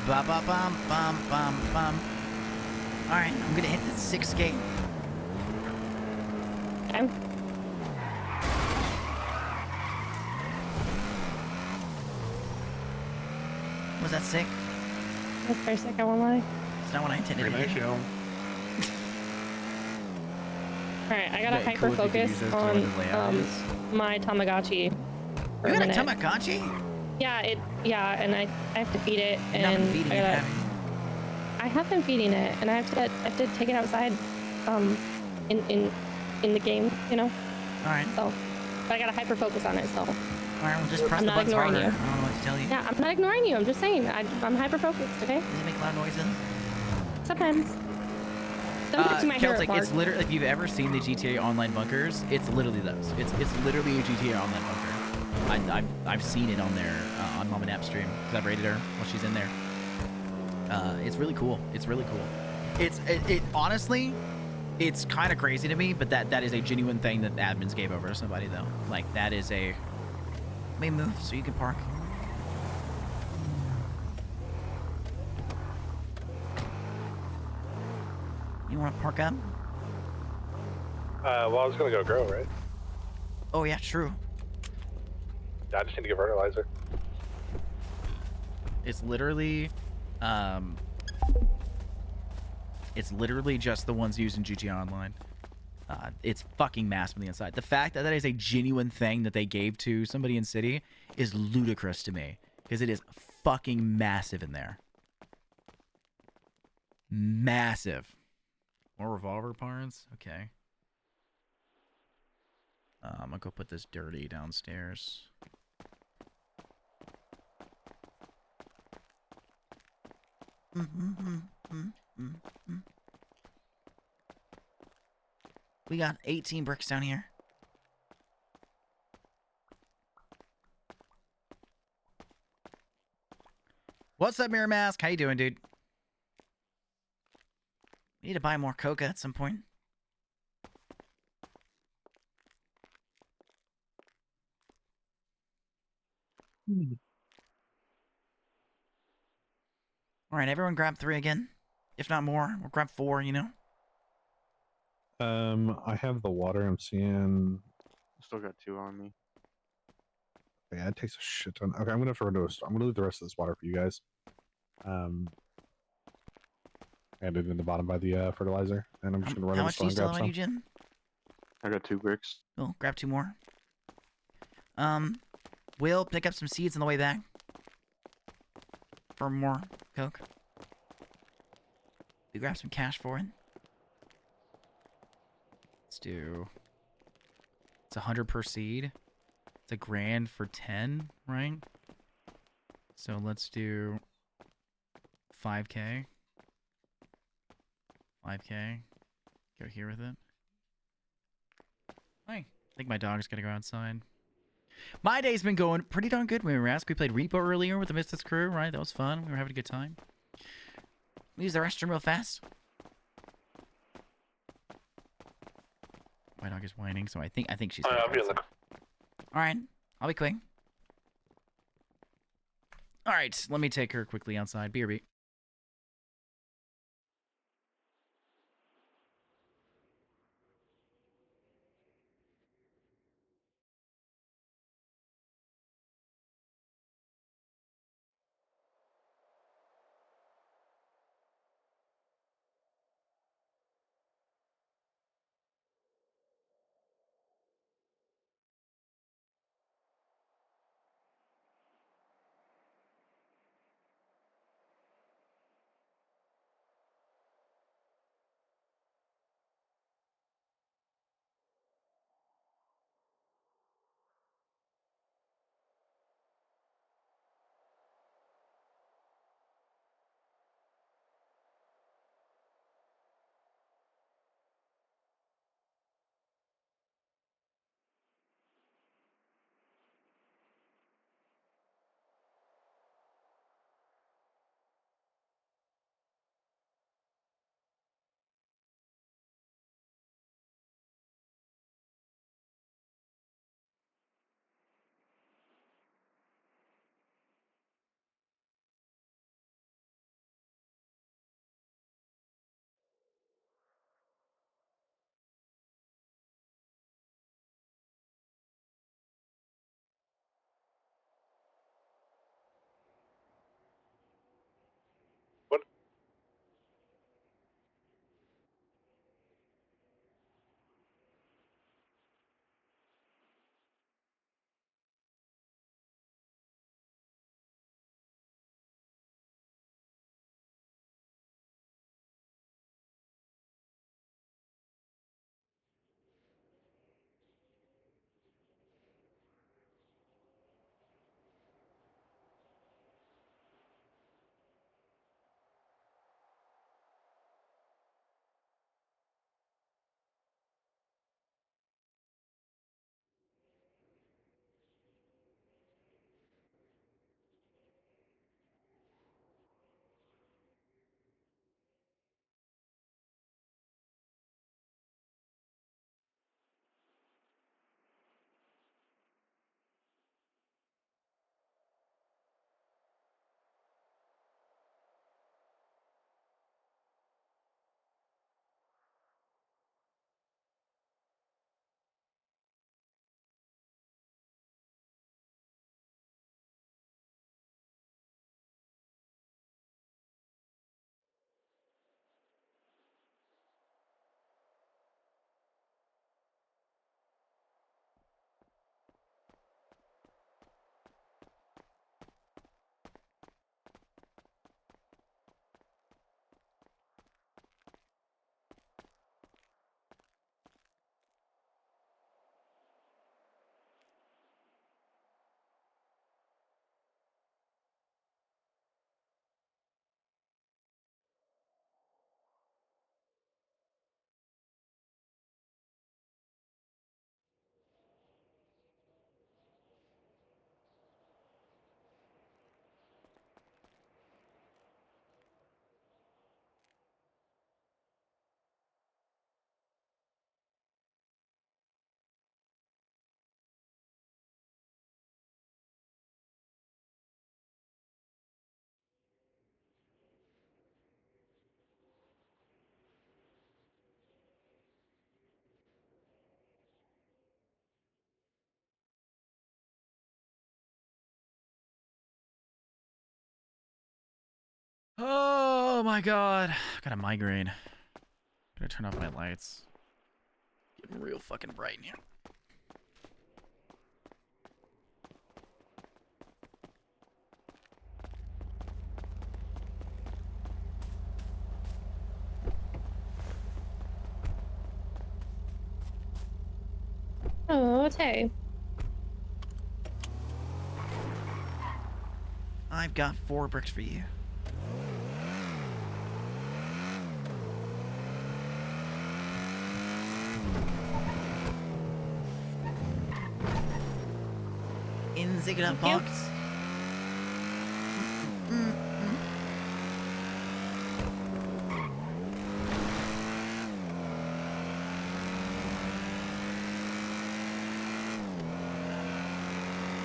Ba ba bum bum bum bum. All right, I'm gonna hit the 6th gate. Okay. Was that sick? That's very sick. I won't lie. It's not what I intended to do. Alright, I gotta Yeah, hyper cool if you could focus use those to on run the layout is. my Tamagotchi. for You a got a minute. Tamagotchi? Yeah, and I have to feed it, You're not and feeding I it, gotta. have you? I have been feeding it, and I have to take it outside, in the game, you know. All right. So, but I gotta hyper focus on it. So. All right, we'll just press I'm the not buttons ignoring harder. you. I don't know what to tell you. Yeah, I'm not ignoring you. I'm just saying I'm hyper focused. Okay. Does it make loud noises? Sometimes. Sometimes you might hear it Celtic, bark. it's literally, if you've ever seen the GTA Online bunkers, it's literally those. It's literally a GTA Online bunker. I've seen it on there on Mom and App stream because I've rated her while she's in there. It's really cool. It's really cool. It honestly, it's kind of crazy to me, but that is a genuine thing that the admins gave over to somebody though. Like that is a. Let me move so you can park. You want to park up? Well, I was gonna go grow, right? Oh yeah, true. Yeah, I just need to get fertilizer. It's literally just the ones used in GTA Online. It's fucking massive on the inside. The fact that that is a genuine thing that they gave to somebody in City is ludicrous to me because it is fucking massive in there. Massive. More revolver parts? Okay. I'm gonna go put this dirty downstairs. We got 18 bricks down here. What's up, Mirror Mask? How you doing, dude? We need to buy more coca at some point. All right, everyone grab 3 again. If not more, we'll grab 4, you know? I have the water. I'm seeing. Still got 2 on me. Yeah, it takes a shit ton. Okay, I'm gonna have to run to a store. I'm gonna leave the rest of this water for you guys. And it in the bottom by the fertilizer, and I'm just gonna run to How the much do store you and still grab have on some. you, Jim? I got 2 bricks. Oh, grab 2 more. Will pick up some seeds on the way back. For more coke. We grab some cash for it. Let's do. It's 100 per seed. It's $1,000 for 10, right? So let's do 5K. 5K. Go here with it. Hi. I think my dog's gonna go outside. My day's been going pretty darn good. We played R.E.P.O earlier with the Misfitz crew, right? That was fun. We were having a good time. Use the restroom real fast. My dog is whining, so I think she's. I'll be in the. All right, I'll be quick. All right, let me take her quickly outside. BRB. Oh my god. I got a migraine. Gotta turn off my lights. Getting real fucking bright in here. Oh, Tay. I've got 4 bricks for you. cocaine, zig it up box.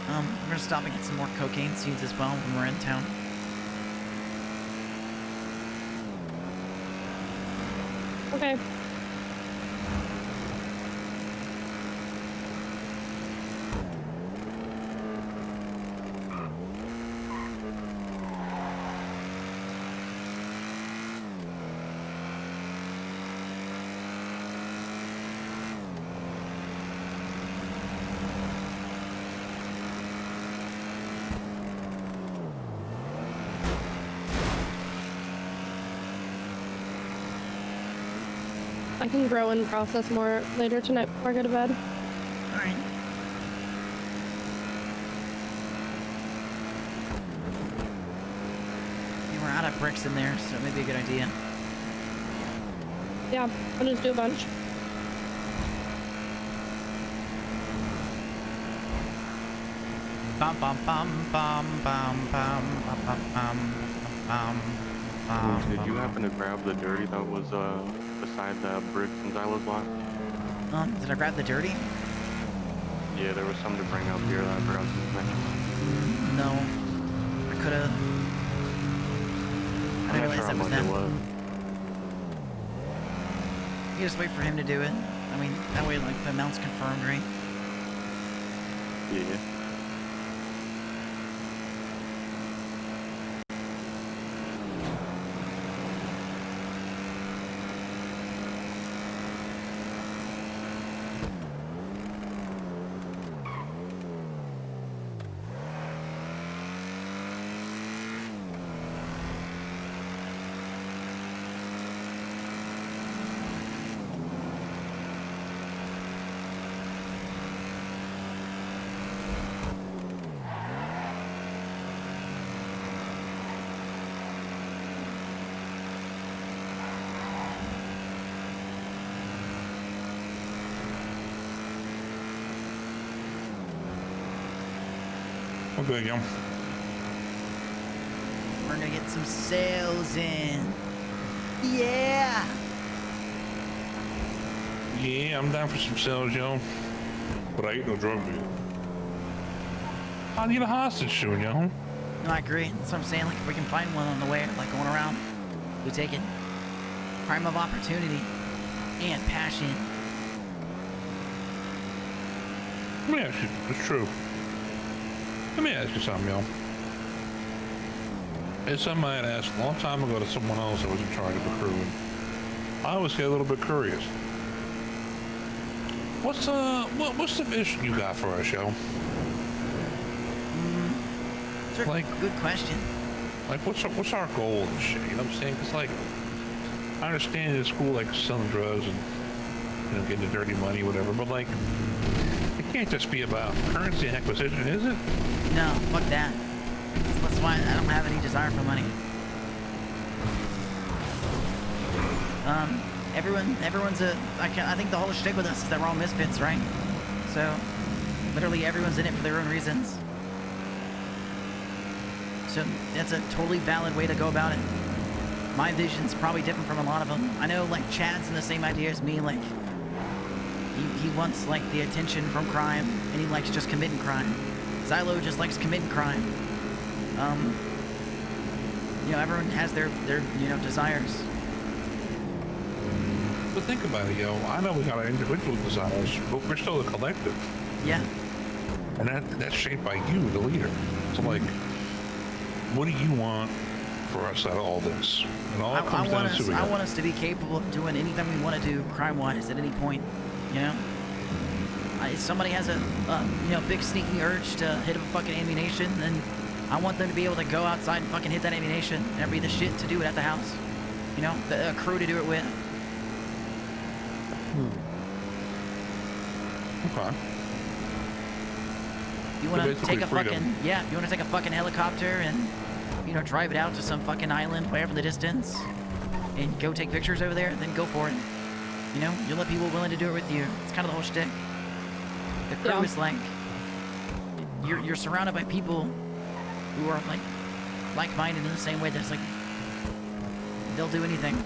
We're gonna stop and get some more cocaine seeds as well when we're in town. Okay. I can grow and process more later tonight before I go to bed. Alright. We're out of bricks in there, so it may be a good idea. Yeah, I'll just do a bunch. Bum bum bum bum bum bum bum bum bum. Did you happen to grab the dirty that was beside the bricks and Zylo's lot? Did I grab the dirty? Yeah, there was some to bring up here that I forgot to mention. No. I could've. I didn't realize that was them. You just wait for him to do it. I mean, that way, like, the amount's confirmed, right? Yeah. Okay, yo. We're gonna get some sales in. Yeah! Yeah, I'm down for some sales, yo. But I ain't no drug dealer. I need a hostage soon, yo. No, I agree. That's what I'm saying. Like, if we can find one on the way, like going around, we take it. Crime of opportunity and passion. Let me ask you, it's true. Let me ask you something, yo. It's something I had asked a long time ago to someone else that was in charge of the crew, and I always get a little bit curious. What's the vision you got for us, yo? That's a good question. Like, what's our goal and shit? You know what I'm saying? Cause like, I understand it's cool, like selling drugs and getting the dirty money, whatever. But like, it can't just be about currency acquisition, is it? No, fuck that. That's why I don't have any desire for money. Everyone's I think the whole shtick with us is that we're all misfits, right? So, literally everyone's in it for their own reasons. So, that's a totally valid way to go about it. My vision's probably different from a lot of them. I know, like, Chad's in the same idea as me, like, he wants, like, the attention from crime, and he likes just committing crime. Zylo just likes committing crime. Everyone has their desires. But think about it, yo. I know we got our individual desires, but we're still a collective. Yeah. And that's shaped by you, the leader. So, like, what do you want for us out of all this? And all it comes down to I want us to be capable of doing anything we want to do crime-wise at any point, you know? If somebody has a big sneaking urge to hit a fucking ammunition, then I want them to be able to go outside and fucking hit that ammunition. That'd be the shit to do it at the house. You know, the crew to do it with. Okay. You want to take a fucking you want to take a fucking helicopter and drive it out to some fucking island, wherever the distance, and go take pictures over there, then go for it. You'll let people willing to do it with you. It's kind of the whole shtick. The crew is like, you're surrounded by people who are like-minded in the same way. That's like they'll do anything.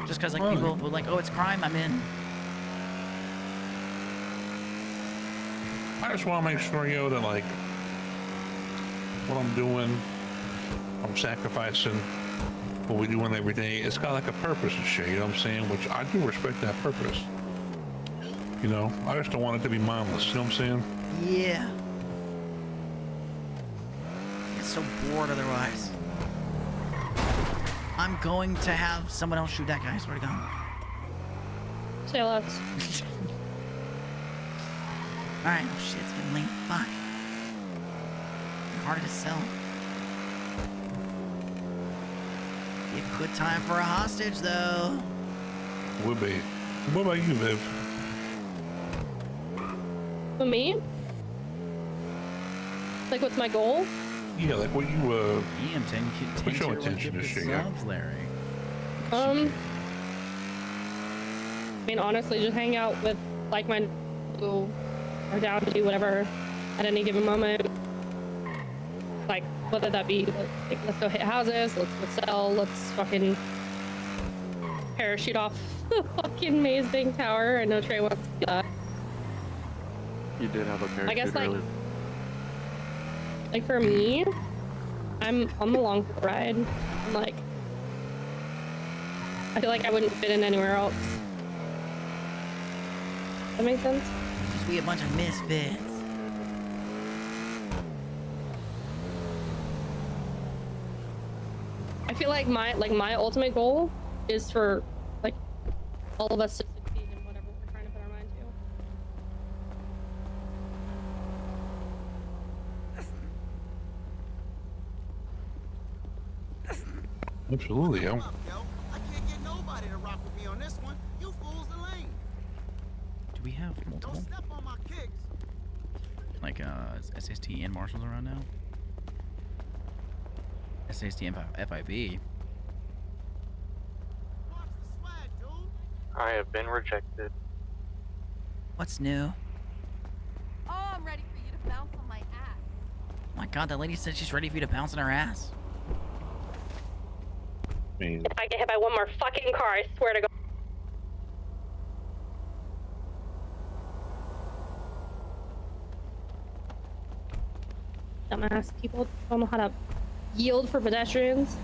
Just because like people will like, oh, it's crime, I'm in. I just want to make sure, yo, that like what I'm doing, I'm sacrificing what we're doing every day. It's got like a purpose and shit, you know what I'm saying? Which I do respect that purpose. You know, I just don't want it to be mindless, you know what I'm saying? Yeah. I get so bored otherwise. I'm going to have someone else shoot that guy, I swear to God. Say less. Alright, oh shit, it's getting late. Fuck. Harder to sell. Be a good time for a hostage, though. Would be. What about you, Viv? For me? Like, what's my goal? Yeah, like what you what's your intention to shit, yeah? Larry. I mean, honestly, just hang out with like-minded people who are down to do whatever at any given moment. Like, whether that be, like, let's go hit houses, let's go sell, let's fucking parachute off the fucking Maze Bank Tower. I know Trey wants to do that. You did have a parachute I guess, earlier. Like for me, I'm along for the ride. I'm like, I feel like I wouldn't fit in anywhere else. That makes sense? Just be a bunch of misfits. I feel like my ultimate goal is for like all of us to succeed in whatever we're trying to put our mind to. Absolutely, yo. I can't get nobody to rock with me on this one. You fools the lane. Do we have multiple? Don't step on my kicks. Like SST and marshals around now? SST and FIB. I have been rejected. What's new? Oh, I'm ready for you to bounce on my ass. Oh my God, that lady said she's ready for you to bounce on her ass. If I get hit by one more fucking car, I swear to God. Dumbass people don't know how to yield for pedestrians.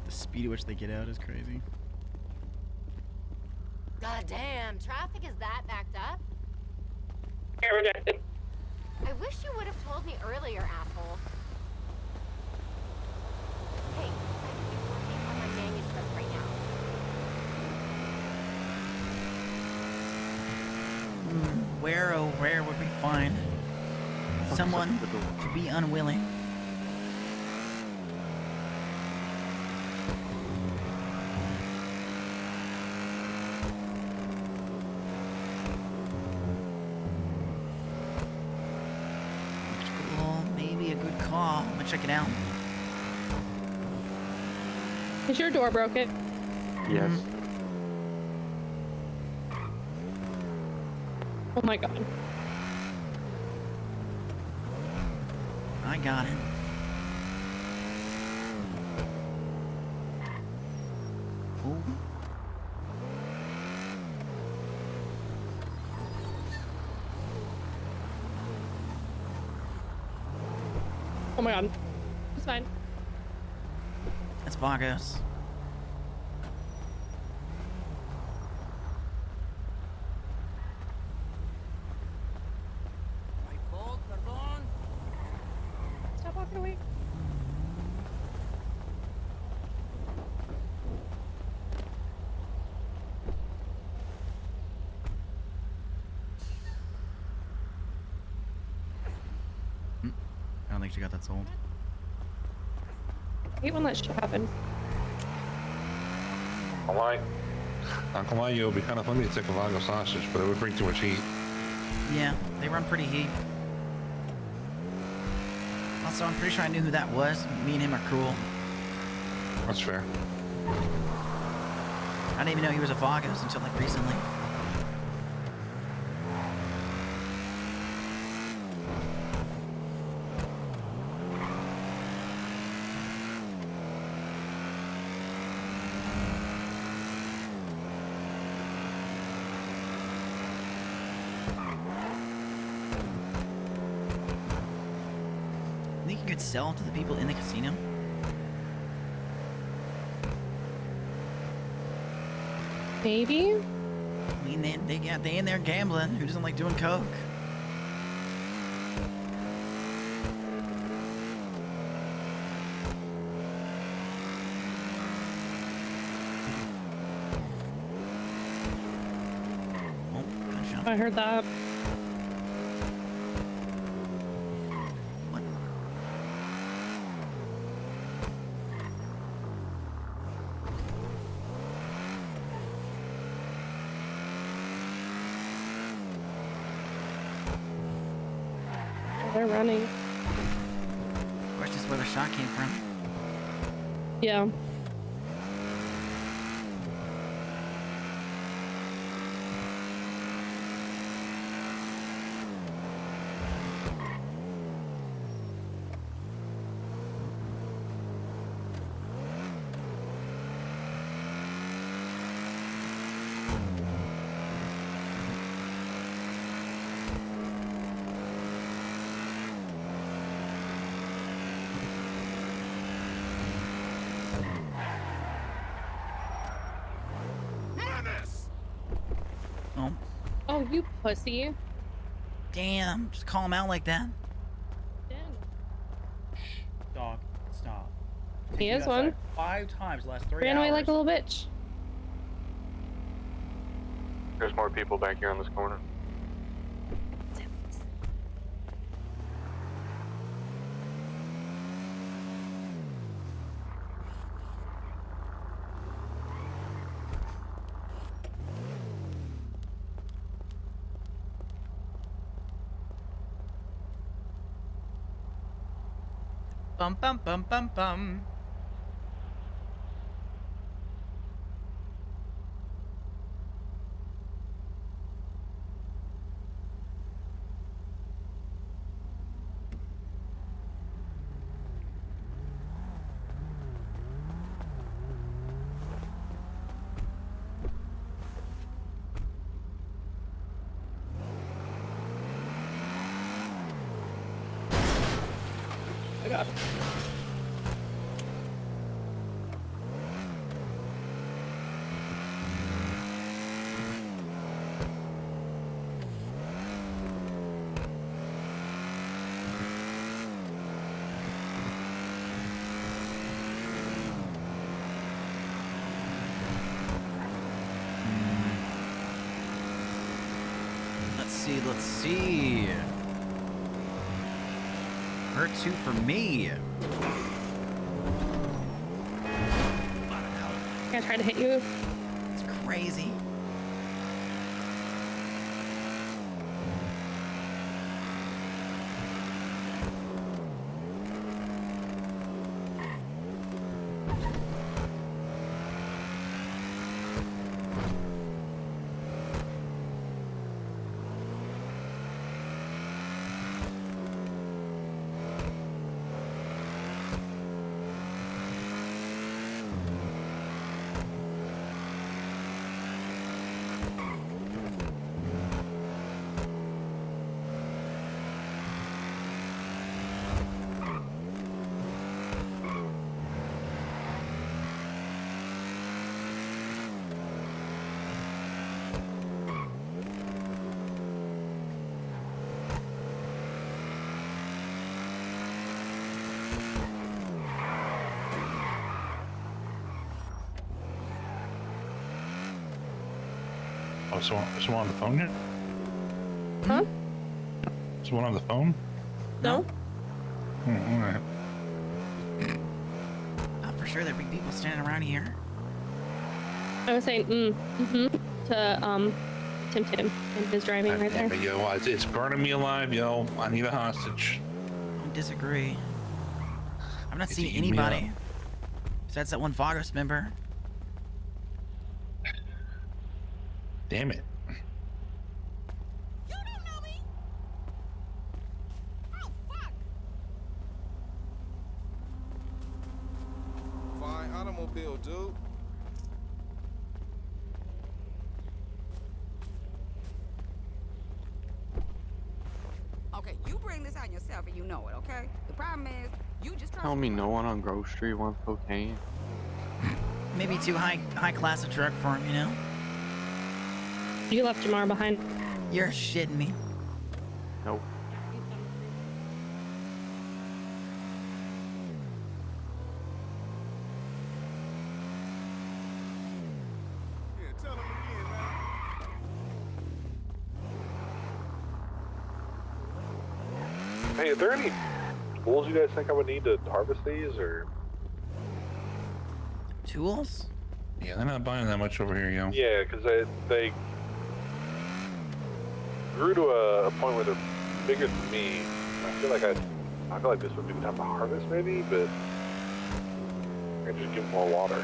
The speed at which they get out is crazy. God damn, traffic is that backed up? Rejected. I wish you would have told me earlier, asshole. Hey, I'm working on my manuscript right now. Where, oh where would we find someone to be unwilling? Maybe a good call. I'm gonna check it out. Is your door broken? Yes. Oh my God. I got it. Ooh. Oh my God. It's fine. That's Vagos. Stop walking away. I don't think she got that sold. I hate when that shit happens. Online. Not gonna lie, you, it would be kind of funny to take a Vago sausage, but it would bring too much heat. Yeah, they run pretty heat. Also, I'm pretty sure I knew who that was. Me and him are cool. That's fair. I didn't even know he was a Vagos until like recently. Think you could sell to the people in the casino? Maybe. I mean, they in there gambling. Who doesn't like doing coke? Oh, gunshot. I heard that. They're running. Question is where the shot came from. Yeah. Oh. Oh, you pussy. Damn, just call him out like that. Dog, stop. He is one. 5 times the last 3 Ran hours. away like a little bitch. There's more people back here on this corner. Bum bum bum bum bum. I got it. Let's see. R2 for me. I tried to hit you. It's crazy. Oh, someone on the phone yet? Huh? Someone on the phone? No. Oh, all right. For sure there'd be people standing around here. I was saying to Tim and his driving right there. Damn it, yo, it's burning me alive, yo. I need a hostage. I don't disagree. I've not It's seen eating me anybody besides that one Vagos member. Damn it. Fine automobile, dude. Okay, you bring this out yourself and you know it, okay? The problem is, you just trust Tell me no one on Grove Street wants cocaine. Maybe too high class a truck for him, you know? You left Jamar behind. You're shitting me. Nope. Yeah, tell him again, man. Hey, are there any tools you guys think I would need to harvest these, or? Tools? Yeah, they're not buying that much over here, yo. Yeah, because they grew to a point where they're bigger than me. I feel like this would be the time to harvest, maybe, but I could just give them more water.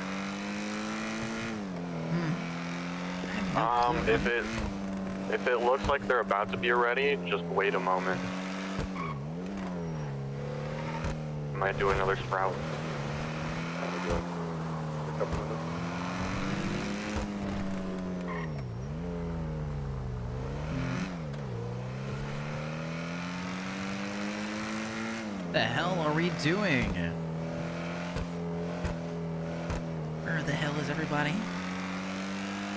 If it looks like they're about to be ready, just wait a moment. I might do another sprout. The hell are we doing? Where the hell is everybody?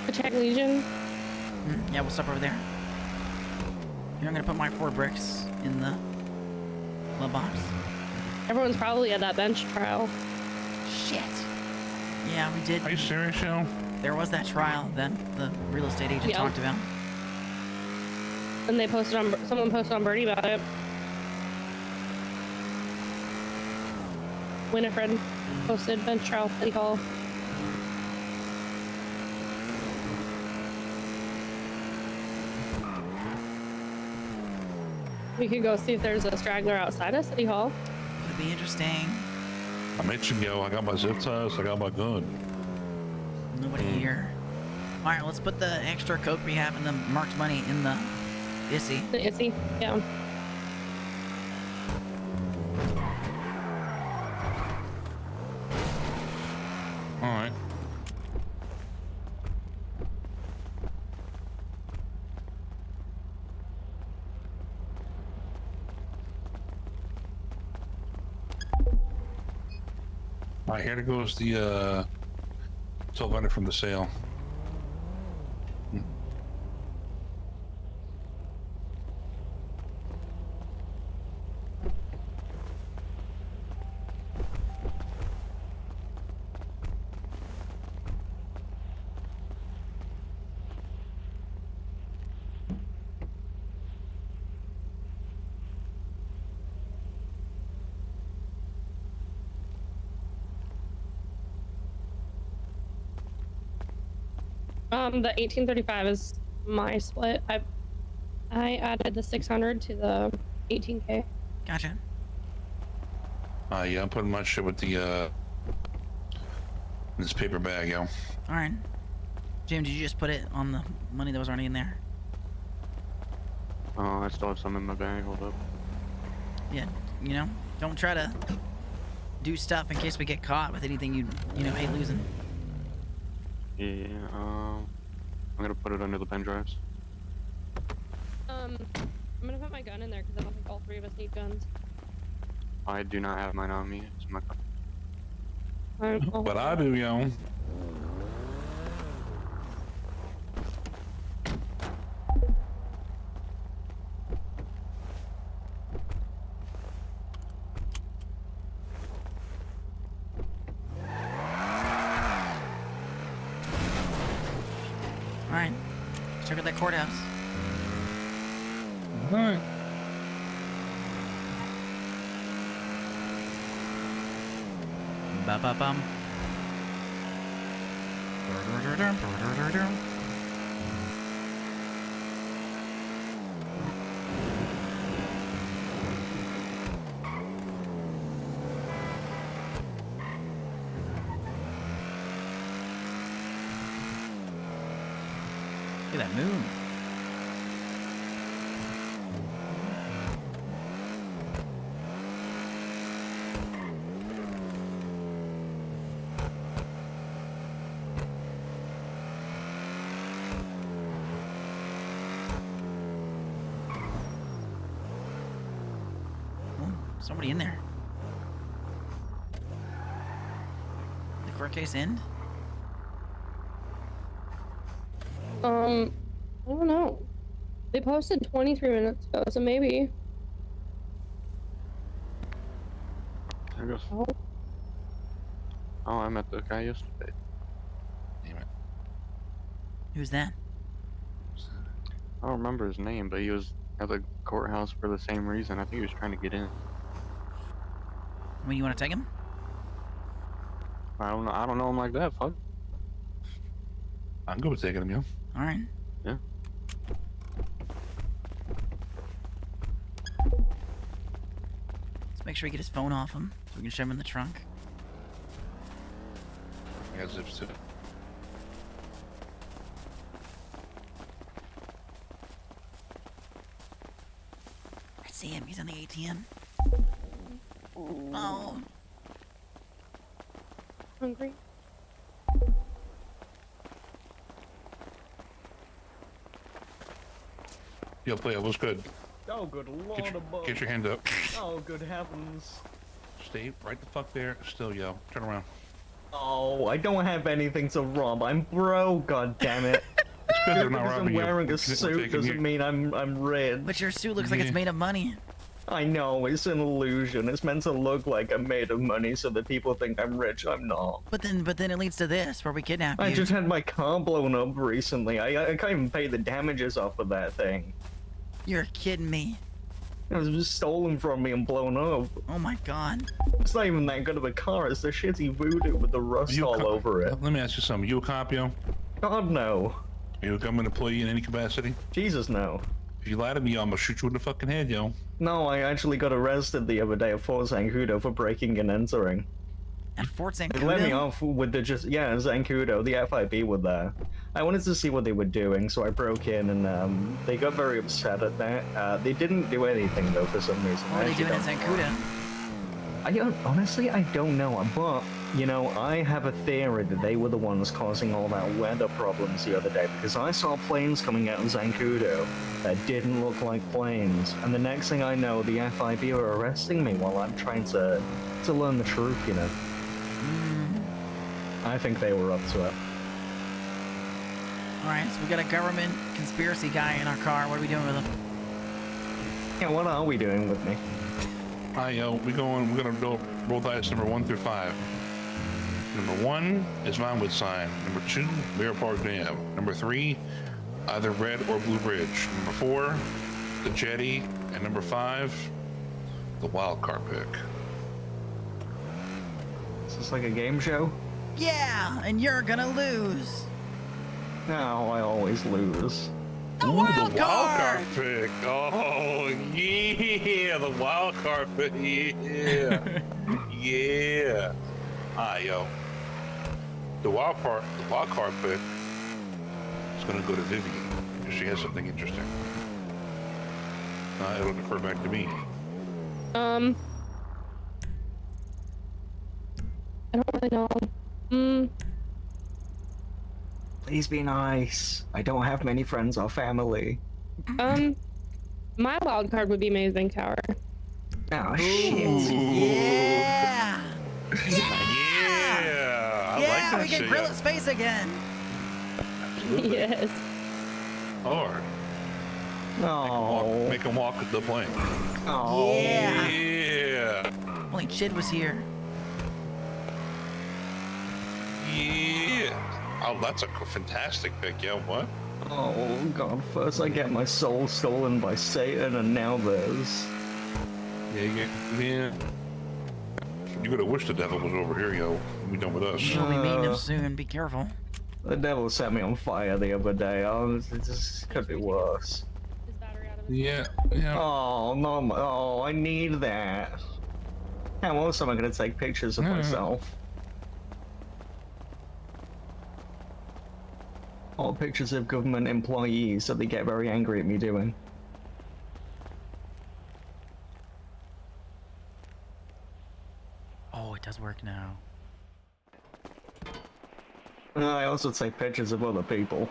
Attack Legion. Yeah, we'll stop over there. Here, I'm gonna put my 4 bricks in the glove box. Everyone's probably at that bench trial. Shit. Yeah, we did. Are you serious, yo? There was that trial that the real estate agent talked about. And they posted on, someone posted on Birdie about it. Winifred posted bench trial City Hall. We could go see if there's a straggler outside of City Hall. Would be interesting. I'm itching, yo. I got my zip ties. I got my gun. Nobody here. All right, let's put the extra coke we have in the marked money in the Issy. The Issy, yeah. All right. All right, here goes the 1200 from the sale. The 1835 is my split. I added the 600 to the 18K. Gotcha. Yeah, I'm putting my shit with the this paper bag, yo. All right. Jim, did you just put it on the money that was already in there? Oh, I still have some in my bag. Hold up. Yeah, you know, don't try to do stuff in case we get caught with anything you hate losing. Yeah, I'm gonna put it under the pen drives. I'm gonna put my gun in there because I don't think all 3 of us need guns. I do not have mine on me. It's in my car. But I do, yo. All right, let's check out that courthouse. All right. Ba ba bum. Look at that moon. Somebody in there. The court case end? I don't know. They posted 23 minutes ago, so maybe. I guess. Oh. Oh, I met the guy yesterday. Damn it. Who's that? I don't remember his name, but he was at the courthouse for the same reason. I think he was trying to get in. When you want to take him? I don't know. I don't know him like that. Fuck. I'm good with taking him, yo. All right. Yeah. Let's make sure we get his phone off him so we can shove him in the trunk. I got zips to it. I see him. He's on the ATM. Oh. Hungry? Yo, player, what's good? Oh, good lord above. Get your hand up. Oh, good heavens. Stay right the fuck there. Still, yo. Turn around. Oh, I don't have anything to rob. I'm broke, god damn it. It's good they're Just not because I'm robbing you. wearing a We're suit taking doesn't you- mean I'm rich. But your suit looks like it's made of money. I know, it's an illusion. It's meant to look like I'm made of money so that people think I'm rich. I'm not. But then it leads to this, where we kidnap you. I just had my car blown up recently. I can't even pay the damages off of that thing. You're kidding me. It was just stolen from me and blown up. Oh my god. It's not even that good of a car. It's the shitty voodoo with the rust all over it. Let me ask you something. You a cop, yo? God, no. Are you a government employee in any capacity? Jesus, no. If you lie to me, I'm gonna shoot you in the fucking head, yo. No, I actually got arrested the other day at Fort Zancudo for breaking and entering. At Fort They let me Zancudo? off with the Zancudo, the FIB were there. I wanted to see what they were doing, so I broke in and they got very upset at that. They didn't do anything though for some reason. What are they doing at Zancudo? Honestly, I don't know, but, you know, I have a theory that they were the ones causing all that weather problems the other day, because I saw planes coming out of Zancudo that didn't look like planes, and the next thing I know, the FIB are arresting me while I'm trying to learn the truth, you know. I think they were up to it. Alright, so we got a government conspiracy guy in our car. What are we doing with him? Yeah, what are we doing with me? Hi, yo. We're gonna go roll dice number 1 through 5. Number 1 is Vinewood sign. Number 2, Bear Park Dam. Number 3, either Red or Blue Bridge. Number 4, the Jetty. And number 5, the wild card pick. Is this like a game show? Yeah, and you're gonna lose. No, I always lose. The Ooh, wild the card! wild card pick. Oh, yeah. The wild card pick. Yeah. Yeah. Yo. The wild card pick is going to go to Vivian because she has something interesting. It'll defer back to me. I don't really know. Please be nice. I don't have many friends or family. My wild card would be Amazing Tower. Oh, shit. Yeah! Yeah! I like that we can shit. grill his face again. Yes. Or Oh. make him walk the plane. Oh. Yeah. Yeah. Only Chid was here. Yeah. Oh, that's a fantastic pick, yo. What? Oh, God. First I get my soul stolen by Satan, and now there's... Yeah. You gotta wish the devil was over here, yo. Be done with us. We'll be meeting him soon. Be careful. The devil set me on fire the other day. It just could be worse. His battery out of his Yeah, yeah. Oh, no, oh, I need that. How else am I going to take pictures of myself? Or pictures of government employees that they get very angry at me doing. Oh, it does work now. I also take pictures of other people.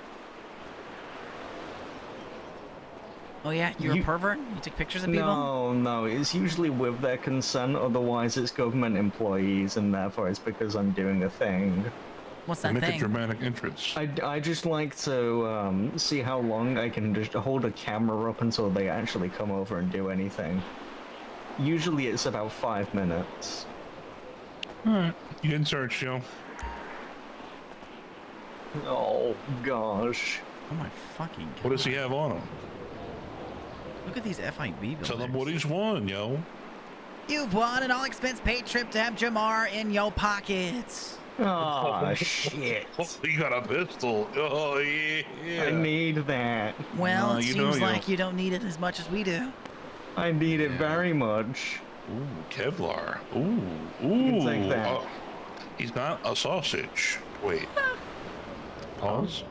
Oh yeah, you're a pervert? You take pictures of people? No, it's usually with their consent, otherwise it's government employees, and therefore it's because I'm doing a thing. What's that Make thing? a dramatic entrance. I just like to see how long I can just hold a camera up until they actually come over and do anything. Usually it's about 5 minutes. Alright, you can search, Joe. Oh gosh. Oh my fucking god. What does he have on him? Look at these FIB buildings. Tell him what he's won, yo. You've won an all-expense-paid trip to have Jamar in your pockets. Oh shit. You got a pistol. Oh yeah. I need that. Well, it seems like you don't need it as much as we do. I need it very much. Ooh, Kevlar. Ooh, ooh. You can take that. Oh, he's got a sausage. Wait. Pause.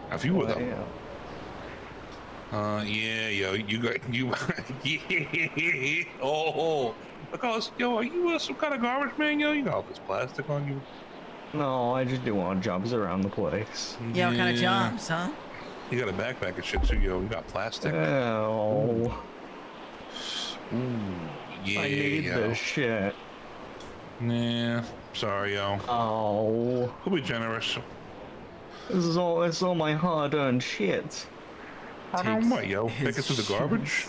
Have you with him? Yeah, yo, you got you. Yeah. Oh, because yo, are you some kind of garbage man, yo? You got all this plastic on you. No, I just do odd jobs around the place. Yeah, what kind of jobs, huh? You got a backpack and shit too, yo. You got plastic. Oh. Ooh, yeah. I need this shit. Nah, sorry, yo. Oh. We'll be generous. This is all my hard-earned shit. Hard-earned what, yo? Pick it through the garbage?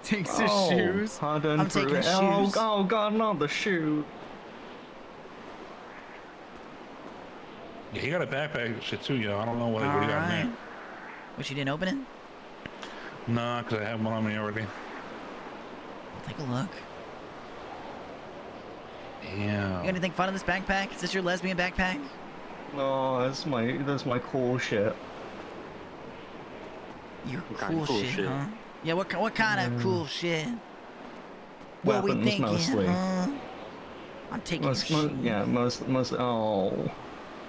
Takes his shoes. Hard-earned I'm taking through his it. shoes. Oh god, not the shoe. Yeah, he got a backpack and shit too, yo. I don't know what he got in there. Wish you didn't open it? Nah, because I have one on me already. Take a look. Yeah. You got anything fun in this backpack? Is this your lesbian backpack? No, that's my cool shit. Your cool shit, huh? Yeah, what kind of cool shit? What we Weapons, thinking, mostly. huh? I'm taking shoes. Yeah, most. Oh.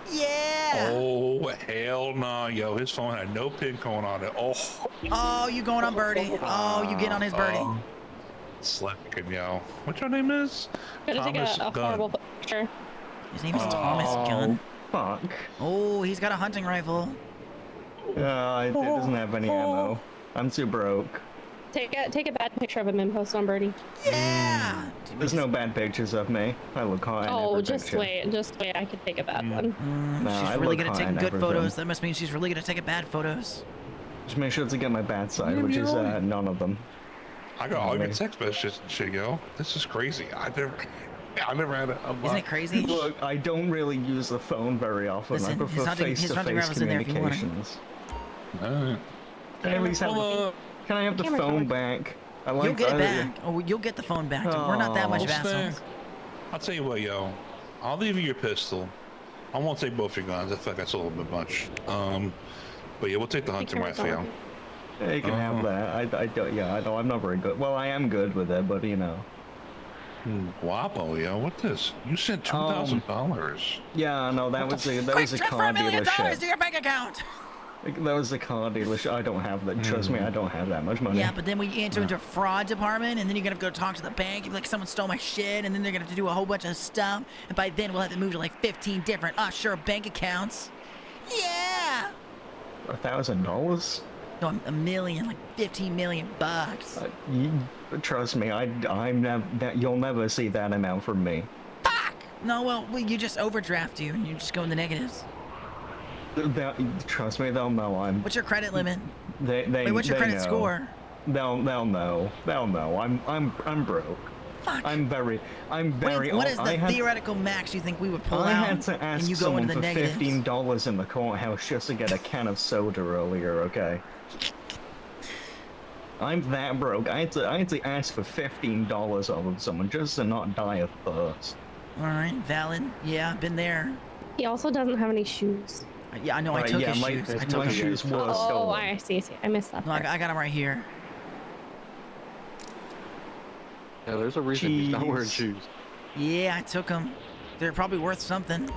Yeah. Oh hell no, yo! His phone had no pin code on it. Oh. Oh, you going on Birdie? Oh, you get on his Birdie. Slacking, yo. What your name is? Gonna take a horrible picture. His name's Thomas Gunn. Fuck. Oh, he's got a hunting rifle. It doesn't have any ammo. I'm too broke. Take a bad picture of him and post on Birdie. Yeah. There's no bad pictures of me. I look high in Oh, every just picture. wait. I could take a bad one. No, She's I really look good at high taking in good everything. photos. That must mean she's really good at taking bad photos. Just make sure to get my bad side, Yeah, which is you're none of them. I got all your text messages and shit, yo. This is crazy. I never had a. Isn't it crazy? Look, I don't really use the phone very often. Listen, I prefer his hunting face-to-face rifle's in there if you want it. communications. Alright. Can I at least have can I have the phone back? I like You'll get it that. back. Oh, you'll get the phone back. We're not that much Well, vassals. I'll tell you what, yo. I'll leave you your pistol. I won't take both your guns. I feel like that's a little bit much. But yeah, we'll take the hunting rifle, yo. Yeah, you can have that. I don't. Yeah, I know. I'm not very good. Well, I am good with it, but you know. Guapo, yo. What this? You sent $2,000. Yeah, no, that was a Transfer car $1 million to dealership. your bank account. That was a car dealership. I don't have that. Trust me, I don't have that much money. Yeah, but then we enter into a fraud department, and then you're gonna go talk to the bank. You're like, someone stole my shit, and then they're gonna have to do a whole bunch of stuff. And by then, we'll have to move to like 15 different offshore bank accounts. Yeah. $1,000? No, $1 million, like 15 million bucks. Trust me, you'll never see that amount from me. No, well, you just overdraft you, and you just go in the negatives. Trust me, they'll know I'm. What's your credit limit? Wait, what's your credit know. score? They'll know. They'll know. I'm broke. Fuck. I'm very. What is the theoretical max you think we would pull I out? had to ask and you go someone into the for negatives? $15 in the courthouse just to get a can of soda earlier. Okay. I'm that broke. I had to ask for $15 off of someone just to not die of thirst. All right, valid. Yeah, been there. He also doesn't have any shoes. Yeah, I know. I took his shoes. I took my shoes were Oh, stolen. I see. I missed that. No, I got him right here. Yeah, there's a reason he's not wearing shoes. Yeah, I took them. They're probably worth something.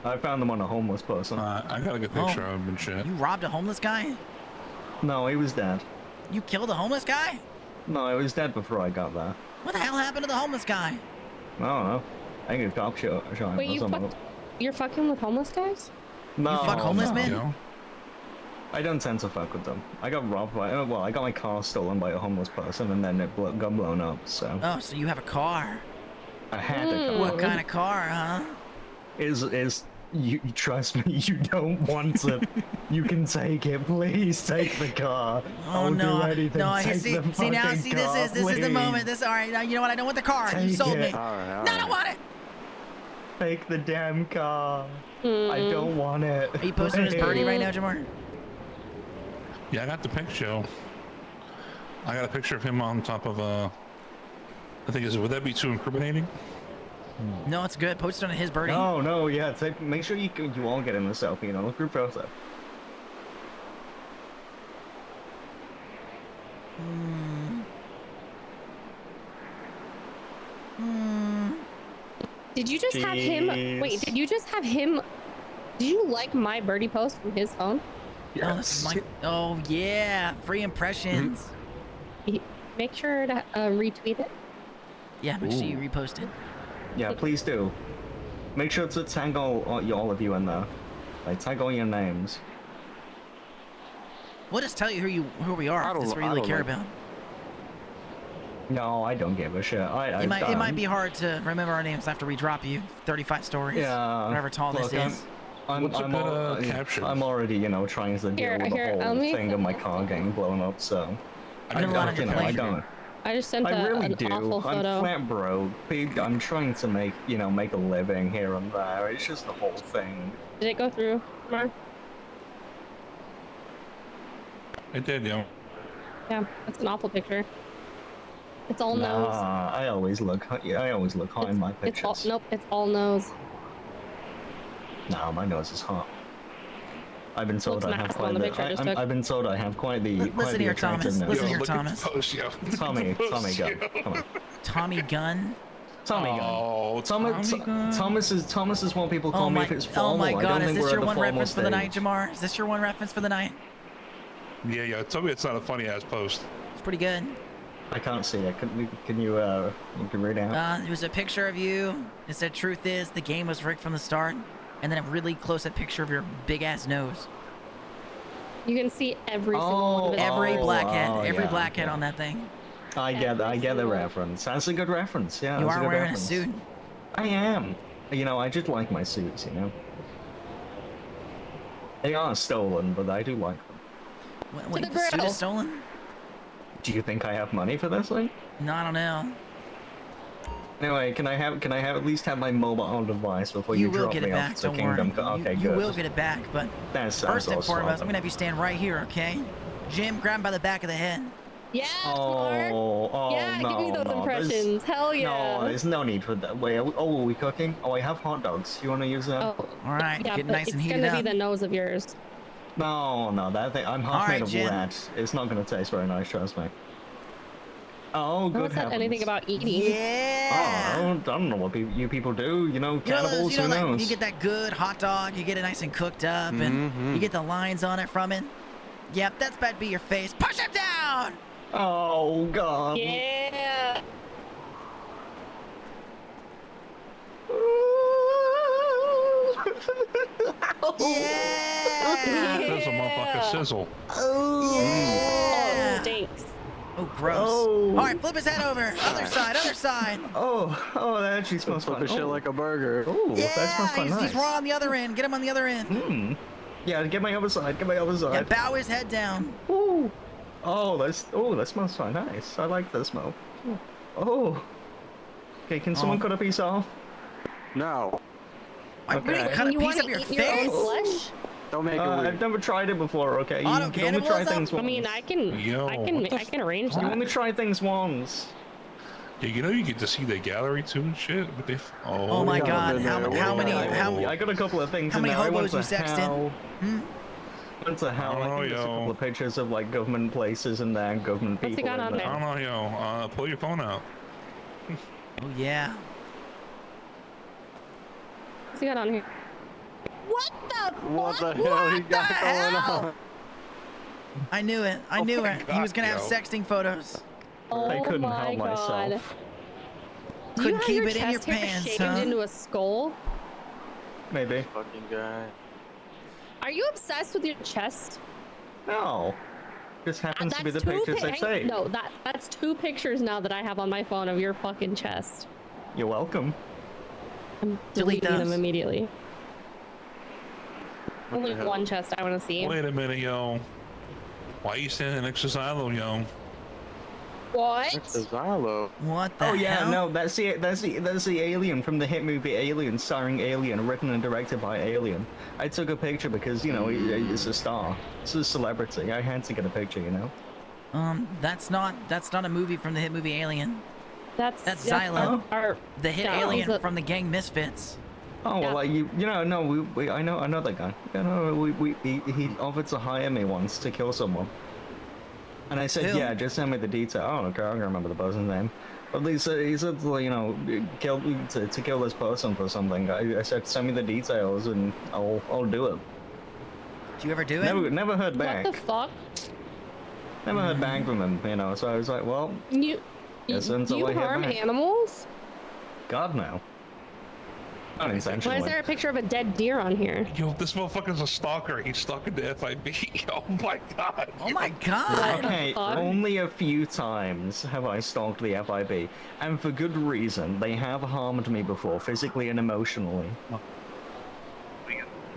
I found them on a homeless person. I got a good picture of him and shit. You robbed a homeless guy? No, he was dead. You killed a homeless guy? No, he was dead before I got there. What the hell happened to the homeless guy? I don't know. I think a cop shot him. Wait, you're fucking with homeless guys? No, You fuck homeless men? no. I don't tend to fuck with them. I got robbed by, well, I got my car stolen by a homeless person and then it got blown up, so. Oh, so you have a car? I had a car. What kind of car, huh? You trust me, you don't want it. You can take it, please take the car. Oh I'll no, do anything. no! Take See, the see now, fucking see car, this is the moment. please. This all right. Now you know what? I don't want the car. You Take sold me. it. No, I don't want it. Take the damn car. I don't want it. Are you posting his birdie right now, Jamar? Yeah, I got the picture. I got a picture of him on top of a. I think would that be too incriminating? No, it's good. Post it on his birdie. No, yeah. Make sure you all get in the selfie, you know, group photo. Did you just have him? Wait, did you just have him? Did you like my birdie post from his phone? Oh, this is my. Oh yeah, free impressions. Make sure to retweet it. Yeah, make sure you repost it. Yeah, please do. Make sure to tag all of you in there. Like, tag all your names. We'll just tell you who we are. If that's what you really care about. No, I don't give a shit. It might be hard to remember our names after we drop you 35 stories. Yeah. Whatever tall Look, this is. I'm already, you know, trying to deal with the whole thing of my car getting blown up, so. I don't. I just sent I really an do. awful photo. I'm flat broke. I'm trying to make a living here and there. It's just the whole thing. Did it go through, Mark? It did, yeah. Yeah, that's an awful picture. It's all nose. I always look high in my pictures. Nope, it's all nose. No, my nose is hot. I've been told Looks I have massive quite on the the. picture I just took. I've been told I have quite the. Listen here, Thomas. Listen here, Thomas. Tommy Gunn. Come on. Tommy Gunn. Tommy Gunn. Thomas is what people call me if it's formal. Oh my God! I don't Is think this we're your at the one formal reference for the night, stage. Jamar? Is this your one reference for the night? Yeah. Tell me it's not a funny ass post. It's pretty good. I can't see it. Can you read out? It was a picture of you. It said, "Truth is, the game was rigged from the start," and then a really close-up picture of your big-ass nose. You can see every single one of his every blackhead, yeah, blackhead on that thing. I get the reference. That's a good reference. Yeah. You that's are a good wearing reference. a suit. I am. You know, I just like my suits. You know. They are stolen, but I do like them. Wait, the suit is stolen? Do you think I have money for this thing? No, I don't know. Anyway, can I at least have my mobile device before you will drop get me it back. off to Don't Kingdom worry. Come? Okay, you good. will get it back, but That's first and also foremost, I'm awesome. gonna have you stand right here, okay? Jim, grab him by the back of the head. Yeah, Oh, yeah, no, give me those no, impressions. Hell yeah. No, there's no need for that. Wait, are we cooking? Oh, I have hot dogs. You want to use them? Oh, all right, yeah, get but nice and heated It's up. gonna be the nose of yours. No, that thing. I'm half All made right, of Jim. lead. It's not going to taste very nice, trust me. Oh, No good one said heavens. anything about eating. Yeah. Oh, I don't know what you people do. You know, cannibals, you know, who like, knows? you get that good hot dog, you get it nice and cooked up, and you get the lines on it from it. Yep, that's about to be your face. Push him down! Oh, God. Yeah. Yeah! That's a motherfucker sizzle. Oh, yeah! Oh, it stinks. Oh, gross. Oh. All right, flip his head over. Other side, other side. Oh, that actually smells fun. Flip shit like a burger. Oh, Yeah, that smells fun. he's raw on the other end. Get him on the other end. Yeah, get my other side. Get my other Yeah, side. bow his head down. Ooh. Oh, that smells so nice. I like that smell. Oh. Okay, can someone cut a piece off? No. What, really? Cut a You piece wanna of your eat your own face? flesh? Don't make it weird. I've never tried it before. Okay, you Auto can only try cannibalism? things I once. mean, I can Yo, arrange You that. only try things once. Yeah, you know you get to see the gallery too and shit. But they. Oh my God! How many? I got a couple of things. How in many there. I hobos went you to sexted? Hal. Went to Hal. I think there's a couple of pictures of like government places in there, government What's he people. got on in there? I don't know, yo. Pull your phone out. Oh yeah. What's he got on here? What the What the hell he got going on? I knew it. I knew it. He was gonna have sexting photos. I couldn't my help God. myself. Do you Couldn't have keep your it in your chest hair pants, shaved huh? into a skull? Maybe. Fucking guy. Are you obsessed with your chest? No. Just happens to be the That's two pictures I saved. No, that's 2 pictures now that I have on my phone of your fucking chest. You're welcome. I'm Delete deleting them those. immediately. What Only the hell? one chest I want to see. Wait a minute, yo. Why are you standing next to Xylo, yo? What? Xylo. What the Oh yeah, hell? no, that's the alien from the hit movie Alien, starring Alien, written and directed by Alien. I took a picture because, you know, it's a star. It's a celebrity. I had to get a picture, you know. That's not a movie from the hit movie Alien. That's Xylo, our the hit yeah, alien he's a- from the gang Misfits. Oh well, like you know, no, I know that guy. You know, he offered to hire me once to kill someone, and I said, Who? yeah, just send me the detail. I don't remember the person's name, but he said, you know, to kill this person for something. I said, send me the details and I'll do it. Did you ever do it? Never heard back. What the fuck? Never heard back from him, you know. So I was like, well, You guess until you I hear harm back. animals? God no. Not Why intentionally. is there a picture of a dead deer on here? Yo, this motherfucker's a stalker. He's stalking the FIB. Oh my God. Oh my God. Okay, only a few times have I stalked the FIB, and for good reason. They have harmed me before, physically and emotionally.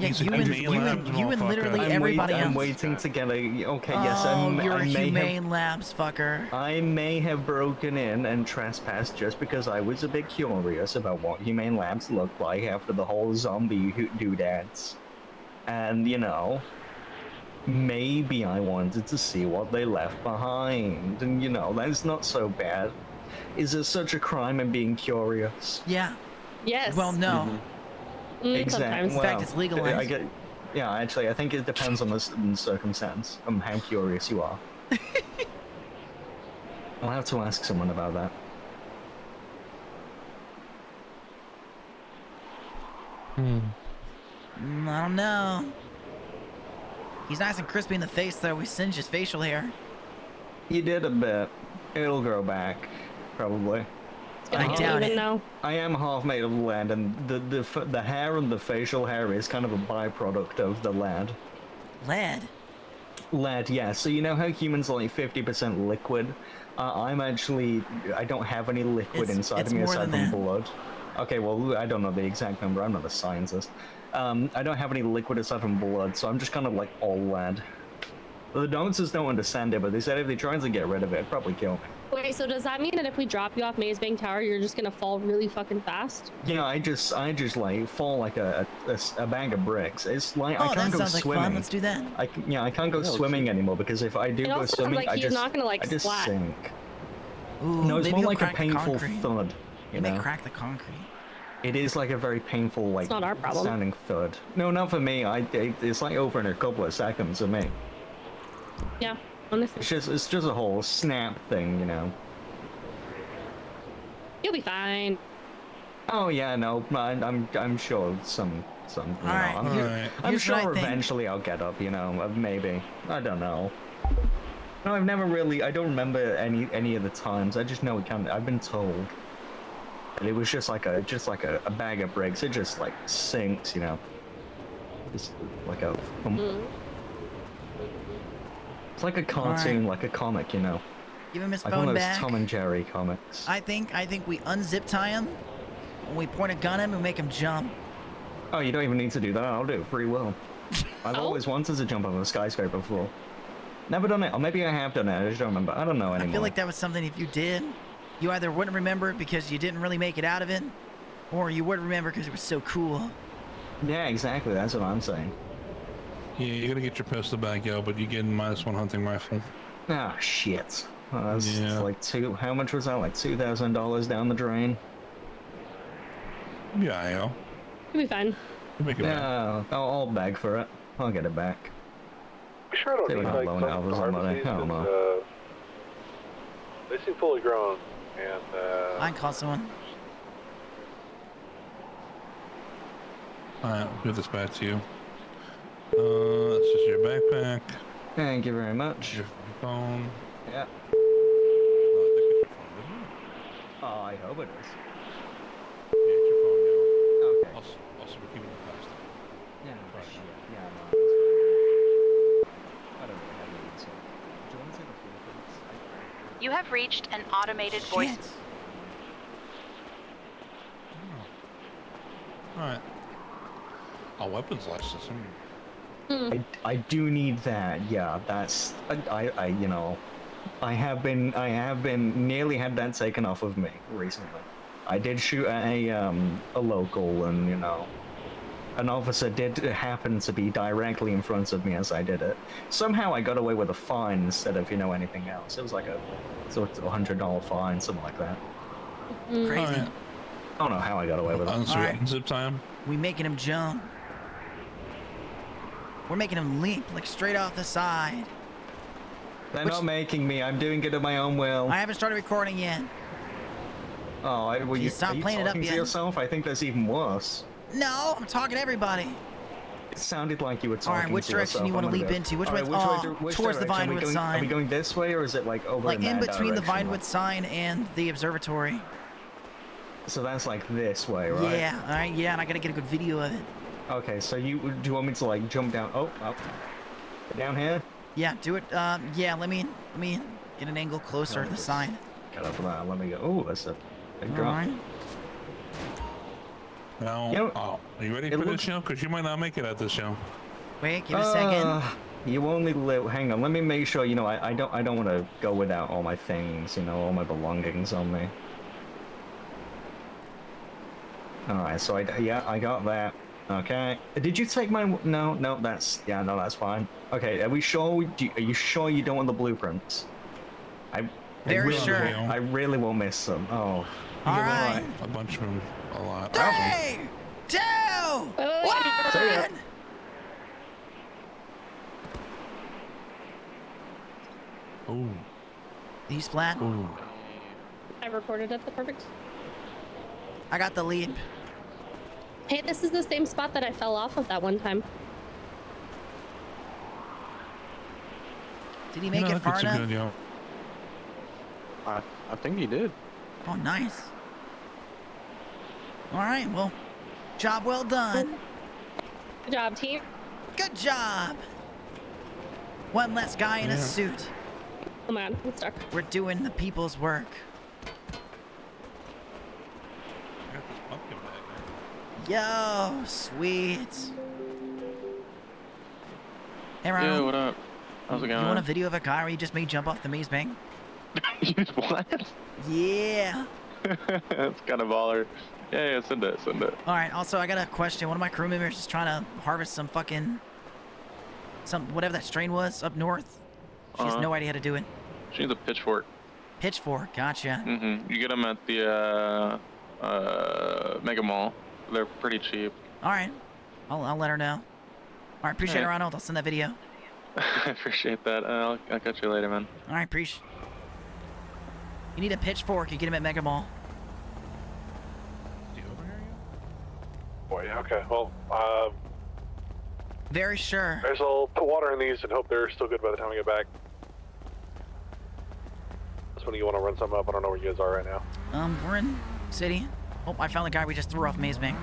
Yeah, you and literally everybody else. I'm waiting to get a. Okay, yes, Oh, I you're a may humane have. labs fucker. I may have broken in and trespassed just because I was a bit curious about what humane labs look like after the whole zombie doodads, and you know. Maybe I wanted to see what they left behind, and you know, that's not so bad. Is it such a crime in being curious? Yeah. Yes. Well, no. Exactly. Sometimes. In fact, it's legalized. I get. Yeah, actually, I think it depends on the circumstance, on how curious you are. I'll have to ask someone about that. I don't know. He's nice and crispy in the face, though. We singed his facial hair. You did a bit. It'll grow back, probably. I doubt it. I am half made of lead, and the hair and the facial hair is kind of a byproduct of the lead. Lead? Lead, yeah. So you know how humans are like 50% liquid? I'm actually... I don't have any liquid inside of me aside from blood. Okay, well, I don't know the exact number. I'm not a scientist. I don't have any liquid aside from blood, so I'm just kind of like all lead. The dancers don't understand it, but they said if they tried to get rid of it, it'd probably kill me. Wait, so does that mean that if we drop you off Maze Bank Tower, you're just gonna fall really fucking fast? Yeah, I just like fall like a bag of bricks. It's like I Oh, can't that go sounds like swimming. fun. Let's do that. I can't go swimming anymore because if I do It go also sounds swimming, like I he's just not gonna, like, I just splat. sink. Ooh, No, it's maybe more he'll like a crack the painful concrete. thud. He may crack the concrete. It is like a very painful, like, It's not our problem. sounding thud. No, not for me. It's like over in a couple of seconds for me. Yeah, honestly. It's just a whole snap thing, you know. You'll be fine. Oh yeah, no, I'm sure some. You know, Alright, I'm here's what I sure think. eventually I'll get up. You know, maybe. I don't know. No, I've never really. I don't remember any of the times. I just know it can. I've been told. And it was just like a bag of bricks. It just like sinks, you know. Just like a. It's like a cartoon, like a comic, you know. Give him his Like one phone of those back. Tom and Jerry comics. I think we unzip tie him. When we point a gun at him and make him jump. Oh, you don't even need to do that. I'll do it free will. I've always wanted to jump off a skyscraper before. Never done it, or maybe I have done it. I just don't remember. I don't know anymore. I feel like that was something if you did, you either wouldn't remember it because you didn't really make it out of it, or you wouldn't remember because it was so cool. Yeah, exactly. That's what I'm saying. Yeah, you're gonna get your pistol back, yo, but you're getting -1 hunting rifle. Ah, shit. That's like how much was that? Like $2,000 down the drain? Yeah, I know. It'll be fine. Yeah, I'll beg for it. I'll get it back. We sure don't They need would like loan some out or somebody. I don't know. They seem fully grown, and I can call someone. Alright, I'll give this back to you. This is your backpack. Thank you very much. Your phone. Yeah. Oh, I think it's your phone, isn't it? Oh, I hope it is. Yeah, it's your phone now. Okay. Also, we're keeping it plastic. Yeah, Sorry. shit. Yeah, no, that's fine. I don't really have any, so. Do you want to take a photo? You have reached an automated voice. Alright. A weapons license. I do need that. Yeah, that's I you know, I have been nearly had that taken off of me recently. I did shoot at a local, and you know, an officer did happen to be directly in front of me as I did it. Somehow I got away with a fine instead of, you know, anything else. It was like a sort of $100 fine, something like that. Crazy. Alright. I don't know how I got away with it. Unzip time. We making him jump. We're making him leap like straight off the side. They're not making me. I'm doing it at my own will. I haven't started recording yet. Oh, well, Jeez, stop are you playing it up talking to yet. yourself? I think that's even worse. No, I'm talking to everybody. It sounded like you were talking. All right, which to direction yourself. you want to I'm gonna leap go- into? Which All way? right, which towards the direction? Vinewood Are we sign. going this way, or is it like over Like in that between the direction? Vinewood sign and the observatory. So that's like this way, right? Yeah. All right. Yeah, and I gotta get a good video of it. Okay, so do you want me to like jump down? Oh, down here. Yeah, do it. Yeah. Let me get an angle closer to the sign. Get up there. Let me go. Oh, that's a big All drop. right. Now, are you ready for this show? Because you might not make it at this show. Wait, give it a second. You only live. Hang on. Let me make sure. You know, I don't want to go without all my things. You know, all my belongings on me. All right. So I got that. Okay. Did you take my? No. That's that's fine. Okay. Are we sure? Are you sure you don't want the blueprints? Very sure. I really won't miss them. Oh. All right. A bunch of them. A lot. 3, 2, 1. Ooh. He's flat. Ooh. I recorded at the perfect. I got the leap. Hey, this is the same spot that I fell off of that one time. Did he make it far enough? I think he did. Oh, nice. All right, well, job well done. Good job, team. Good job. One less guy in a suit. Oh man, I'm stuck. We're doing the people's work. Yo, sweet. Hey, Ronald. Yeah, what up? How's it going? You want a video of a guy where you just made jump off the maze bank? What? Yeah. That's kind of baller. Yeah, send it. All right. Also, I got a question. One of my crew members is trying to harvest some whatever that strain was up north. She has no idea how to do it. She needs a pitchfork. Pitchfork. Gotcha. Mm-hmm. You get them at the Mega Mall. They're pretty cheap. All right. I'll let her know. All right. Appreciate it, Ronald. I'll send that video. I appreciate that. I'll catch you later, man. All right. Appreciate. You need a pitchfork. You get him at Mega Mall. Boy, okay. Well, very sure. I guess I'll put water in these and hope they're still good by the time we get back. That's when you want to run some up. I don't know where you guys are right now. We're in city. Oh, I found the guy we just threw off Maze Bank.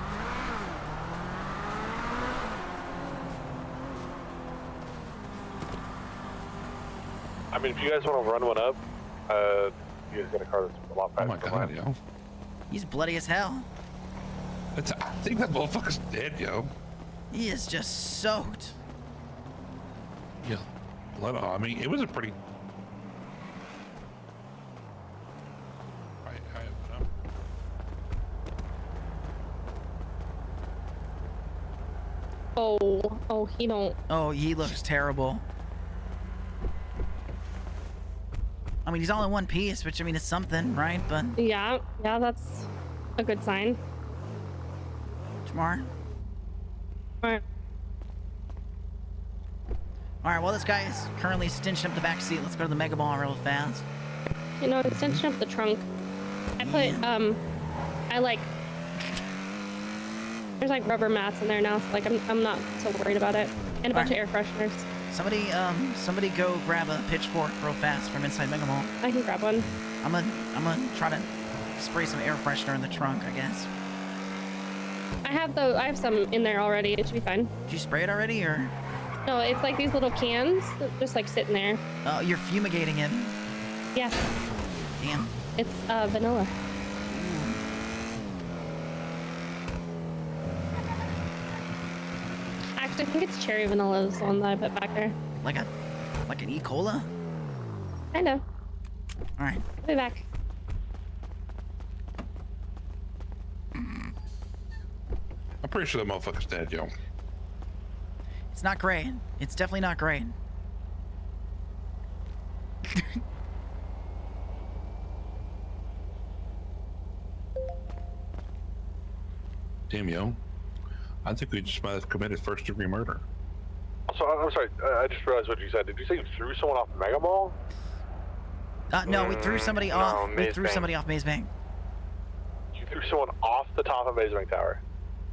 I mean, if you guys want to run one up, you guys got a car that's a lot faster than mine. Yo. He's bloody as hell. I think that motherfucker's dead, yo. He is just soaked. Yeah. Blood. I mean, it was a pretty. Oh, he don't. Oh, he looks terrible. I mean, he's all in one piece, which, I mean, is something, right? But... Yeah, that's a good sign. Jamar? Alright. Alright, well, this guy is currently stinching up the back seat. Let's go to the Mega Mall real fast. You know, extension of the trunk. I put, I like... There's like rubber mats in there now, so like I'm not so worried about it. And a bunch of air fresheners. Somebody go grab a pitchfork real fast from inside Mega Mall. I can grab one. I'm gonna try to spray some air freshener in the trunk, I guess. I have some in there already. It should be fine. Did you spray it already, or? No, it's like these little cans that just like sitting there. Oh, you're fumigating it. Yeah. Damn. It's vanilla. Actually, I think it's cherry vanilla is the one that I put back there. Like an E. Cola? Kinda. All right. I'll be back. I'm pretty sure that motherfucker's dead, yo. It's not great. It's definitely not great. Damn, yo. I think we just might have committed first-degree murder. So I'm sorry. I just realized what you said. Did you say you threw someone off Mega Mall? No, we threw somebody off. We threw somebody off Maze Bank. You threw someone off the top of Maze Bank Tower.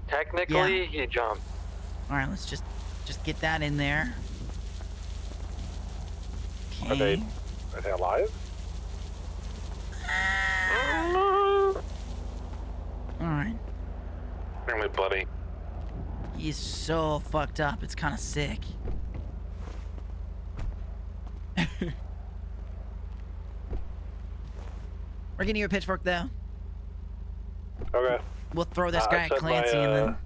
Technically, you jumped. All right, let's just get that in there. Are they alive? All right. Apparently bloody. He's so fucked up. It's kind of sick. We're getting you a pitchfork, though. Okay. We'll throw this guy at Clancy and then...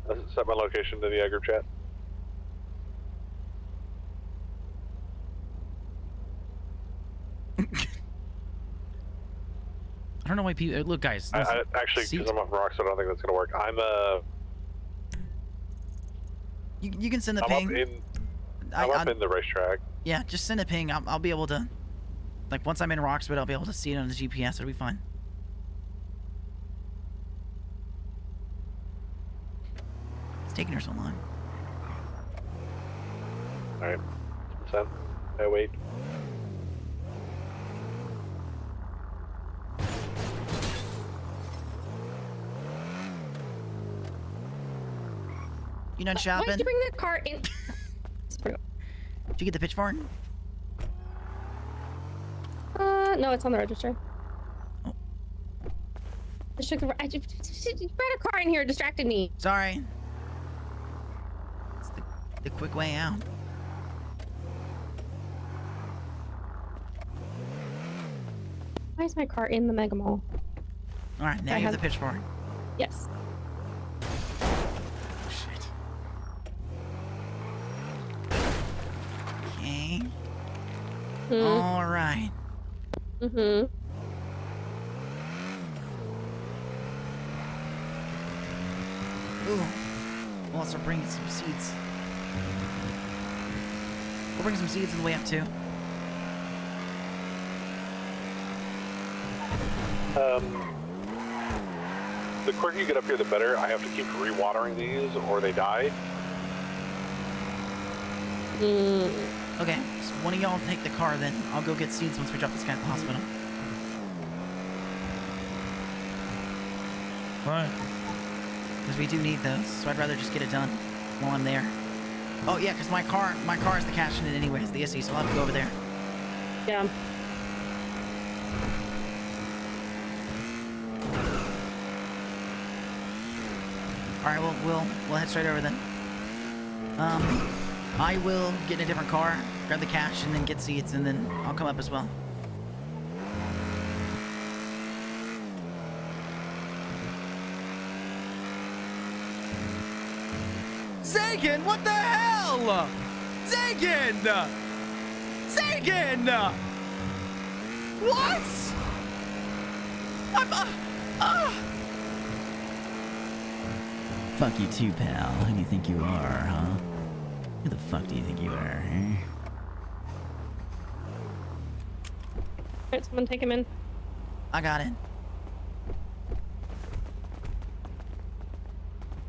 I set my location to the group chat. I don't know why people... Look, guys. Actually, because I'm off rocks, so I don't think that's going to work. I'm, You can send the ping. I'm up in the racetrack. Yeah, just send a ping. I'll be able to... Like, once I'm in Roxwood, I'll be able to see it on the GPS. It'll be fine. It's taking her so long. Alright. Send. Hey, wait. You done shopping? Why'd you bring that cart in? Did you get the pitchfork? No, it's on the register. Oh. You brought a car in here, distracted me. Sorry. It's the quick way out. Why is my car in the Mega Mall? All right, now you have the pitchfork. Yes. Shit. Okay. All right. Mm-hmm. Ooh. We'll also bring some seeds. We'll bring some seeds on the way up, too. The quicker you get up here, the better. I have to keep rewatering these, or they die. Okay, so one of y'all take the car, then I'll go get seeds once we drop this guy at the hospital. Alright. Because we do need those, so I'd rather just get it done while I'm there. Oh yeah, because my car is the cash in it anyways, the SE, so I'll have to go over there. Yeah. All right, we'll head straight over then. I will get in a different car, grab the cash, and then get seats, and then I'll come up as well. Zagan, what the hell? Zagan! Zagan! What? Fuck you too, pal. Who do you think you are, huh? Who the fuck do you think you are, eh? Alright, someone take him in. I got it.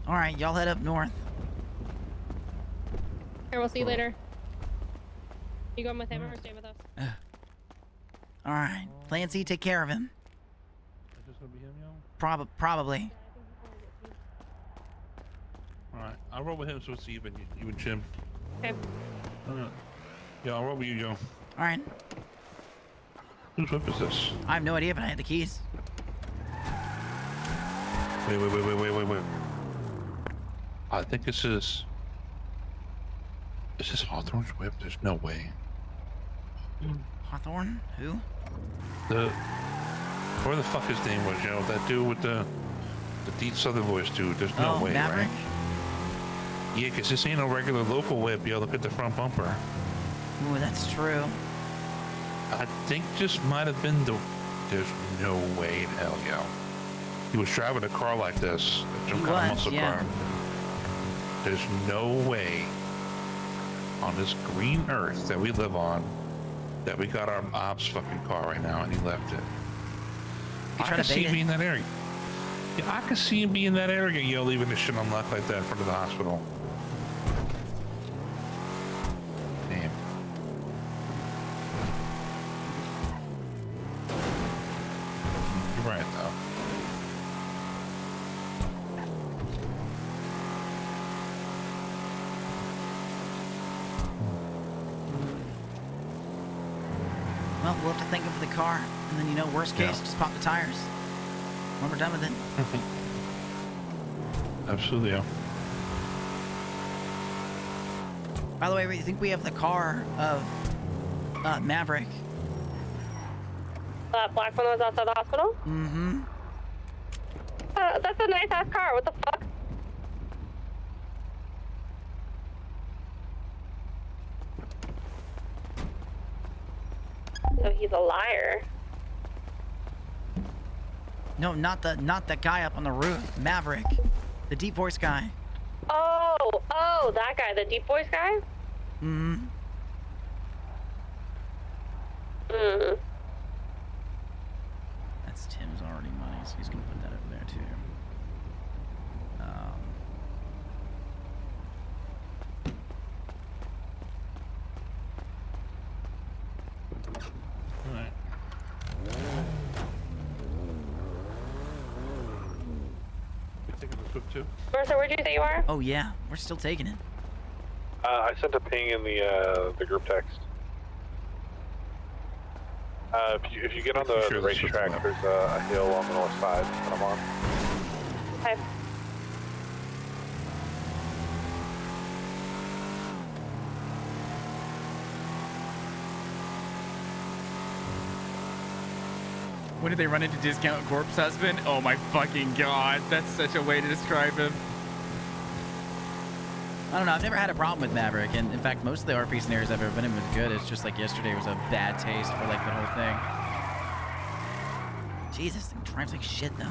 All right, y'all head up north. Here, we'll see you later. You going with him or stay with us? All right, Clancy, take care of him. Is this gonna be him, yo? Probably. Alright, I'll roll with him so it's even. You and Jim. Okay. Yeah, I'll roll with you, Joe. All right. Whose whip is this? I have no idea, but I had the keys. Wait. I think this is... Is this Hawthorne's whip? There's no way. Hawthorne? Who? Where the fuck his name was, you know? That dude with the deep southern voice, dude. There's no way, Maverick? right? Yeah, because this ain't no regular local whip, yo. Look at the front bumper. Ooh, that's true. I think this might have been the... There's no way in hell, yo. He was driving a car like this. Some kind of muscle car. There's no way on this green earth that we live on that we got our ops fucking car right now and he left it. I can see him be in that area. Yeah, I can see him be in that area, yo, leaving this shit unlocked like that in front of the hospital. Damn. You're right, though. Well, we'll have to think of the car, and then, you know, worst case, just pop the tires when we're done with it. Absolutely, yeah. By the way, we think we have the car of Maverick. That black one that was outside the hospital? Mm-hmm. That's a nice ass car. What the fuck? So he's a liar. No, not the guy up on the roof. Maverick, the deep voice guy. Oh, that guy, the deep voice guy? Mm-hmm. Mm. That's Tim's already money, so he's gonna put that over there too. Alright. You taking this whip too? Mercer, where'd you say you are? Oh yeah, we're still taking it. I sent a ping in the group text. If you get on the racetrack, there's a hill on the north side that I'm on. Okay. When did they run into Discount Corpse Husband? Oh my fucking god, that's such a way to describe him. I don't know, I've never had a problem with Maverick, and in fact, most of the RP scenarios I've ever been in was good. It's just like yesterday was a bad taste for like the whole thing. Jesus, this thing drives like shit though.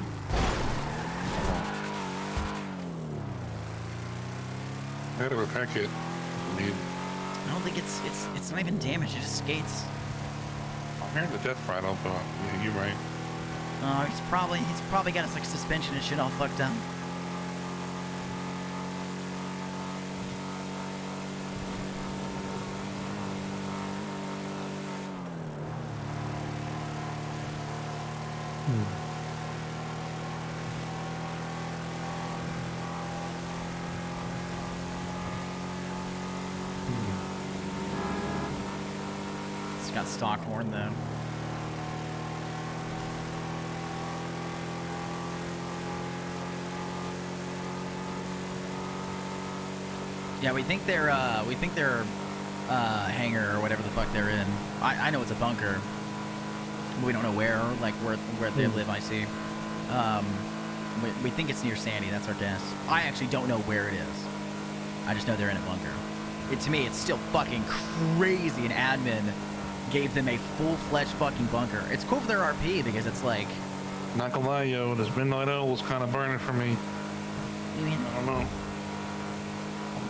I gotta repack it. I don't think it's not even damaged, it just skates. I'm hearing the death rattle, but yeah, you're right. Oh, he's probably got his like suspension and shit all fucked up. It's got stock horn though. Yeah, we think they're hangar or whatever the fuck they're in. I know it's a bunker. But we don't know where, like where they live. I see. We think it's near Sandy. That's our guess. I actually don't know where it is. I just know they're in a bunker. To me, it's still fucking crazy. An admin gave them a full-fledged fucking bunker. It's cool for their RP because it's like. Not gonna lie, yo, this midnight oil was kind of burning for me. You mean? I don't know.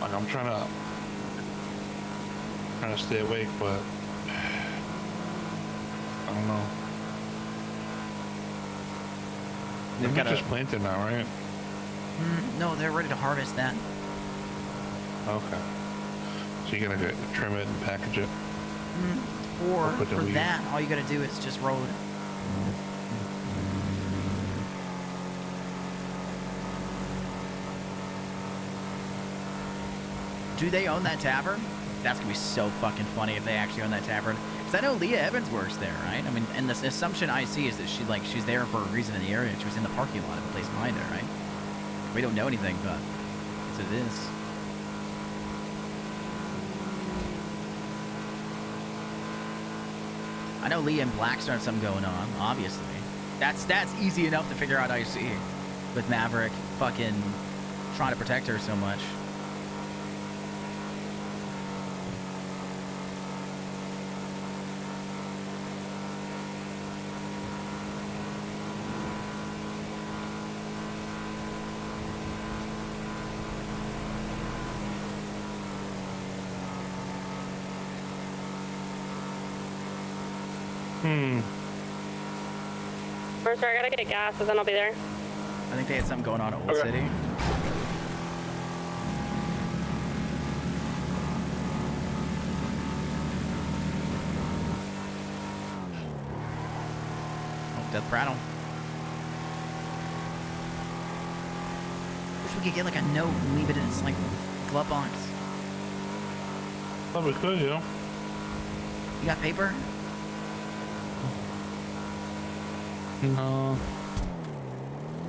Like I'm trying to stay awake, but don't know. They've They're got just planted now, right? No, they're ready to harvest that. Okay. So you're gonna trim it and package it. Or put the for weed. that, all you gotta do is just roll it. Do they own that tavern? That's gonna be so fucking funny if they actually own that tavern. Because I know Leah Evans works there, right? I mean, and the assumption I see is that she's there for a reason in the area. She was in the parking lot of the place behind her, right? We don't know anything, but that's what it is. I know Leah and Blackstone have something going on, obviously. That's easy enough to figure out, I see. With Maverick fucking trying to protect her so much. Mercer, I gotta get gas, so then I'll be there. I think they had something going on at Old City. Oh, Death Prattle. Wish we could get like a note and leave it in its like glove box. Oh, we could, yeah. You got paper? No.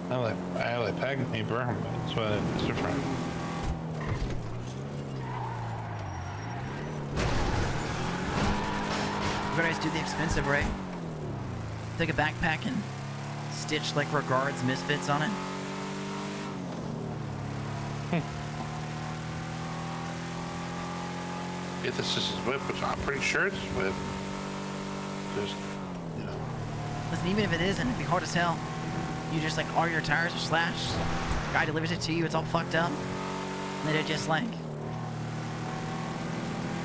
I like packing paper. That's why it's different. You guys do the expensive, right? Take a backpack and stitch like regards Misfitz on it. If this is his whip, which I'm pretty sure it's his whip. Just, you know. Listen, even if it isn't, it'd be hard as hell. You just like all your tires are slashed. Guy delivers it to you, it's all fucked up. And then it just like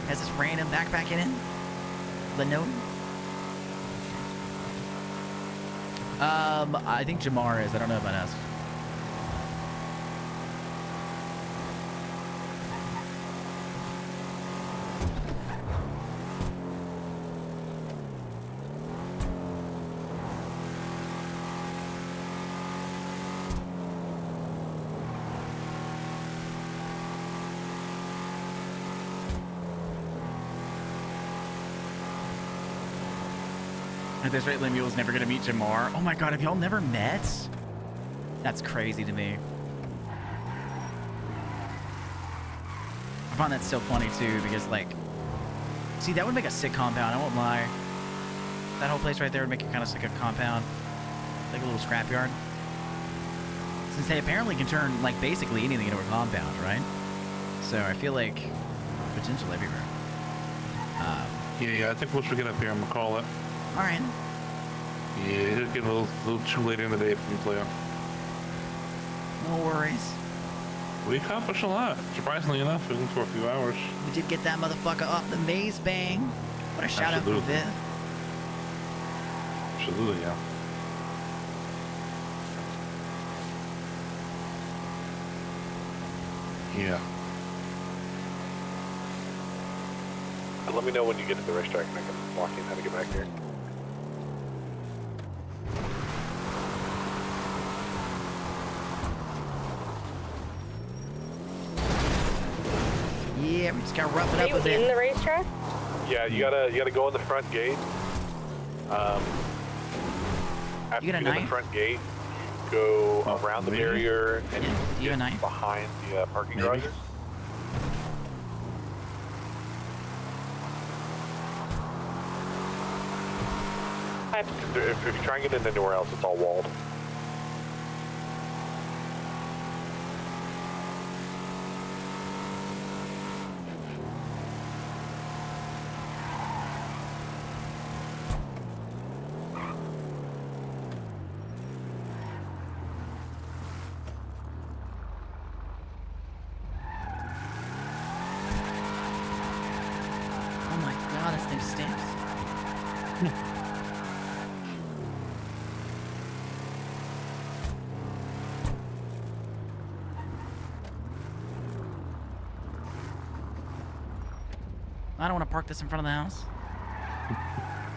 has this random backpack in it. The note. I think Jamar is. I don't know about us. At this rate, Lemuel's never gonna meet Jamar. Oh my god, have y'all never met? That's crazy to me. I find that so funny too, because like, see, that would make a sick compound, I won't lie. That whole place right there would make it kind of sick a compound. Like a little scrapyard. Since they apparently can turn like basically anything into a compound, right? So I feel like potential everywhere. Yeah, I think once we get up here, I'm gonna call it. All right. Yeah, it'll get a little too late in the day for me to play. No worries. We accomplished a lot, surprisingly enough, even for a few hours. We did get that motherfucker off the maze bang. What a shout out for Viv. Absolutely, yeah. Yeah. Let me know when you get to the racetrack and I can walk in how to get back here. Yeah, we just gotta rough it up a Are you bit. in the racetrack? Yeah, you gotta go in the front gate. After You got a get in knife? the front gate, go around the maybe? barrier and You got a get knife? behind the parking Maybe. garages. If you try and get in anywhere else, it's all walled. Oh my god, this thing stinks. I don't want to park this in front of the house.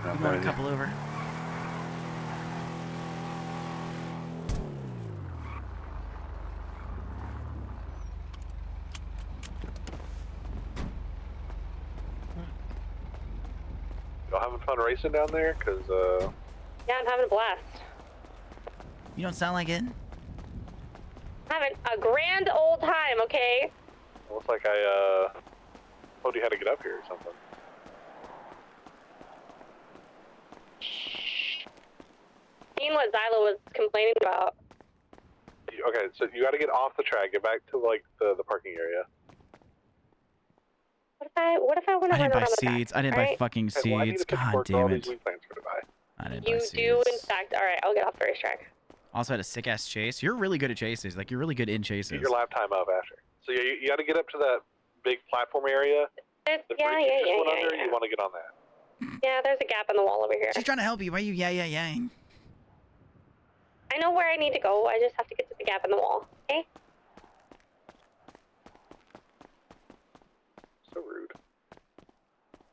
No, You want a couple over? Y'all having fun racing down there? Cause Yeah, I'm having a blast. You don't sound like it. Having a grand old time, okay? looks like I told you how to get up here or something. Seeing what Zyla was complaining about. Okay, so you got to get off the track, get back to like the parking area. What if I want to I run didn't buy around the back? seats. I didn't buy Alright? fucking Okay, well, I need seats. a pitchfork God for all damn these it. wheat plants for today. I didn't You buy seats. do, in fact. Alright, I'll get off the racetrack. Also had a sick ass chase. You're really good at chases. Like you're really good in chases. Get your lap time up after. So yeah, you got to get up to that big platform area. The Yeah. You want to get on that. Yeah, there's a gap in the wall over here. She's trying to help you. Why are you yeah? I know where I need to go. I just have to get to the gap in the wall. Okay? So rude.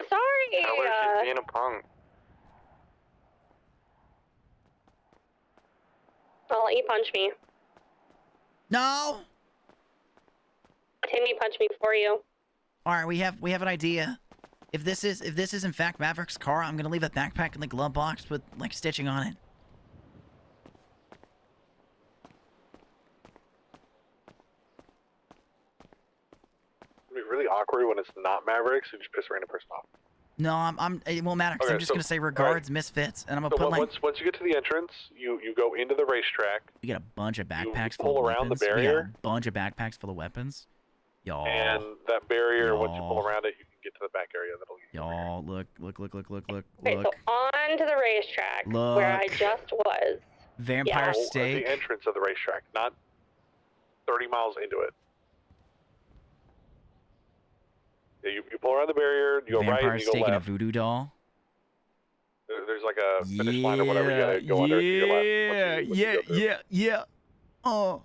Sorry. Tell her she's being a punk. I'll let you punch me. No. Timmy punch me for you. All right, we have an idea. If this is in fact Maverick's car, I'm gonna leave a backpack in the glove box with like stitching on it. It'd be really awkward when it's not Mavericks. You just piss a random person off. No, it won't matter because Okay, I'm just so- gonna say regards, Misfits, and I'm gonna So put like once you get to the entrance, you go into the racetrack. we got a bunch of backpacks pull full of around the weapons. We got barrier. a bunch of backpacks full of weapons. Y'all, And that barrier, once you pull around it, you can get to the back area. That'll get you. y'all, look. Okay, so on to the racetrack where I Look. just was. Vampire No, steak. the entrance of the racetrack, not 30 miles into it. Yeah, you pull around the barrier, you go right, Vampire and you go steak and a left. voodoo doll. There's like a finish line or whatever. You gotta go under to your left. Once you go through. Yeah. Oh.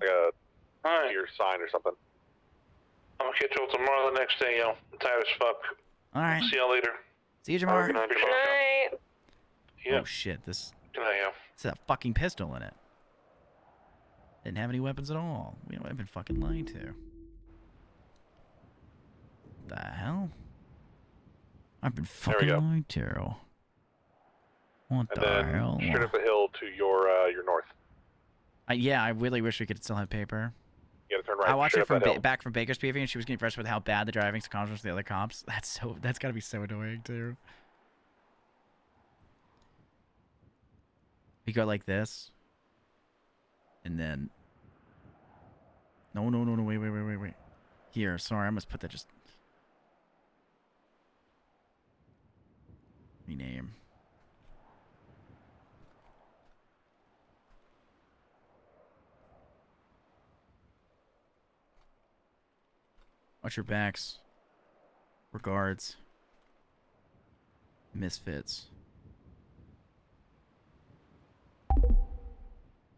Like your sign or something. I'm gonna catch you tomorrow the next day, yo. I'm tired as fuck. All right. See y'all later. See you tomorrow. Good night. Good night. Yeah. Oh shit! This. Good night, yo. It's a fucking pistol in it. Didn't have any weapons at all. I've been fucking lied to. The hell? I've been fucking lied to. What And the then hell? straight up the hill to your north. Yeah, I really wish we could still have paper. You gotta turn right. I watched straight it from up that hill. back from Baker's PV, and she was getting frustrated with how bad the driving contrast with the other cops. That's gotta be so annoying too. We go like this, and then. No, wait. Here, sorry, I must put that just. Rename. Watch your backs. Regards. Misfits.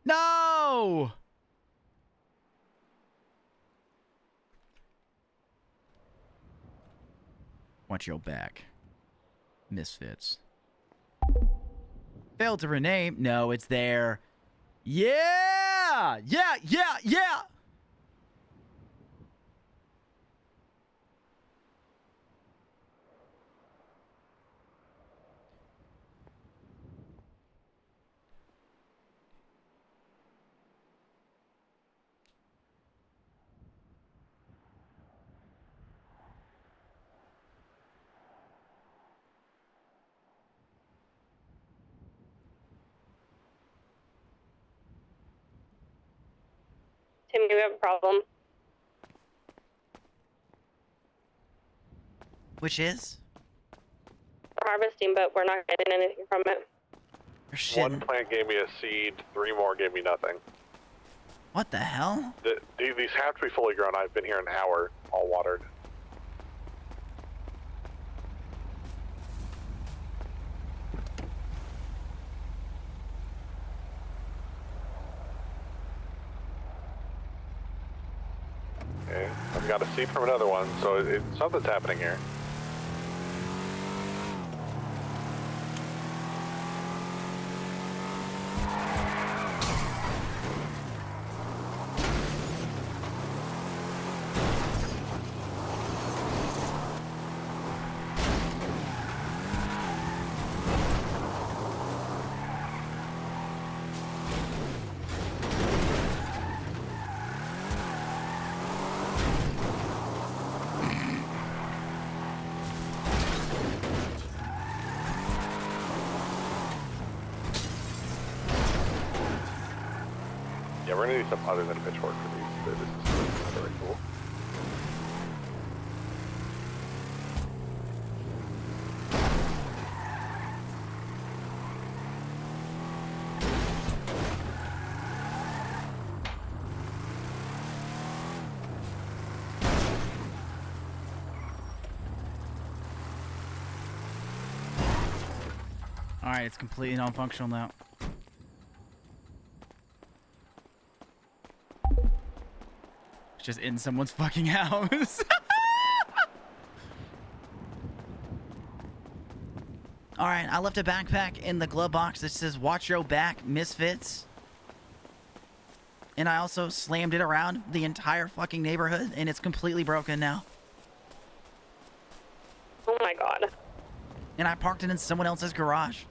No! Watch your back. Misfits. Failed to rename. No, it's there. Yeah! Yeah! Tim, we have a problem. Which is? We're harvesting, but we're not getting anything from it. One plant gave me a seed, 3 more gave me nothing. What the hell? These have to be fully grown. I've been here an hour, all watered. Okay, I've got a seed from another one, so something's happening here. Yeah, we're gonna do something other than a pitchfork for these. But this is very cool. All right, it's completely non-functional now. It's just in someone's fucking house. All right, I left a backpack in the glove box that says "Watch Your Back, Misfitz." And I also slammed it around the entire fucking neighborhood, and it's completely broken now. Oh my god. And I parked it in someone else's garage.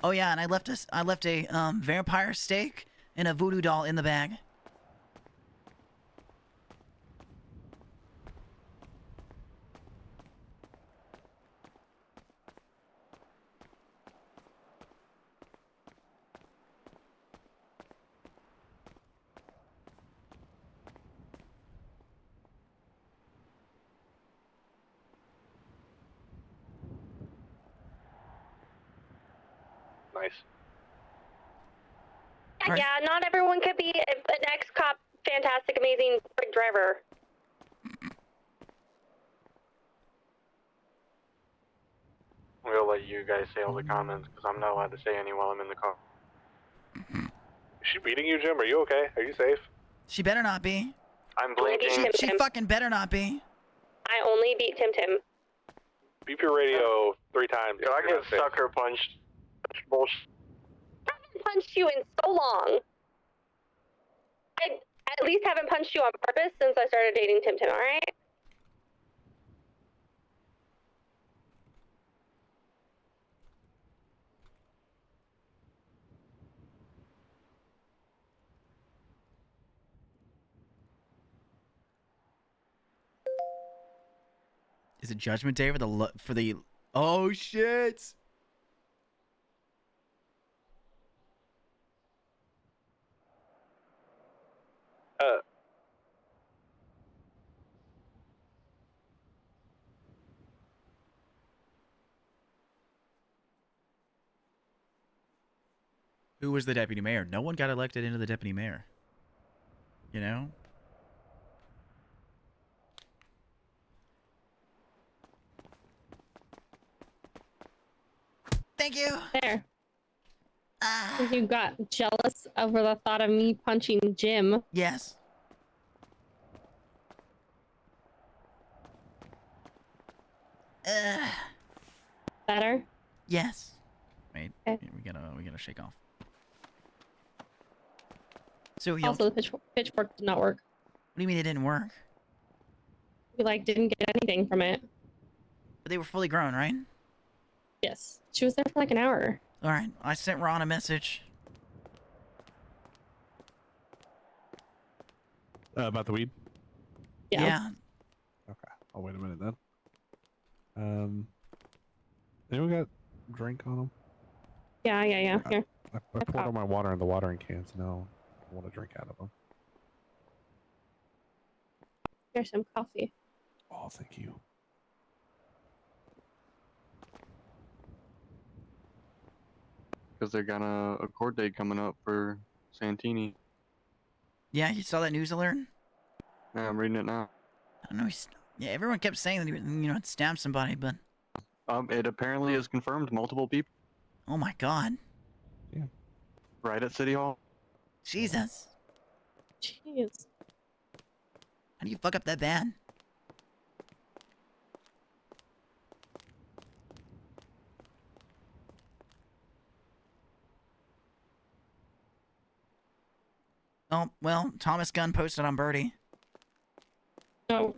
Oh yeah, and I left a vampire steak and a voodoo doll in the bag. Nice. Yeah, yeah, not everyone could be an ex-cop, fantastic, amazing great driver. We'll let you guys say all the comments because I'm not allowed to say any while I'm in the car. Is she beating you, Jim? Are you okay? Are you safe? She better not be. I'm blinking. She fucking better not be. I only beat Tim Tim. Beep your radio 3 times. Yo, I get sucker punched. Bullshit. I haven't punched you in so long. I at least haven't punched you on purpose since I started dating Tim Tim, alright? Is it Judgment Day for the? Oh shit! Who was the deputy mayor? No one got elected into the deputy mayor. You know? Thank you. There. You got jealous over the thought of me punching Jim. Yes. Better? Yes. Wait, we gotta shake off. So Also, the pitchfork did not work. What do you mean it didn't work? We didn't get anything from it. But they were fully grown, right? Yes. She was there for an hour. All right, I sent Ron a message. About the weed? Yeah. Okay, I'll wait a minute then. Anyone got drink on them? Yeah. Here. I poured all my water in the watering cans. Now I want to drink out of them. Here's some coffee. Oh, thank you. Because they got a court date coming up for Santini. Yeah, you saw that news alert? Yeah, I'm reading it now. I don't know. Yeah, everyone kept saying that he, had stabbed somebody, but. It apparently is confirmed. Multiple people. Oh my god. Yeah. Right at City Hall. Jesus. Jeez. How do you fuck up that bad? Oh, well, Thomas Gunn posted on Birdie. Oh.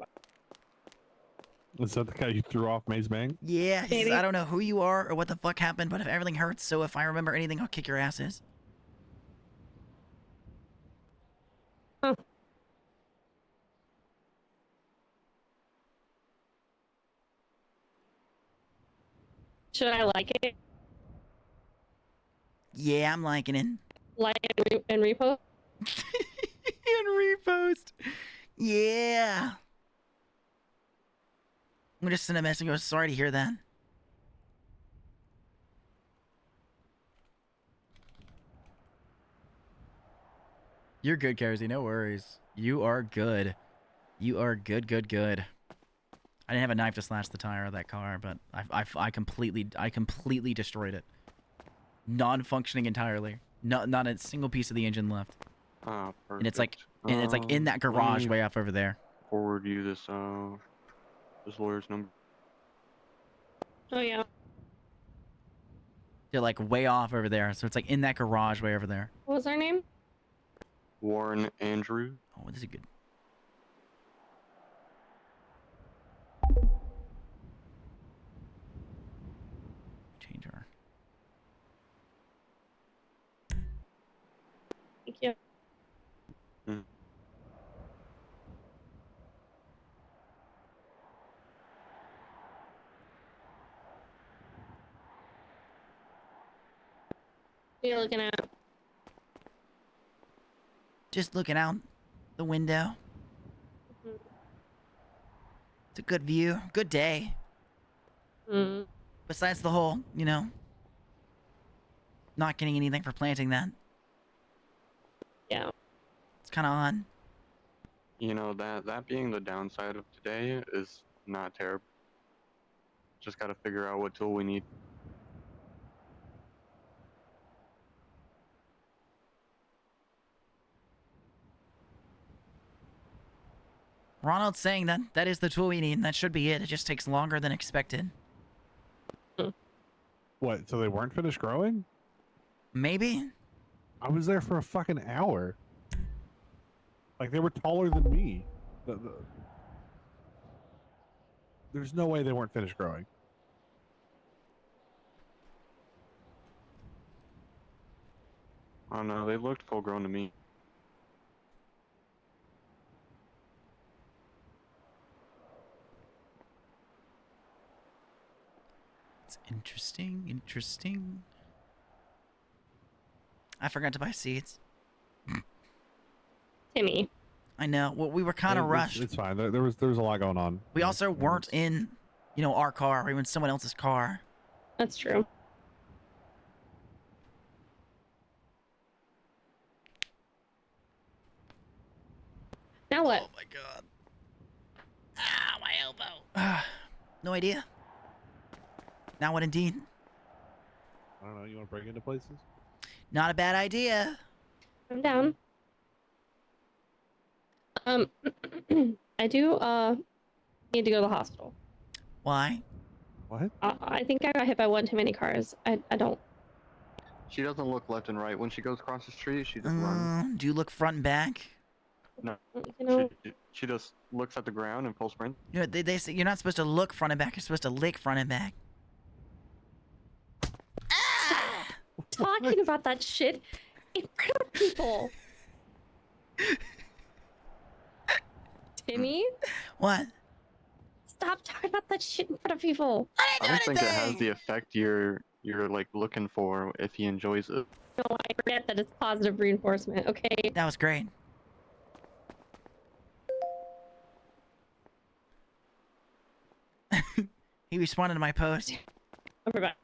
Is that the guy you threw off Maze Bang? Yeah, he says, I don't know who you are or what the fuck happened, but if everything hurts, so if I remember anything, I'll kick your asses. Should I like it? Yeah, I'm liking it. Like and repost? And repost. Yeah. I'm gonna send a message and go, sorry to hear that. You're good, Kersey. No worries. You are good. You are good, good, good. I didn't have a knife to slash the tire of that car, but I completely destroyed it. Non-functioning entirely. Not a single piece of the engine left. Ah, perfect. And it's like in that garage let me way off over there. Forward you this this lawyer's number. Oh yeah. They're like way off over there, so it's like in that garage way over there. What was her name? Warren Andrew. Oh, this is good. Change her. Thank you. What are you looking at? Just looking out the window. It's a good view. Good day. Mm. Besides the whole, you know, not getting anything for planting that. Yeah. It's kind of odd. You know, that being the downside of today is not terrible. Just gotta figure out what tool we need. Ronald's saying that that is the tool we need, and that should be it. It just takes longer than expected. What? So they weren't finished growing? Maybe. I was there for a fucking hour. Like they were taller than me. There's no way they weren't finished growing. Oh no, they looked full grown to me. It's interesting. Interesting. I forgot to buy seeds. Timmy. I know. Well, we were kind of rushed. It's fine. There was a lot going on. We also weren't in, you know, our car. We were in someone else's car. That's true. Now what? Oh my god. Ah, my elbow. No idea. Now what indeed? I don't know. You want to break into places? Not a bad idea. I'm down. I do need to go to the hospital. Why? What? I think I got hit by one too many cars. I don't. She doesn't look left and right. When she goes across the street, she just runs. Do you look front and back? No. You know, She just looks at the ground and full sprint. You know, they say you're not supposed to look front and back. You're supposed to lick front and back. talking about that shit in front of people. Timmy? What? Stop talking about that shit in front of people. I don't think it has the effect you're like looking for if he enjoys it. No, I forget that it's positive reinforcement. Okay. That was great. He responded to my post. I forgot.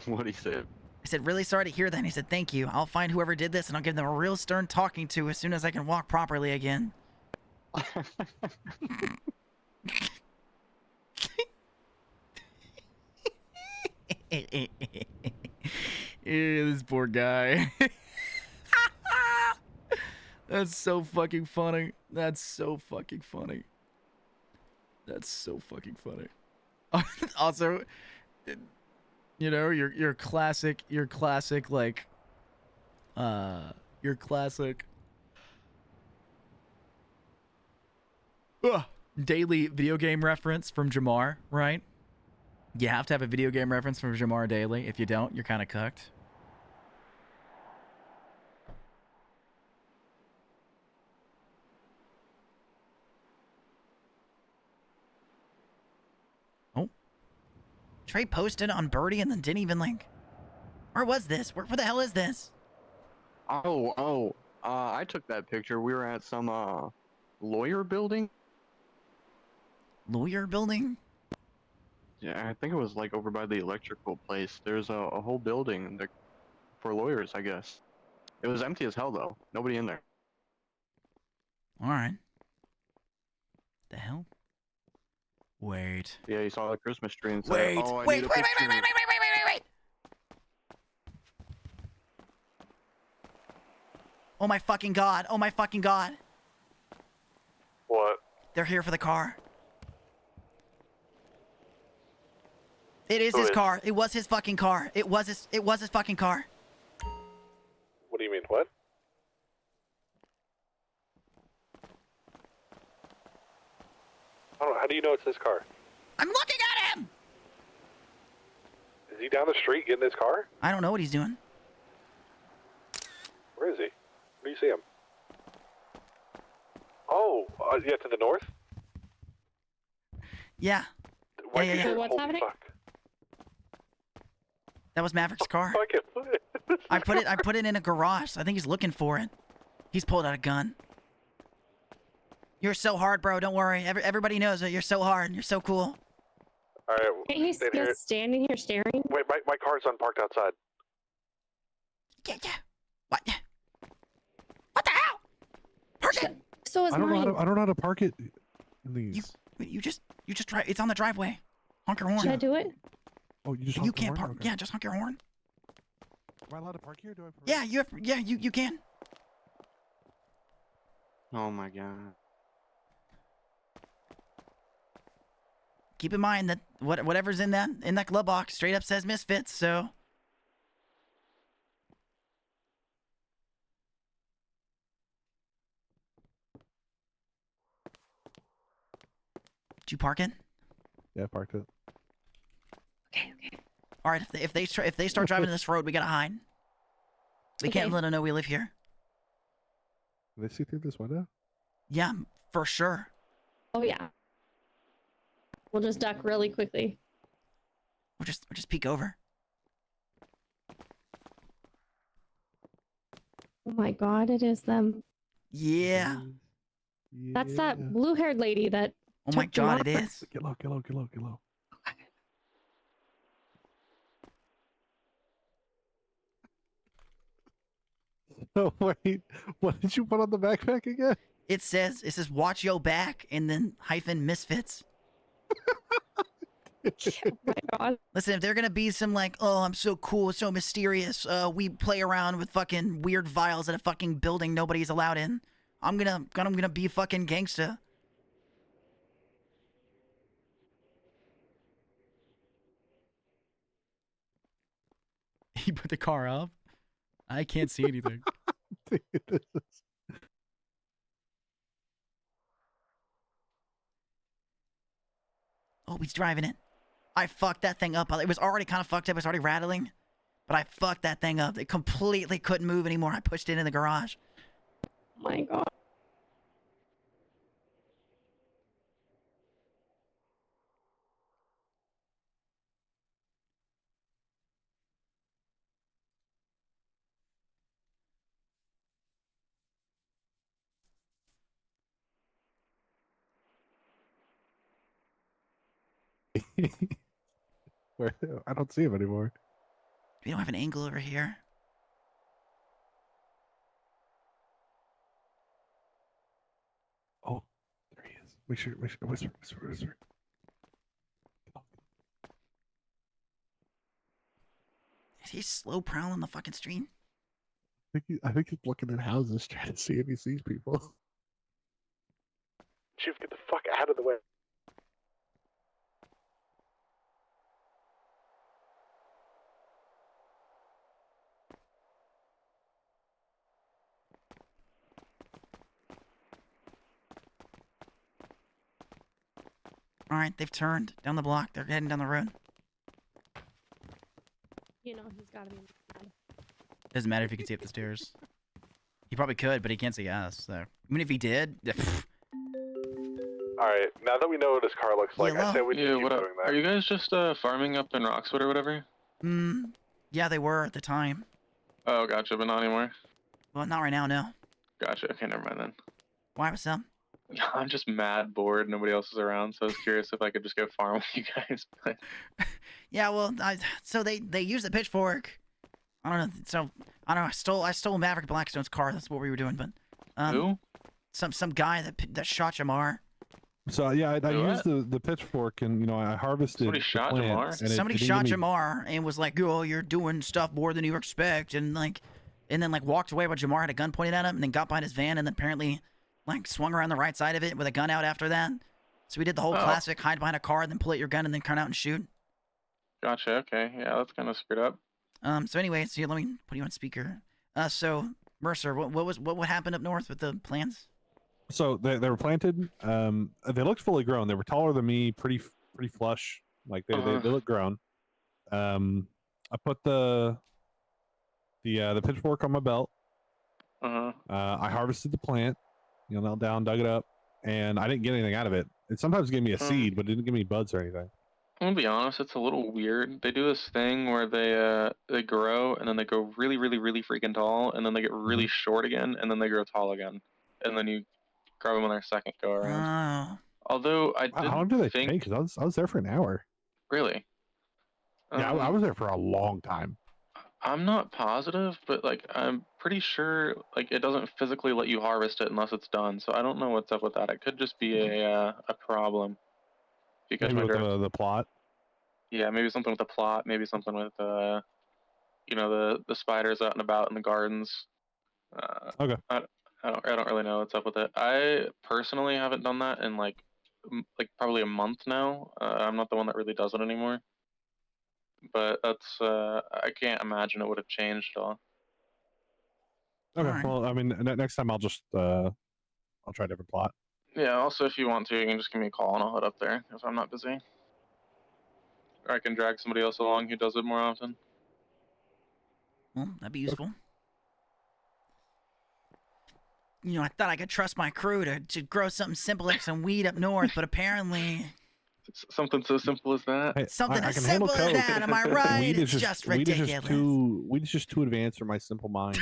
What he said. I said, really sorry to hear that. And he said, thank you. I'll find whoever did this and I'll give them a real stern talking to as soon as I can walk properly again. This poor guy. That's so fucking funny. That's so fucking funny. That's so fucking funny. Also, you know, your classic like your classic daily video game reference from Jamar, right? You have to have a video game reference from Jamar daily. If you don't, you're kind of cooked. Trey posted on Birdie and then didn't even like. Where was this? Where the hell is this? I took that picture. We were at some lawyer building. Lawyer building? Yeah, I think it was like over by the electrical place. There's a whole building for lawyers, I guess. It was empty as hell though. Nobody in there. All right. The hell? Wait. Yeah, you saw the Christmas tree and said, Wait. "Oh, I Wait. need a Wait. Wait. picture." Wait. Wait. Wait. Wait. Wait. Wait. Wait. Oh my fucking god. Oh my fucking god. What? They're here for the car. It is Who his is? car. It was his fucking car. It was his fucking car. What do you mean, what? I don't know, how do you know it's his car? I'm looking at him! Is he down the street getting his car? I don't know what he's doing. Where is he? Where do you see him? Oh, yeah, to the north? Yeah. Why Yeah. Holy What's happening? Fuck. That was Maverick's car. I can't put it. I put it in a garage. I think he's looking for it. He's pulled out a gun. You're so hard, bro. Don't worry. Everybody knows that you're so hard. You're so cool. All right. Hey, he's stay here. just standing here staring. Wait, my car's unparked outside. Yeah. What? What the hell? Park it. So is I don't know. mine. I don't know how to park it in these. You just drive. It's on the driveway. Honk your horn. Should I do it? Oh, you just. You honk the can't horn? park. Okay. Yeah, just honk your horn. Am I allowed to park here? Do I? Yeah, you can. Oh my god. Keep in mind that whatever's in that glove box straight up says Misfitz. So. Did you park it? Yeah, I parked it. Okay. All right. If they start driving this road, we gotta hide. We can't Okay. let them know we live here. Can they see through this window? Yeah, for sure. Oh yeah. We'll just duck really quickly. We'll just peek over. Oh my god, it is them. Yeah. That's that blue-haired lady that. Oh my took them god, it off. is. Get low. Oh wait, what did you put on the backpack again? It says watch your back and then hyphen Misfitz. Oh my god. Listen, if they're gonna be some like, oh, I'm so cool, so mysterious, we play around with fucking weird vials at a fucking building nobody's allowed in, I'm gonna be fucking gangsta. He put the car up. I can't see anything. Oh, he's driving it. I fucked that thing up. It was already kind of fucked up. It was already rattling. But I fucked that thing up. It completely couldn't move anymore. I pushed it in the garage. Oh my god. Where? I don't see him anymore. We don't have an angle over here. Oh, there he is. Whisper. Is he slow prowling the fucking street? I think he's looking at houses trying to see if he sees people. Chief, get the fuck out of the way. All right, they've turned down the block. They're heading down the road. You know, he's gotta be mad. Doesn't matter if he can see up the stairs. He probably could, but he can't see us. So even if he did, Alright, now that we know what his car looks like, I say we just keep what up? doing that. Are you guys just farming up in Roxwood or whatever? Yeah, they were at the time. Oh, gotcha, but not anymore. Well, not right now, no. Gotcha. Okay, never mind then. Why, what's up? I'm just mad bored. Nobody else is around, so I was curious if I could just go farm with you guys. But Yeah, well, so they used the pitchfork. I don't know. So I don't know. I stole Maverick Blackstone's car. That's what we were doing. But who? Some guy that shot Jamar. So yeah, I used the pitchfork, and I harvested. Somebody shot Jamar. Somebody shot Jamar and was like, "Oh, you're doing stuff more than you expect," and then walked away while Jamar had a gun pointed at him, and then got behind his van, and then apparently swung around the right side of it with a gun out after that. So we did the whole classic hide behind a car, then pull out your gun, and then turn out and shoot. Gotcha. Okay. Yeah, that's kind of screwed up. So anyway, so let me put you on speaker. So Mercer, what happened up north with the plants? So they were planted. They looked fully grown. They were taller than me, pretty flush. Like they look grown. I put the pitchfork on my belt. I harvested the plant. Knelt down, dug it up, and I didn't get anything out of it. It sometimes gave me a seed, but it didn't give me buds or anything. I'm gonna be honest, it's a little weird. They do this thing where they grow and then they go really, really, really freaking tall, and then they get really short again, and then they grow tall again, and then you grab them on their second go around. Although I didn't How long do they think... take? Because I was there for an hour. Really? Yeah, I was there for a long time. I'm not positive, but I'm pretty sure it doesn't physically let you harvest it unless it's done. So I don't know what's up with that. It could just be a problem. If you catch Maybe my with drift. the plot. Yeah, maybe something with the plot. Maybe something with the spiders out and about in the gardens. Okay. I don't really know what's up with it. I personally haven't done that in probably a month now. I'm not the one that really does it anymore. But that's I can't imagine it would have changed at all. Okay. Well, I mean, next time I'll just I'll try a different plot. Yeah. Also, if you want to, you can just give me a call and I'll head up there if I'm not busy. Or I can drag somebody else along who does it more often. Well, that'd be useful. I thought I could trust my crew to grow something simple like some weed up north, but apparently... Something so simple as that? Hey, something I as can simple as handle that, am I right? Weed It's is just weed ridiculous. Weed is just too advanced for my simple mind.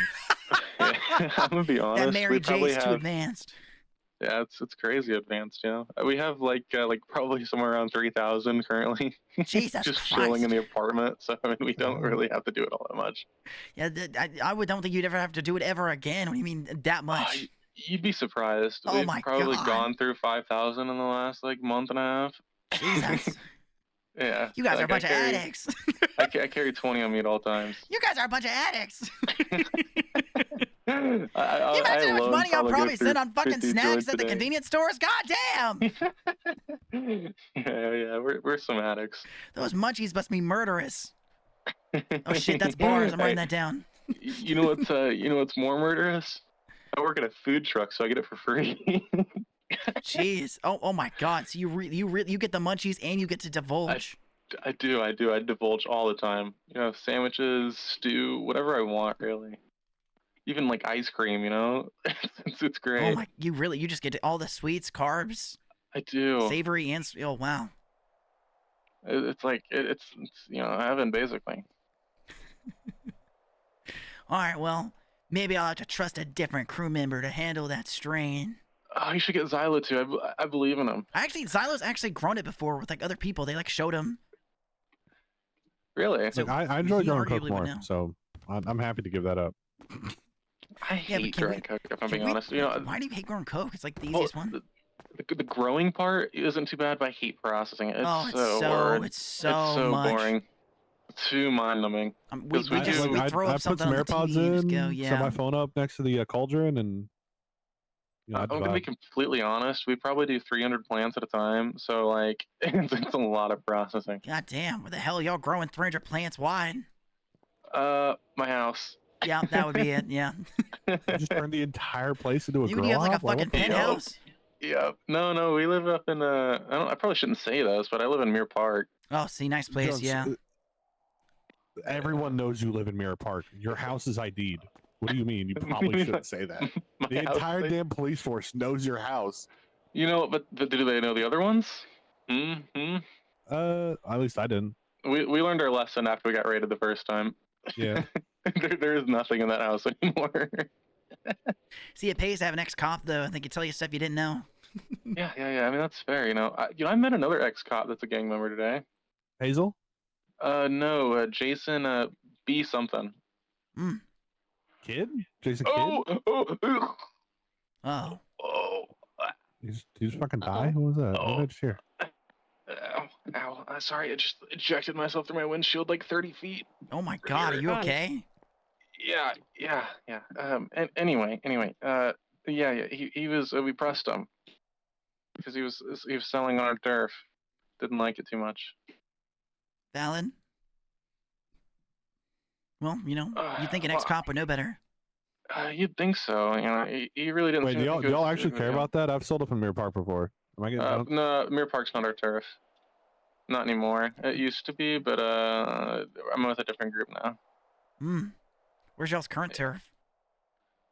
I'm gonna be honest. That Mary we probably J's too advanced. Yeah, it's crazy advanced. We have probably somewhere around 3,000 currently. Jesus just Christ. chilling in the apartment. So I mean, we don't really have to do it all that much. Yeah, I don't think you'd ever have to do it ever again. What do you mean that much? You'd be surprised. Oh We've my probably God. gone through 5,000 in the last month and a half. Jesus. Yeah. You guys are a bunch of addicts. I carry 20 on me at all times. You guys are a bunch of addicts. You imagine how much money I'll probably spend on fucking snacks at the convenience stores? God damn! Yeah, we're some addicts. Those munchies must be murderous. Oh shit, that's bars. I'm writing that down. You know what's more murderous? I work at a food truck, so I get it for free. Jeez. Oh my God. So you get the munchies and you get to divulge. I do. I divulge all the time. Sandwiches, stew, whatever I want, really. Even ice cream, it's great. Oh my, you just get all the sweets, carbs. I do. Savory and oh wow. It's heaven basically. All right, well, maybe I'll have to trust a different crew member to handle that strain. Oh, you should get Zylo too. I believe in him. Zylo's actually grown it before with other people. They showed him. Really? So I enjoy growing Coke more, so I'm happy to give that up. I hate growing Coke, if I'm being honest. Why do you hate growing Coke? It's the easiest one. The growing part isn't too bad, but I hate processing it. It's so much. boring. Too mind-numbing. We throw up something on the AirPods TV, in, set my phone up next to the cauldron, and I'm gonna be completely honest. We probably do 300 plants at a time, so it's a lot of processing. God damn, where the hell are y'all growing 300 plants wide? My house. Yeah, that would be it. Yeah. Just turn the entire place into a grow You have a fucking penthouse. Yeah. No. We live up in I probably shouldn't say this, but I live in Mirror Park. Oh, see, nice place. Jones, yeah. Everyone knows you live in Mirror Park. Your house is ID'd. What do you mean? You probably shouldn't say that. The entire damn police force knows your house. You know, but do they know the other ones? Hmm. At least I didn't. We learned our lesson after we got raided the first time. Yeah. there is nothing in that house anymore. See, it pays to have an ex-cop, though. They can tell you stuff you didn't know. Yeah. I mean, that's fair. I met another ex-cop that's a gang member today. Hazel? No, Jason, B something. Kid? Jason Oh, Kidd? Oh. Did you just fucking die? What was that? What did I just hear? Ow. Sorry, I just ejected myself through my windshield like 30 feet. Oh my god, are you okay? Yeah. And anyway, he was, we pressed him. Because he was selling on our turf. Didn't like it too much. Valid. Well, you'd think an ex-cop would know better. You'd think so. He really didn't. Wait, do y'all actually care about that? I've sold up in Mirror Park before. Am I getting drunk? No, Mirror Park's not our turf. Not anymore. It used to be, but I'm with a different group now. Where's y'all's current turf?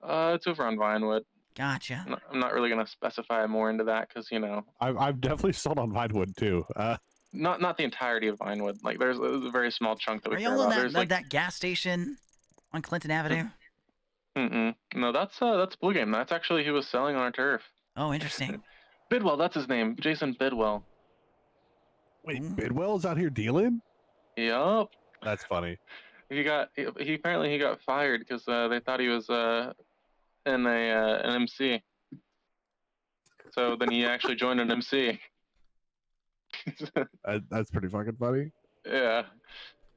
It's over on Vinewood. Gotcha. I'm not really gonna specify more into that because I've definitely sold on Vinewood too. Not the entirety of Vinewood. Like there's a very small chunk that we Are care y'all about. on that gas station on Clinton Avenue? No, that's Blue Game. That's actually he was selling on our turf. Oh, interesting. Bidwell, that's his name. Jason Bidwell. Wait, Bidwell's out here dealing? Yup. That's funny. He apparently got fired because they thought he was an MC. So then he actually joined an MC. That's pretty fucking funny. Yeah.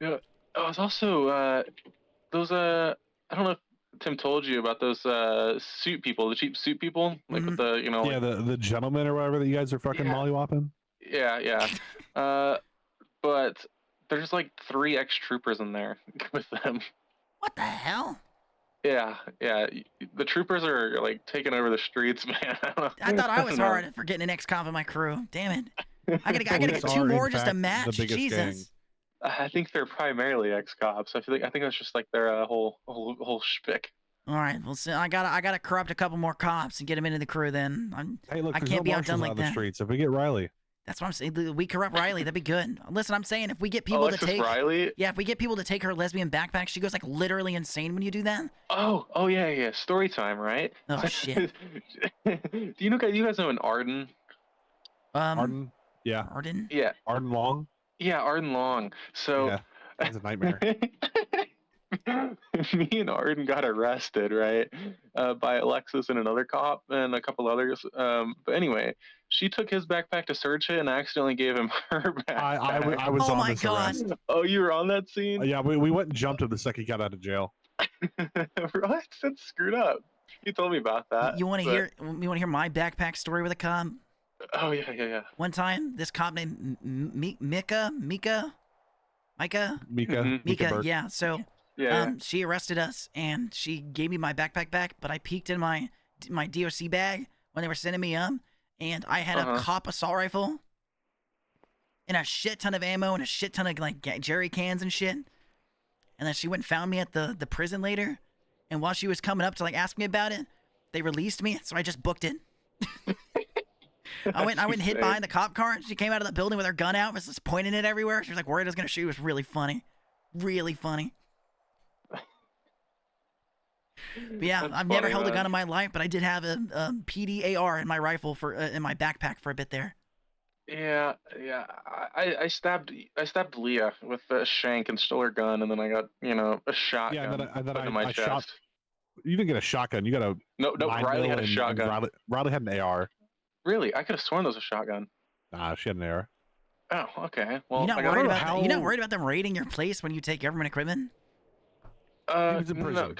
Oh, it's also those I don't know if Tim told you about those suit people, the cheap suit people, like with the Yeah, the gentleman or whatever that you guys are fucking mollywopping. Yeah. But there's like 3 ex-troopers in there with them. What the hell? Yeah. The troopers are like taking over the streets, man. I thought I was hard for getting an ex-cop in my crew. Damn it. I gotta get 2 more just to match. Jesus. I think they're primarily ex-cops. I think that's just like their whole shtick. All right, well, so I gotta corrupt a couple more cops and get them into the crew. Then Hey, look, I can't be outdone like the that. streets. If we get Riley, that's what I'm saying. We corrupt Riley. That'd be good. Listen, I'm saying if we get people to take Riley? Yeah, if we get people to take her lesbian backpack, she goes like literally insane when you do that. Oh yeah. Story time, right? Oh shit. Do you guys know an Arden? Arden? Yeah. Arden? Yeah. Arden Long? Yeah, Arden Long. So yeah, that's a nightmare. Me and Arden got arrested, right? By Alexis and another cop and a couple others. But anyway, she took his backpack to search it and accidentally gave him her backpack. I was on this arrest. Oh, you were on that scene? Yeah, we went and jumped him the second he got out of jail. What? That's screwed up. You told me about that. You want to hear my backpack story with a cop? Oh yeah. One time, this cop named Mika. Yeah. So, she arrested us and she gave me my backpack back, but I peeked in my DOC bag when they were sending me and I had a cop assault rifle and a shit ton of ammo and a shit ton of like jerry cans and shit. And then she went and found me at the prison later, and while she was coming up to like ask me about it, they released me, so I just booked it. I went and hid behind the cop car. She came out of the building with her gun out, was just pointing it everywhere. She was like worried I was gonna shoot. It was really funny. Really funny. But yeah, I've never held a gun in my life, but I did have a PDAR in my rifle in my backpack for a bit there. Yeah. I stabbed Leah with a shank and stole her gun, and then I got a shotgun and then put in my chest. shot. You didn't get a shotgun. You got a no. Riley had a shotgun. Riley had an AR. Really? I could have sworn there was a shotgun. Nah, she had an AR. Oh, okay. Well, you're not worried about them raiding your place when you take government equipment? He was in prison.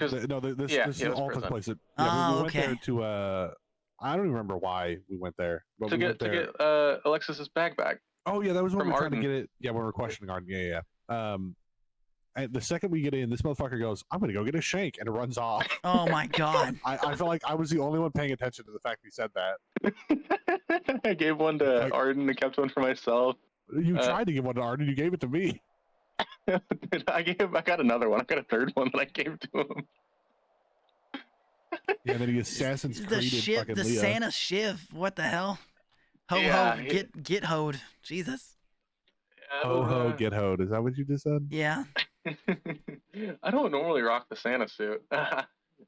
This is all took place. We went there to I don't even remember why we went there. But to get Alexis's bag back. Oh yeah, that was when we were trying to get it. Yeah, when we were questioning Arden. Yeah. And the second we get in, this motherfucker goes, "I'm gonna go get a shank," and it runs off. Oh my god! I felt like I was the only one paying attention to the fact he said that. I gave one to Arden and kept one for myself. You tried to give one to Arden. You gave it to me. I got another one. I got a third one that I gave to him. Yeah, then he Assassin's Creed fucking the Leah. Santa Shiv. What the hell? Ho Yeah, ho, get hoed. Jesus. Ho ho, get hoed. Is that what you just said? Yeah. I don't normally rock the Santa suit.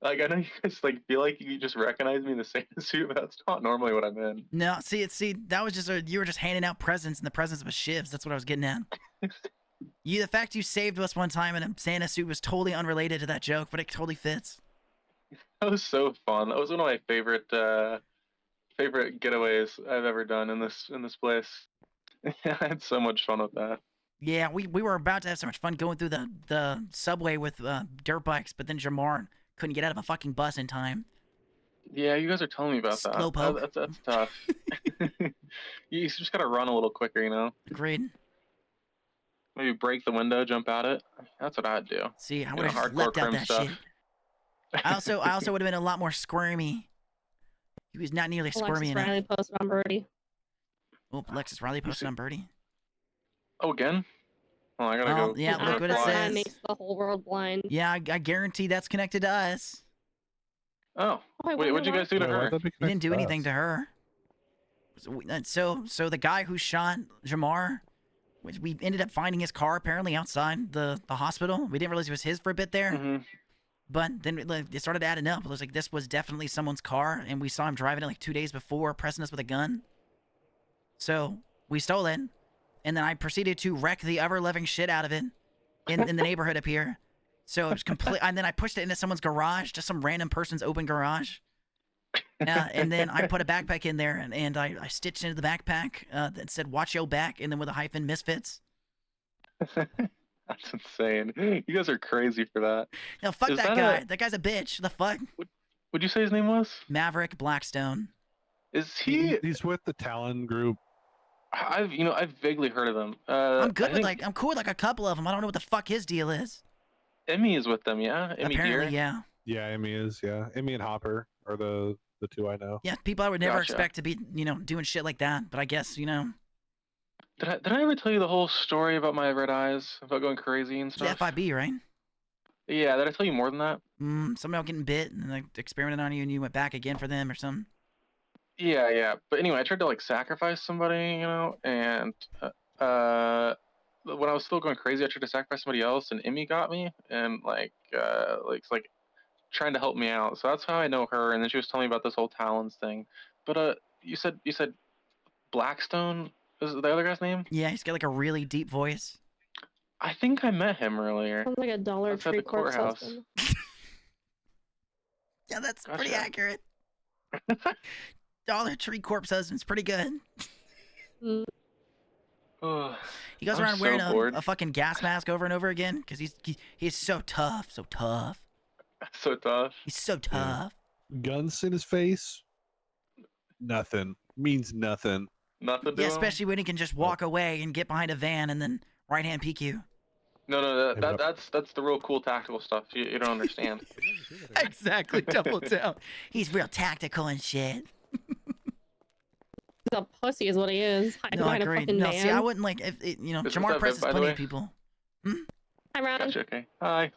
Like I know you guys like feel like you just recognize me in the Santa suit, but that's not normally what I'm in. No, see, that was just you were just handing out presents in the presence of a shivs. That's what I was getting at. The fact you saved us one time in a Santa suit was totally unrelated to that joke, but it totally fits. That was so fun. That was one of my favorite getaways I've ever done in this place. I had so much fun with that. Yeah, we were about to have so much fun going through the subway with dirt bikes, but then Jamar couldn't get out of a fucking bus in time. Yeah, you guys are telling me about that. Slowpoke. That's tough. You just gotta run a little quicker, you know? Agreed. Maybe break the window, jump out it. That's what I'd do. See, I You would know, have just hardcore leapt out crim that stuff. shit. I also would have been a lot more squirmy. He was not nearly squirmy Alexis Riley enough. posted on Birdie. Oh, Alexis Riley posted on Birdie. Oh, again? Oh, I gotta go. Yeah, look what it says. Makes the whole world blind. Yeah, I guarantee that's connected to us. Oh, I wait, what'd you guys do to her? We didn't do anything to her. So the guy who shot Jamar, we ended up finding his car apparently outside the hospital. We didn't realize it was his for a bit there. But then it started adding up. It was like this was definitely someone's car, and we saw him driving it like 2 days before, pressing us with a gun. So we stole it, and then I proceeded to wreck the ever-loving shit out of it in the neighborhood up here. So it was complete. And then I pushed it into someone's garage, just some random person's open garage. And then I put a backpack in there, and I stitched into the backpack that said "Watch your back," and then with a hyphen Misfitz. That's insane. You guys are crazy for that. No, fuck Is that that guy. a- That guy's a bitch. The fuck? What'd you say his name was? Maverick Blackstone. Is he? He's with the Talon group. I've vaguely heard of them. I'm good I with think I'm cool with like a couple of them. I don't know what the fuck his deal is. Emmy is with them, yeah. Emmy Apparently, Deer. yeah. Yeah, Emmy is. Yeah, Emmy and Hopper are the two I know. Yeah, people I would never Gotcha. expect to be, doing shit like that. But I guess, Did I ever tell you the whole story about my red eyes, about going crazy and it's stuff? FIB, right? Yeah, did I tell you more than that? Somebody else getting bit and like experimented on you, and you went back again for them or something. Yeah. But anyway, I tried to like sacrifice somebody, and when I was still going crazy, I tried to sacrifice somebody else, and Emmy got me, and it's like trying to help me out. So that's how I know her. And then she was telling me about this whole Talons thing. But you said Blackstone is the other guy's name? Yeah, he's got like a really deep voice. I think I met him earlier. Sounds like a Dollar That's at Tree the corpse courthouse. husband. Yeah, that's pretty Gotcha. accurate. Dollar Tree Corpse husband's pretty good. Oh, He goes I'm around so wearing bored. a fucking gas mask over and over again because he's so tough, so tough. So tough. He's so tough. Guns in his face. Nothing means nothing. Nothing to Yeah, him? especially when he can just walk away and get behind a van and then right hand PQ. No, that's the real cool tactical stuff. You don't understand. Exactly, double down. He's real tactical and shit. He's a pussy, is what he is. Hiding No, I behind a agree. fucking No, man. see, I wouldn't like if Jamar presses by the plenty way? of people. Hi, Ron. Gotcha, okay. Hi.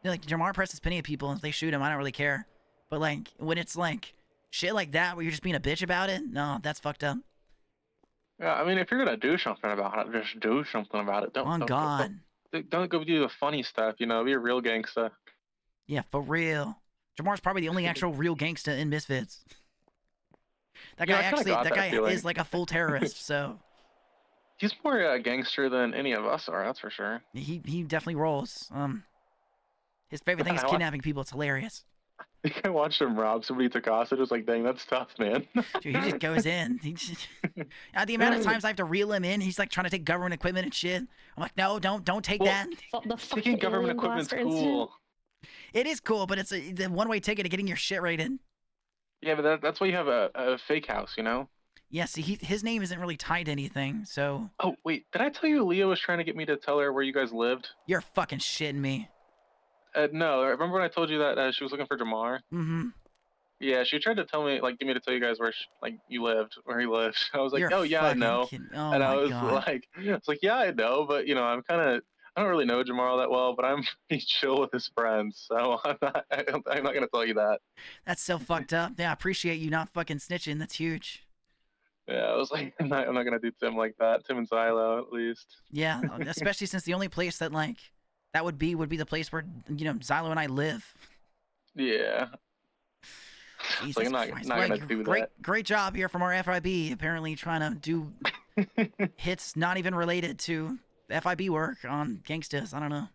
Like Jamar presses plenty of people. If they shoot him, I don't really care. But like when it's like shit like that where you're just being a bitch about it, no, that's fucked up. Yeah, I mean, if you're gonna do something about it, just do something about it. On God. Don't go do the funny stuff. Be a real gangsta. Yeah, for real. Jamar's probably the only actual real gangsta in Misfits. That Yeah, guy I kinda got that that guy feeling. is like a full terrorist. So He's more a gangster than any of us are. That's for sure. he definitely rolls. His favorite thing is I wa- kidnapping people. It's hilarious. I think I watched him rob somebody at Takasa. Just like, dang, that's tough, man. Dude, he just goes in. The amount of times I have to reel him in, he's like trying to take government equipment and shit. I'm like, no, don't take that. The Taking government equipment's cool. It is cool, but it's the one-way ticket to getting your shit raided. Yeah, but that's why you have a fake house, Yeah, see, his name isn't really tied to anything, so Oh, wait, did I tell you Leah was trying to get me to tell her where you guys lived? you're fucking shitting me. No, remember when I told you that she was looking for Jamar? Mm-hmm. Yeah, she tried to tell me, get me to tell you guys where you lived, where he lived. I was like, You're oh yeah, I fucking know. kidding. Oh And I my was God. like, yeah, I know, but I don't really know Jamar all that well, but I'm pretty chill with his friends, so I'm not gonna tell you that. That's so fucked up. Yeah, I appreciate you not fucking snitching. That's huge. Yeah, I was like, I'm not gonna do Tim like that. Tim and Silo, at least. Yeah, especially since the only place that like that would be the place where Xylo and I live. Yeah. Jesus Like, I'm not Christ. gonna Like, do great, that. great job here from our FIB. Apparently trying to do hits not even related to FIB work on gangsters. I don't know.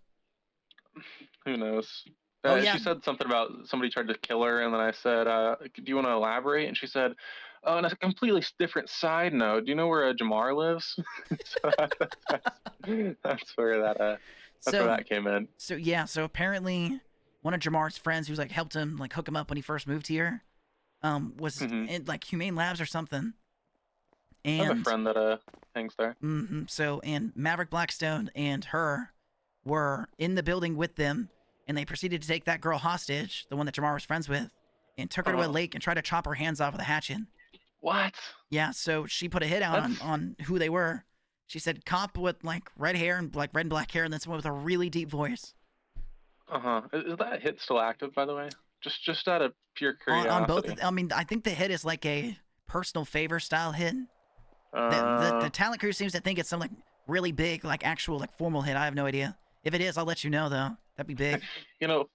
Who knows? Oh, yeah. She said something about somebody tried to kill her, and then I said, "Do you want to elaborate?" And she said, "Oh, and a completely different side note. Do you know where Jamar lives?" So that's where that came in. So yeah, so apparently one of Jamar's friends who's like helped him like hook him up when he first moved here, was in like Humane Labs or something. And I have a friend that hangs there. So and Maverick Blackstone and her were in the building with them, and they proceeded to take that girl hostage, the one that Jamar was friends with, and took her to a lake and tried to chop her hands off with a hatchet. What? Yeah, so she put a hit out on who they were. She said cop with like red hair and like red and black hair, and then someone with a really deep voice. Is that hit still active, by the way? Just out of pure curiosity. On both. I mean, I think the hit is like a personal favor style hit. The talent crew seems to think it's some like really big, like actual like formal hit. I have no idea. If it is, I'll let you know though. That'd be big.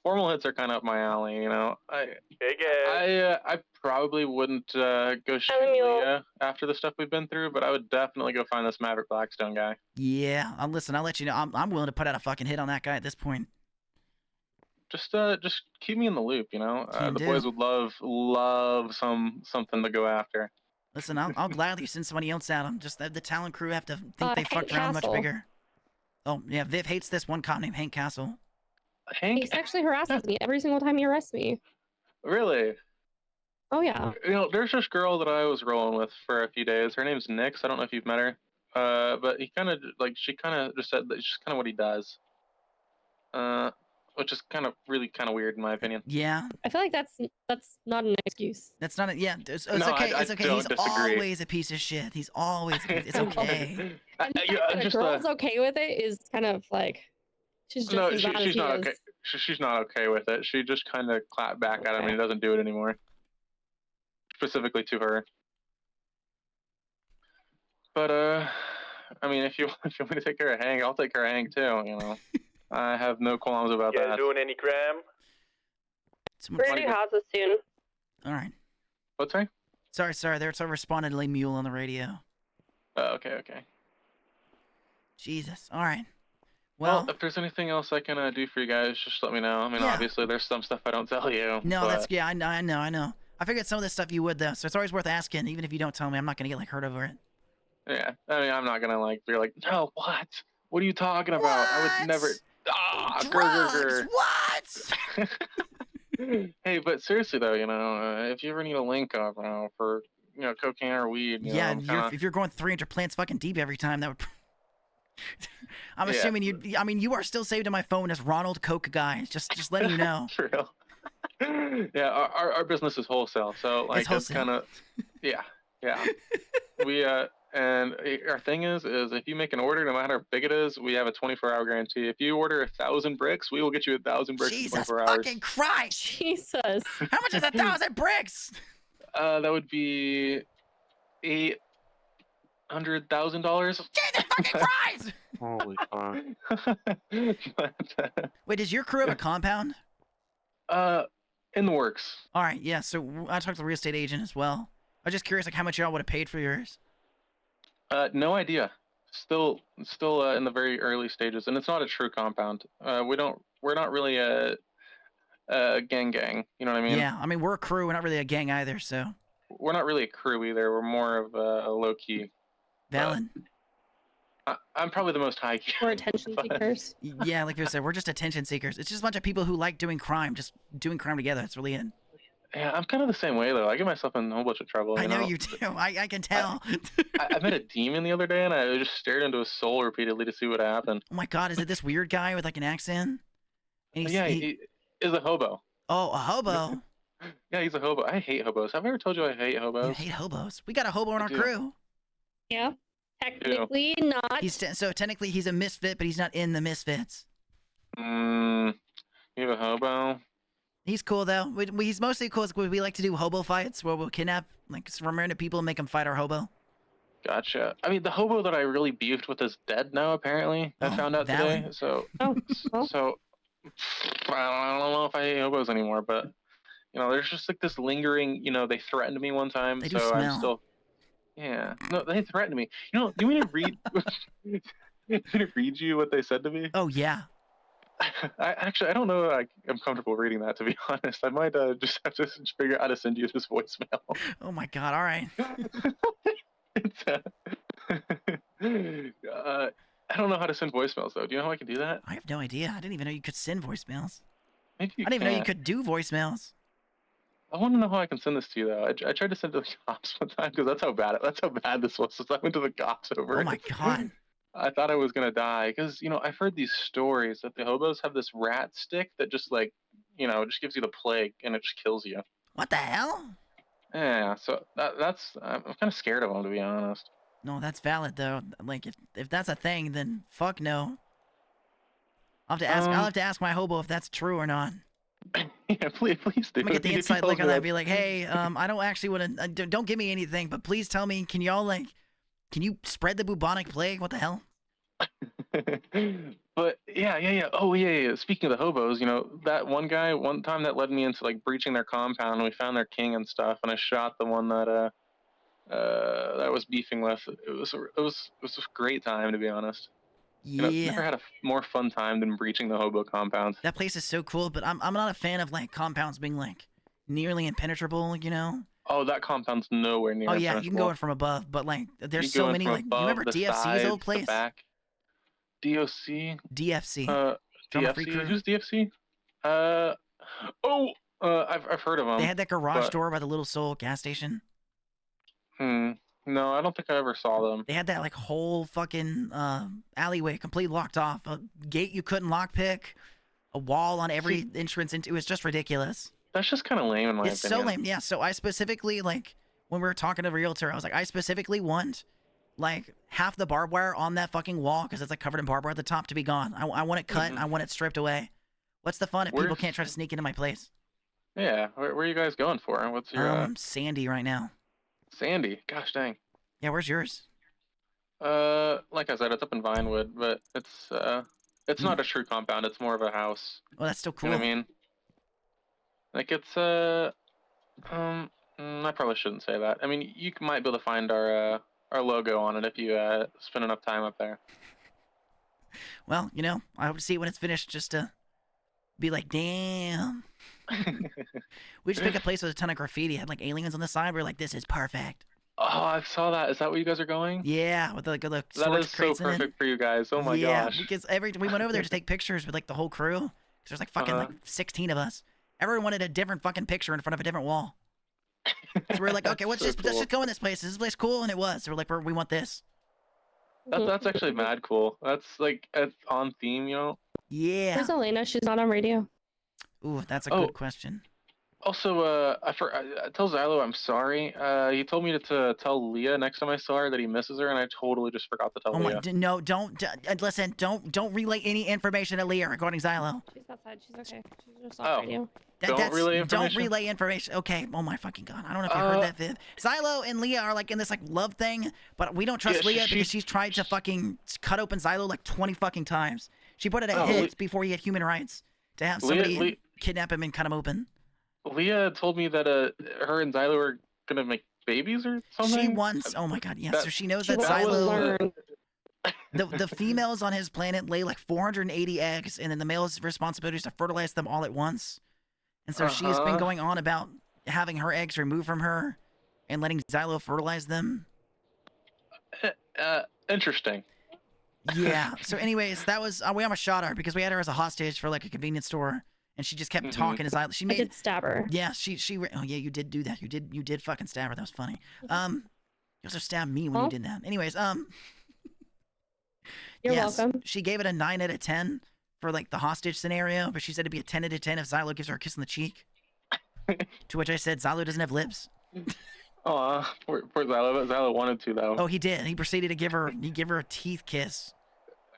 Formal hits are kind of up my alley. I probably wouldn't go shoot Leah after the stuff we've been through, but I would definitely go find this Maverick Blackstone guy. Yeah, listen. I'll let you know. I'm willing to put out a fucking hit on that guy at this point. Just keep me in the loop. The boys would love something to go after. Listen, I'll gladly send somebody else at him. Just the talent crew have to think they fucked around much bigger. Oh yeah, Viv hates this one cop named Hank Castle. He sexually harasses me every single time he arrests me. Really? Oh yeah. There's this girl that I was rolling with for a few days. Her name's Nix. I don't know if you've met her. But she kind of just said that it's just kind of what he does. Which is really kind of weird in my opinion. Yeah. I feel like that's not an excuse. That's not yeah. It's No, okay. I It's okay. don't He's disagree. always a piece of shit. He's always. It's okay. And the fact that a girl's okay with it is kind of like she's just as bad as she's he not is. okay. She's not okay with it. She just kind of clapped back at him, and he doesn't do it anymore. Specifically to her. But I mean, if you want me to take care of Hank, I'll take care of Hank too. I have no qualms about that. doing any crime? We're gonna do houses soon. All right. What's that? Sorry. There's a respondedly mule on the radio. Okay. Jesus. All right. Well, if there's anything else I can do for you guys, just let me know. I mean, obviously, there's some stuff I don't tell you. No, but... I know. I figured some of this stuff you would though, so it's always worth asking. Even if you don't tell me, I'm not gonna get like hurt over it. Yeah, I mean, I'm not gonna be like, no, what? What are you talking about? I would never. Drugs. What? Hey, but seriously though, if you ever need a link up for cocaine or weed, if you're going 300 plants fucking deep every time, that would. I'm assuming you. I mean, you are still saved in my phone as Ronald Coke Guy. Just letting you know. For real. Yeah, our business is wholesale, so like it's kind of. Yeah. We and our thing is if you make an order, no matter how big it is, we have a 24-hour guarantee. If you order 1,000 bricks, we will get you 1,000 bricks in 24 hours. Jesus fucking Christ! Jesus. How much is 1,000 bricks? That would be $800,000. Jesus fucking Christ! Holy fuck. Wait, does your crew have a compound? In the works. All right, yeah. So I talked to the real estate agent as well. I was just curious, like how much y'all would have paid for yours. No idea. Still in the very early stages, and it's not a true compound. We're not really a gang. You know what I mean? Yeah, I mean we're a crew. We're not really a gang either, so. We're not really a crew either. We're more of a low key. Valen. I'm probably the most high key. We're attention seekers. Yeah, like I said, we're just attention seekers. It's just a bunch of people who like doing crime, just doing crime together. That's really it. Yeah, I'm kind of the same way though. I get myself in a whole bunch of trouble. I know you do. I can tell. I met a demon the other day, and I just stared into his soul repeatedly to see what happened. Oh my God! Is it this weird guy with like an accent? And he is a hobo. Oh, a hobo. Yeah, he's a hobo. I hate hobos. Have I ever told you I hate hobos? You hate hobos. We got a hobo in our crew. Yeah. Technically not. So technically he's a misfit, but he's not in the Misfits. You have a hobo? He's cool though. He's mostly cool because we like to do hobo fights where we'll kidnap like some random people and make them fight our hobo. Gotcha. I mean, the hobo that I really beefed with is dead now. Apparently, I found out today. So, so I don't know if I hate hobos anymore, but there's just like this lingering. They threatened me one time, They do so I'm smell. still. Yeah. No, they threatened me. You want me to read? You want me to read you what they said to me? Oh yeah. I don't know if I'm comfortable reading that, to be honest. I might just have to figure out how to send you this voicemail. Oh my god, all right. It's, I don't know how to send voicemails, though. Do you know how I can do that? I have no idea. I didn't even know you could send voicemails. Maybe you I didn't even know you can't. could do voicemails. I want to know how I can send this to you, though. I tried to send it to the cops one time because that's how bad this was. So I went to the cops over it. Oh my god. I thought I was gonna die because I've heard these stories that the hobos have this rat stick that just just gives you the plague and it just kills you. What the hell? Yeah, so that's I'm kind of scared of them, to be honest. No, that's valid though. Like if that's a thing, then fuck no. I'll have to ask my hobo if that's true or not. Yeah, please do. I'm gonna get the inside look on that and be like, hey, I don't actually want to. Don't give me anything, but please tell me. Can you spread the bubonic plague? What the hell? But yeah. Oh yeah. Speaking of the hobos, that one guy one time that led me into like breaching their compound, and we found their king and stuff, and I shot the one that that I was beefing with. It was a great time, to be honest. Yeah. Never had a more fun time than breaching the hobo compound. That place is so cool, but I'm not a fan of like compounds being like nearly impenetrable. Oh, that compound's nowhere near. Oh yeah, you can go in from above, but like there's so many like. You remember DFC's old place? Back. DOC. DFC. DFC. Who's DFC? I've heard of them. They had that garage door by the Little Soul gas station. No, I don't think I ever saw them. They had that like whole fucking alleyway completely locked off, a gate you couldn't lockpick, a wall on every entrance into. It was just ridiculous. That's just kind of lame in my opinion. It's so lame, yeah. So I specifically when we were talking to the realtor, I was like, I specifically want like half the barbed wire on that fucking wall because it's like covered in barbed wire at the top to be gone. I want it cut. I want it stripped away. What's the fun if people can't try to sneak into my place? Yeah, where are you guys going for? What's your Sandy right now. Sandy, gosh dang. Yeah, where's yours? Like I said, it's up in Vinewood, but it's not a true compound. It's more of a house. Oh, that's still cool. You know what I mean? Like it's I probably shouldn't say that. I mean, you might be able to find our logo on it if you spend enough time up there. Well, I hope to see it when it's finished, just to be like, damn. We just picked a place with a ton of graffiti. It had like aliens on the side. We were like, this is perfect. Oh, I saw that. Is that where you guys are going? Yeah, with the that storage is so crates in it. perfect for you guys. Oh my gosh. Yeah, because we went over there to take pictures with like the whole crew. 'Cause there's like fucking like 16 of us. Everyone wanted a different fucking picture in front of a different wall. So we're like, okay, let's just go in this place. Is this place cool? And it was. So we're like, we want this. That's actually mad cool. That's like it's on theme, Yeah. Where's Elena? She's not on radio. Ooh, that's a good question. Also, I tell Xylo I'm sorry. He told me to tell Leah next time I saw her that he misses her, and I totally just forgot to tell Leah. No, listen, don't relay any information to Leah regarding Xylo. She's outside. She's okay. She's just off radio. Don't relay information? Don't relay information. Okay. Oh my fucking god. I don't know if you heard that, Viv. Xylo and Leah are like in this like love thing, but we don't trust Leah because she's tried to fucking cut open Xylo like 20 fucking times. She put it at hits before he had human rights to have somebody kidnap him and cut him open. Leah told me that her and Xylo were gonna make babies or something. She wants. Oh my god, yeah. So she knows that Xylo. The females on his planet lay like 480 eggs, and then the male's responsibility is to fertilize them all at once. And so she's been going on about having her eggs removed from her and letting Xylo fertilize them. Interesting. Yeah. So anyways, that was we almost shot her because we had her as a hostage for like a convenience store. And she just kept talking as She made. I did stab her. Yeah, she. Oh yeah, you did do that. You did fucking stab her. That was funny. You also stabbed me when you did that. Anyways, You're welcome. She gave it a 9 out of 10 for like the hostage scenario, but she said it'd be a 10 out of 10 if Xylo gives her a kiss on the cheek. To which I said, Xylo doesn't have lips. Aw, poor Xylo. Xylo wanted to though. Oh, he did. He proceeded to give her a teeth kiss.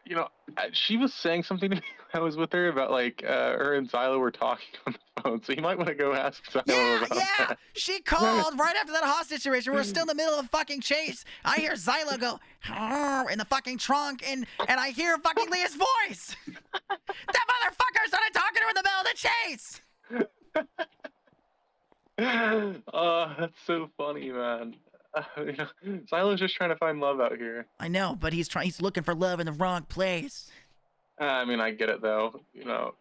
you know, she was saying something to me when I was with her about like her and Xylo were talking on the phone, so you might want to go ask Xylo about that. She called right after that hostage situation. We're still in the middle of a fucking chase. I hear Xylo go in the fucking trunk, and I hear fucking Leah's voice. That motherfucker started talking to her in the middle of the chase. Oh, that's so funny, man. You know, Xylo's just trying to find love out here. I know, but he's looking for love in the wrong place. I mean, I get it though. You know,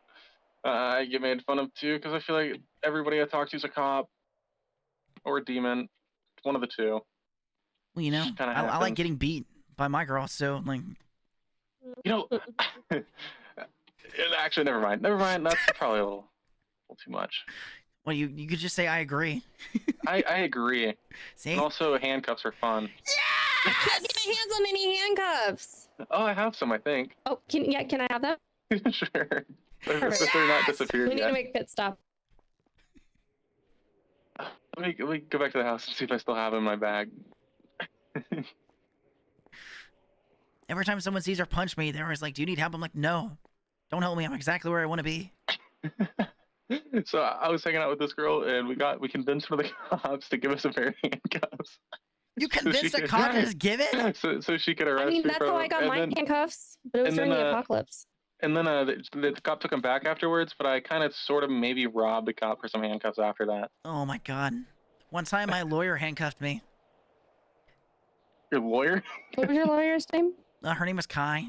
I get made fun of too because I feel like everybody I talk to is a cop or a demon, one of the two. Well, you know, I like getting beat by my girl, so like. You know, actually, never mind. Never mind. That's probably a little too much. Well, you could just say I agree. I agree. See? And also, handcuffs are fun. I can't get my hands on any handcuffs. Oh, I have some, I think. Oh, can I have that? Sure. If they're not disappeared We need yet. to make a pit stop. Let me go back to the house and see if I still have them in my bag. Every time someone sees her punch me, they're always like, "Do you need help?" I'm like, "No, don't help me. I'm exactly where I want to be." So I was hanging out with this girl, and we convinced one of the cops to give us a pair of handcuffs. You convinced a cop to just give it? So she could arrest me. I mean, that's how I got my handcuffs, but it was during the apocalypse. And then the cop took them back afterwards, but I kind of sort of maybe robbed the cop for some handcuffs after that. Oh my god! One time, my lawyer handcuffed me. Your lawyer? What was your lawyer's name? Her name was Kai.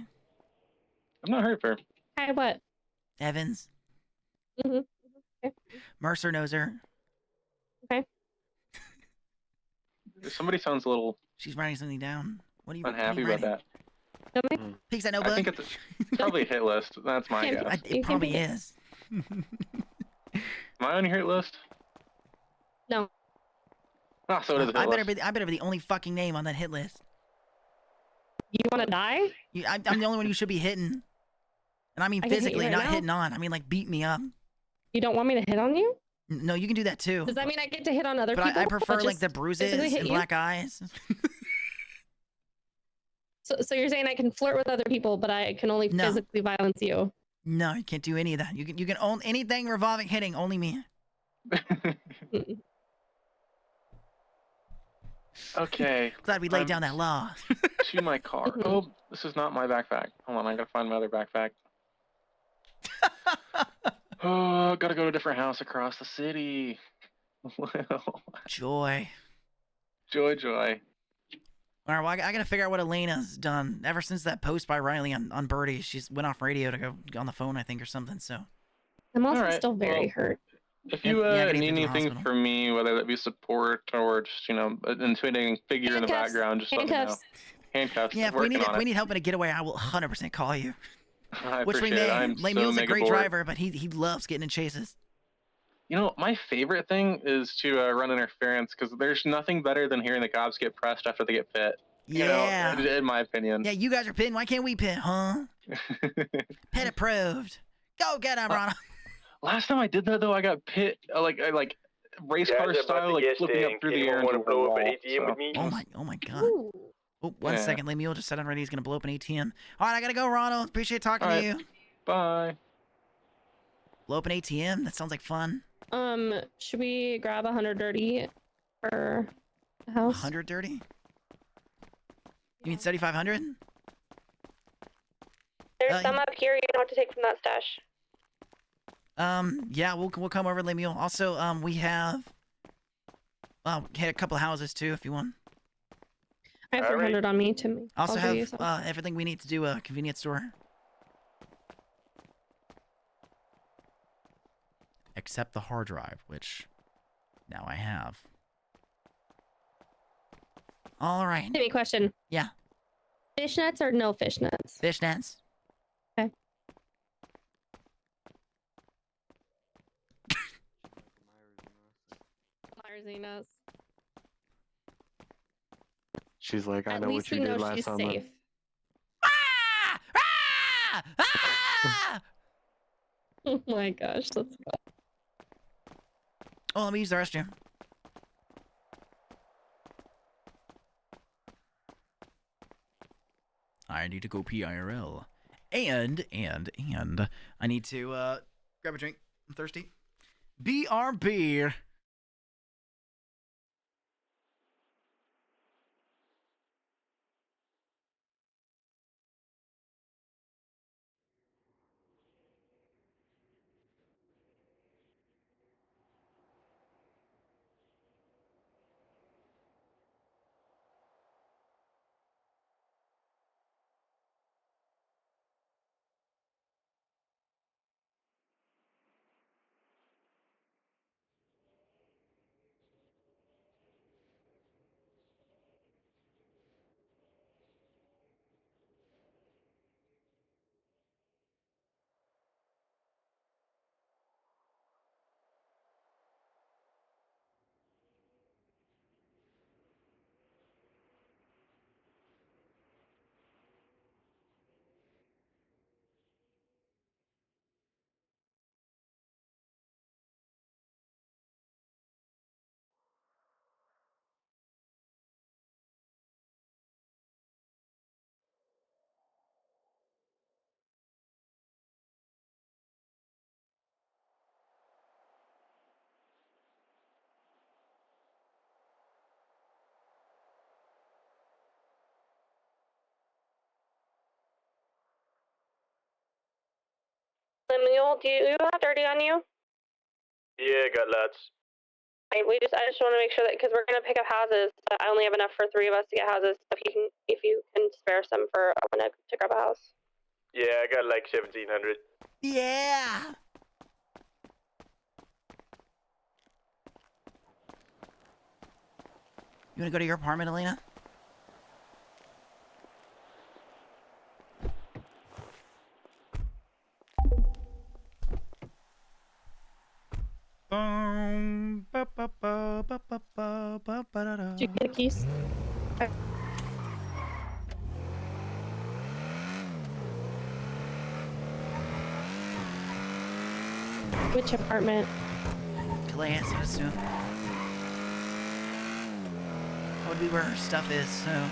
I've not heard of her. Kai what? Evans. Mm-hmm. Okay. Mercer knows her. Okay. Somebody sounds a little. She's writing something down. What are you unhappy about that? Pigs that notebook? I think it's probably a hit list. That's my guess. It probably is. Am I on your hit list? No. Ah, so it is a hit I list. better be the only fucking name on that hit list. You want to die? I'm the only one you should be hitting. And I mean I can hit you physically, right not now. hitting on. I mean like beat me up. You don't want me to hit on you? No, you can do that too. Does that mean I get to hit on other But people? I prefer or like just the bruises physically hit and you? black eyes. So you're saying I can flirt with other people, but I can only No. physically violence you? No, you can't do any of that. You can own anything revolving hitting, only me. Okay. Glad we laid down that law. To my car. Oh, this is not my backpack. Hold on, I gotta find my other backpack. Oh, gotta go to a different house across the city. Joy. Joy. All right, well, I gotta figure out what Elena's done. Ever since that post by Riley on Birdie, she's went off radio to go on the phone, I think, or something, so. I'm also Alright, still very well, hurt. If you Yeah, I gotta need get to the anything hospital. from me, whether that be support or just, you know, an intimidating figure in the Handcuffs. background, just let me know. Handcuffs. Handcuffs. Yeah, if we working need on it. help in a getaway, I will 100% call you. I Which we appreciate it. may. I'm Lemuel's so a mega great bored. driver, but he loves getting in chases. You know, my favorite thing is to run interference because there's nothing better than hearing the cops get pressed after they get pit. Yeah. You know, in my opinion. Yeah, you guys are pitting. Why can't we pit, huh? Pit approved. Go get him, Ronald. Last time I did that though, I got pit like race car style, like flipping up through the air into a wall. So. Oh my god. Oh, one second. Lemuel just said already he's gonna blow up an ATM. All right, I gotta go, Ronald. Appreciate talking to you. Bye. Blow up an ATM. That sounds like fun. Should we grab 100 dirty for the house? 100 dirty? You mean 7,500? There's some up here you don't have to take from that stash. Yeah, we'll come over, Lemuel. Also, we have hit a couple houses too, if you want. I have 400 on me to Also I'll give you have some. everything we need to do a convenience store. Except the hard drive, which now I have. All right. Give me a question. Yeah. Fishnets or no fishnets? Fishnets. Okay. Myers She's like, I At know least what you we did know last she's time. safe. Oh my gosh, that's fun. Oh, let me use the restroom. I need to go pee IRL. And I need to grab a drink. I'm thirsty. BRB. Lemuel, do you have 30 on you? Yeah, got lots. I just want to make sure that because we're gonna pick up houses. I only have enough for 3 of us to get houses. If you can spare some for when to grab a house. Yeah, I got like 1,700. Yeah. You want to go to your apartment, Elena? Did you get the keys? Which apartment? Glass, I assume. That would be where her stuff is, so.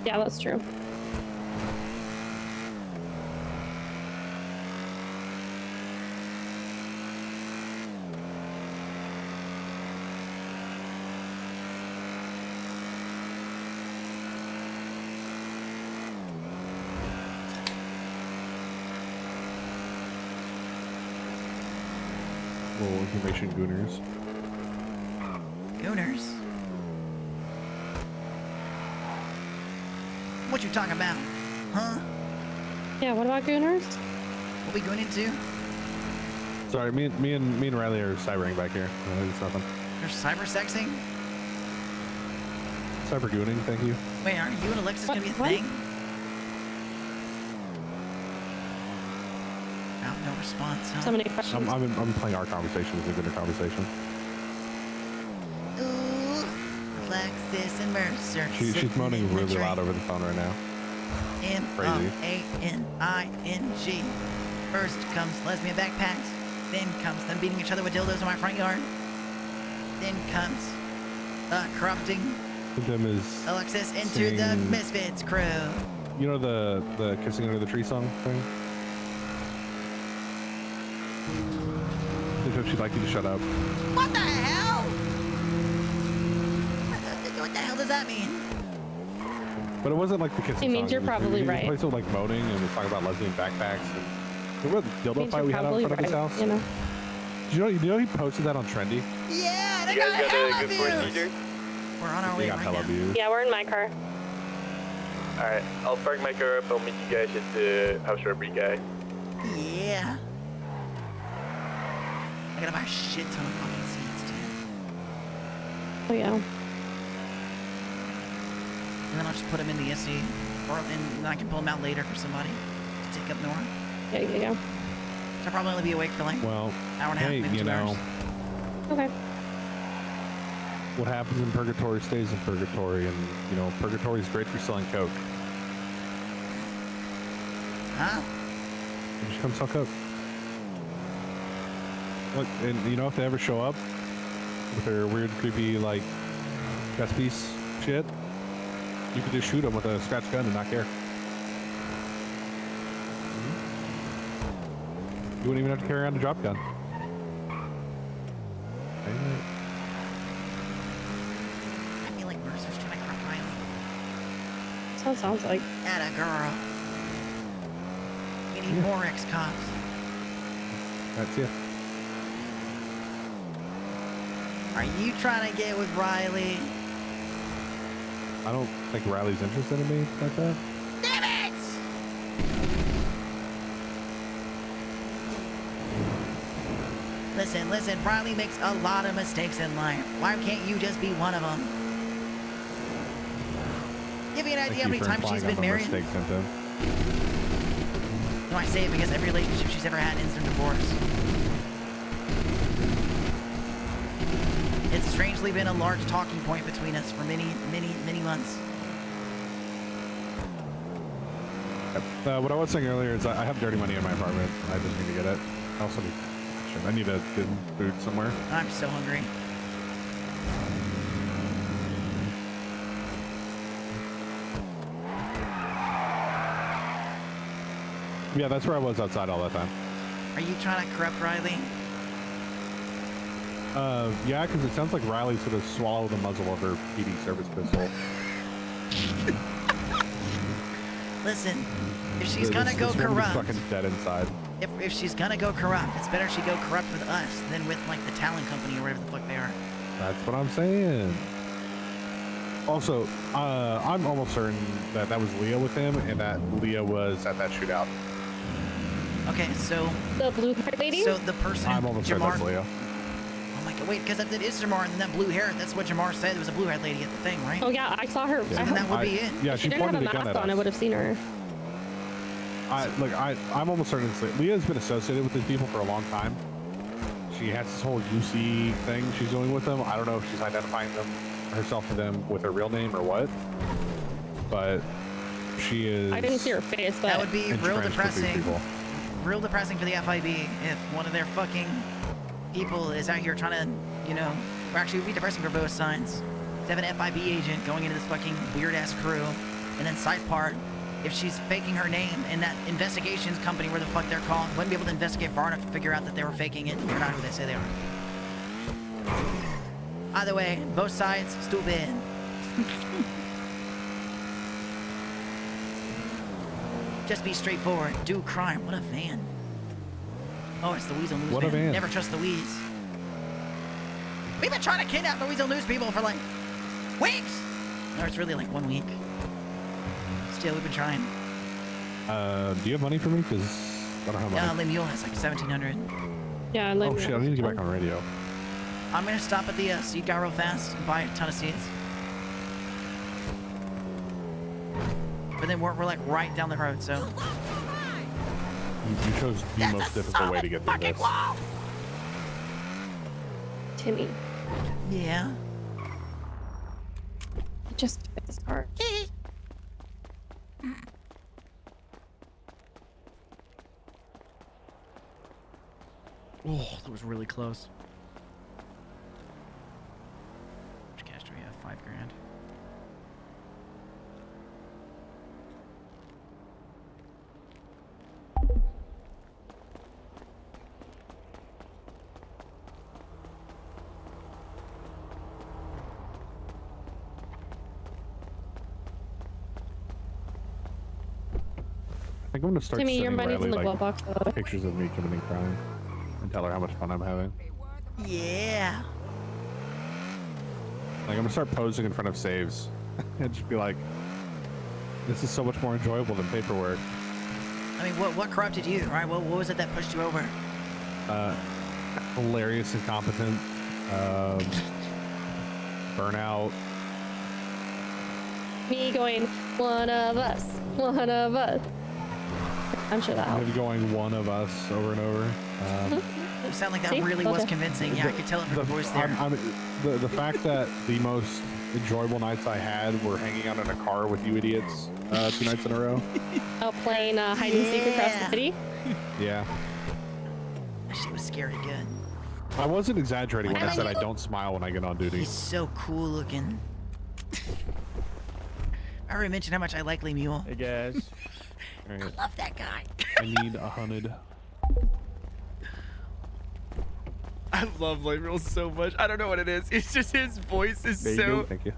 Yeah, that's true. Little information gooners. Gooners? What you talking about? Huh? Yeah, what about gooners? What we going into? Sorry, me and Riley are cybering back here. It's nothing. You're cyber sexing? Cyber gooning, thank you. Wait, are you and Alexis gonna be a thing? Oh, no response, huh? So many questions. I'm playing our conversation as a gooner conversation. Ooh, Alexis and Mercer. She's moaning really loud over the phone right now. M-O-A-N-I-N-G. First comes lesbian backpacks. Then comes them beating each other with dildos in my front yard. Then comes corrupting Them is Alexis into the Misfitz crew. You know the kissing under the tree song thing? I hope she'd like you to shut up. What the hell? What the hell does that mean? But it wasn't like the kissing It means song. you're probably right. The place was like moaning and was talking about lesbian backpacks. And remember the dildo fight we had out in front of his house? You know. Do you know he posted that on Trendy? Yeah, they You guys got a good views. procedure? We're on our way got right hella now. views. Yeah, we're in my car. Alright, I'll park my car up. I'll meet you guys at the house robbery guy. Yeah. I gotta buy a shit ton of fucking seats, dude. Oh yeah. And then I'll just put them in the SC, and I can pull them out later for somebody to take up north. Yeah, you go. So I'll probably only be awake for like Well, hour and a half, hey, maybe you 2 know, hours. Okay. what happens in purgatory stays in purgatory, and you know, purgatory is great for selling coke. Huh? You should come sell coke. Look, and you know, if they ever show up with their weird, creepy, like, chess piece shit, you could just shoot them with a scratch gun and not care. You wouldn't even have to carry around a drop gun. I feel like Mercer's trying to corrupt Riley. That's what it sounds like. Atta girl. We need more ex-cops. That's it. Are you trying to get with Riley? I don't think Riley's interested in me like that. Damn it! Listen, Riley makes a lot of mistakes in life. Why can't you just be one of them? Give you an idea how many times she's been married? No, I say it because every relationship she's ever had ends in divorce. It's strangely been a large talking point between us for many months. What I was saying earlier is I have dirty money in my apartment. I just need to get it. I also need. I need to get food somewhere. I'm so hungry. Yeah, that's where I was outside all that time. Are you trying to corrupt Riley? Yeah, because it sounds like Riley's gonna swallow the muzzle of her PD service pistol. Listen, if she's gonna go corrupt, fucking dead inside. if she's gonna go corrupt, it's better she go corrupt with us than with like the Talon Company or whatever the fuck they are. That's what I'm saying. Also, I'm almost certain that that was Leah with him, and that Leah was at that shootout. Okay, so the blue-haired lady. So the person I'm almost certain that's Leah. Oh my god, wait, because if it is Jamar and then that blue hair, that's what Jamar said. There was a blue-haired lady at the thing, right? Oh yeah, I saw her. So then that would be it. Yeah, If she she didn't have pointed a a gun mask at on, I us. would have seen her. I'm almost certain it's Leah. Leah's been associated with these people for a long time. She has this whole UC thing she's doing with them. I don't know if she's identifying them herself to them with her real name or what, but she is. I didn't see her face, but That would be real entrenched with these depressing. people. Real depressing for the FIB if one of their fucking people is out here trying to, you know, or actually it would be depressing for both sides. To have an FIB agent going into this fucking weird-ass crew, and then side part, if she's faking her name and that investigations company, where the fuck they're called, wouldn't be able to investigate far enough to figure out that they were faking it. They're not who they say they are. Either way, both sides, stupid. Just be straightforward. Do crime. What a van. Oh, it's the Weasel News What a van. Never trust the Weez. We've been trying to kidnap the Weasel News people for like weeks. No, it's really like 1 week. Still, we've been trying. Do you have money for me? Because I don't have money. Lemuel has like 1,700. Yeah, like. Oh shit! I need to get back on radio. I'm gonna stop at the seed guy real fast and buy a ton of seeds. But then we're like right down the road, so. You chose the most difficult way to get through this. Timmy. Yeah. Just pick this car. Oh, that was really close. How much cash do we have? 5 grand. I think I'm gonna start Timmy, your sending money's Riley in the like glove box, though. pictures of me committing crime and tell her how much fun I'm having. Yeah. Like I'm gonna start posing in front of saves and just be like, "This is so much more enjoyable than paperwork." I mean, what corrupted you, right? What was it that pushed you over? Hilarious, incompetent, burnout. Me going, one of us, one of us. I'm sure that helped. Maybe going one of us over and over. You sound like that See? really was Okay. convincing. Yeah, I could tell it from the voice there. The fact that the most enjoyable nights I had were hanging out in a car with you idiots 2 nights in a row. Oh, playing hide and seek across the city. Yeah. That shit was scary good. I wasn't exaggerating when I Whenever said you I don't smile when I get on duty. He's so cool looking. I already mentioned how much I like Lemuel. Hey guys. Alright. I love that guy. I need 100. I love Light Real so much. I don't know what it is. It's just his voice is There you so. go. Thank you.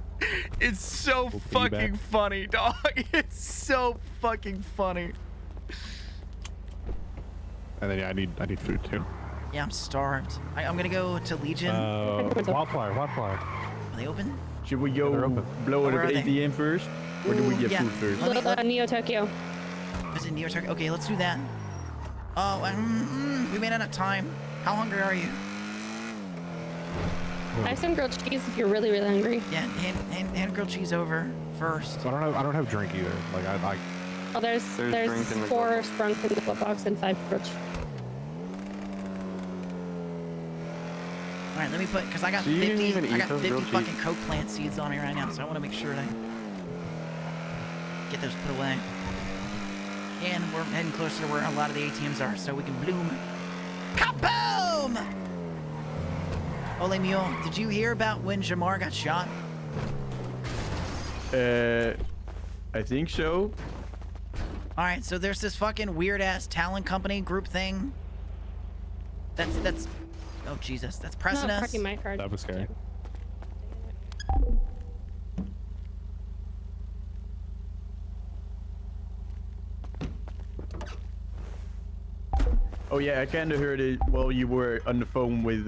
It's so We'll fucking piggyback. funny, dog. It's so fucking funny. And then yeah, I need food too. Yeah, I'm starved. I'm gonna go to Legion. Wildfire. Are they open? Should we go They're open. blow Where it are at they? ATM first? Or do we Ooh, get yeah. food first? Neo Tokyo. Is it Neo Turkey? Okay, let's do that. Oh, we may not have time. How hungry are you? I have some grilled cheese if you're really, really hungry. Yeah, hand grilled cheese over first. I don't have drink either. Like I Oh, there's drink in the 4 sprunk in the glove box and 5 grilled cheese. All right, let me put because I got Do you 50. even I eat got those 50 grilled fucking cheese? coke plant seeds on me right now, so I want to make sure that I get those put away. And we're heading closer to where a lot of the ATMs are, so we can bloom. Kaboom! Ole Mule, did you hear about when Jamar got shot? I think so. All right, so there's this fucking weird ass talent company group thing. That's. Oh Jesus, that's pressing Not us. parking my card. that was scary. Oh yeah, I kind of heard it while you were on the phone with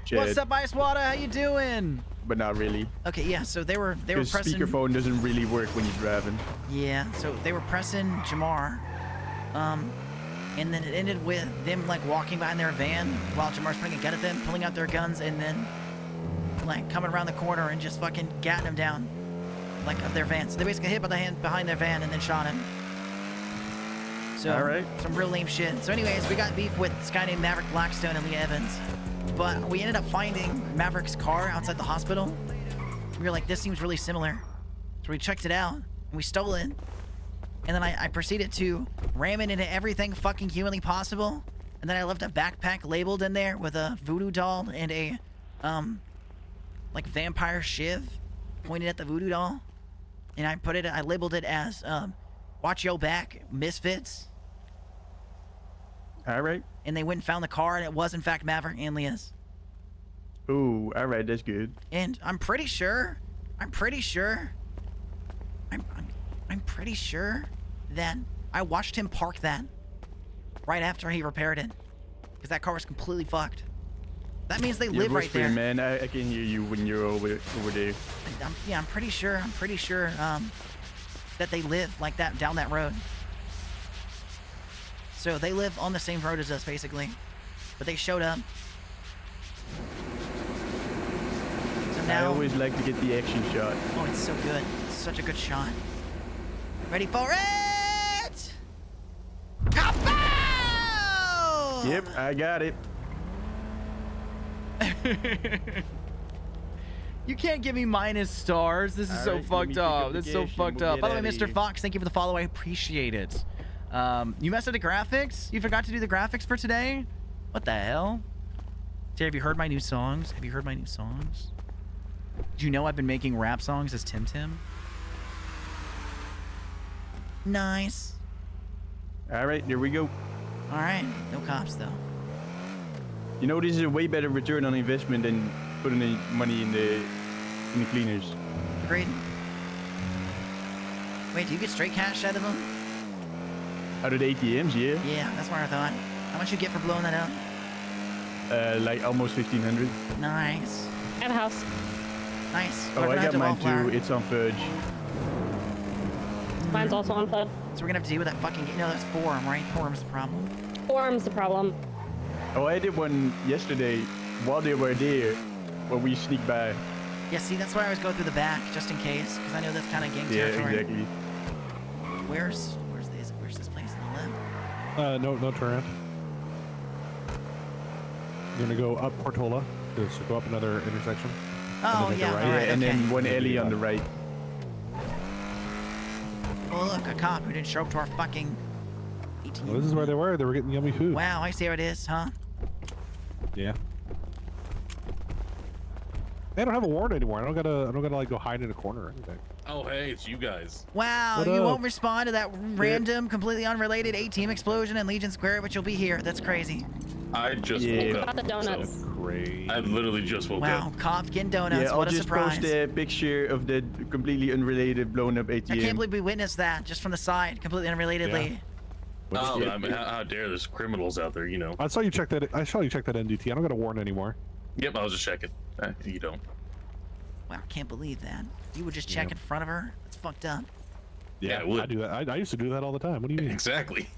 Chad. What's up, Ice Water? How you doing? But not really. Okay, yeah. So they were Because pressing. speakerphone doesn't really work when you're driving. Yeah. So they were pressing Jamar, and then it ended with them like walking behind their van while Jamar's pointing a gun at them, pulling out their guns, and then like coming around the corner and just fucking gatting him down, like of their van. So they basically hit by the hand behind their van and then shot him. So All right. some real lame shit. So anyways, we got beef with this guy named Maverick Blackstone and Lee Evans. But we ended up finding Maverick's car outside the hospital. We were like, this seems really similar. So we checked it out, and we stole it. And then I proceeded to ram it into everything fucking humanly possible. And then I left a backpack labeled in there with a voodoo doll and a, like vampire shiv pointed at the voodoo doll. And I labeled it as, watch your back, Misfitz. All right. And they went and found the car, and it was in fact Maverick and Leah's. Ooh, all right, that's good. And I'm pretty sure that I watched him park that right after he repaired it, because that car was completely fucked. That means they live right there. Man, I can hear you when you're over there. I'm pretty sure that they live like that down that road. So they live on the same road as us, basically. But they showed up. So I now, always like to get the action shot. oh, it's so good. It's such a good shot. Ready for it? Kaboom! Yep, I got it. You can't give me minus stars. This is so fucked up. This is so fucked up. By the way, Mr. Fox, thank you for the follow. I appreciate it. You messed up the graphics? You forgot to do the graphics for today? What the hell? Jay, have you heard my new songs? Have you heard my new songs? Do you know I've been making rap songs as Tim Tim? Nice. All right, here we go. All right, no cops though. You know, this is a way better return on investment than putting the money in the cleaners. Agreed. Wait, do you get straight cash out of them? Out of the ATMs, yeah. Yeah, that's what I thought. How much you get for blowing that up? Like almost 1,500. Nice. At a house. Nice. Oh, I got mine too. It's on Fudge. Mine's also on flood. So we're gonna have to deal with that fucking. No, that's Forum, right? Forum's the problem. Forum's the problem. Oh, I did one yesterday while they were there, where we sneaked by. Yeah, see, that's why I always go through the back, just in case, because I know that's kind of gang territory. Yeah, exactly. Where's this place on the left? No turn. You're gonna go up Portola. So go up another intersection. Oh, and then make yeah, a right. alright, and okay. then one alley on the right. Oh, look, a cop who didn't show up to our fucking ATM. Well, this is where they were. They were getting yummy food. Wow, I see how it is, huh? Yeah. I don't have a warrant anymore. I don't gotta like go hide in a corner or anything. Oh, hey, it's you guys. Wow, What you up? won't respond to that random, completely unrelated ATM explosion in Legion Square, but you'll be here. That's crazy. I just Think woke about up. the donuts. Great. I literally just woke Wow, up. cops getting donuts. Yeah, I'll what a just surprise. post a picture of the completely unrelated blown up ATM. I can't believe we witnessed that just from the side, completely unrelatedly. Oh, I mean, how dare there's criminals out there, you know. I saw you check that. I saw you check that NDT. I don't got a warrant anymore. Yep, I was just checking. You don't. Wow, can't believe that. You would just check in front of her? That's fucked up. Yeah, I would. I do that. I used to do that all the time. What do you mean? Exactly.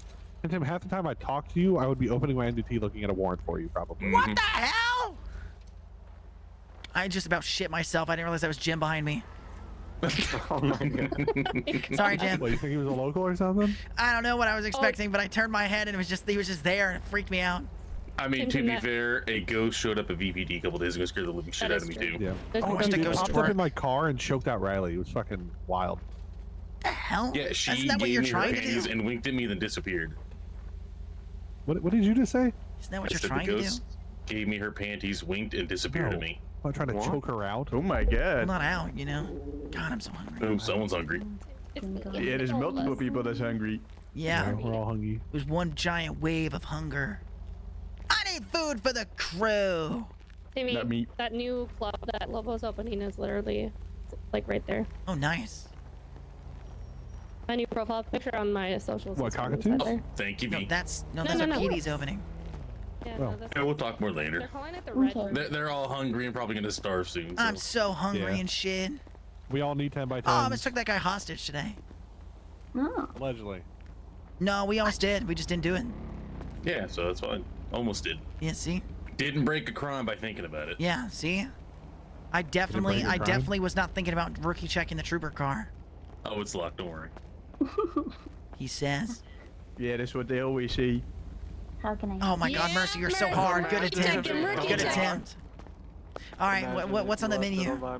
And Tim, half the time I talk to you, I would be opening my NDT looking at a warrant for you, probably. What the hell? I just about shit myself. I didn't realize that was Jim behind me. Oh my god. Sorry, Jim. What, you think he was a local or something? I don't know what I was expecting, but I turned my head and he was just there and it freaked me out. I mean, to be fair, a ghost showed up at VPD a couple days ago and scared the living shit out of me, too. Yeah. There's Oh, supposed she to go popped to up work. in my car and choked out Riley. It was fucking wild. The hell? Yeah, she Isn't that what gave you're me her trying to panties do? and winked at me, then disappeared. What did you just say? Isn't that what I you're said trying the to do? ghost gave me her panties, winked, and disappeared No. at me. I'm trying to choke her out. Oh my I'm god. not out, you know? God, I'm so hungry. Boom, someone's hungry. Yeah, there's multiple people that's hungry. Yeah. We're all hungry. It was one giant wave of hunger. I need food for the crew. Timmy, Not me. that new club that Lobo's opening is literally like right there. Oh, nice. My new profile picture on my socials. What, is right cockatoos? there. Thank you, No, V. that's No, that's no, a no. PD's opening. Yeah, Well. no, that's, Yeah, we'll talk more they're later. calling it the red room. They're all hungry and probably gonna starve soon. So. I'm so hungry Yeah. and shit. We all need 10 by 10. Oh, I almost took that guy hostage today. Allegedly. No, we almost did. We just didn't do it. Yeah, so that's fine. Almost did. Yeah, see? Didn't break a crime by thinking about it. Yeah, see? I break definitely your crime? was not thinking about rookie checking the trooper car. Oh, it's locked. Don't worry. He says. Yeah, that's what they always say. How can I? Oh my God, Mercy, you're so hard. Good attempt. Good attempt. All right, what's on the menu? Well,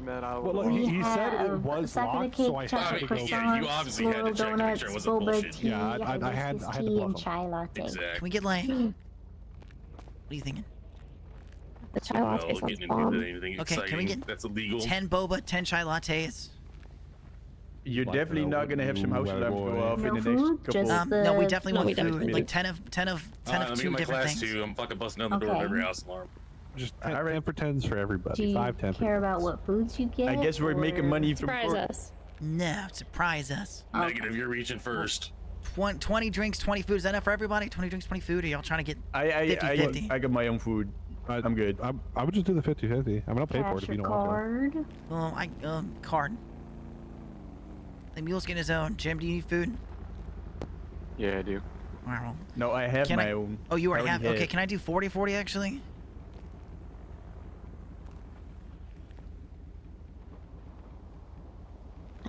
look, he said it was locked, so I had to go. Yeah, you obviously had to check to make sure it wasn't bullshit. Yeah, I had to bluff him. Can Exactly. we get like? What are you thinking? The chai latte Well, sounds getting into bomb. anything Okay, exciting can we get that's illegal. 10 boba, 10 chai lattes. You're Like, definitely no, not gonna have some house no, alarms go off no in the food, next couple. just No, we the- definitely No, want we food. definitely Like 10 of Let me two get my different class things. 2. I'm fucking busting down the door of Okay. every house alarm. Just All 10, right. 10 for 10s for everybody. Do you 5, 10 for care about 10s. what foods you get? I guess we're making or- money from Surprise court. us. No, surprise us. Okay. Negative, you're reaching first. 20 drinks, 20 food. Is that enough for everybody? 20 drinks, 20 food? Or y'all trying to get 50-50? I got my own food. I'm good. I would just do the 50-50. I mean, I'll pay for it Cash if or you don't want to. card? Card. The mule's getting his own. Jim, do you need food? Yeah, I do. All right, well, No, I have Can my I- own. oh, you already I have. already Okay, have. can I do 40-40 actually?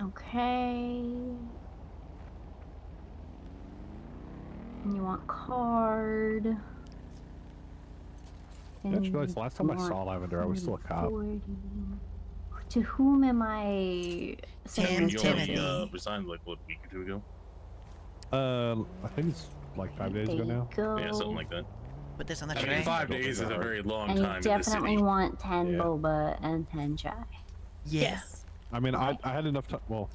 Okay. And you want card? I just realized the last time I you saw want Lavender, I was still a cop. 40. To whom am I serving? You only resigned like what, a week or two ago? I think it's like 5 days There ago you now. go. Yeah, something like that. Put this on the I tray. mean, 5 days is a very long And you time in this definitely city. want 10 Yeah. boba and 10 chai. Yeah. I mean, I had enough time. Well,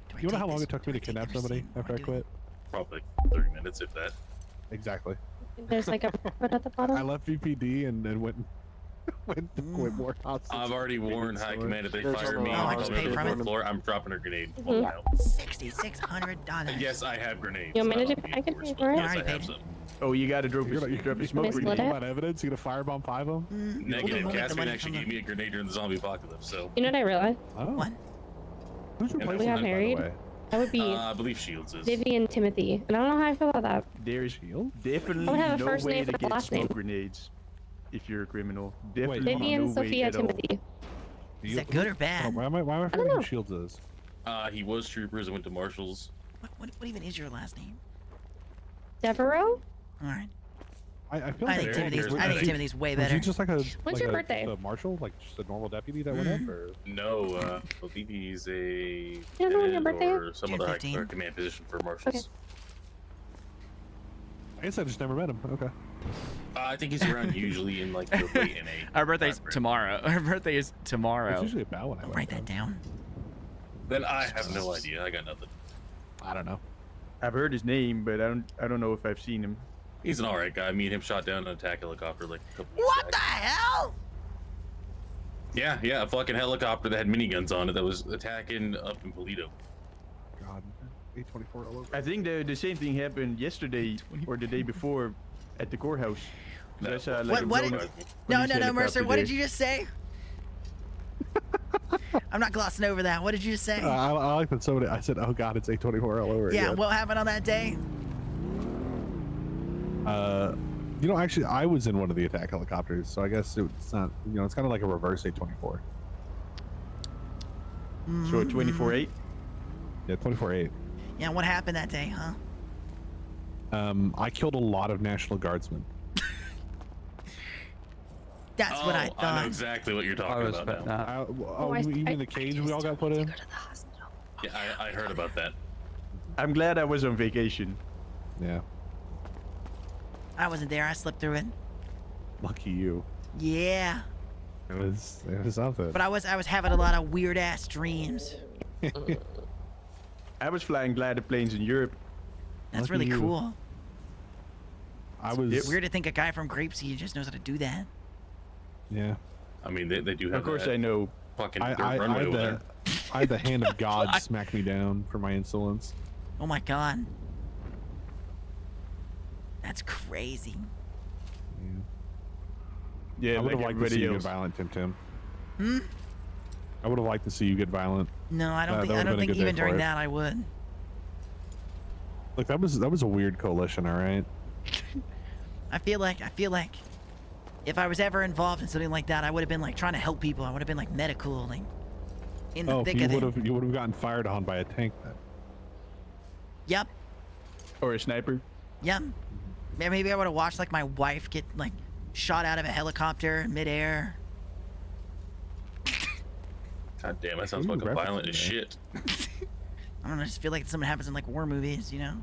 Do I you know take how long this? it took me Do I to take the kidnap somebody receipt? after I Do quit? Probably 30 minutes, if that. Exactly. There's like a foot at the bottom. I left VPD and then went to quit more houses. I've already warned High Command if they There's fire a me lot. Oh, I and just put me paid on from the it. floor, I'm dropping a grenade. Mhm. Now. $6,600. Yes, I have grenades. You want me to not do- on I can force, pay but for it? Yes, I I already have paid. some. Oh, you gotta drop You're gonna a smoke They split grenade. it? about evidence? You gonna firebomb 5 of them? Negative. We'll make the Caspian money actually from gave me a grenade during the zombie apocalypse, so. You know what I realized? Oh. What? Who's And replacing We got that, by the married. way? That would be I believe Shields is. Vivian Timothy. And I don't know how I feel about that. There's Shield? definitely I would have a no first way name to for the get last smoke name. grenades if you're a criminal. Definitely Vivian no way Sophia at all. Timothy. Is that good or bad? Why am I know. forgetting who Shields is? He was troopers and went to marshals. What even is your last name? Devereaux? All right. I feel I like think Very Timothy's. I think charismatic. Timothy's way Was better. he just like a When's like your a, birthday? just a marshal, like just a normal deputy that went up, or No, I believe he's a You don't know when your lieutenant birthday or some June other 15. high command position for marshals. I guess I just never met him. Okay. I think he's around usually in like the late NA. Our birthday's tomorrow. Our birthday is It's tomorrow. usually about when I I'll met write him. that down. Then I have no idea. I got nothing. I don't know. I've heard his name, but I don't know if I've seen him. He's an alright guy. Me and him shot down an attack helicopter like a couple weeks What back. the hell? Yeah, a fucking helicopter that had miniguns on it that was attacking up in Polito. God, A24 all over. I think the same thing happened yesterday or the day before at the courthouse. That's like What a did, drone no, Mercer, what there. did you just say? I'm not glossing over that. What did you just say? I like that somebody. I said, "Oh God, it's A24 all over." Yeah, again. what happened on that day? You know, actually, I was in one of the attack helicopters, so I guess it's not. You know, it's kind of like a reverse A24. So a 24-8? Yeah, 24-8. Yeah, what happened that day, huh? I killed a lot of National Guardsmen. That's what I thought. I know exactly what you're talking about now. You mean the cage we all got put in? Yeah, I heard about that. I'm glad I was on vacation. Yeah. I wasn't there. I slept through it. Lucky you. Yeah. It was something. But I was having a lot of weird ass dreams. I was flying glider planes in Europe. That's Lucky really you. cool. I was. It's weird to think a guy from Grapeseed just knows how to do that. Yeah. I mean, they do have. Of course, that I know. Fucking I dirt runway over there. had the hand of God smack me down for my insolence. Oh my god. That's crazy. Yeah, I would have like liked to see you get everybody violent, Tim. Hmm? I would have liked to see you get violent. No, I don't That think. I would've don't been a think good day even for during it. that I would. Look, that was a weird coalition, all right. I feel like if I was ever involved in something like that, I would have been like trying to help people. I would have been like medical, like in the thick of it. You would have gotten fired on by a tank then. Yep. Or a sniper. Yep. Maybe I would have watched like my wife get like shot out of a helicopter in midair. God damn, that sounds Ooh, fucking violent as references there. shit. I don't know. I just feel like something happens in like war movies, you know?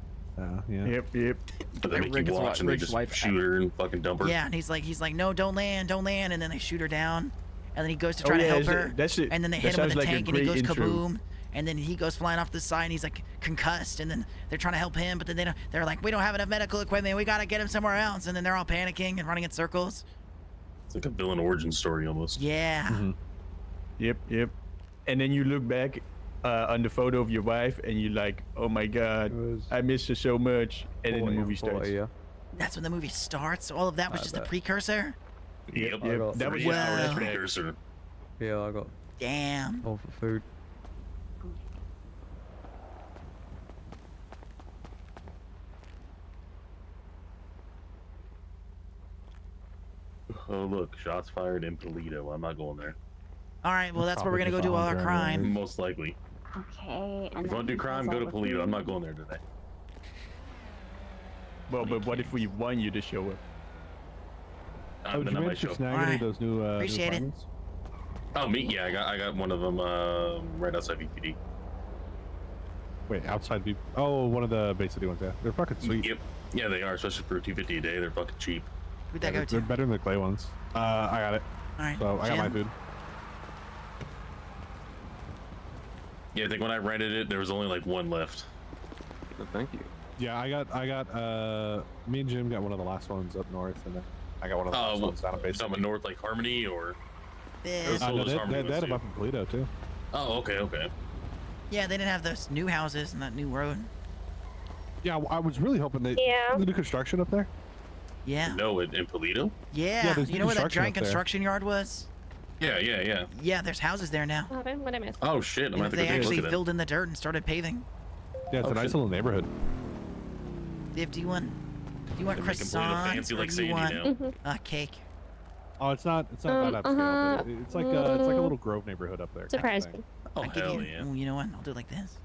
Yeah. Yep. But they make you watch and they just shoot her and fucking dump her. Yeah, and he's like, no, don't land, and then they shoot her down, and then he goes to try Oh, to yeah, help is it- her, that's it. and then they That hit him with sounds a like a tank, and he great goes intro. kaboom, and then he goes flying off the side, and he's like concussed, and then they're trying to help him, but then they're like, we don't have enough medical equipment, we gotta get him somewhere else, and then they're all panicking and running in circles. It's like a villain origin story almost. Yeah. Yep. And then you look back on the photo of your wife, and you're like, oh my god, I miss her so much. And then the movie starts. That's when the movie starts. All of that was just the precursor. Yep. That was 3 Wow. hours precursor. Yeah, I got Damn. all for food. Oh look, shots fired in Polito. I'm not going there. All right, well that's where we're gonna go do all our crime. Most likely. Okay. If you want to do crime, go to Polito. I'm not going there today. Well, but what if we want you to show up? Oh, did then you I might manage to show up. snag any of those new Appreciate it. apartments? Oh, me? Yeah, I got one of them right outside VPD. Wait, outside the. Oh, one of the Bay City ones. Yeah, they're fucking sweet. Yep. Yeah, they are, especially for $250 a day. They're fucking cheap. Who'd Yeah, that go they're to? better than the clay ones. I got it. All right. So I got my Jim? food. Yeah, I think when I rented it, there was only like one left. Thank you. Yeah, I got. Me and Jim got one of the last ones up north, and then I got one of the last ones down in Bay City. Something north, like Harmony, or? It was Yeah. sold No, as Harmony they was had them too. up in Polito too. Oh, okay. Yeah, they didn't have those new houses and that new road. Yeah, I was really hoping they. Yeah. The new construction up there. Yeah. No, in Polito? Yeah. there's You new know where that construction giant up there. construction yard was? Yeah. Yeah, there's houses there now. Oh, what I missed? Oh shit, I'm gonna have to go They take a actually look at filled in the dirt and started paving. Yeah, it's a nice little neighborhood. 51. Do you want They're making Polito croissant fancy or like do you Sandy want cake? Oh, it's not that upscale, but it's like a little Grove neighborhood up there. Surprise kind of me. Oh, I give hell you, yeah. Oh, you know what? I'll do it like this.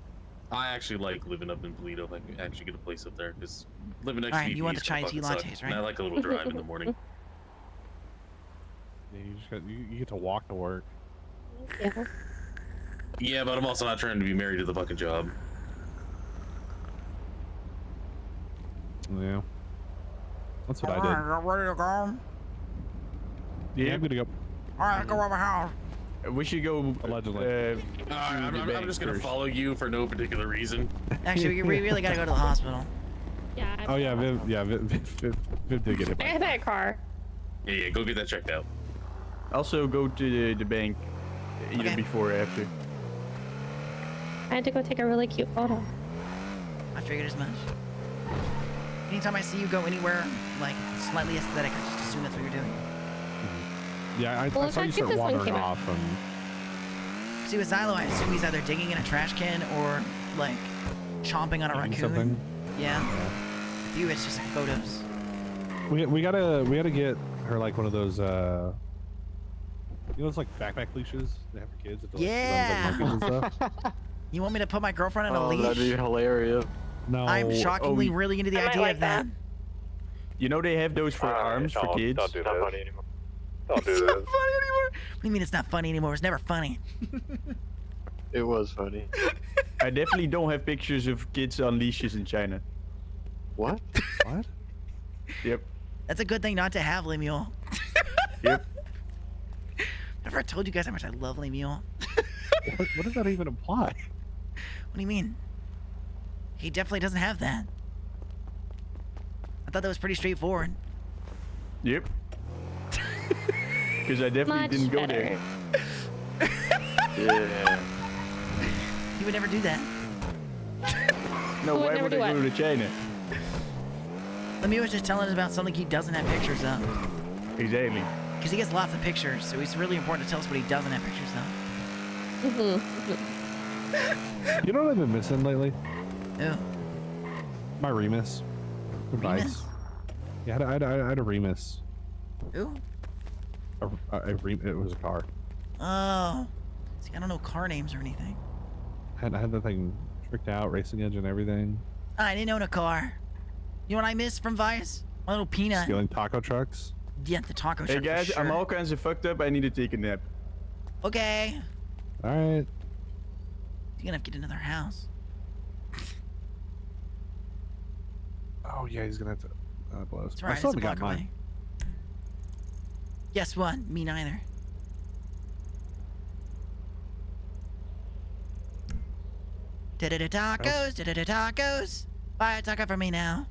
I actually like living up in Polito if I can actually get a place up there, because living next Alright, to you want VP the is chai gonna tea fucking lattes, suck. right? And I like a little drive in the morning. Yeah, you get to walk to work. Yeah. Yeah, but I'm also not trying to be married to the fucking job. Yeah. That's what I did. Alright, ready to go? Yeah, I'm gonna go. Alright, go over house. We should go. Allegedly. I'm just gonna follow you for no particular reason. Actually, we really gotta go to the hospital. Yeah. Oh yeah, Viv did get hit I by. hit by a car. Yeah, go get that checked out. Also, go to the bank either before or after. I had to go take a really cute photo. I figured as much. Anytime I see you go anywhere like slightly aesthetic, I just assume that's what you're doing. Yeah, I Well, saw you if start this one wandering came out- off, and See, with Xylo, I assume he's either digging in a trash can or like chomping on a eating raccoon. something. Yeah. With you, it's just like photos. We gotta get her like one of those those like backpack leashes they have for kids that like, Yeah. runs, like, monkeys and stuff. You want me to put my girlfriend on a leash? That'd be hilarious. No. I'm shockingly really into the I might idea like of that. You know they have those for arms for kids. Don't do Not this. funny anymore. Don't do It's this. not funny anymore. What do you mean it's not funny anymore? It's never funny. It was funny. I definitely don't have pictures of kids on leashes in China. What? What? Yep. That's a good thing not to have, Lemuel. Yep. Never told you guys how much I love Lemuel. What does that even imply? What do you mean? He definitely doesn't have that. I thought that was pretty straightforward. Yep. Because I definitely Much didn't go better. there. Yeah. He would never do that. No, Who would why never would do I what? go to China? Lemuel was just telling us about something he doesn't have pictures of. Exactly. Because he gets lots of pictures, so it's really important to tell us what he doesn't have pictures of. You know what I've been missing lately? Who? My Remus. Advice. Remus? Yeah, I had a Remus. Who? It was a car. Oh. See, I don't know car names or anything. I had that thing tricked out, racing engine and everything. I didn't own a car. You know what I miss from Vice? My little peanut. Stealing taco trucks. Yeah, the taco Hey truck for guys, sure. I'm all kinds of fucked up. I need to take a nap. Okay. All right. You're gonna have to get another house. Oh yeah, he's gonna have to blow. It's I alright, still it's a haven't got block mine. away. Guess what? Me neither. Da-da-da tacos, da-da-da tacos. Buy a taco for me now.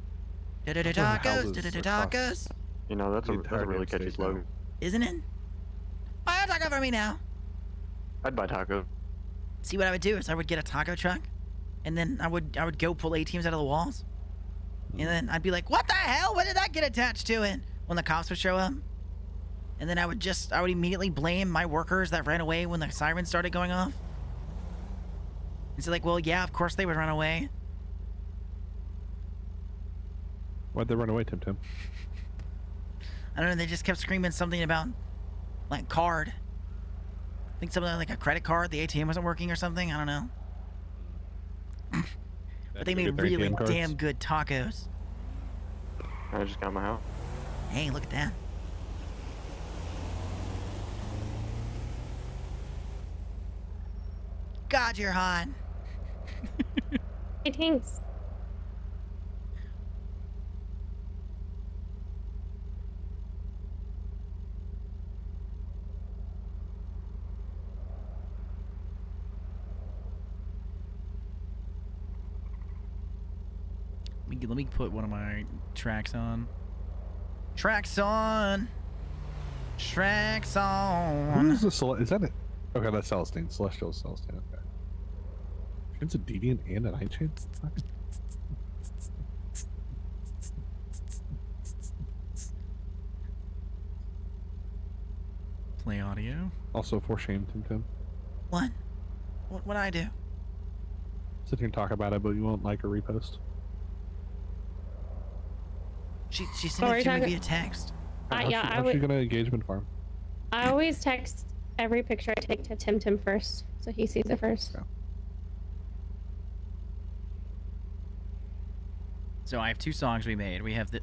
Da-da-da tacos, da-da-da tacos. You know, that's The a entire really damn catchy state now. slogan. Isn't it? Buy a taco for me now. I'd buy taco. See, what I would do is I would get a taco truck, and then I would go pull ATMs out of the walls, and then I'd be like, "What the hell? When did that get attached to it?" When the cops would show up, and then I would immediately blame my workers that ran away when the sirens started going off. And so like, well, yeah, of course they would run away. Why'd they run away, Tim Tim? I don't know. They just kept screaming something about like card. I think something like a credit card. The ATM wasn't working or something. I don't know. But they made really damn good tacos. I just got my house. Hey, look at that. God, you're hot. Hey, thanks. Let me put one of my tracks on. Tracks on. Tracks on. Who is the is that it? Okay, that's Celestine. Celestial Celestine. Okay. It's a deviant and an chance. It's not. Play audio. Also for shame, Tim Tim. What? What'd I do? Sit here and talk about it, but you won't like or repost. She sent Sorry, it to me Tiger. via text. How's she gonna engagement farm? I always text every picture I take to Tim Tim first, so he sees it first. Yeah. So I have two songs we made. We have the.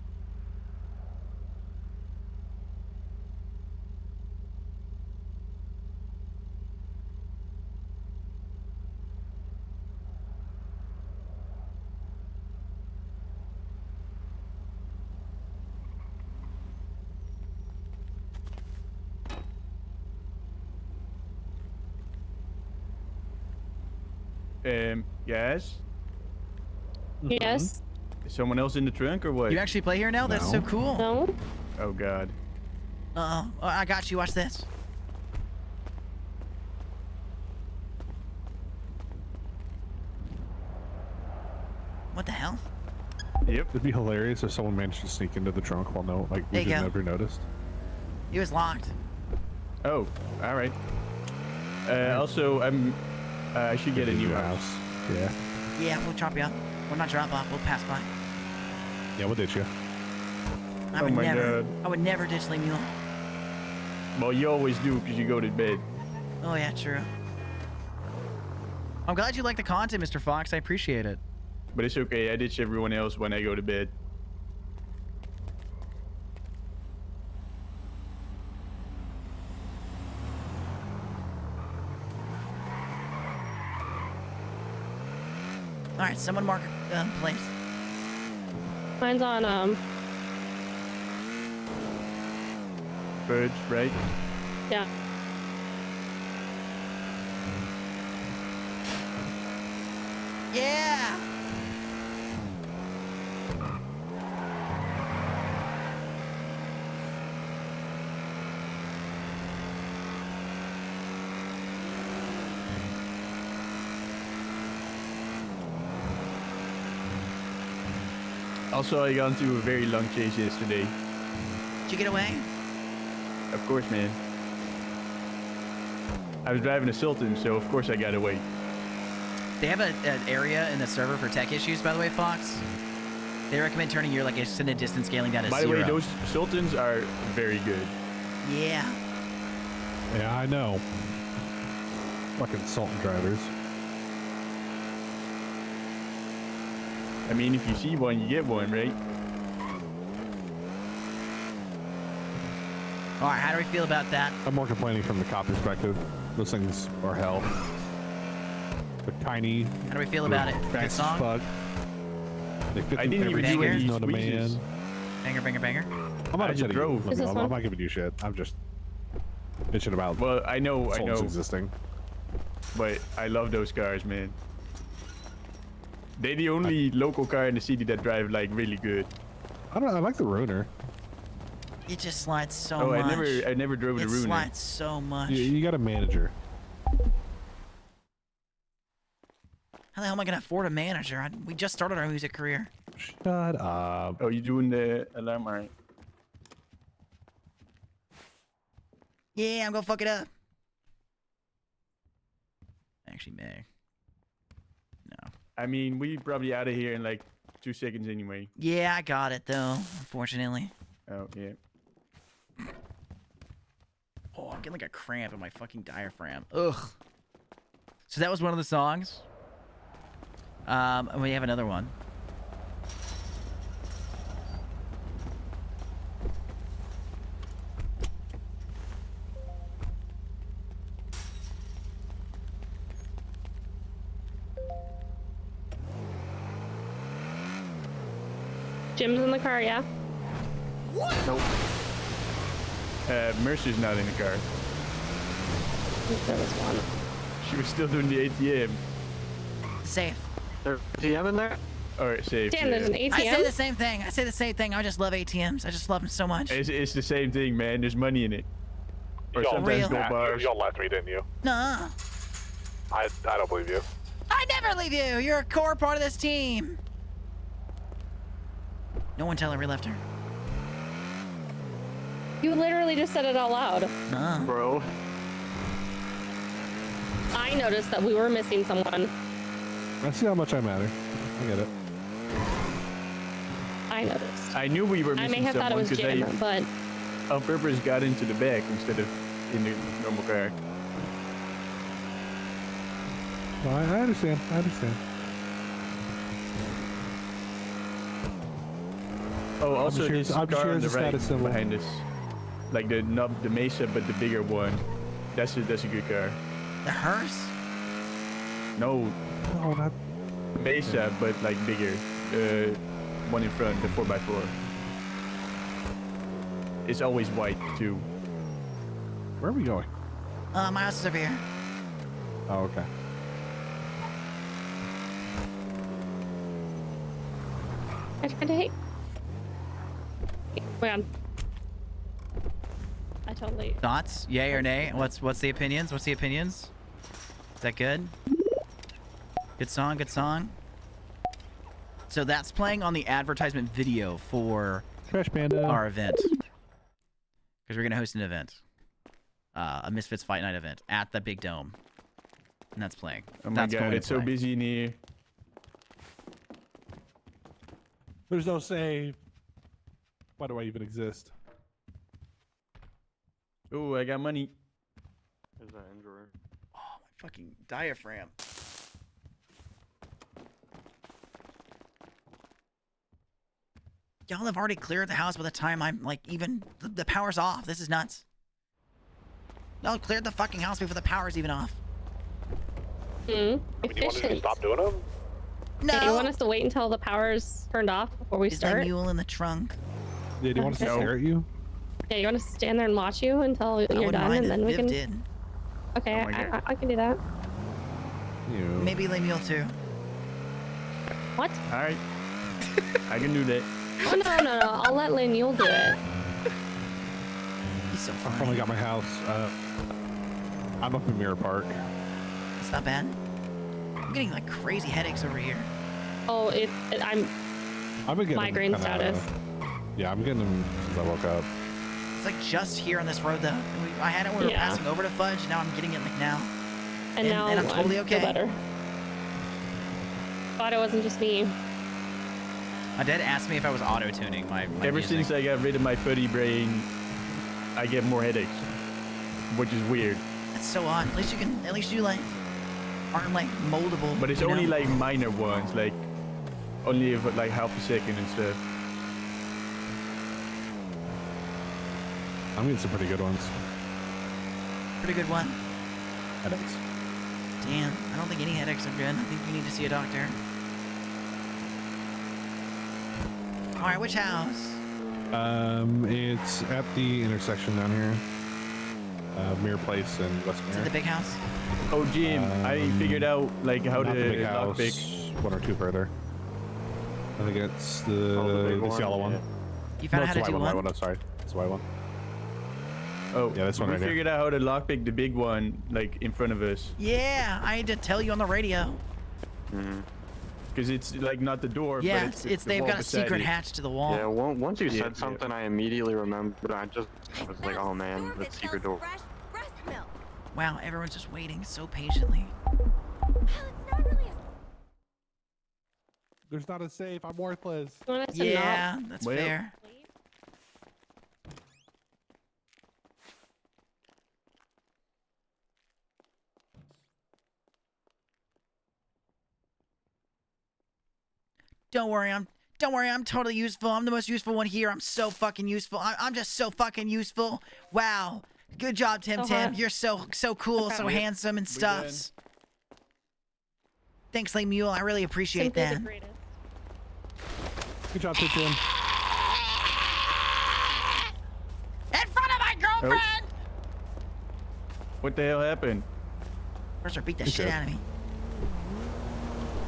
Yes. Yes. Is someone else in the trunk or what? You actually play here now? That's so cool. No. Oh god. Uh-oh. Oh, I got you. Watch this. What the hell? Yep. It'd be hilarious if someone managed to sneak into the trunk while we There you just go. never noticed. He was locked. Oh, all right. Also, I should get a new house. Yeah. Yeah, we'll drop you off. Well, not drop off. We'll pass by. Yeah, we'll ditch you. I Oh would my never. God. I would never ditch Lemuel. Well, you always do because you go to bed. Oh yeah, true. I'm glad you like the content, Mr. Fox. I appreciate it. But it's okay. I ditch everyone else when I go to bed. All right, someone mark place. Mine's on Birds, right? Yeah. Yeah. Also, I got into a very long chase yesterday. Did you get away? Of course, man. I was driving a Sultan, so of course I got away. They have an area in the server for tech issues, by the way, Fox. They recommend turning your extended distance scaling down to By the 0. way, those Sultans are very good. Yeah. Yeah, I know. Fucking Sultan drivers. I mean, if you see one, you get one, right? All right, how do we feel about that? I'm more complaining from the cop perspective. Those things are hell. They're tiny. How do we feel about it? Good Fast as song? fuck. They fit I through didn't even do everything, any known to squeezes. man. Banger, banger, banger. I'm not I just upset at you. drove. I'm Is this I'm one? not giving you shit. I'm just bitching about Well, I know, Sultans existing. but I love those cars, man. They're the only local car in the city that drive like really good. I like the Ruiner. It just slides so Oh, much. I never drove the It Ruiner. slides so much. You got a manager. How the hell am I gonna afford a manager? We just started our music career. Shut up. Oh, you doing the alarm? All right. Yeah, I'm gonna fuck it up. Actually, may. No. I mean, we probably out of here in like 2 seconds anyway. Yeah, I got it though. Unfortunately. Oh yeah. Oh, I'm getting like a cramp in my fucking diaphragm. Ugh. So that was one of the songs. And we have another one. Jim's in the car, yeah? Nope. Mercer's not in the car. There was one. She was still doing the ATM. Safe. There's ATM in there? Alright, safe. Damn, there's an ATM? I say the same thing. I say the same thing. I just love ATMs. I just love them so much. It's the same thing, man. There's money in it. Or Y'all sometimes Real. gold bars. Y'all left me, didn't you? Nuh-uh. I don't believe you. I never leave you. You're a core part of this team. No one tell her we left her. You literally just said it out loud. Nuh-uh. Bro. I noticed that we were missing someone. I see how much I matter. I get it. I noticed. I knew we were I missing may have thought it someone was because Jim, but on purpose got into the back instead of in the normal car. No, I understand. I understand. Oh, also sure- this I'm car sure on it's the a right status symbol. behind us, like the Mesa, but the bigger one. That's a good car. The hearse? No, No, not. Mesa, but like bigger. One in front, the 4x4. It's always white too. Where are we going? My house is over here. Oh, okay. I tried to hate. Wait on. I totally. Thoughts? Yay or nay? What's the opinions? What's the opinions? Is that good? Good song, good song. So that's playing on the advertisement video for Trash Panda. our event. Because we're gonna host an event. A Misfits Fight Night event at the Big Dome. And that's playing. Oh my That's god, going to it's so play. busy in here. There's no save. Why do I even exist? Oh, I got money. There's that injury. Oh, my fucking diaphragm. Y'all have already cleared the house by the time I'm like even the power's off. This is nuts. Y'all cleared the fucking house before the power's even off. Do you want us to stop doing them? No. You want us to wait until the power's turned off before we Is start? that mule in the trunk? Yeah, do you want us to Okay. stare at you? Yeah, you want us to stand there and watch you until you're wouldn't done, mind and then we if can. Viv did. Okay, Oh my God. I can do that. Maybe Le Mule too. What? Alright. I can do that. Oh no! I'll let Lin Mule do it. He's so I funny. finally got my house. I'm up in Mirror Park. It's not bad. I'm getting like crazy headaches over here. Oh, I'm I've been getting migraine them kinda- status. Yeah, I'm getting them since I woke up. It's like just here on this road though. I had it when we were Yeah. passing over to Fudge. Now I'm getting it like now. And now I'm totally I okay. feel better. Thought it wasn't just me. My dad asked me if I was auto tuning my Ever music. since I got rid of my fuddy brain, I get more headaches, which is weird. That's so odd. At least you like aren't like moldable. But it's you only know? like minor ones, like only for like half a second and stuff. I'm getting some pretty good ones. Pretty good one. Headaches. Damn, I don't think any headaches are good. I think you need to see a doctor. All right, which house? It's at the intersection down here. Mirror Place and West Mirror. Is it the big house? Oh, Jim, I figured out like how Not to the big house. lockpick. One or two further. I think it's the big yellow one? one. You found No, out it's how to the do white one? one. I'm sorry. It's the white one. Oh, Yeah, this one we right here. figured out how to lockpick the big one, like in front of us, Yeah, I had to tell you on the radio. because it's like not the door. Yeah, but it's the they've wall got a beside secret it. hatch to the wall. Yeah, once you Yeah, said something, I immediately remembered. I was like, oh man, the secret door. Fresh breast milk. Wow, everyone's just waiting so patiently. Well, it's not really a There's not a safe. I'm worthless. You want us to Yeah, not that's Well, fair. Don't worry, I'm totally useful. I'm the most useful one here. I'm so fucking useful. I'm just so fucking useful. Wow. Good job, Tim So Tim. hot. You're so cool, so handsome and stuffs. Thanks, Lay Mule. I really appreciate simply that. the greatest. Good job, Tim. In front of my girlfriend! What the hell happened? First, beat the Okay. shit out of me.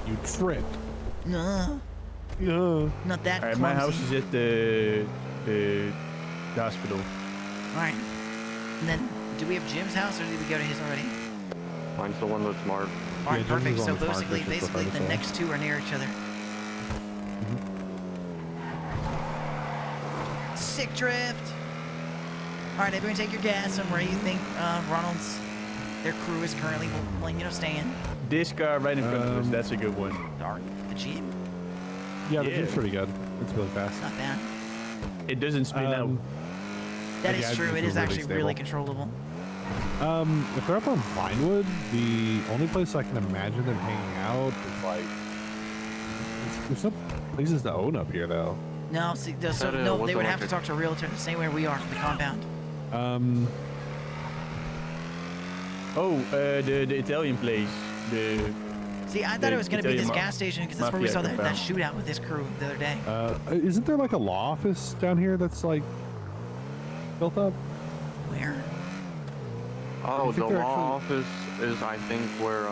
You tripped. No, Yeah. not that All right, clumsy. my house is at the hospital. All right. And then, do we have Jim's house, or did we go to his already? Mine's the one that's marked. All right, Jim's perfect. is So on the mark, basically, it's just the the furthest next two are near each other. Sick drift. All right, everyone, take your guess on where you think Ronald's their crew is currently, staying. This car right in front of us, that's a good one. The Jeep. Yeah, the Yeah. Jeep's pretty good. It's really fast. Not bad. It doesn't spin out. That Yeah, is true. it's It is really actually really stable. controllable. If they're up on Vinewood, the only place I can imagine them hanging out is like there's no places to own up here though. No, see, so That, no, was they the would one have to talk to a realtor the same way we are for the compound. Oh, the Italian place. The See, I thought it was going to be Italian this gas station because that's where we mafia saw that compound. shootout with this crew the other day. Isn't there like a law office down here that's like built up? Where? Oh, I think the they're law actually- office is, I think, where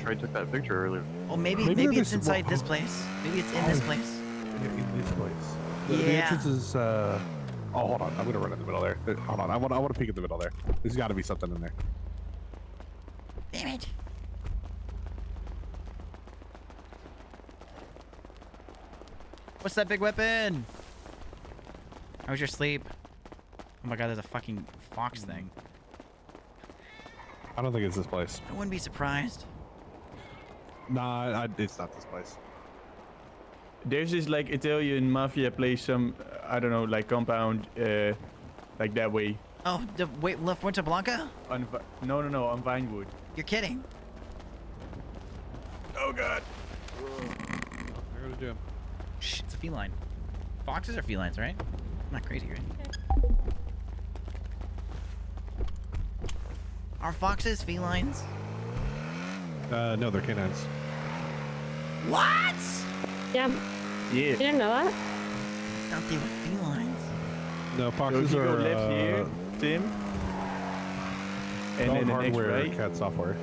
Trey took that picture earlier. Well, maybe Maybe they're it's just- inside this place. Maybe it's in this place. In this place. The Yeah. entrance is. Oh, hold on. I'm gonna run in the middle there. Hold on. I want to peek in the middle there. There's got to be something in there. Damn it. What's that big weapon? How was your sleep? Oh my god, there's a fucking fox thing. I don't think it's this place. I wouldn't be surprised. Nah, it's not this place. There's this like Italian mafia place, some I don't know, like compound, like that way. Oh, wait, left Winter Blanca? No, on Vinewood. You're kidding. Oh god. I go to gym. Shh, it's a feline. Foxes are felines, right? I'm not crazy, right? Are foxes felines? No, they're canines. What? Yeah. Yeah. You didn't know that? I thought they were felines. No, So foxes if you go are. left here, Tim, and then the next hardware, right. CAD software.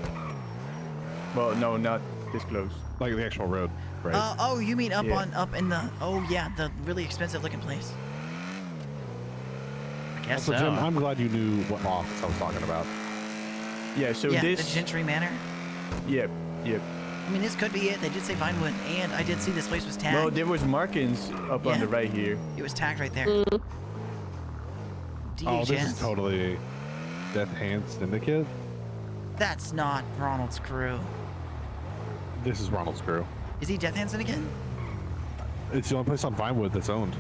Well, no, not this close. Like the actual road, right? Oh, you mean up Yeah. up in the, oh yeah, the really expensive looking place. I guess Also, so. Jim, I'm glad you knew what office I was talking about. Yeah, so yeah, this. the Gentry Manor. Yep. I mean, this could be it. They did say Vinewood, and I did see this place was tagged. Well, there was markings up on Yeah. the right here. It was tagged right there. Oh, this DHS. is totally Death Hand Syndicate. That's not Ronald's crew. This is Ronald's crew. Is he Death Hand Syndicate? It's the only place on Vinewood that's owned.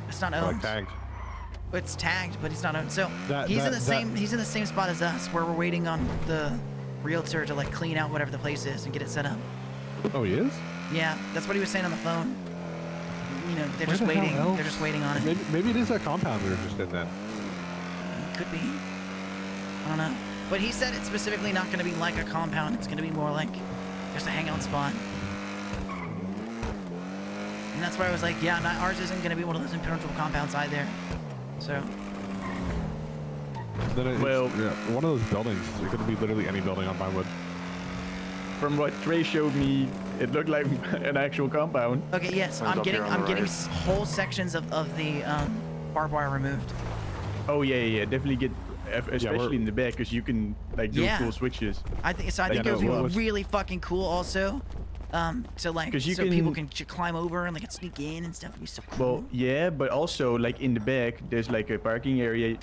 It's not Or, owned. like tagged. It's tagged, but he's not owned. So That- he's that- in the same. He's in the same spot as us, where we're waiting on the realtor to like clean out whatever the place is and get it set up. Oh, he is? Yeah, that's what he was saying on the phone. You know, they're Where just the hell waiting. else? They're just waiting on it. Maybe it is that compound we were just in then. Could be. I don't know. But he said it's specifically not going to be like a compound. It's going to be more like just a hangout spot. And that's why I was like, yeah, not, ours isn't going to be one of those impenetrable compounds either. So. Then Well- one of those buildings. It could be literally any building on Vinewood. From what Trey showed me, it looked like an actual compound. Okay, yes, I'm getting whole sections of the barbed wire removed. Oh yeah, definitely get, especially in the back, because you can like do Yeah. cool switches. I think so. I think it would be really fucking cool also, to like 'Cause you so people can- can climb over and like sneak in and stuff. It'd be so cool. Well, yeah, but also like in the back, there's like a parking area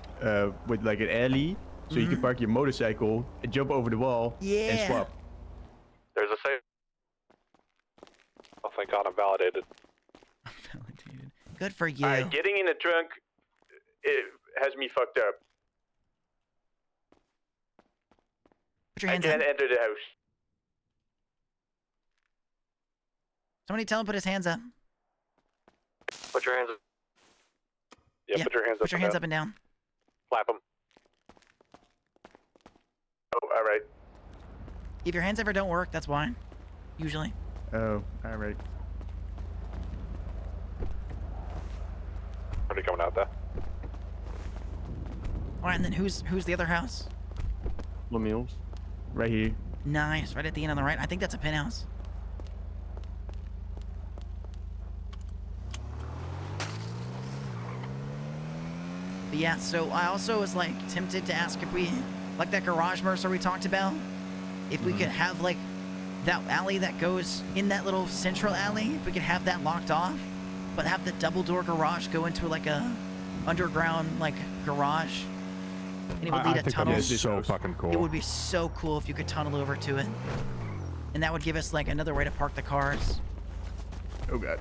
with like an alley, so you can park your motorcycle, jump over the wall, and Yeah. swap. There's a safe. Oh, thank God I'm validated. Good for you. Alright, getting in the trunk, it has me fucked up. Put your I hands can't up. enter the house. Somebody tell him to put his hands up. Put your hands up. Yeah, put your hands up. Put your hands up and down. Clap them. Oh, all right. If your hands ever don't work, that's why. Usually. Oh, all right. Are they coming out there? All right, and then who's the other house? Lemieux. Right here. Nice, right at the end on the right. I think that's a penthouse. But yeah, so I also was like tempted to ask if we, like that garage mercer we talked about, if we could have like that alley that goes in that little central alley, if we could have that locked off, but have the double door garage go into like a underground like garage. And it would lead I a think tunnel. that is so fucking cool. It would be so cool if you could tunnel over to it. And that would give us like another way to park the cars. Oh god.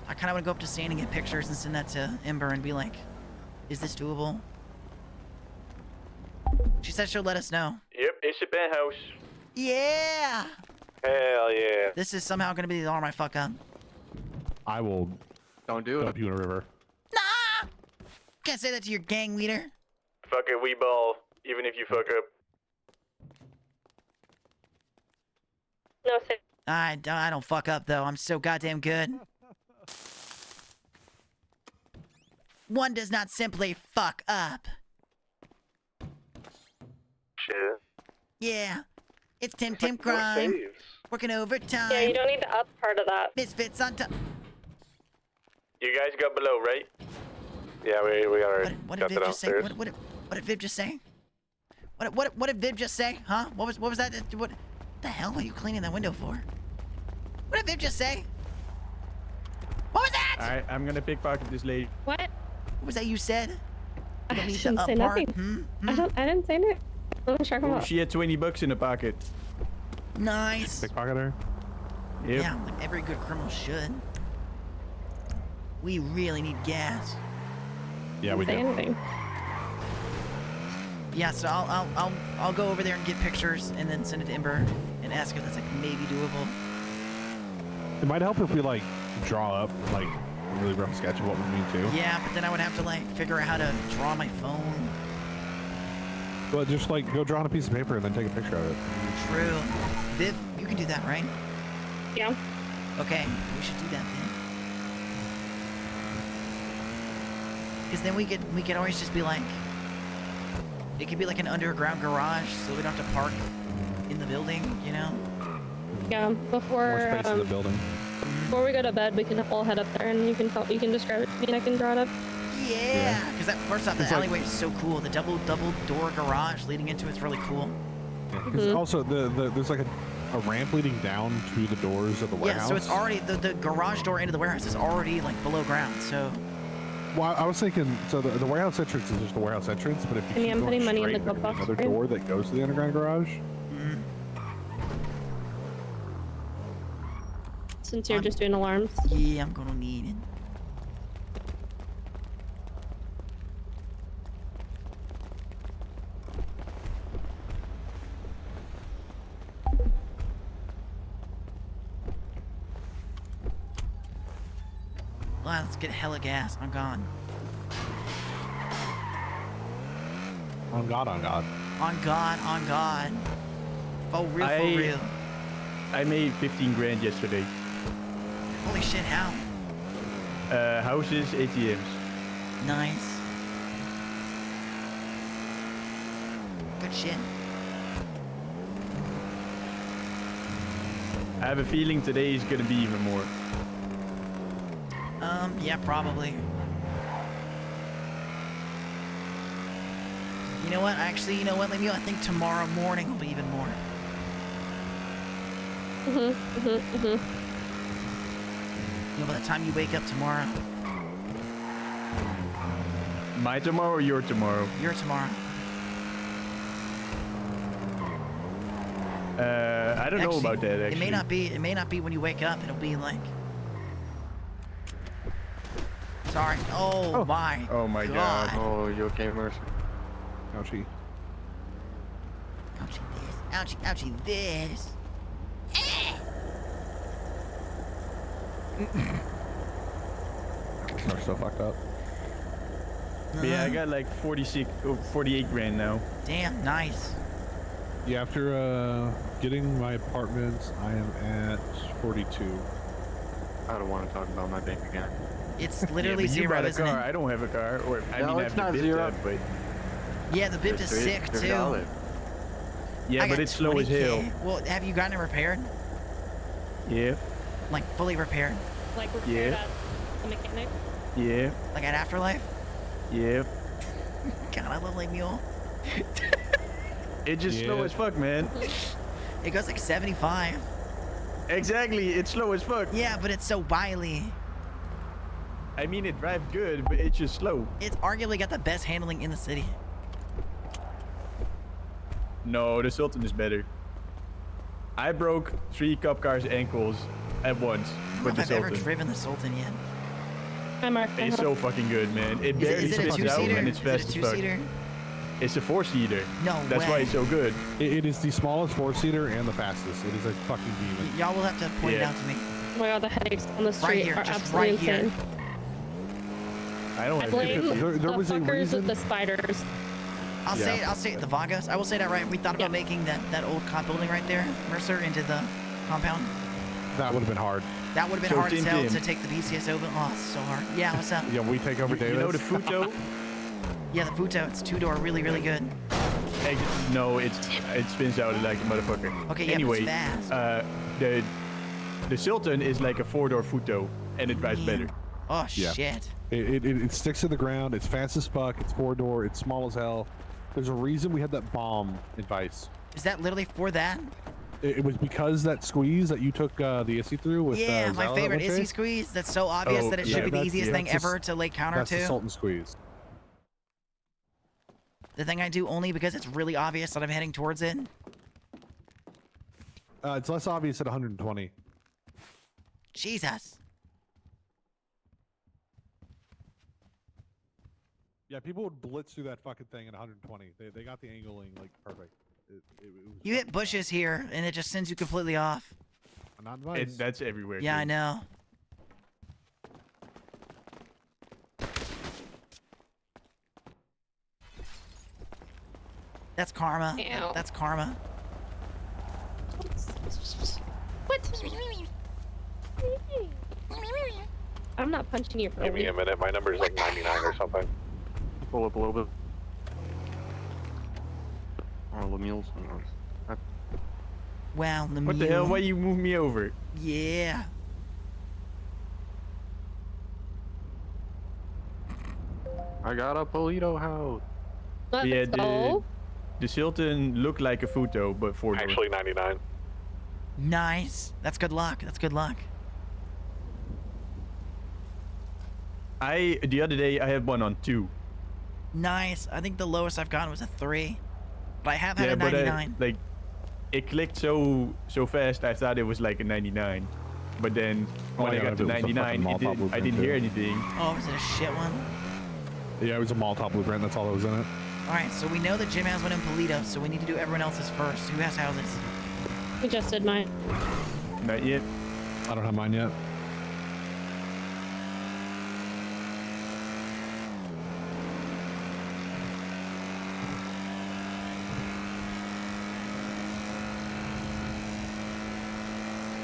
I kind of want to go up to Sandy and get pictures and send that to Ember and be like, is this doable? She said she'll let us know. Yep, it's a penthouse. Yeah! Hell yeah. This is somehow going to be the alarm I fuck up. I will. Don't do dump you in a river. Can't say that to your gang leader. Fuck it, we ball, even if you fuck up. No, sir. I don't fuck up though. I'm so goddamn good. One does not simply fuck up. Shit. Yeah. It's Tim Crime. Working overtime. Yeah, you don't need to up part of that. Misfits on top. You guys got below, right? Yeah, we got What got did the Viv just say? downstairs. What did Viv just say? What did Viv just say? Huh? What was that? What the hell are you cleaning that window for? What did Viv just say? What was that? All right, I'm gonna pickpocket this lady. What? What was that you said? You don't I need the didn't up say part? nothing. I didn't say it. I'm sure Oh, she had 20 bucks in her pocket. Nice. Pickpocket her? Yep. Yeah, like every good criminal should. We really need gas. Yeah, we do. Say anything. Yeah, so I'll go over there and get pictures and then send it to Ember and ask if that's like maybe doable. It might help if we like draw up like a really rough sketch of what we mean too. Yeah, but then I would have to like figure out how to draw my phone. Well, just like go draw on a piece of paper and then take a picture of it. True. Viv, you can do that, right? Yeah. Okay, we should do that then. Because then we could always just be like, it could be like an underground garage, so we don't have to park in the building, you know? Yeah. Before More space in the building. before we go to bed, we can all head up there, and you can describe it to me, and I can draw it up. Yeah, because that first off, the It's like- alleyway is so cool. The double door garage leading into it's really cool. Because also there's like a ramp leading down to the doors of the warehouse. Yeah, so it's already the garage door into the warehouse is already like below ground. So Well, I was thinking, so the warehouse entrance is just the warehouse entrance, but if you I mean, keep I'm going putting money in the straight, glove there's box, another right? door that goes to the underground garage. Since you're just doing alarms. yeah, I'm gonna need it. Well, let's get hella gas. I'm gone. On God, on God. On God, on God. For real, for real. I made 15 grand yesterday. Holy shit, how? Houses, ATMs. Nice. Good shit. I have a feeling today is gonna be even more. Yeah, probably. You know what? Actually, you know what? Maybe I think tomorrow morning will be even more. You know, by the time you wake up tomorrow. My tomorrow or your tomorrow? Your tomorrow. I don't know about that actually. It may not be when you wake up. It'll be like. Sorry. Oh my. Oh my God. Oh, you okay, Mercy? Ouchie. Ouchie this. Ouchie, ouchie this. Car's so fucked up. But yeah, I got like 48 grand now. Damn, nice. Yeah, after getting my apartments, I am at 42. I don't want to talk about my bank account. It's literally yeah, but you zero, bought a isn't car. it? I don't have a car. Or I No, mean, I it's have not the zero. Vista, but Yeah, the Biv is sick It's too. valid. yeah, I but got it's slow as 20K. hell. Well, have you gotten it repaired? Yeah, Like fully repaired? Like repaired Yeah. at the mechanic. yeah, Like at Afterlife? yeah. God, I love Lake Mule. It's just slow Yeah. as fuck, man. It goes like 75. Exactly, it's slow as fuck. Yeah, but it's so wily. I mean, it drives good, but it's just slow. It's arguably got the best handling in the city. No, the Sultan is better. I broke 3 cop cars' ankles at once I don't know with if the I've ever Sultan. driven the Sultan yet. Hi, Mark. It's so fucking good, man. It barely Is it a sits out two-seater? and it's Is fast it as a fuck. two-seater? It's a 4-seater. No That's why way. it's so good. It is the smallest 4-seater and the fastest. It is a fucking demon. Y'all will have to point it Yeah. out to me. Oh my God, the headaches on the street here, are just absolutely right here. insane. I don't I have blame difficulty. There the was a fuckers reason- with the spiders. I'll say it, the Vagos. I will say that right. We thought about making that old cop building right there, Mercer, into the compound. That would have been hard. That would have been So hard as hell Tim. to take the BCS over. Oh, it's so hard. Yeah, what's up? Yeah, we take over You Davis. know the Futo? Yeah, the Futo. It's 2-door, really, really good. No, it spins out like a motherfucker. Okay, yeah, anyway, but it's fast. The Sultan is like a 4-door Futo, and it drives better. Oh Yeah. shit. It sticks to the ground. It's fast as fuck. It's 4-door. It's small as hell. There's a reason we had that bomb in Vice. Is that literally for that? It was because that squeeze that you took the Issy through with Yeah, my Zala favorite that one Issy day? squeeze. That's so obvious that it should be the easiest thing ever to lay counter that's to. the Sultan squeeze. The thing I do only because it's really obvious that I'm heading towards it. It's less obvious at 120. Jesus. Yeah, people would blitz through that fucking thing at 120. They got the angling like perfect. It was You hit bushes here, and it just sends you completely off. not Vice. That's everywhere. Yeah, too. I know. That's karma. Ow. That's karma. What? I'm not punching you for Give me a minute. My number's like 99 or something. Pull up a little bit. Oh, Lemieux's. Wow, Lemieux. What the hell? Why you move me over? Yeah. I got a Polito house. Yeah, the Sultan looked like a Futo, but 4-door. Actually 99. Nice. That's good luck. That's good luck. The other day I had one on 2. Nice. I think the lowest I've gotten was a 3. But I have had Yeah, a but 99. like it clicked so fast. I thought it was like a 99, but then when I got to 99, I didn't hear anything. Oh, was it a shit one? Yeah, it was a Molotov blueprint. That's all that was in it. Alright, so we know that Jim has one in Polito, so we need to do everyone else's first. Who has houses? We just did mine. Not yet. I don't have mine yet.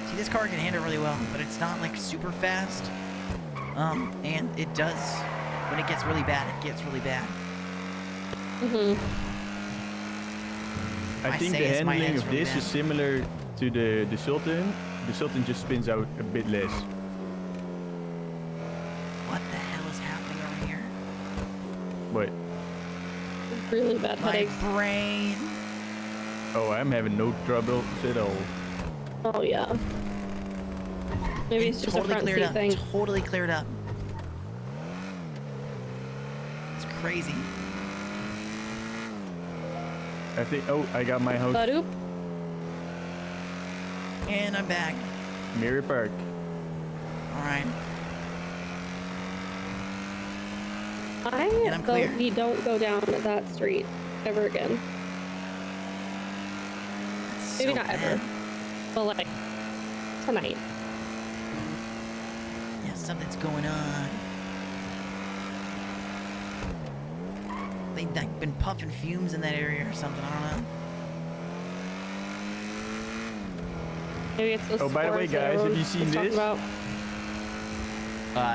See, this car can handle really well, but it's not like super fast. And it does, when it gets really bad, it gets really bad. I think the handling of this is similar to the Sultan. The Sultan just spins out a bit less. What the hell is happening over here? What? Really bad My headaches. brain. Oh, I'm having no trouble at all. Oh yeah. Maybe it's just a front cleared seat up. thing. Totally cleared up. It's crazy. I think. Oh, I got my house. Badoop. And I'm back. Mirror Park. All right. I I'm clear. vote we don't go down that street ever again. Maybe so not bad. ever, but like tonight. Yeah, something's going on. They've like been puffing fumes in that area or something. I don't know. Maybe it's those Oh, by the way, spores that guys, have everyone you seen was talking this? about.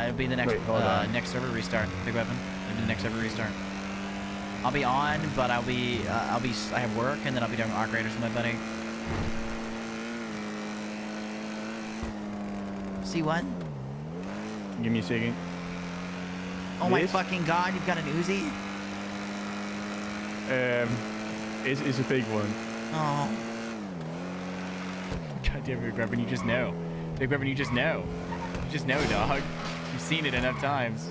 It'll be the next Wait, hold on. next server restart. Big weapon. It'll be the next server restart. I'll be on, but I have work, and then I'll be doing arc raiders with my buddy. See what? Give me a second. Oh my This? fucking god! You've got an Uzi. It's a fake one. Oh. Goddamn, Big Weapon, you just know. Big Weapon, you just know. You just know, dog. You've seen it enough times.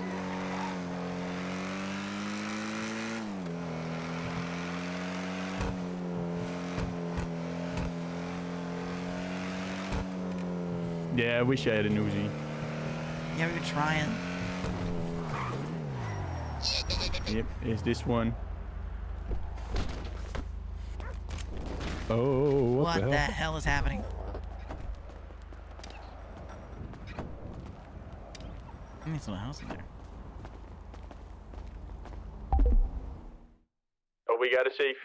Yeah, I wish I had an Uzi. Yeah, we were trying. Yep, it's this one. Oh, What the hell is happening? I need some house in there. Oh, we got a safe.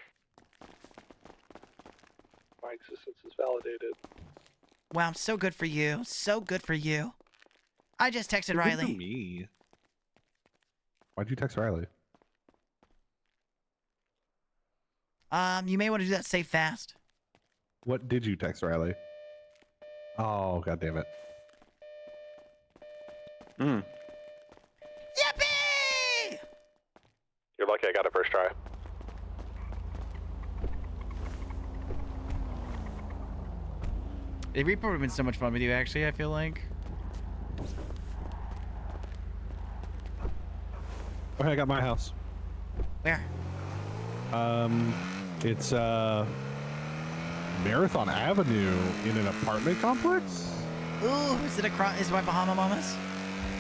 My existence is validated. Wow, so good for you. So good for you. I just texted Riley. Me. Why'd you text Riley? You may want to do that safe fast. What did you text Riley? Oh, god damn it. Hmm. Yippee! You're lucky I got it first try. The R.E.P.O would have been so much fun with you, actually, I feel like. Okay, I got my house. Where? It's Marathon Avenue in an apartment complex. Ooh, is it across? Is it by Bahama Mamas?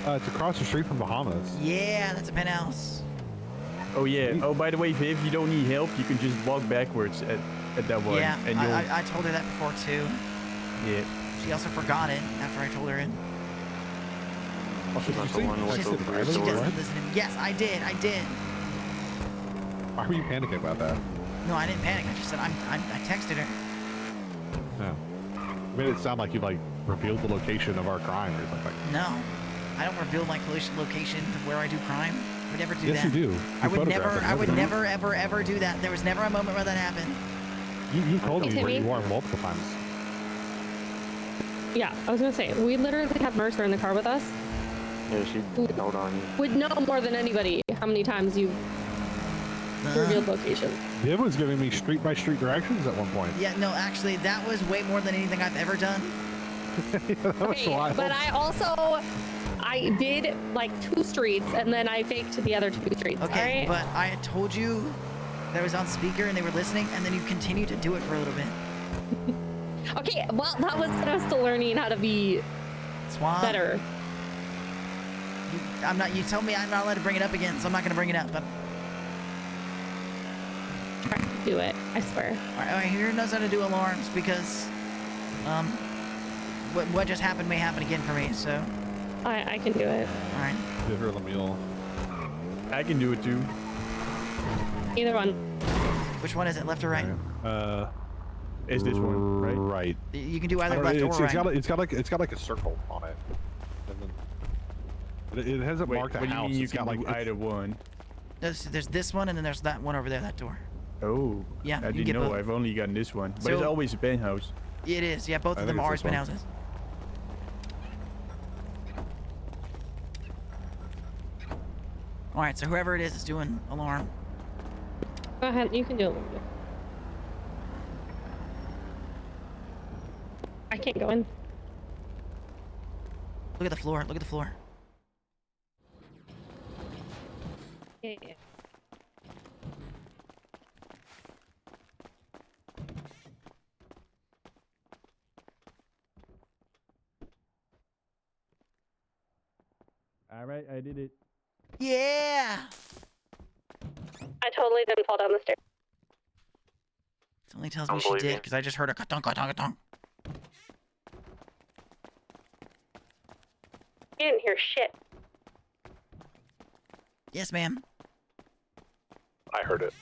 It's across the street from Bahamas. Yeah, that's a penthouse. Oh yeah. Oh, by the way, Viv, you don't need help. You can just walk backwards at that one. Yeah, and you'll... I told her that before too. Yeah. She also forgot it after I told her it. Is that the one with the weird She door? doesn't listen to me. Yes, I did. Why were you panicking about that? No, I didn't panic. I just said I texted her. No. You made it sound like you like revealed the location of our crime or something. No, I don't reveal my location to where I do crime. I would never do Yes, that. you do. I would never, ever do that. There was never a moment where that happened. You told me where Timmy? you are multiple times. Yeah, I was gonna say, we literally have Mercer in the car with us. Yeah, she held on you. Would know more than anybody how many times you've revealed locations. Viv was giving me street by street directions at one point. Yeah, no, actually, that was way more than anything I've ever done. That was Okay, wild. but I did like 2 streets and then I faked the other 2 streets. Okay, all right? but I had told you that I was on speaker and they were listening, and then you continued to do it for a little bit. Okay, well, that was when I was still learning how to be better. You told me I'm not allowed to bring it up again, so I'm not gonna bring it up. But do it, I swear. all right, who knows how to do alarms? Because what just happened may happen again for me. So I can do it. All right. Viv or Lemuel. I can do it too. Either one. Which one is it, left or right? Is this one right? Right. You can do either I don't left know, or right. it's got like a circle on it. And then it hasn't Wait, marked a what do you house. mean you It's got can like do either one? There's this one, and then there's that one over there, that door. Oh. Yeah, I you didn't get know. both. I've only gotten this one. But it's So- always a penthouse. It is. Yeah, both of them think are it's this one. penthouses. All right, so whoever it is doing alarm. Go ahead, you can do it. I can't go in. Look at the floor. Look at the floor. Yeah. All right, I did it. Yeah. I totally didn't fall down the stairs. It only tells me she did because I just heard a ka-tunk, ka-tunk, ka-tunk. You didn't hear shit. Yes, ma'am. I heard it.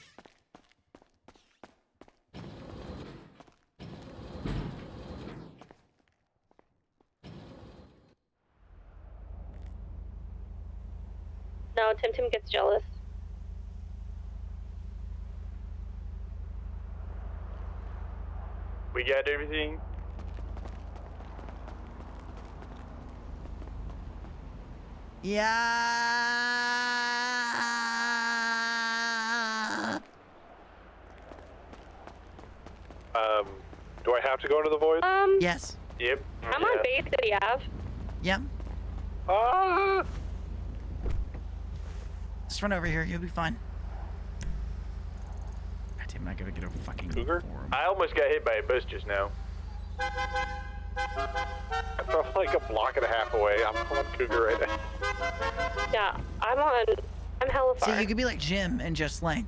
No, Tim gets jealous. We got everything. Yeah. Do I have to go into the void? Yes. Yep. I'm on Bay City Ave. Yep. Just run over here. You'll be fine. God damn, I'm not gonna get a fucking Cougar. I almost got hit by a bus just now. I'm from like a block and a half away. I'm on Cougar right now. Yeah, I'm hella far. See, you could be like Jim and just like,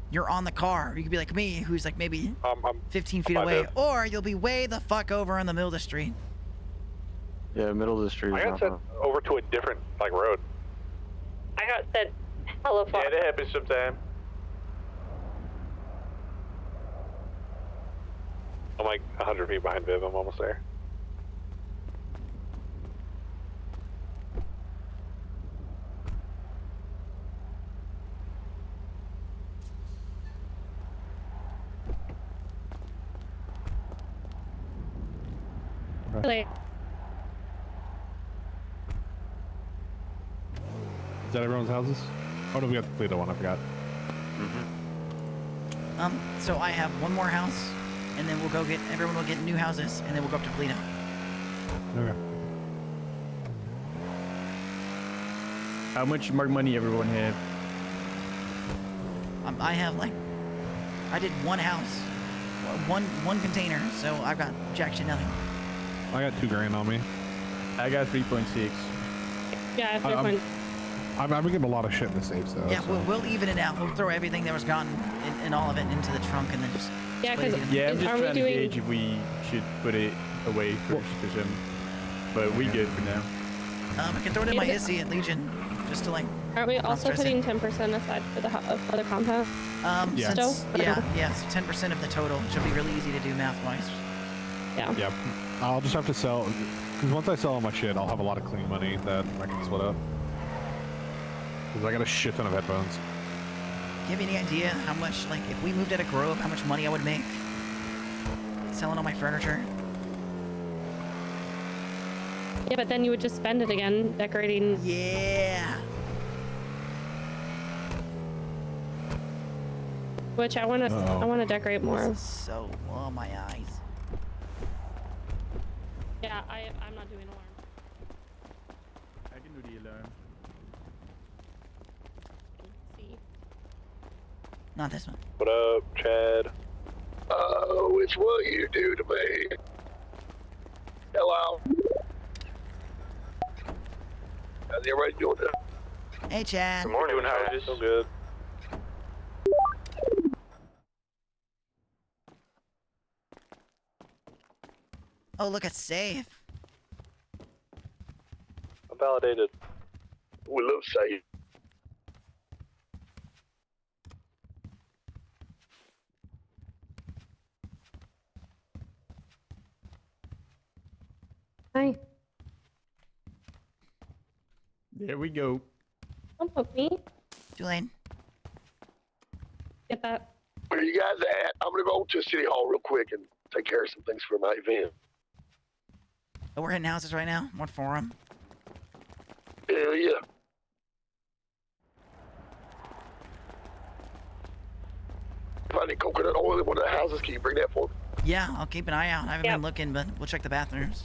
you're on the car. You could be like me, who's like maybe 15 feet I'm away. by Or you'll be way the fuck over in the middle of the street. Yeah, middle of the street. I got sent over to a different like road. I got sent hella far. Yeah, that happens sometime. I'm like 100 feet behind Viv. I'm almost there. Okay. Like, Is that everyone's houses? Oh no, we got the Toledo one. I forgot. So I have one more house, and then we'll go get everyone will get new houses, and then we'll go up to Toledo. Okay. How much more money everyone have? I have like, I did one house, one container, so I've got jack shit nothing. I got $2,000 on me. I got 3.6. yeah, I've been getting a lot of shit in the safe, so. Yeah, we'll even it out. We'll throw everything that was gone and all of it into the trunk, and then just. Yeah, split it because evenly. Yeah, I'm just Are we trying to doing- gauge if we should put it away first, but we good for now. I can throw it in my hissy at Legion, just to like. Aren't we not also stress it. putting 10% aside for the compound? Yeah. Still? Yeah, so 10% of the total. It should be really easy to do math-wise. Yeah. Yep. I'll just have to sell, because once I sell all my shit, I'll have a lot of clean money that I can split up. Because I got a shit ton of headphones. Do you have any idea how much, like, if we moved at a Grove, how much money I would make selling all my furniture? Yeah, but then you would just spend it again decorating. Yeah. Which I want to decorate more. This is so, oh my eyes. Yeah, I'm not doing alarm. I can do the alarm. See. Not this one. What up, Chad? Oh, it's what you do to me. Hello. How's everybody doing? Hey, Chad. Good morning. Doing how it is? So good. Oh, look, it's safe. I'm validated. We love safe. Hi. There we go. Don't poke me. Tulane. Get that. Where you guys at? I'm gonna go to City Hall real quick and take care of some things for my event. Oh, we're hitting houses right now. What for 'em? Hell yeah. If I need coconut oil in one of the houses, can you bring that for me? Yeah, I'll keep an eye out. I haven't been looking, but we'll check the bathrooms.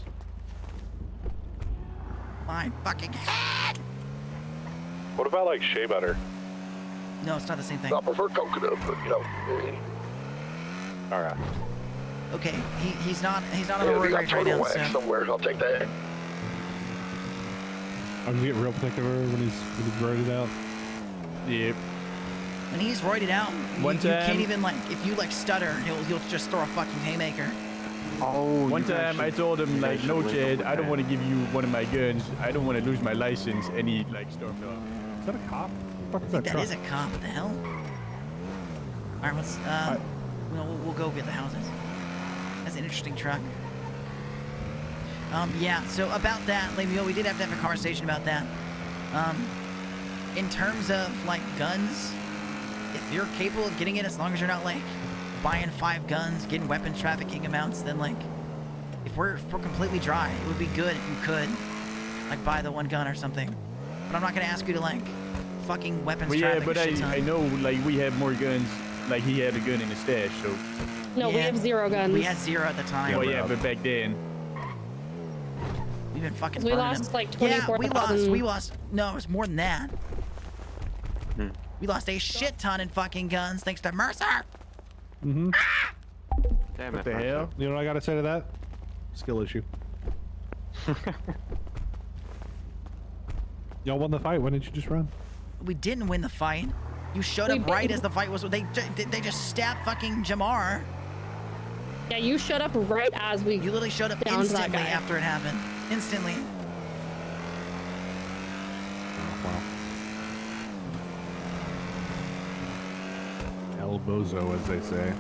My fucking head! What about like shea butter? No, it's not the same thing. I prefer coconut, but you know. All right. Okay, he's not on Yeah, the if road you got rage right turtle now, wax so. somewhere, I'll take that. I'm gonna get real particular when he's roided out. Yep. When he's roided out, One you time- can't even like, if you like stutter, he'll just throw a fucking haymaker. Oh, One time I told him like, no, Chad, I don't want to give you one of my guns. I don't want to lose my license, and he like stormed off. Is that a cop? I think that is a cop. What the hell? All right, let's we'll go get the houses. That's an interesting truck. Yeah. So about that, Lemuel, we did have to have a conversation about that. In terms of like guns, if you're capable of getting it, as long as you're not like buying 5 guns, getting weapons trafficking amounts, then like if we're completely dry, it would be good if you could like buy the 1 gun or something. But I'm not gonna ask you to like fucking weapons Well, yeah, traffic. but a shit ton. I know like we have more guns. Like he had a gun in his stash, so. No, we have 0 guns. We had 0 at the time. Well, yeah, but back then. We've been fucking We burning lost them. like Yeah, we 24,000. lost. No, it was more than that. We lost a shit ton in fucking guns thanks to Mercer. Mm-hmm. Damn What it. the hell? You know what I gotta say to that? Skill issue. Y'all won the fight. Why didn't you just run? We didn't win the fight. You showed up right as the fight was. They just stabbed fucking Jamar. Yeah, you showed up right as we. You literally showed up downed that instantly guy. after it happened. Instantly. El Bozo, as they say.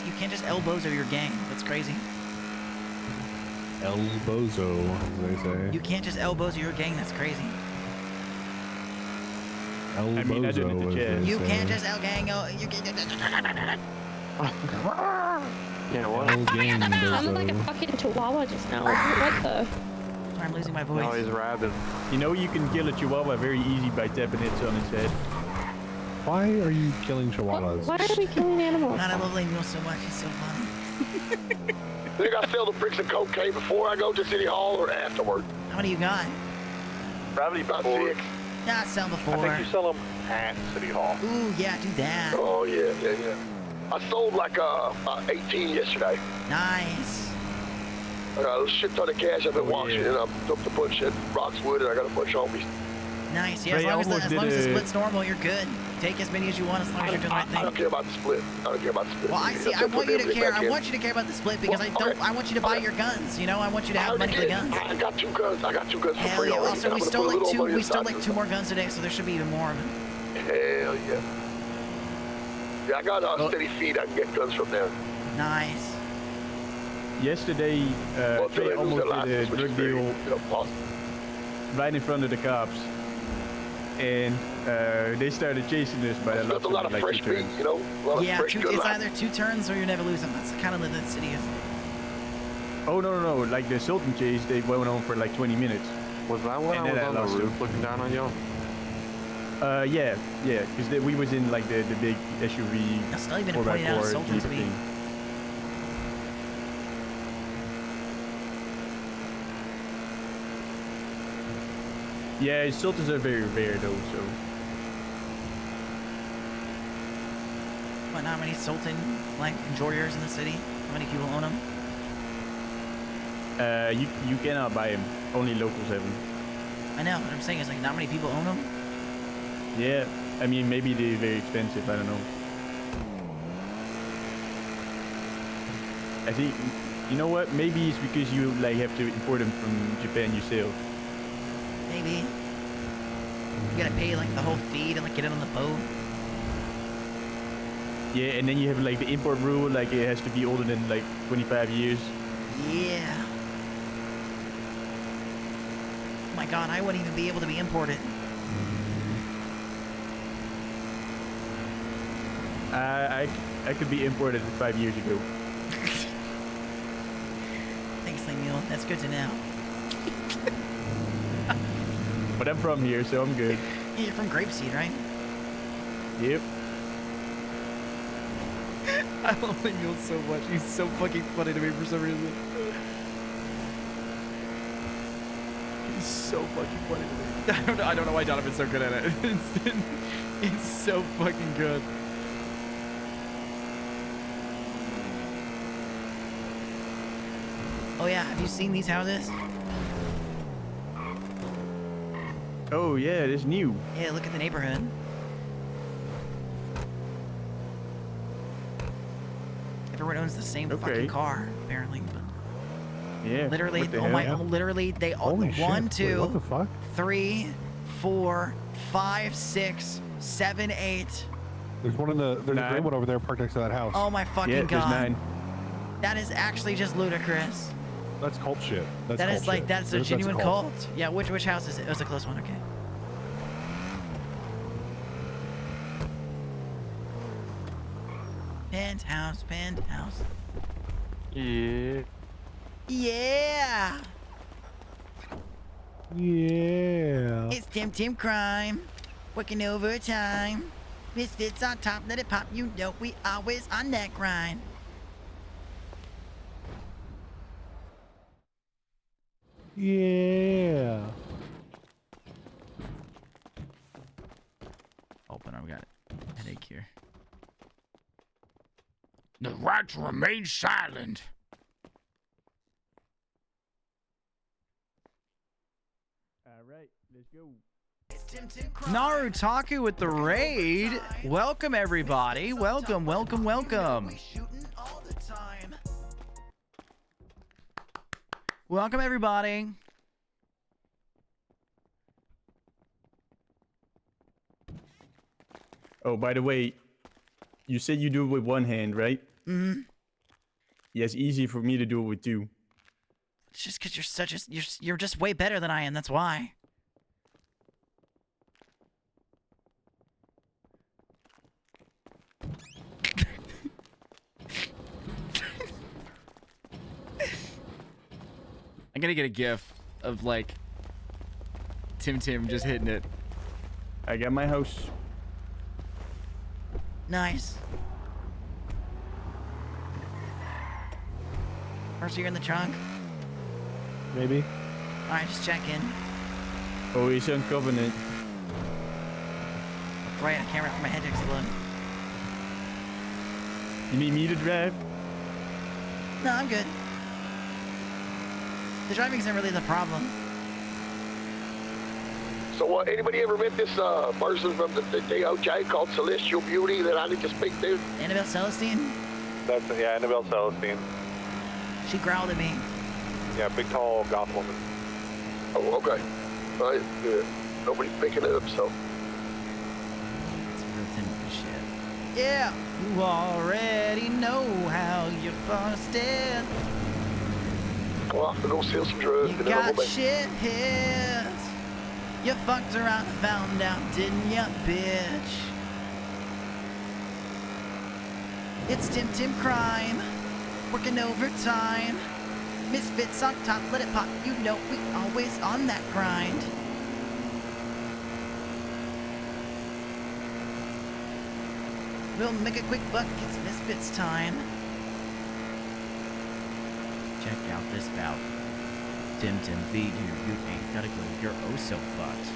You can't just elbows your gang. That's crazy. El Bozo, as they say. You can't just elbows your gang. That's crazy. El I mean, I did it to Bozo, as Jazz. they You say. can't just El Gango. You can. Yeah, what? El Gang Sounded like a Bozo. fucking chihuahua just now. What the? I'm losing my voice. No, he's rabid. You know you can kill a chihuahua very easy by tapping it on its head. Why are you killing chihuahuas? Why are we killing animals? God, I love Lemuel so much. He's so funny. Think I sell the bricks of cocaine before I go to City Hall or afterward? How many you got? Probably about 6. Yeah, I sell before. I think you sell them at City Hall. Ooh, yeah, do that. Oh, yeah. I sold like 18 yesterday. Nice. I got a shit ton of cash I've been washing, and I dumped a bunch at Roxwood, and I got a bunch on me. Nice. Yeah, Ray, as long as the almost did split's normal, you're good. Take as many as you want as long as you're doing the right I don't thing. care about the split. I don't care about the split. Well, I see. I want you to care. I want you to care about the split because I don't. I want you to buy your guns. You know, I want you to have money for guns. I got 2 guns. I got 2 guns for Hell free yeah! already. Also, I'm we gonna stole put a like little 2. money We stole aside like for 2 more guns today, so there should be even more of them. Hell yeah. Yeah, I got a steady feed. I can get guns from there. Nice. Yesterday, they almost did a drug deal right in front of the cops, and they started chasing us by the There's a lot of fresh meat, you know? A lot of Yeah, fresh, good it's life. either 2 turns or you never lose them. That's kind of the city is. Oh no! Like the Sultan chase, they went on for like 20 minutes. Was that when And I then was I on the lost roof him. looking down on y'all? Yeah, because we was in like the big SUV. That's still even pointing out a 4x4 Sultan's Jeep beat. thing. Yeah, Sultans are very rare though, so. What? Not many Sultan like enjoyers in the city. How many people own them? You cannot buy them. Only locals have them. I know. What I'm saying is like not many people own them. Yeah, I mean maybe they're very expensive. I don't know. I think, you know what? Maybe it's because you like have to import them from Japan yourself. Maybe. You gotta pay like the whole fee to like get it on the boat. Yeah, and then you have like the import rule, like it has to be older than like 25 years. Yeah. Oh my god, I wouldn't even be able to be imported. I could be imported 5 years ago. Thanks, Lemuel. That's good to know. But I'm from here, so I'm good. Yeah, you're from Grapeseed, right? Yep. I love Lemuel so much. He's so fucking funny to me for some reason. He's so fucking funny to me. I don't know why Jonathan's so good at it. It's so fucking good. Oh yeah, have you seen these houses? Oh yeah, it's new. Yeah, look at the neighborhood. Everyone owns the same fucking car, apparently. Yeah. Literally, what the oh my, hell? literally, they all Holy shit. 1, Wait, 2, what the fuck? 3, 4, 5, 6, 7, 8. There's one in the. There's a 9. green one over there parked next to that house. Oh my fucking Yeah, there's god. 9. That is actually just ludicrous. That's cult shit. That's That cult is like shit. that's a That's genuine cult. Yeah, which house is it? It was a close one. Okay. Penthouse, penthouse. Yeah. Yeah. Yeah. It's Tim Crime, working overtime. Misfits on top, let it pop. You know we always on that grind. Yeah. Open. I've got a headache here. The right to remain silent. All right, let's go. Narutaku with the raid. Welcome everybody. Welcome, welcome, welcome. Welcome everybody. Oh, by the way, you said you do it with one hand, right? Mm-hmm. Yeah, it's easy for me to do it with 2. It's just because you're just way better than I am. That's why. gonna get a gif of like Tim just hitting it. I got my house. Nice. First, you're in the trunk. Maybe. All right, just check in. Oh, he's on Covenant. Great, I can't wait for my head to explode. You need me to drive? No, I'm good. The driving's not really the problem. So, anybody ever met this person from the DOJ called Celestial Beauty that I need to speak to? Annabelle Celestine? That's Annabelle Celestine. She growled at me. Yeah, big tall goth woman. Oh, okay. Right, good. Nobody's picking it up, so. It's real tender shit. Yeah, you already know how you busted. Well, I'm gonna go sell some drugs. You and then I'm got gonna shit hits. You fucked around and found out, didn't ya, bitch? It's Tim Crime, working overtime. Misfits on top, let it pop. You know we always on that grind. We'll make a quick buck, it's Misfits time. Check out this bout. Tim V, you ain't gotta go, you're oh so fucked.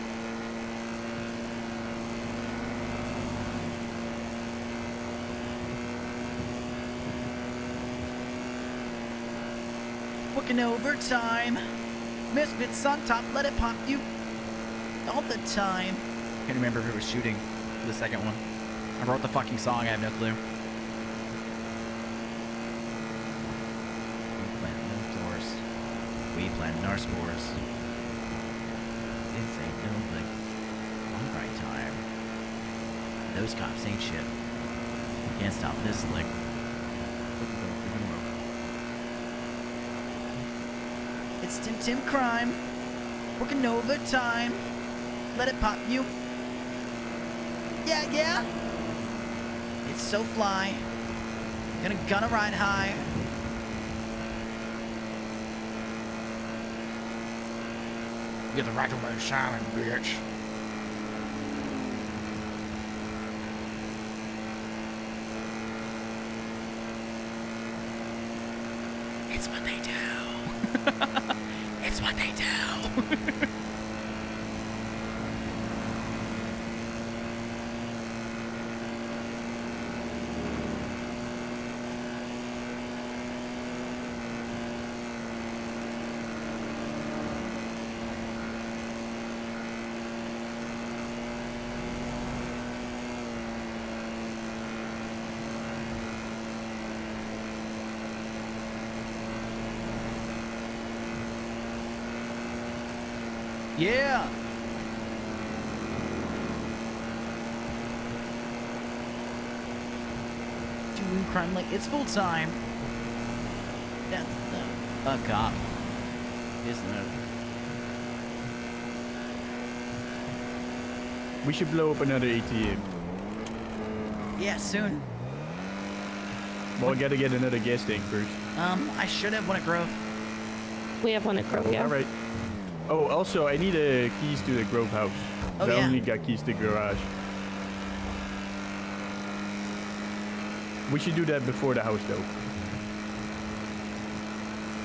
Working overtime. Misfits on top, let it pop you all the time. Can't remember who was shooting the second one. I wrote the fucking song, I have no clue. We planted our spores. This ain't no like one right time. Those cops ain't shit. Can't stop this lick. It's Tim Crime. Working overtime. Let it pop you. Yeah. It's so fly. Gonna ride high. Get the right to remain silent, bitch. It's what they do. It's what they do. Yeah. Doing crime like it's full time. That's a cop, isn't it? We should blow up another ATM. Yeah, soon. Well, we gotta get another gas tank first. I should have one at Grove. We have one at Grove, yeah. All right. Oh, also, I need keys to the Grove house. Oh, I yeah. only got keys to the garage. We should do that before the house, though.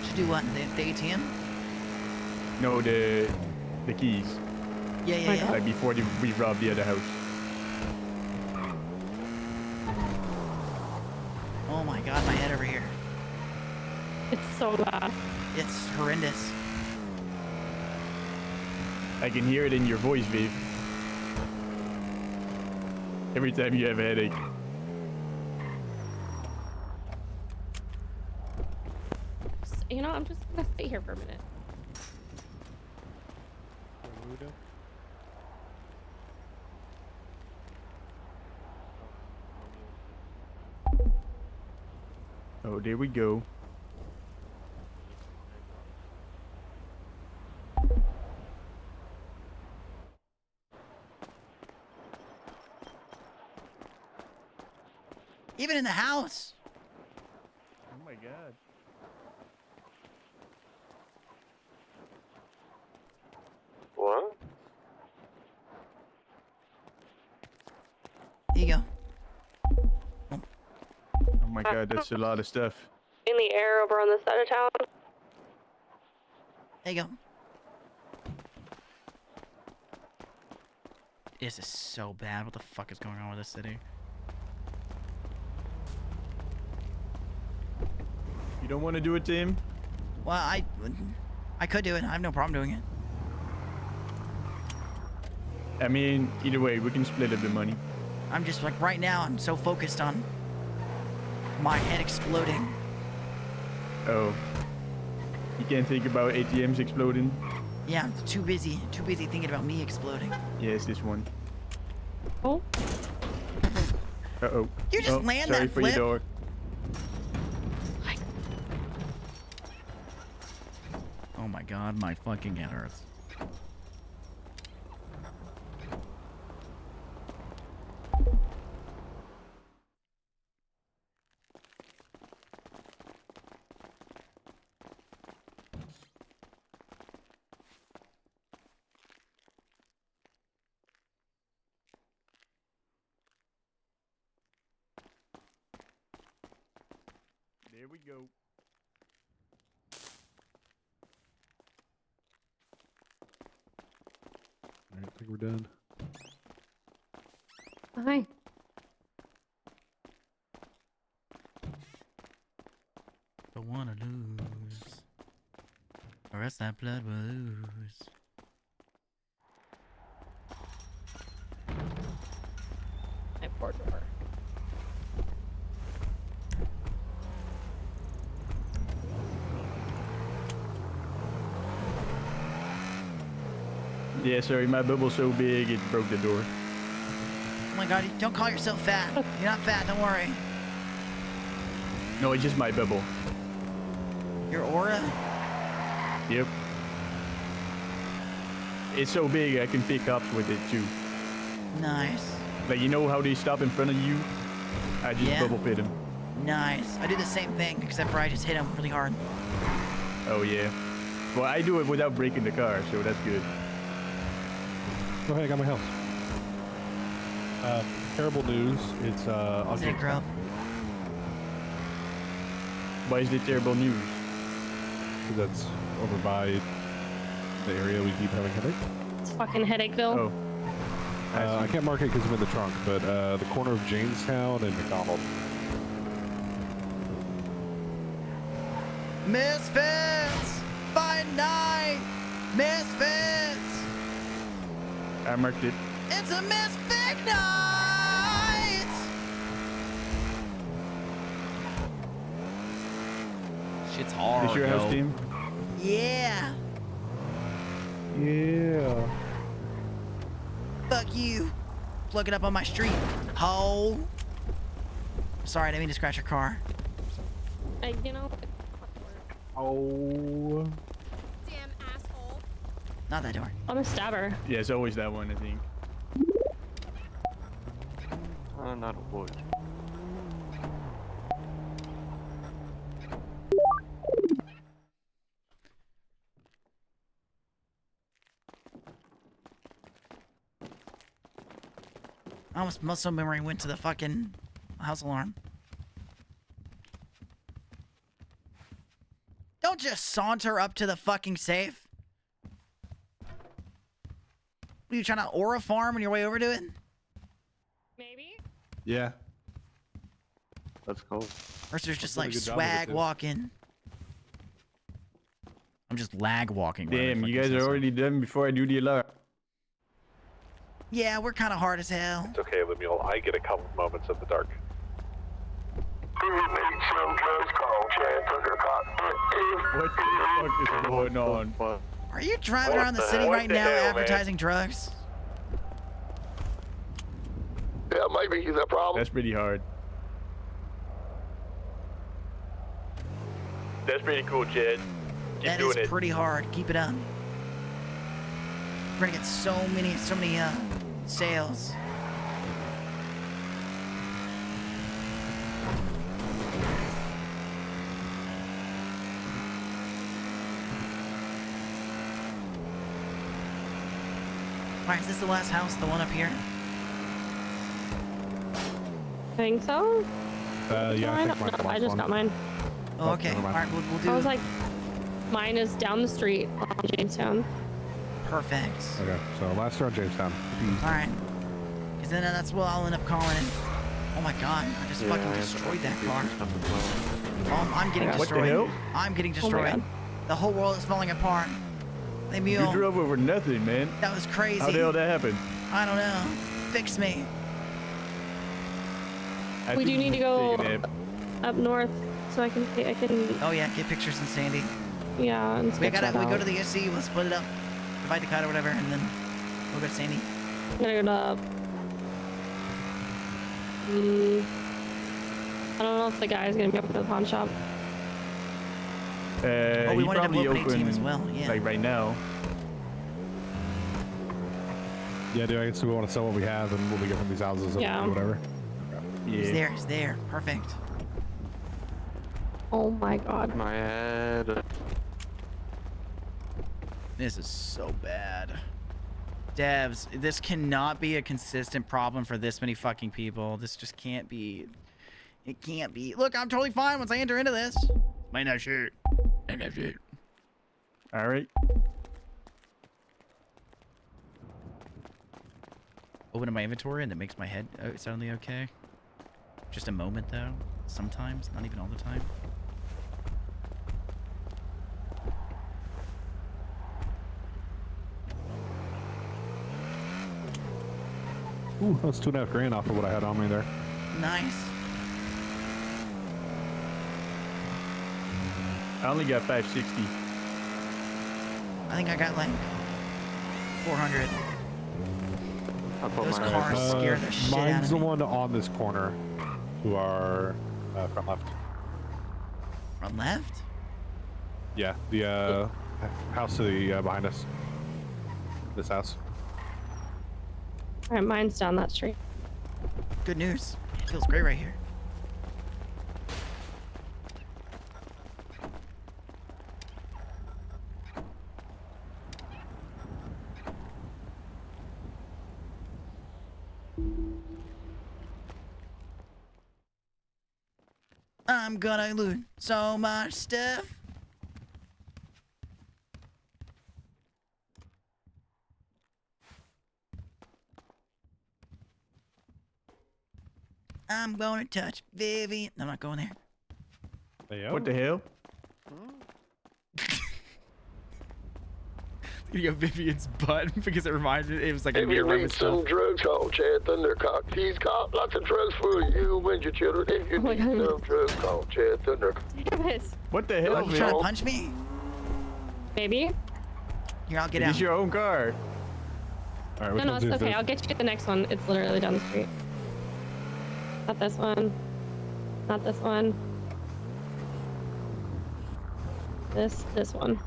Should do what? The ATM? No, the keys. Yeah. Like before we rob the other house. Oh my god, my head over here. It's so bad. It's horrendous. I can hear it in your voice, Viv. Every time you have a headache. You know, I'm just gonna stay here for a minute. Oh, there we go. Even in the house. Oh my god. Here you go. Oh my god, that's a lot of stuff. In the air over on this side of town. There you go. This is so bad. What the fuck is going on with this city? You don't want to do it, Tim? Well, I could do it. I have no problem doing it. I mean, either way, we can split up the money. I'm just like, right now, I'm so focused on my head exploding. Oh. You can't think about ATMs exploding? Yeah, I'm too busy thinking about me exploding. Yes, this one. Oh. Uh-oh. You just land that sorry for flip. your door. Oh my god, my fucking head hurts. There we go. Alright, I think we're done. Hi. Don't wanna lose, or else that blood will lose. My poor door. Yeah, sorry, my bubble's so big it broke the door. Oh my god, don't call yourself fat. You're not fat, don't worry. No, it's just my bubble. Your aura? Yep. It's so big I can pick ups with it too. Nice. Like, you know how they stop in front of you? I just bubble pit them. Nice. I do the same thing, except for I just hit him really hard. Oh yeah. Well, I do it without breaking the car, so that's good. Oh, hey, I got my house. Terrible news. It's What's it, Crow? Why is it terrible news? Because that's over by the area we keep having headache. It's fucking Headacheville. Oh. I can't mark it because I'm in the trunk, but the corner of Jamestown and McDonald. Misfitz! Fight night! Misfits! I marked it. It's a misfit night! Shit's hard. Is your house team? Yeah. Yeah. Fuck you. Plug it up on my street. Ho. Sorry, I didn't mean to scratch your car. You know. Oh. Damn asshole. Not that door. I'm a stabber. Yeah, it's always that one, I think. Not wood. Almost muscle memory went to the fucking house alarm. Don't just saunter up to the fucking safe. What are you trying to aura farm on your way over to it? Maybe. Yeah. Let's go. Mercer's just Doing a like good job with it, swag too. walking. I'm just lag walking. whatever the Damn, fuck you this guys are is. already done before I do the alarm. Yeah, we're kind of hard as hell. It's okay, Lemuel. I get a couple moments in the dark. What the fuck is going on? Are you driving What around the the- city what right the now hell, man? advertising drugs? Yeah, maybe. Is that a problem? That's pretty hard. That's pretty cool, Chad. Keep That doing is it. pretty hard. Keep it up. We're gonna get so many sales. Alright, is this the last house? The one up here? think so. Yeah, I think mine's the I last just one. got mine. Oh, okay. never All mind. right, we'll do. I was like, mine is down the street on Jamestown. Perfect. Okay, so last year on Jamestown. All right. Because then that's what I'll end up calling it. Oh my god, I just fucking destroyed that car. Oh, I'm getting What the destroyed. hell? I'm getting Oh my destroyed. God. The whole world is falling apart. Hey, Mule. You drove over nothing, man. That was crazy. How the hell that happened? I don't know. Fix me. I We think do you need to go mistaken it. up north so I can Oh yeah, get pictures in Sandy. yeah and We sketch that go out. to the SC. We'll split it up. Divide the cut or whatever, and then we'll go to Sandy. I'm gonna go to I don't know if the guy's gonna be open to the pawn shop. Oh, we he wanted to probably open 18 open, as well, yeah. Like right now. Yeah, dude, I guess we want to sell what we have and what we get from these houses Yeah. or whatever. He's there. He's there. Perfect. Oh my god. My head. This is so bad. Devs, this cannot be a consistent problem for this many fucking people. This just can't be. It can't be. Look, I'm totally fine once I enter into this. Might not shit. Might not shit. All right. Open up my inventory and it makes my head suddenly okay. Just a moment though. Sometimes, not even all the time. Ooh, that's $2.5 grand off of what I had on me there. Nice. I only got 560. I think I got like 400. I put Those mine cars scare the shit out Mine's of the me. one on this corner to our front left. Front left? Yeah, the house to the behind us. This house. Alright, mine's down that street. Good news. Feels great right here. I'm gonna loot so much stuff. I'm gonna touch Vivian. I'm not going there. What the hell? You go Vivian's butt because it reminded me. It was like a If you mirror need some drugs, call Chad Thundercock. He's got lots of drugs for you and your children. If you need some drugs, call Chad Thundercock. What the hell, Are you man? trying to punch me? Maybe. Here, I'll get It's out. your own car. All right, No, no, it's okay. I'll get you the next one. It's literally down the street. Not this one. Not this one. This one.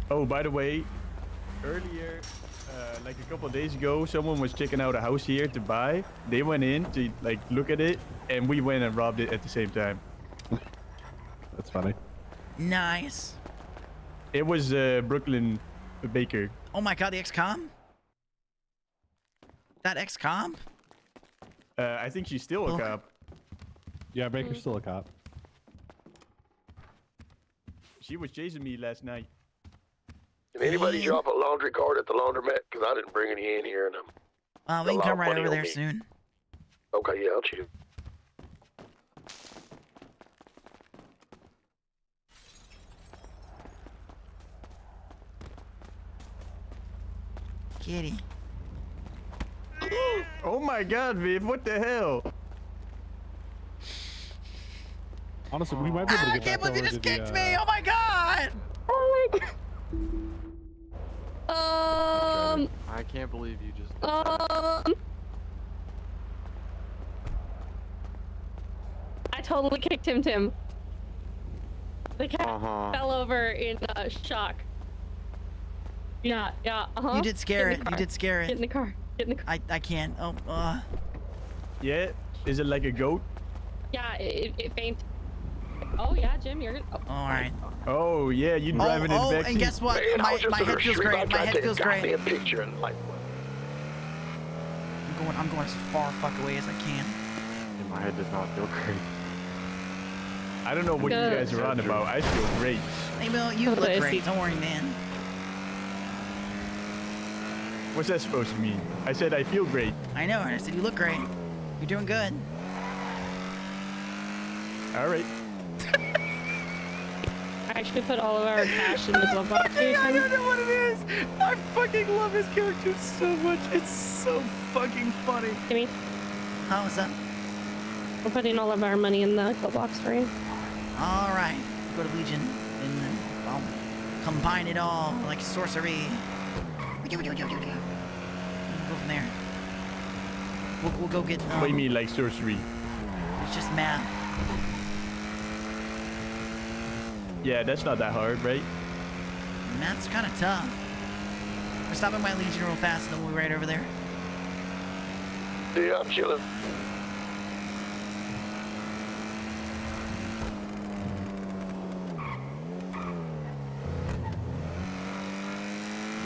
Oh, by the way, earlier, like a couple of days ago, someone was checking out a house here to buy. They went in to like look at it, and we went and robbed it at the same time. That's funny. Nice. It was Brooklyn Baker. Oh my god, the XCOM? That XCOM? I think she's still a cop. Yeah, Baker's still a cop. She was chasing me last night. Can anybody drop a laundry cart at the laundromat? Because I didn't bring any in here. And We can a lot come of right money over on there me. soon. Okay, yeah, I'll choose. Kitty. Oh my god, Viv, what the hell? Honestly, we might be able to I get can't back believe you over just to the, kicked me! Oh my god! Oh my god. I can't believe you just. I totally kicked him, Tim. The cat fell over in shock. Yeah, yeah, You did scare it. You did scare it. Get in the car. Get in the car. I can't. Oh, Yeah? Is it like a goat? Yeah, it fainted. Oh yeah, Jim, you're. Oh, all right. Oh yeah, you driving in the back and seat. guess what? Man, I was just my in head the feels street. great. I'm My trying head to take a feels great. goddamn picture and like. I'm going as far fuck away as I can. In my head does not feel great. I don't know what you guys are on about. I feel great. Hey, Bill, you look great. Don't worry, man. What's that supposed to mean? I said I feel great. I know, and I said you look great. You're doing good. All right. I actually put all of our cash in the glove box. I don't know what it is. I fucking love his character so much. It's so fucking funny. Gimme. Oh, what's up? We're putting all of our money in the glove box for you. All right. Go to Legion and then I'll combine it all like sorcery. We'll go from there. We'll go get. What do you mean, like sorcery? It's just math. Yeah, that's not that hard, right? Math's kind of tough. We're stopping by Legion real fast, and then we'll be right over there. Yeah, I'm chilling.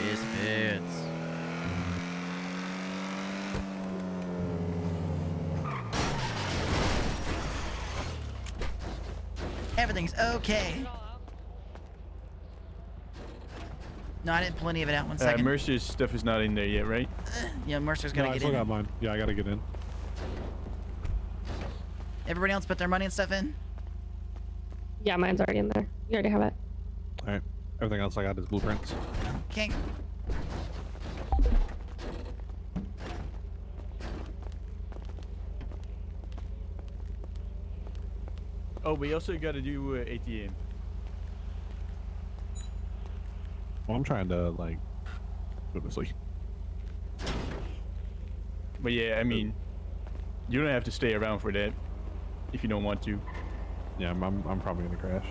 Misfitz. Everything's okay. No, I didn't pull any of it out. 1 second. Mercer's stuff is not in there yet, right? Yeah, Mercer's gonna No, get I still in. got mine. Yeah, I gotta get in. Everybody else put their money and stuff in? Yeah, mine's already in there. You already have it. All right. Everything else I got is blueprints. Okay. Oh, we also got to do ATM. Well, I'm trying to like go to sleep. But yeah, I mean, you don't have to stay around for that if you don't want to. Yeah, I'm probably gonna crash.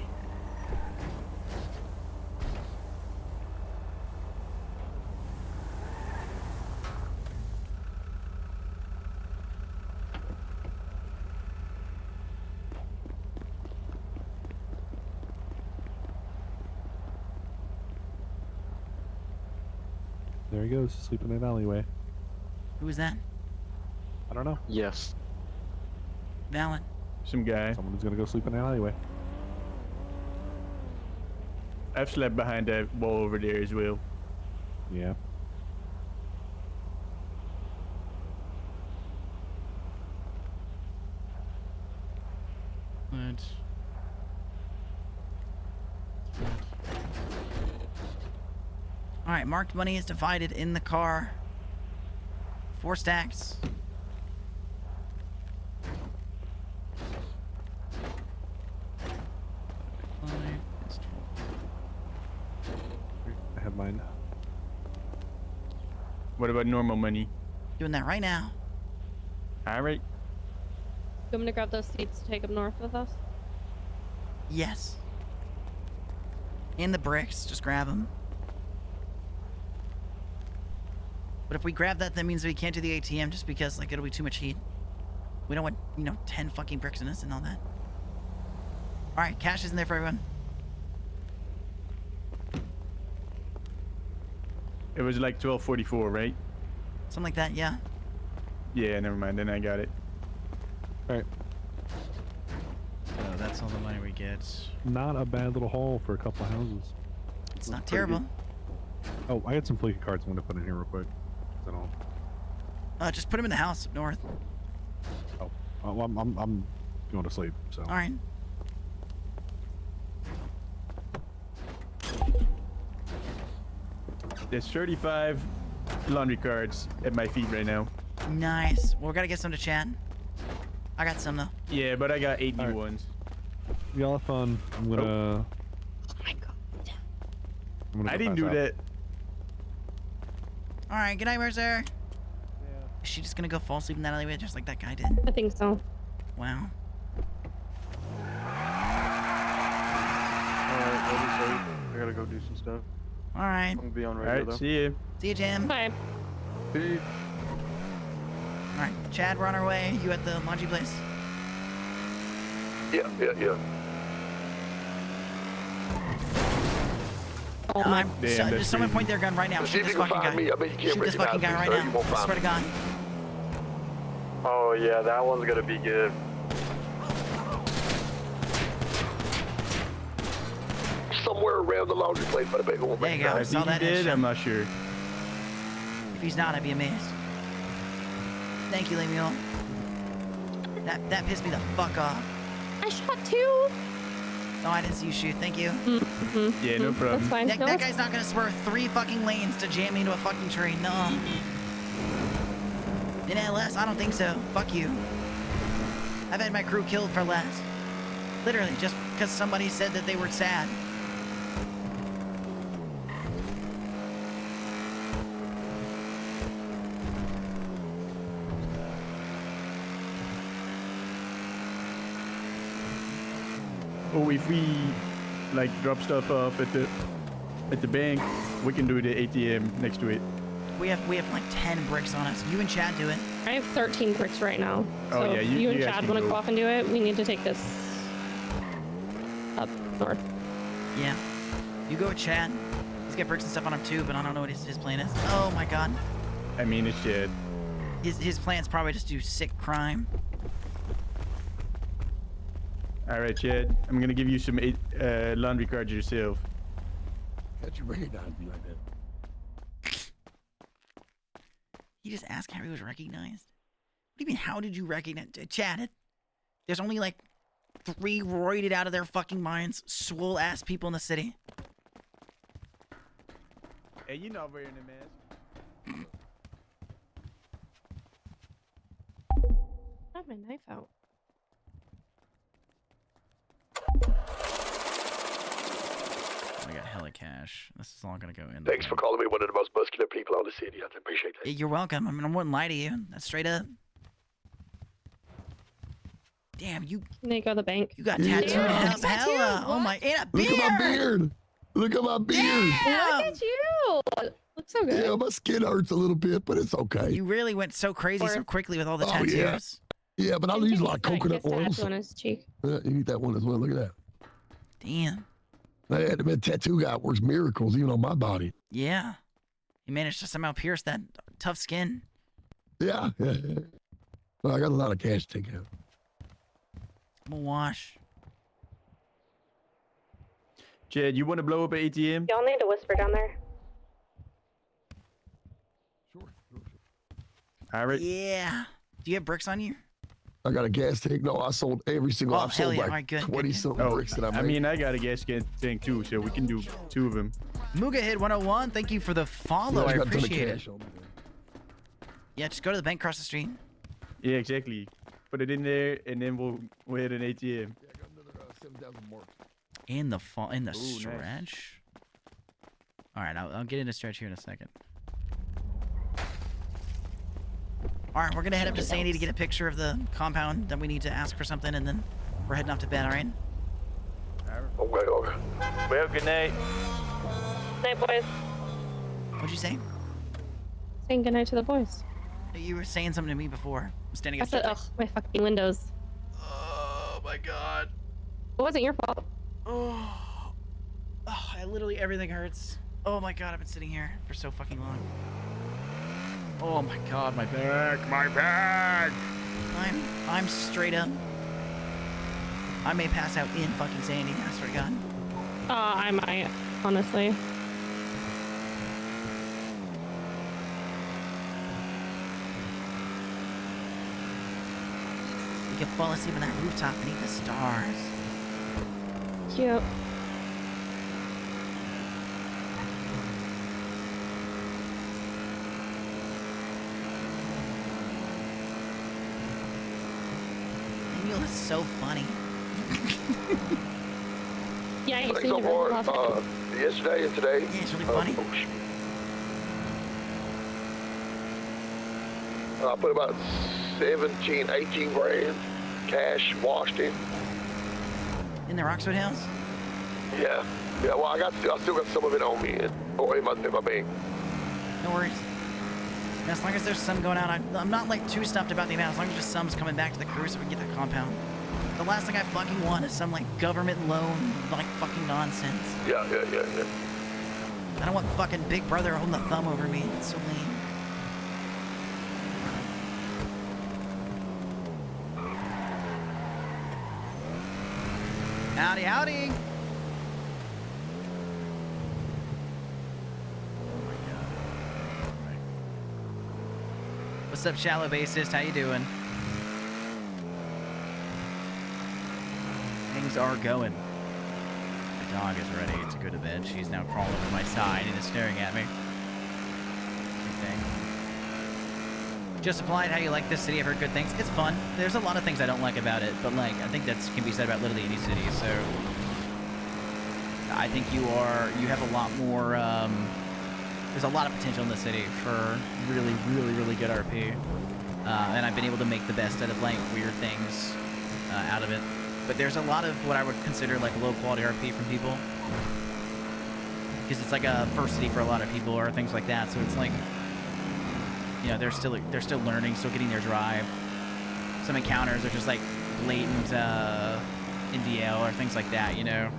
There he goes, sleeping in an alleyway. Who was that? I don't know. Yes. Valen. Some guy. Someone's gonna go sleep in an alleyway. I've slept behind that wall over there as well. Yeah. What? All right, marked money is divided in the car. 4 stacks. I have mine. What about normal money? Doing that right now. All right. You want me to grab those seats to take up north with us? Yes. And the bricks, just grab them. But if we grab that, that means we can't do the ATM just because, like, it'll be too much heat. We don't want, 10 fucking bricks in us and all that. All right, cash is in there for everyone. It was like 12:44, right? Something like that, yeah. Yeah, never mind. Then I got it. All right. So that's all the money we get. Not a bad little haul for a couple of houses. It's not terrible. Oh, I got some fleeky cards I want to put in here real quick. I don't. Just put them in the house up north. Oh, well, I'm going to sleep. So. All right. There's 35 laundry cards at my feet right now. Nice. Well, we gotta get some to Chad. I got some though. Yeah, but I got 8 new ones. Y'all have fun. I'm gonna. Oh my god. I didn't do that. All right. Good night, Mercer. Yeah. Is she just gonna go fall asleep in that alleyway just like that guy did? I think so. Wow. Alright, I'll be safe. I gotta go do some stuff. All right. I'm gonna be on radio All right, though. see you. See you, Jim. Bye. Peace. All right, Chad, we're on our way. You at the laundry place? Yeah. Oh my. Someone point their gun right now. See Shoot if this you can fucking find guy. me. I bet you can't Shoot this fucking guy recognize me, right sir. You now. won't I find swear to me. God. Oh yeah, that one's gonna be good. Somewhere around the laundry place by the big old There you go. If Saw he that did, headshot. I'm not sure. If he's not, I'd be amazed. Thank you, Lemuel. That pissed me the fuck off. I shot two. No, I didn't see you shoot. Thank you. Yeah, no problem. That's fine. That, No, that it's- guy's not gonna swerve 3 fucking lanes to jam me into a fucking tree. No. In LS, I don't think so. Fuck you. I've had my crew killed for less. Literally, just because somebody said that they were sad. Oh, if we like drop stuff off at the bank, we can do the ATM next to it. We have like 10 bricks on us. You and Chad do it. I have 13 bricks right now. Oh, So yeah, if you and guys Chad can want to go. go off and do it, we need to take this up north. Yeah. You go with Chad. He's got bricks and stuff on him too, but I don't know what his plan is. Oh my god. I mean, it's shit. His plan's probably just do sick crime. All right, Chad. I'm gonna give you some laundry cards yourself. How'd you recognize me like that? He just asked how he was recognized. What do you mean, how did you recognize? Chad, there's only like 3 roided out of their fucking minds, swole ass people in the city. Hey, you're not wearing a mask. I have my knife out. I got hella cash. This is all gonna go in. Thanks for calling me one of the most muscular people on the city. I appreciate that. You're welcome. I mean, I wouldn't lie to you. That's straight up. Damn, you Can they go to the bank? got tattooed up hella. Oh my, and a beard. Look at my beard. Look at my beard. Yeah, look at you. Looks so good. Yeah, my skin hurts a little bit, but it's okay. You really went so crazy so quickly with all the tattoos. Yeah. Yeah, but I'll use like That coconut kiss oil. tattoo on his cheek. You need that one as well. Look at that. Damn. That tattoo guy works miracles even on my body. Yeah. He managed to somehow pierce that tough skin. Yeah. Well, I got a lot of cash to take out. I'm a wash. Chad, you want to blow up an ATM? Y'all need to whisper down there. All right. Yeah. Do you have bricks on you? I got a gas tank. No, I sold every single. Oh, I've hell sold yeah. like All right, good, 20 good. something bricks that I made. I mean, I got a gas tank too, so we can do 2 of them. Muga Hit 101, thank you for the follow. I got a ton of appreciate it. cash on me. Yeah, just go to the bank across the street. Yeah, exactly. Put it in there, and then we'll hit an ATM. Yeah, I got another 7,000 marks. In the Ooh, stretch. nice. All right, I'll get into stretch here in a second. All right, we're gonna head up to Sandy to get a picture of the compound that we need to ask for something, and then we're heading off to bed. All right? Okay. Well, good night. Night, boys. What'd you say? Saying goodnight to the boys. You were saying something to me before. I'm standing I up. said, ugh, my fucking windows. Oh my god. It wasn't your fault. Oh, everything hurts. Oh my god, I've been sitting here for so fucking long. Oh my god, my back, my back. I'm straight up. I may pass out in fucking Sandy, I swear to god. I might, honestly. We can fall asleep on that rooftop beneath the stars. Cute. Emil is so funny. Yeah, you Thanks seem so to really far. love it. Yesterday and today. Yeah, it's really funny. I put about 17, 18 grand cash washed in. In the Roxwood house? Yeah. Yeah, well, I still got some of it on me or in my bank. No worries. As long as there's some going out, I'm not like too stuffed about the amount. As long as just some's coming back to the crew so we can get the compound. The last thing I fucking want is some like government loan, like fucking nonsense. Yeah. I don't want fucking Big Brother holding the thumb over me. It's so lame. Howdy, howdy. What's up, shallow bassist? How you doing? Things are going. My dog is ready to go to bed. She's now crawling over my side and is staring at me. Just applied. How you like this city? I've heard good things. It's fun. There's a lot of things I don't like about it, but like I think that can be said about literally any city. So I think you have a lot more. There's a lot of potential in the city for really, really, really good RP, and I've been able to make the best out of like weird things out of it. But there's a lot of what I would consider like low quality RP from people, because it's like a first city for a lot of people or things like that. So it's like, you know, they're still learning, still getting their drive. Some encounters are just like blatant NDL or things like that, you know.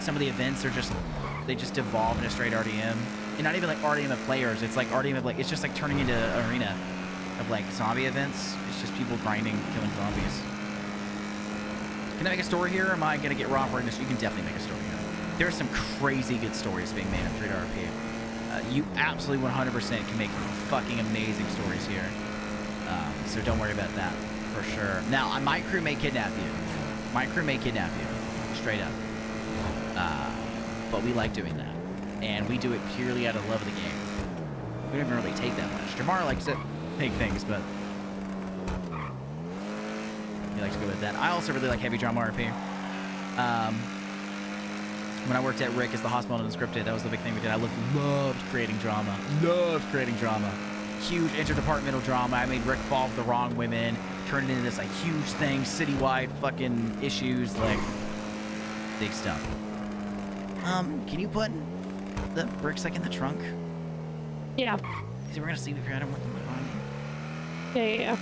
Some of the events are just, they just devolve into straight RDM. And not even like RDM of players, it's like RDM of like, it's just like turning into an arena of like zombie events. It's just people grinding, killing zombies. Can I make a story here, or am I gonna get raw for this? You can definitely make a story here. There are some crazy good stories being made in 3 RP. You absolutely 100% can make fucking amazing stories here. So don't worry about that, for sure. Now, my crew may kidnap you. My crew may kidnap you, straight up. But we like doing that. And we do it purely out of love of the game. We don't even really take that much. Jamar likes to take things, but he likes to go with that. I also really like heavy drama RP. When I worked at R.E.P.O as the hospital and unscripted, that was the big thing we did. I loved creating drama. Loved creating drama. Huge interdepartmental drama. I made Rick fall for the wrong women, turned it into this like huge thing, citywide fucking issues, like big stuff. Can you put the bricks like in the trunk? Yeah. Because we're gonna sleep if you're out of one. Yeah.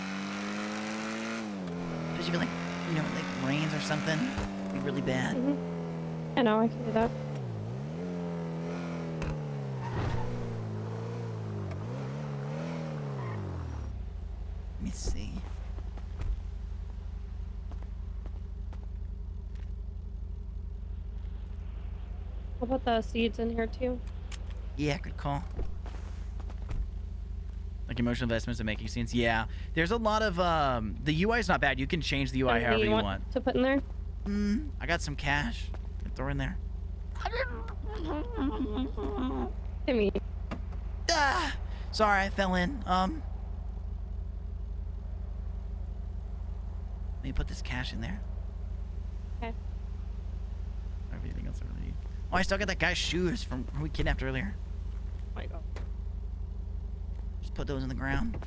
Because you feel like, you know, like rains or something, it'd be really bad. I know, I can do that. Let me see. I'll put the seeds in here too. Yeah, good call. Like emotional investments and making scenes. Yeah, there's a lot of the UI is not bad. You can change the UI however you want to put in there. I got some cash. Throw in there. Timmy. Sorry, I fell in. Let me put this cash in there. Okay. Everything else I really need. Oh, I still got that guy's shoes from who we kidnapped earlier. Oh my god. Just put those in the ground.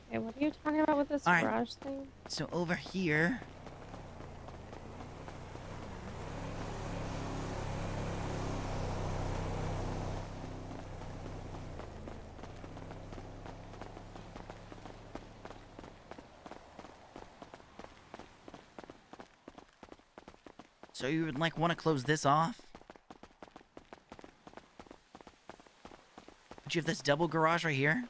Okay, what are you talking about with this garage thing? So over here. So you would like want to close this off? But you have this double garage right here?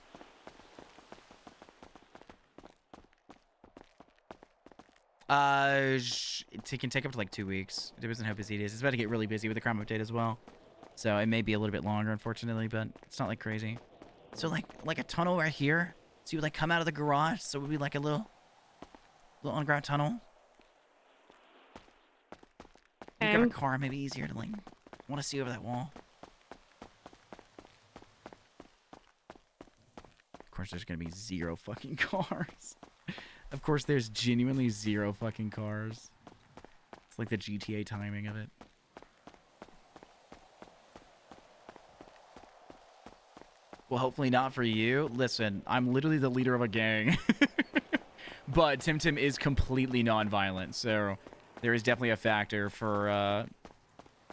It can take up to like 2 weeks. It depends on how busy it is. It's about to get really busy with the crime update as well. So it may be a little bit longer, unfortunately, but it's not like crazy. So like a tunnel right here. So you would like come out of the garage. So it would be like a little underground tunnel. You grab a car, maybe easier to like want to see over that wall. Of course, there's gonna be 0 fucking cars. Of course, there's genuinely 0 fucking cars. It's like the GTA timing of it. Well, hopefully not for you. Listen, I'm literally the leader of a gang. But Tim Tim is completely non-violent, so there is definitely a factor for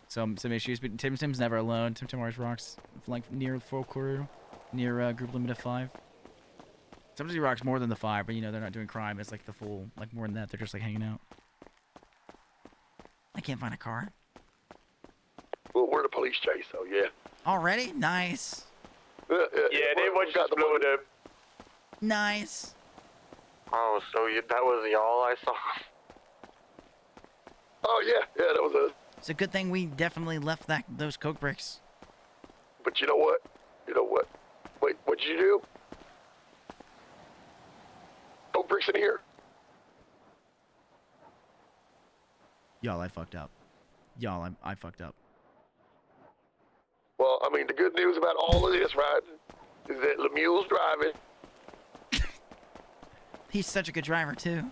some issues. But Tim Tim's never alone. Tim Tim always rocks like near full crew, near group limit of 5. Sometimes he rocks more than the 5, but you know they're not doing crime. It's like the full, like more than that. They're just like hanging out. I can't find a car. Well, we're the police chase, so yeah. Already? Nice. Yeah, they want you to blow it up. Nice. Oh, so that was y'all I saw? Oh, yeah, that was us. It's a good thing we definitely left those coke bricks. But you know what? Wait, what'd you do? Coke bricks in here? Y'all, I fucked up. Y'all, I fucked up. Well, I mean, the good news about all of this, right, is that Lemieux's driving. He's such a good driver, too.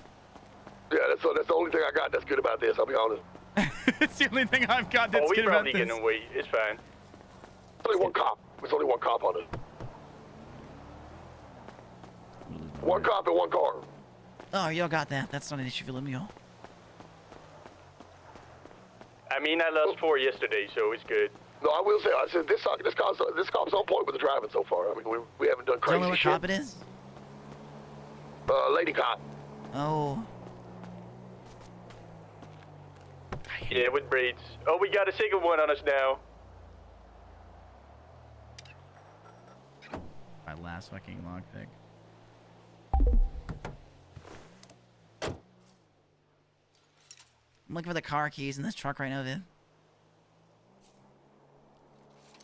Yeah, that's the only thing I got that's good about this, I'll be honest. It's the only thing I've got that's good about this. Oh, we probably getting away. It's fine. There's only one cop. There's only one cop on it. One cop and one car. Oh, y'all got that. That's not an issue for Lemuel. I mean, I lost 4 yesterday, so it's good. No, I will say, I said this cop's on point with the driving so far. I mean, we haven't done crazy Do you know what shit. cop it is? Lady cop. Oh. Yeah, with braids. Oh, we got a second one on us now. My last fucking lockpick. I'm looking for the car keys in this truck right now, dude.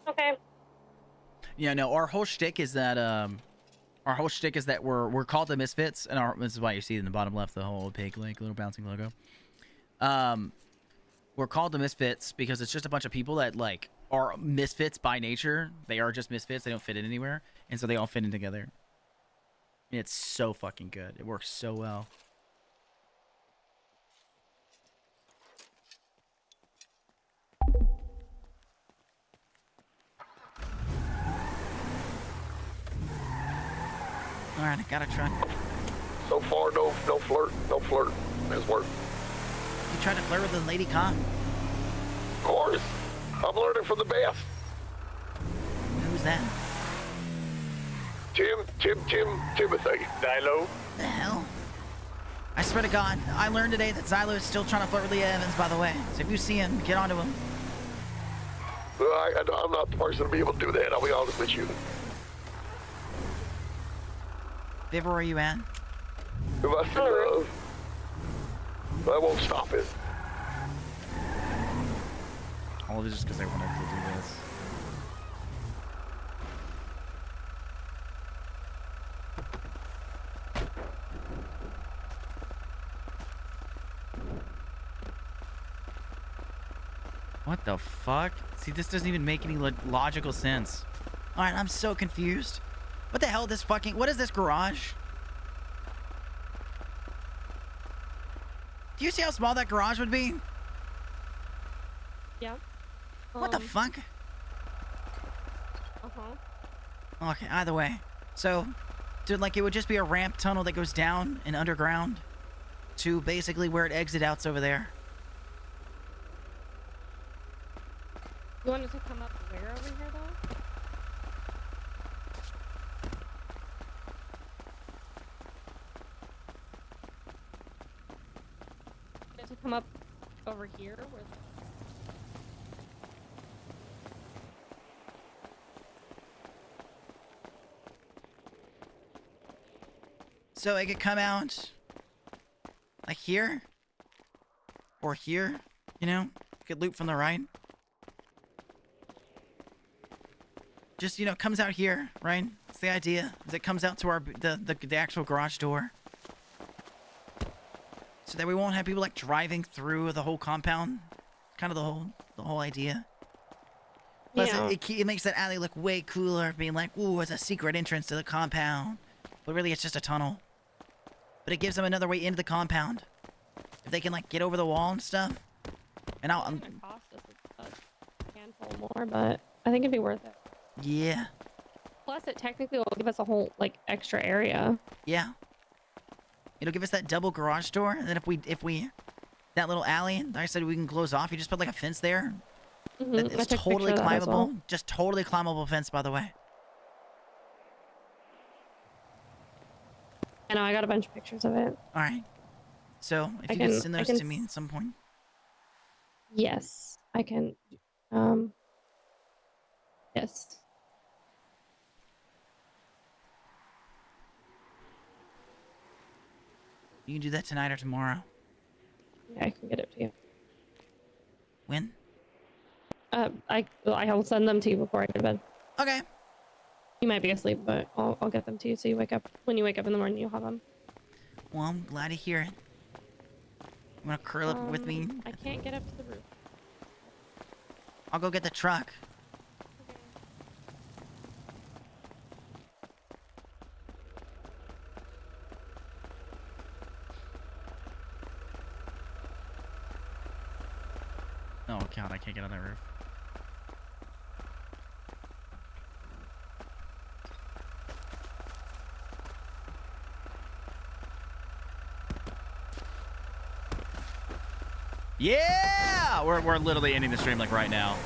Okay. Yeah, no, our whole shtick is that we're called the Misfits, and this is why you see in the bottom left the whole opaque like little bouncing logo. We're called the Misfits because it's just a bunch of people that like are misfits by nature. They are just misfits. They don't fit in anywhere, and so they all fit in together. And it's so fucking good. It works so well. All right, I got a truck. So far, no flirt. It's work. You tried to flirt with the lady cop? Of course. I'm learning from the best. Who's that? Timothy. Xylo. The hell? I swear to God, I learned today that Xylo is still trying to flirt with Leah Evans, by the way. So if you see him, get onto him. I'm not the person to be able to do that, I'll be honest with you. Viver, where are you at? If I see love, I won't stop it. All of it is just because I wanted to do this. What the fuck? See, this doesn't even make any logical sense. Alright, I'm so confused. What the hell is this fucking... What is this garage? Do you see how small that garage would be? Yeah. What the fuck? Uh-huh. Okay, either way. So, dude, like, it would just be a ramp tunnel that goes down and underground to basically where it exit out's over there. You wanted to come up where over here, though? To come up over here where So it could come out like here or here, you know? Could loop from the right. Just, you know, comes out here, right? That's the idea. Is it comes out to our the actual garage door. So that we won't have people like driving through the whole compound. Kind of the whole idea. Plus, yeah. it makes that alley look way cooler, being like, ooh, it's a secret entrance to the compound. But really, it's just a tunnel. But it gives them another way into the compound. If they can, like, get over the wall and stuff. And it's gonna cost us a handful more, but I think it'd be worth it. Yeah. Plus, it technically will give us a whole, like, extra area. Yeah. It'll give us that double garage door, and then if we that little alley, like I said, we can close off. You just put like a fence there. Mm-hmm. It's totally climbable. Just totally climbable fence, by the way. I know, I got a bunch of pictures of it. All right. So if you could send those to me at some point. Yes, I can. Yes. You can do that tonight or tomorrow. Yeah, I can get it to you. When? I'll send them to you before I go to bed. Okay. You might be asleep, but I'll get them to you so you wake up. When you wake up in the morning, you'll have them. Well, I'm glad to hear it. You wanna curl up with me? I can't get up to the roof. I'll go get the truck. Oh god, I can't get on that roof. Yeah! We're literally ending the stream like right now.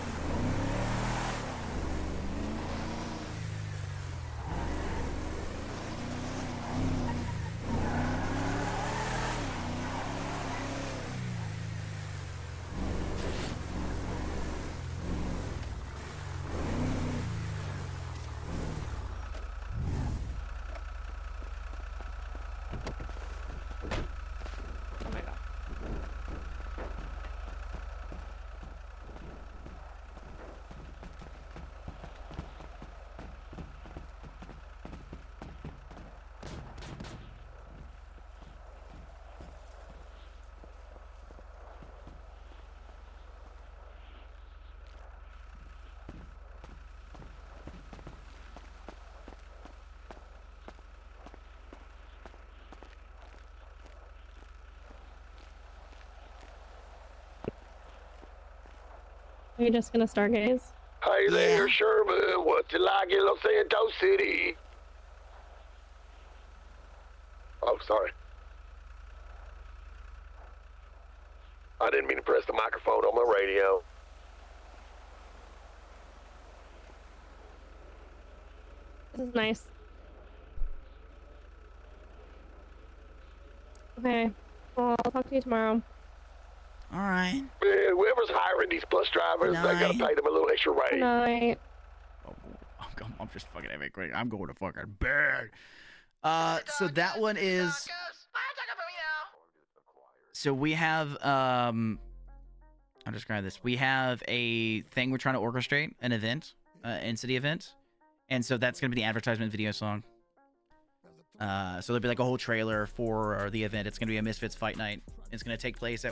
Are you just gonna stargaze? Hey there, Sherman. What's it like in Los Santos City? Oh, sorry. I didn't mean to press the microphone on my radio. This is nice. Okay. Well, I'll talk to you tomorrow. All right. Man, whoever's hiring these bus drivers, they gotta pay them a little extra rate. Good night. I'm just fucking having it great. I'm going to fucking bed. So that one is. So we have I'll describe this. We have a thing we're trying to orchestrate, an event, in-city event, and so that's gonna be the advertisement video song. So there'll be like a whole trailer for the event. It's gonna be a Misfitz fight night. It's gonna take place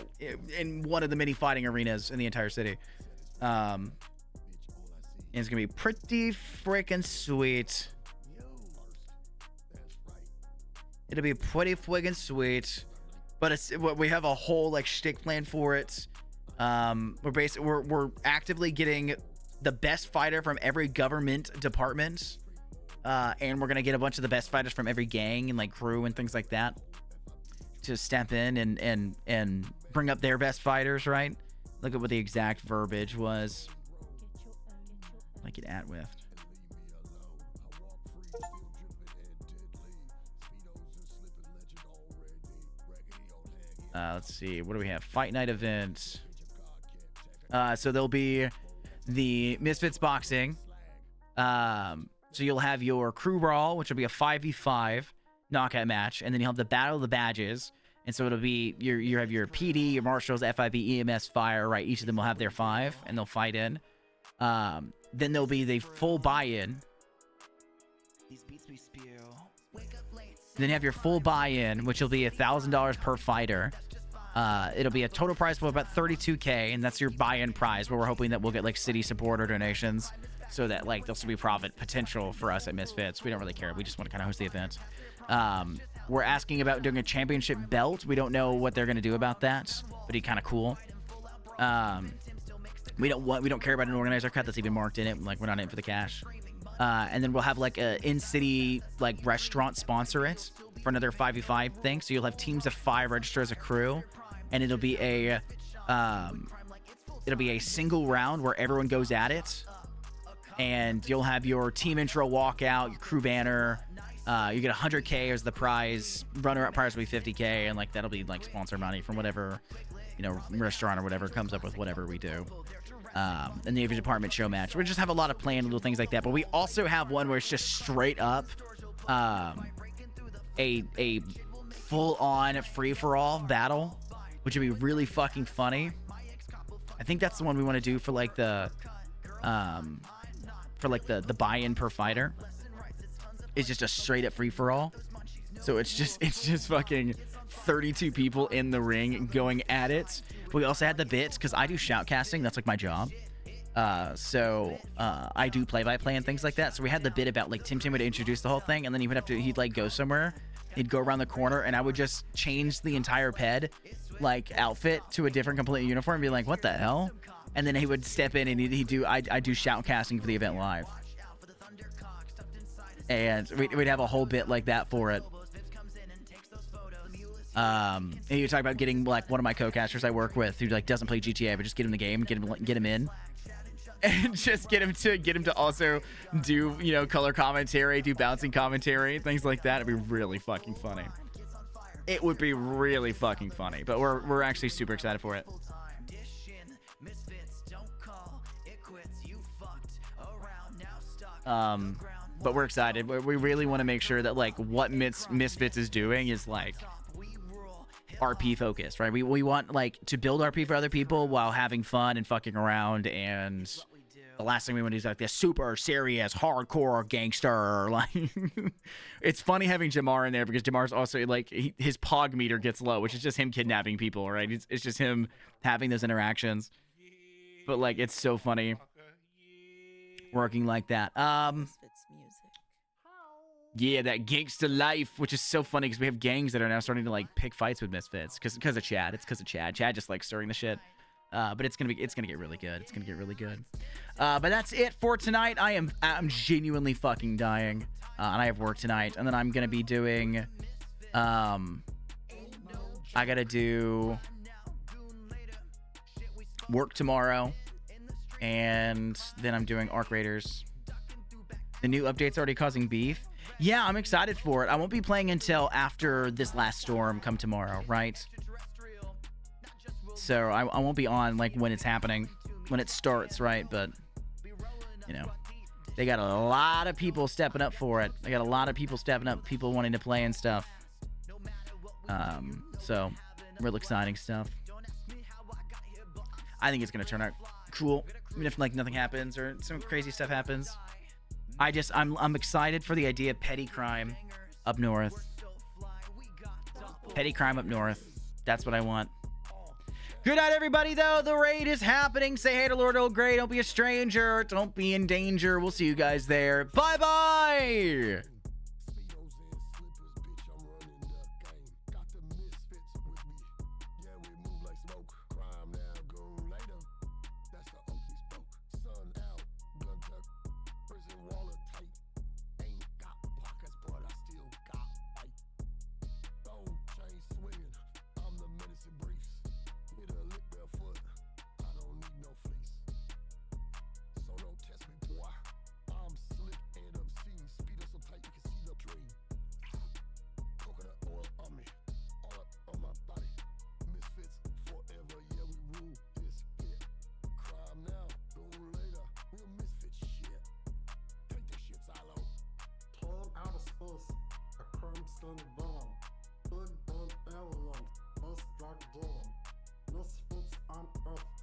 in one of the many fighting arenas in the entire city. And it's gonna be pretty freaking sweet. It'll be pretty friggin' sweet. But we have a whole like shtick plan for it. We're actively getting the best fighter from every government department. And we're gonna get a bunch of the best fighters from every gang and like crew and things like that to step in and bring up their best fighters, right? Look at what the exact verbiage was. Like it at with. Let's see. What do we have? Fight night event. So there'll be the Misfitz boxing. So you'll have your crew brawl, which will be a 5v5 knockout match, and then you'll have the battle of the badges. And so it'll be you have your PD, your marshals, FIB, EMS, fire, right? Each of them will have their 5, and they'll fight in. Then there'll be the full buy-in. Then you have your full buy-in, which will be $1,000 per fighter. It'll be a total price of about $32K, and that's your buy-in prize, where we're hoping that we'll get like city support or donations, so that like there'll still be profit potential for us at Misfits. We don't really care. We just want to kind of host the event. We're asking about doing a championship belt. We don't know what they're going to do about that, but it'd be kind of cool. We don't care about an organizer cut that's even marked in it. Like, we're not in it for the cash. And then we'll have like a in-city like restaurant sponsor it for another 5v5 thing. So you'll have teams of 5 register as a crew, and it'll be a single round where everyone goes at it. And you'll have your team intro walkout, your crew banner. You get 100K as the prize. Runner-up prize will be 50K, and like that'll be like sponsor money from whatever, you know, restaurant or whatever comes up with whatever we do. And the department show match. We just have a lot of planned little things like that. But we also have one where it's just straight up a full-on free-for-all battle, which would be really fucking funny. I think that's the one we want to do for like the buy-in per fighter. It's just a straight-up free-for-all. So it's just fucking 32 people in the ring going at it. We also had the bits because I do shoutcasting. That's like my job. So I do play-by-play and things like that. So we had the bit about like Tim would introduce the whole thing, and then he'd like go somewhere. He'd go around the corner, and I would just change the entire ped like outfit to a different complete uniform and be like, what the hell? And then he would step in and I do shoutcasting for the event live. And we'd have a whole bit like that for it. And you talk about getting like one of my co-casters I work with who like doesn't play GTA, but just get him the game, get him in, and just get him to also do, you know, color commentary, do bouncing commentary, things like that. It'd be really fucking funny. It would be really fucking funny, but we're actually super excited for it. But we're excited. We really want to make sure that like what Misfitz is doing is like RP focused, right? We want like to build RP for other people while having fun and fucking around. And the last thing we want to do is like this super serious hardcore gangster. Like it's funny having Jamar in there because Jamar's also like his pog meter gets low, which is just him kidnapping people, right? It's just him having those interactions. But like it's so funny working like that. Yeah, that gangsta life, which is so funny because we have gangs that are now starting to like pick fights with Misfits because of Chad. It's because of Chad. Chad just like stirring the shit. But it's gonna get really good. It's gonna get really good. But that's it for tonight. I'm genuinely fucking dying, and I have work tonight, and then I'm gonna be doing. I gotta do work tomorrow, and then I'm doing Arc Raiders. The new update's already causing beef. Yeah, I'm excited for it. I won't be playing until after this last storm come tomorrow, right? So I won't be on like when it's happening, when it starts, right? But, you know, they got a lot of people stepping up for it. They got a lot of people stepping up, people wanting to play and stuff. So real exciting stuff. I think it's going to turn out cool, even if like nothing happens or some crazy stuff happens. I'm excited for the idea of petty crime up north. Petty crime up north. That's what I want. Good night, everybody, though. The raid is happening. Say hey to Lord Old Grey. Don't be a stranger. Don't be in danger. We'll see you guys there. Bye-bye. Out of space, a crime standing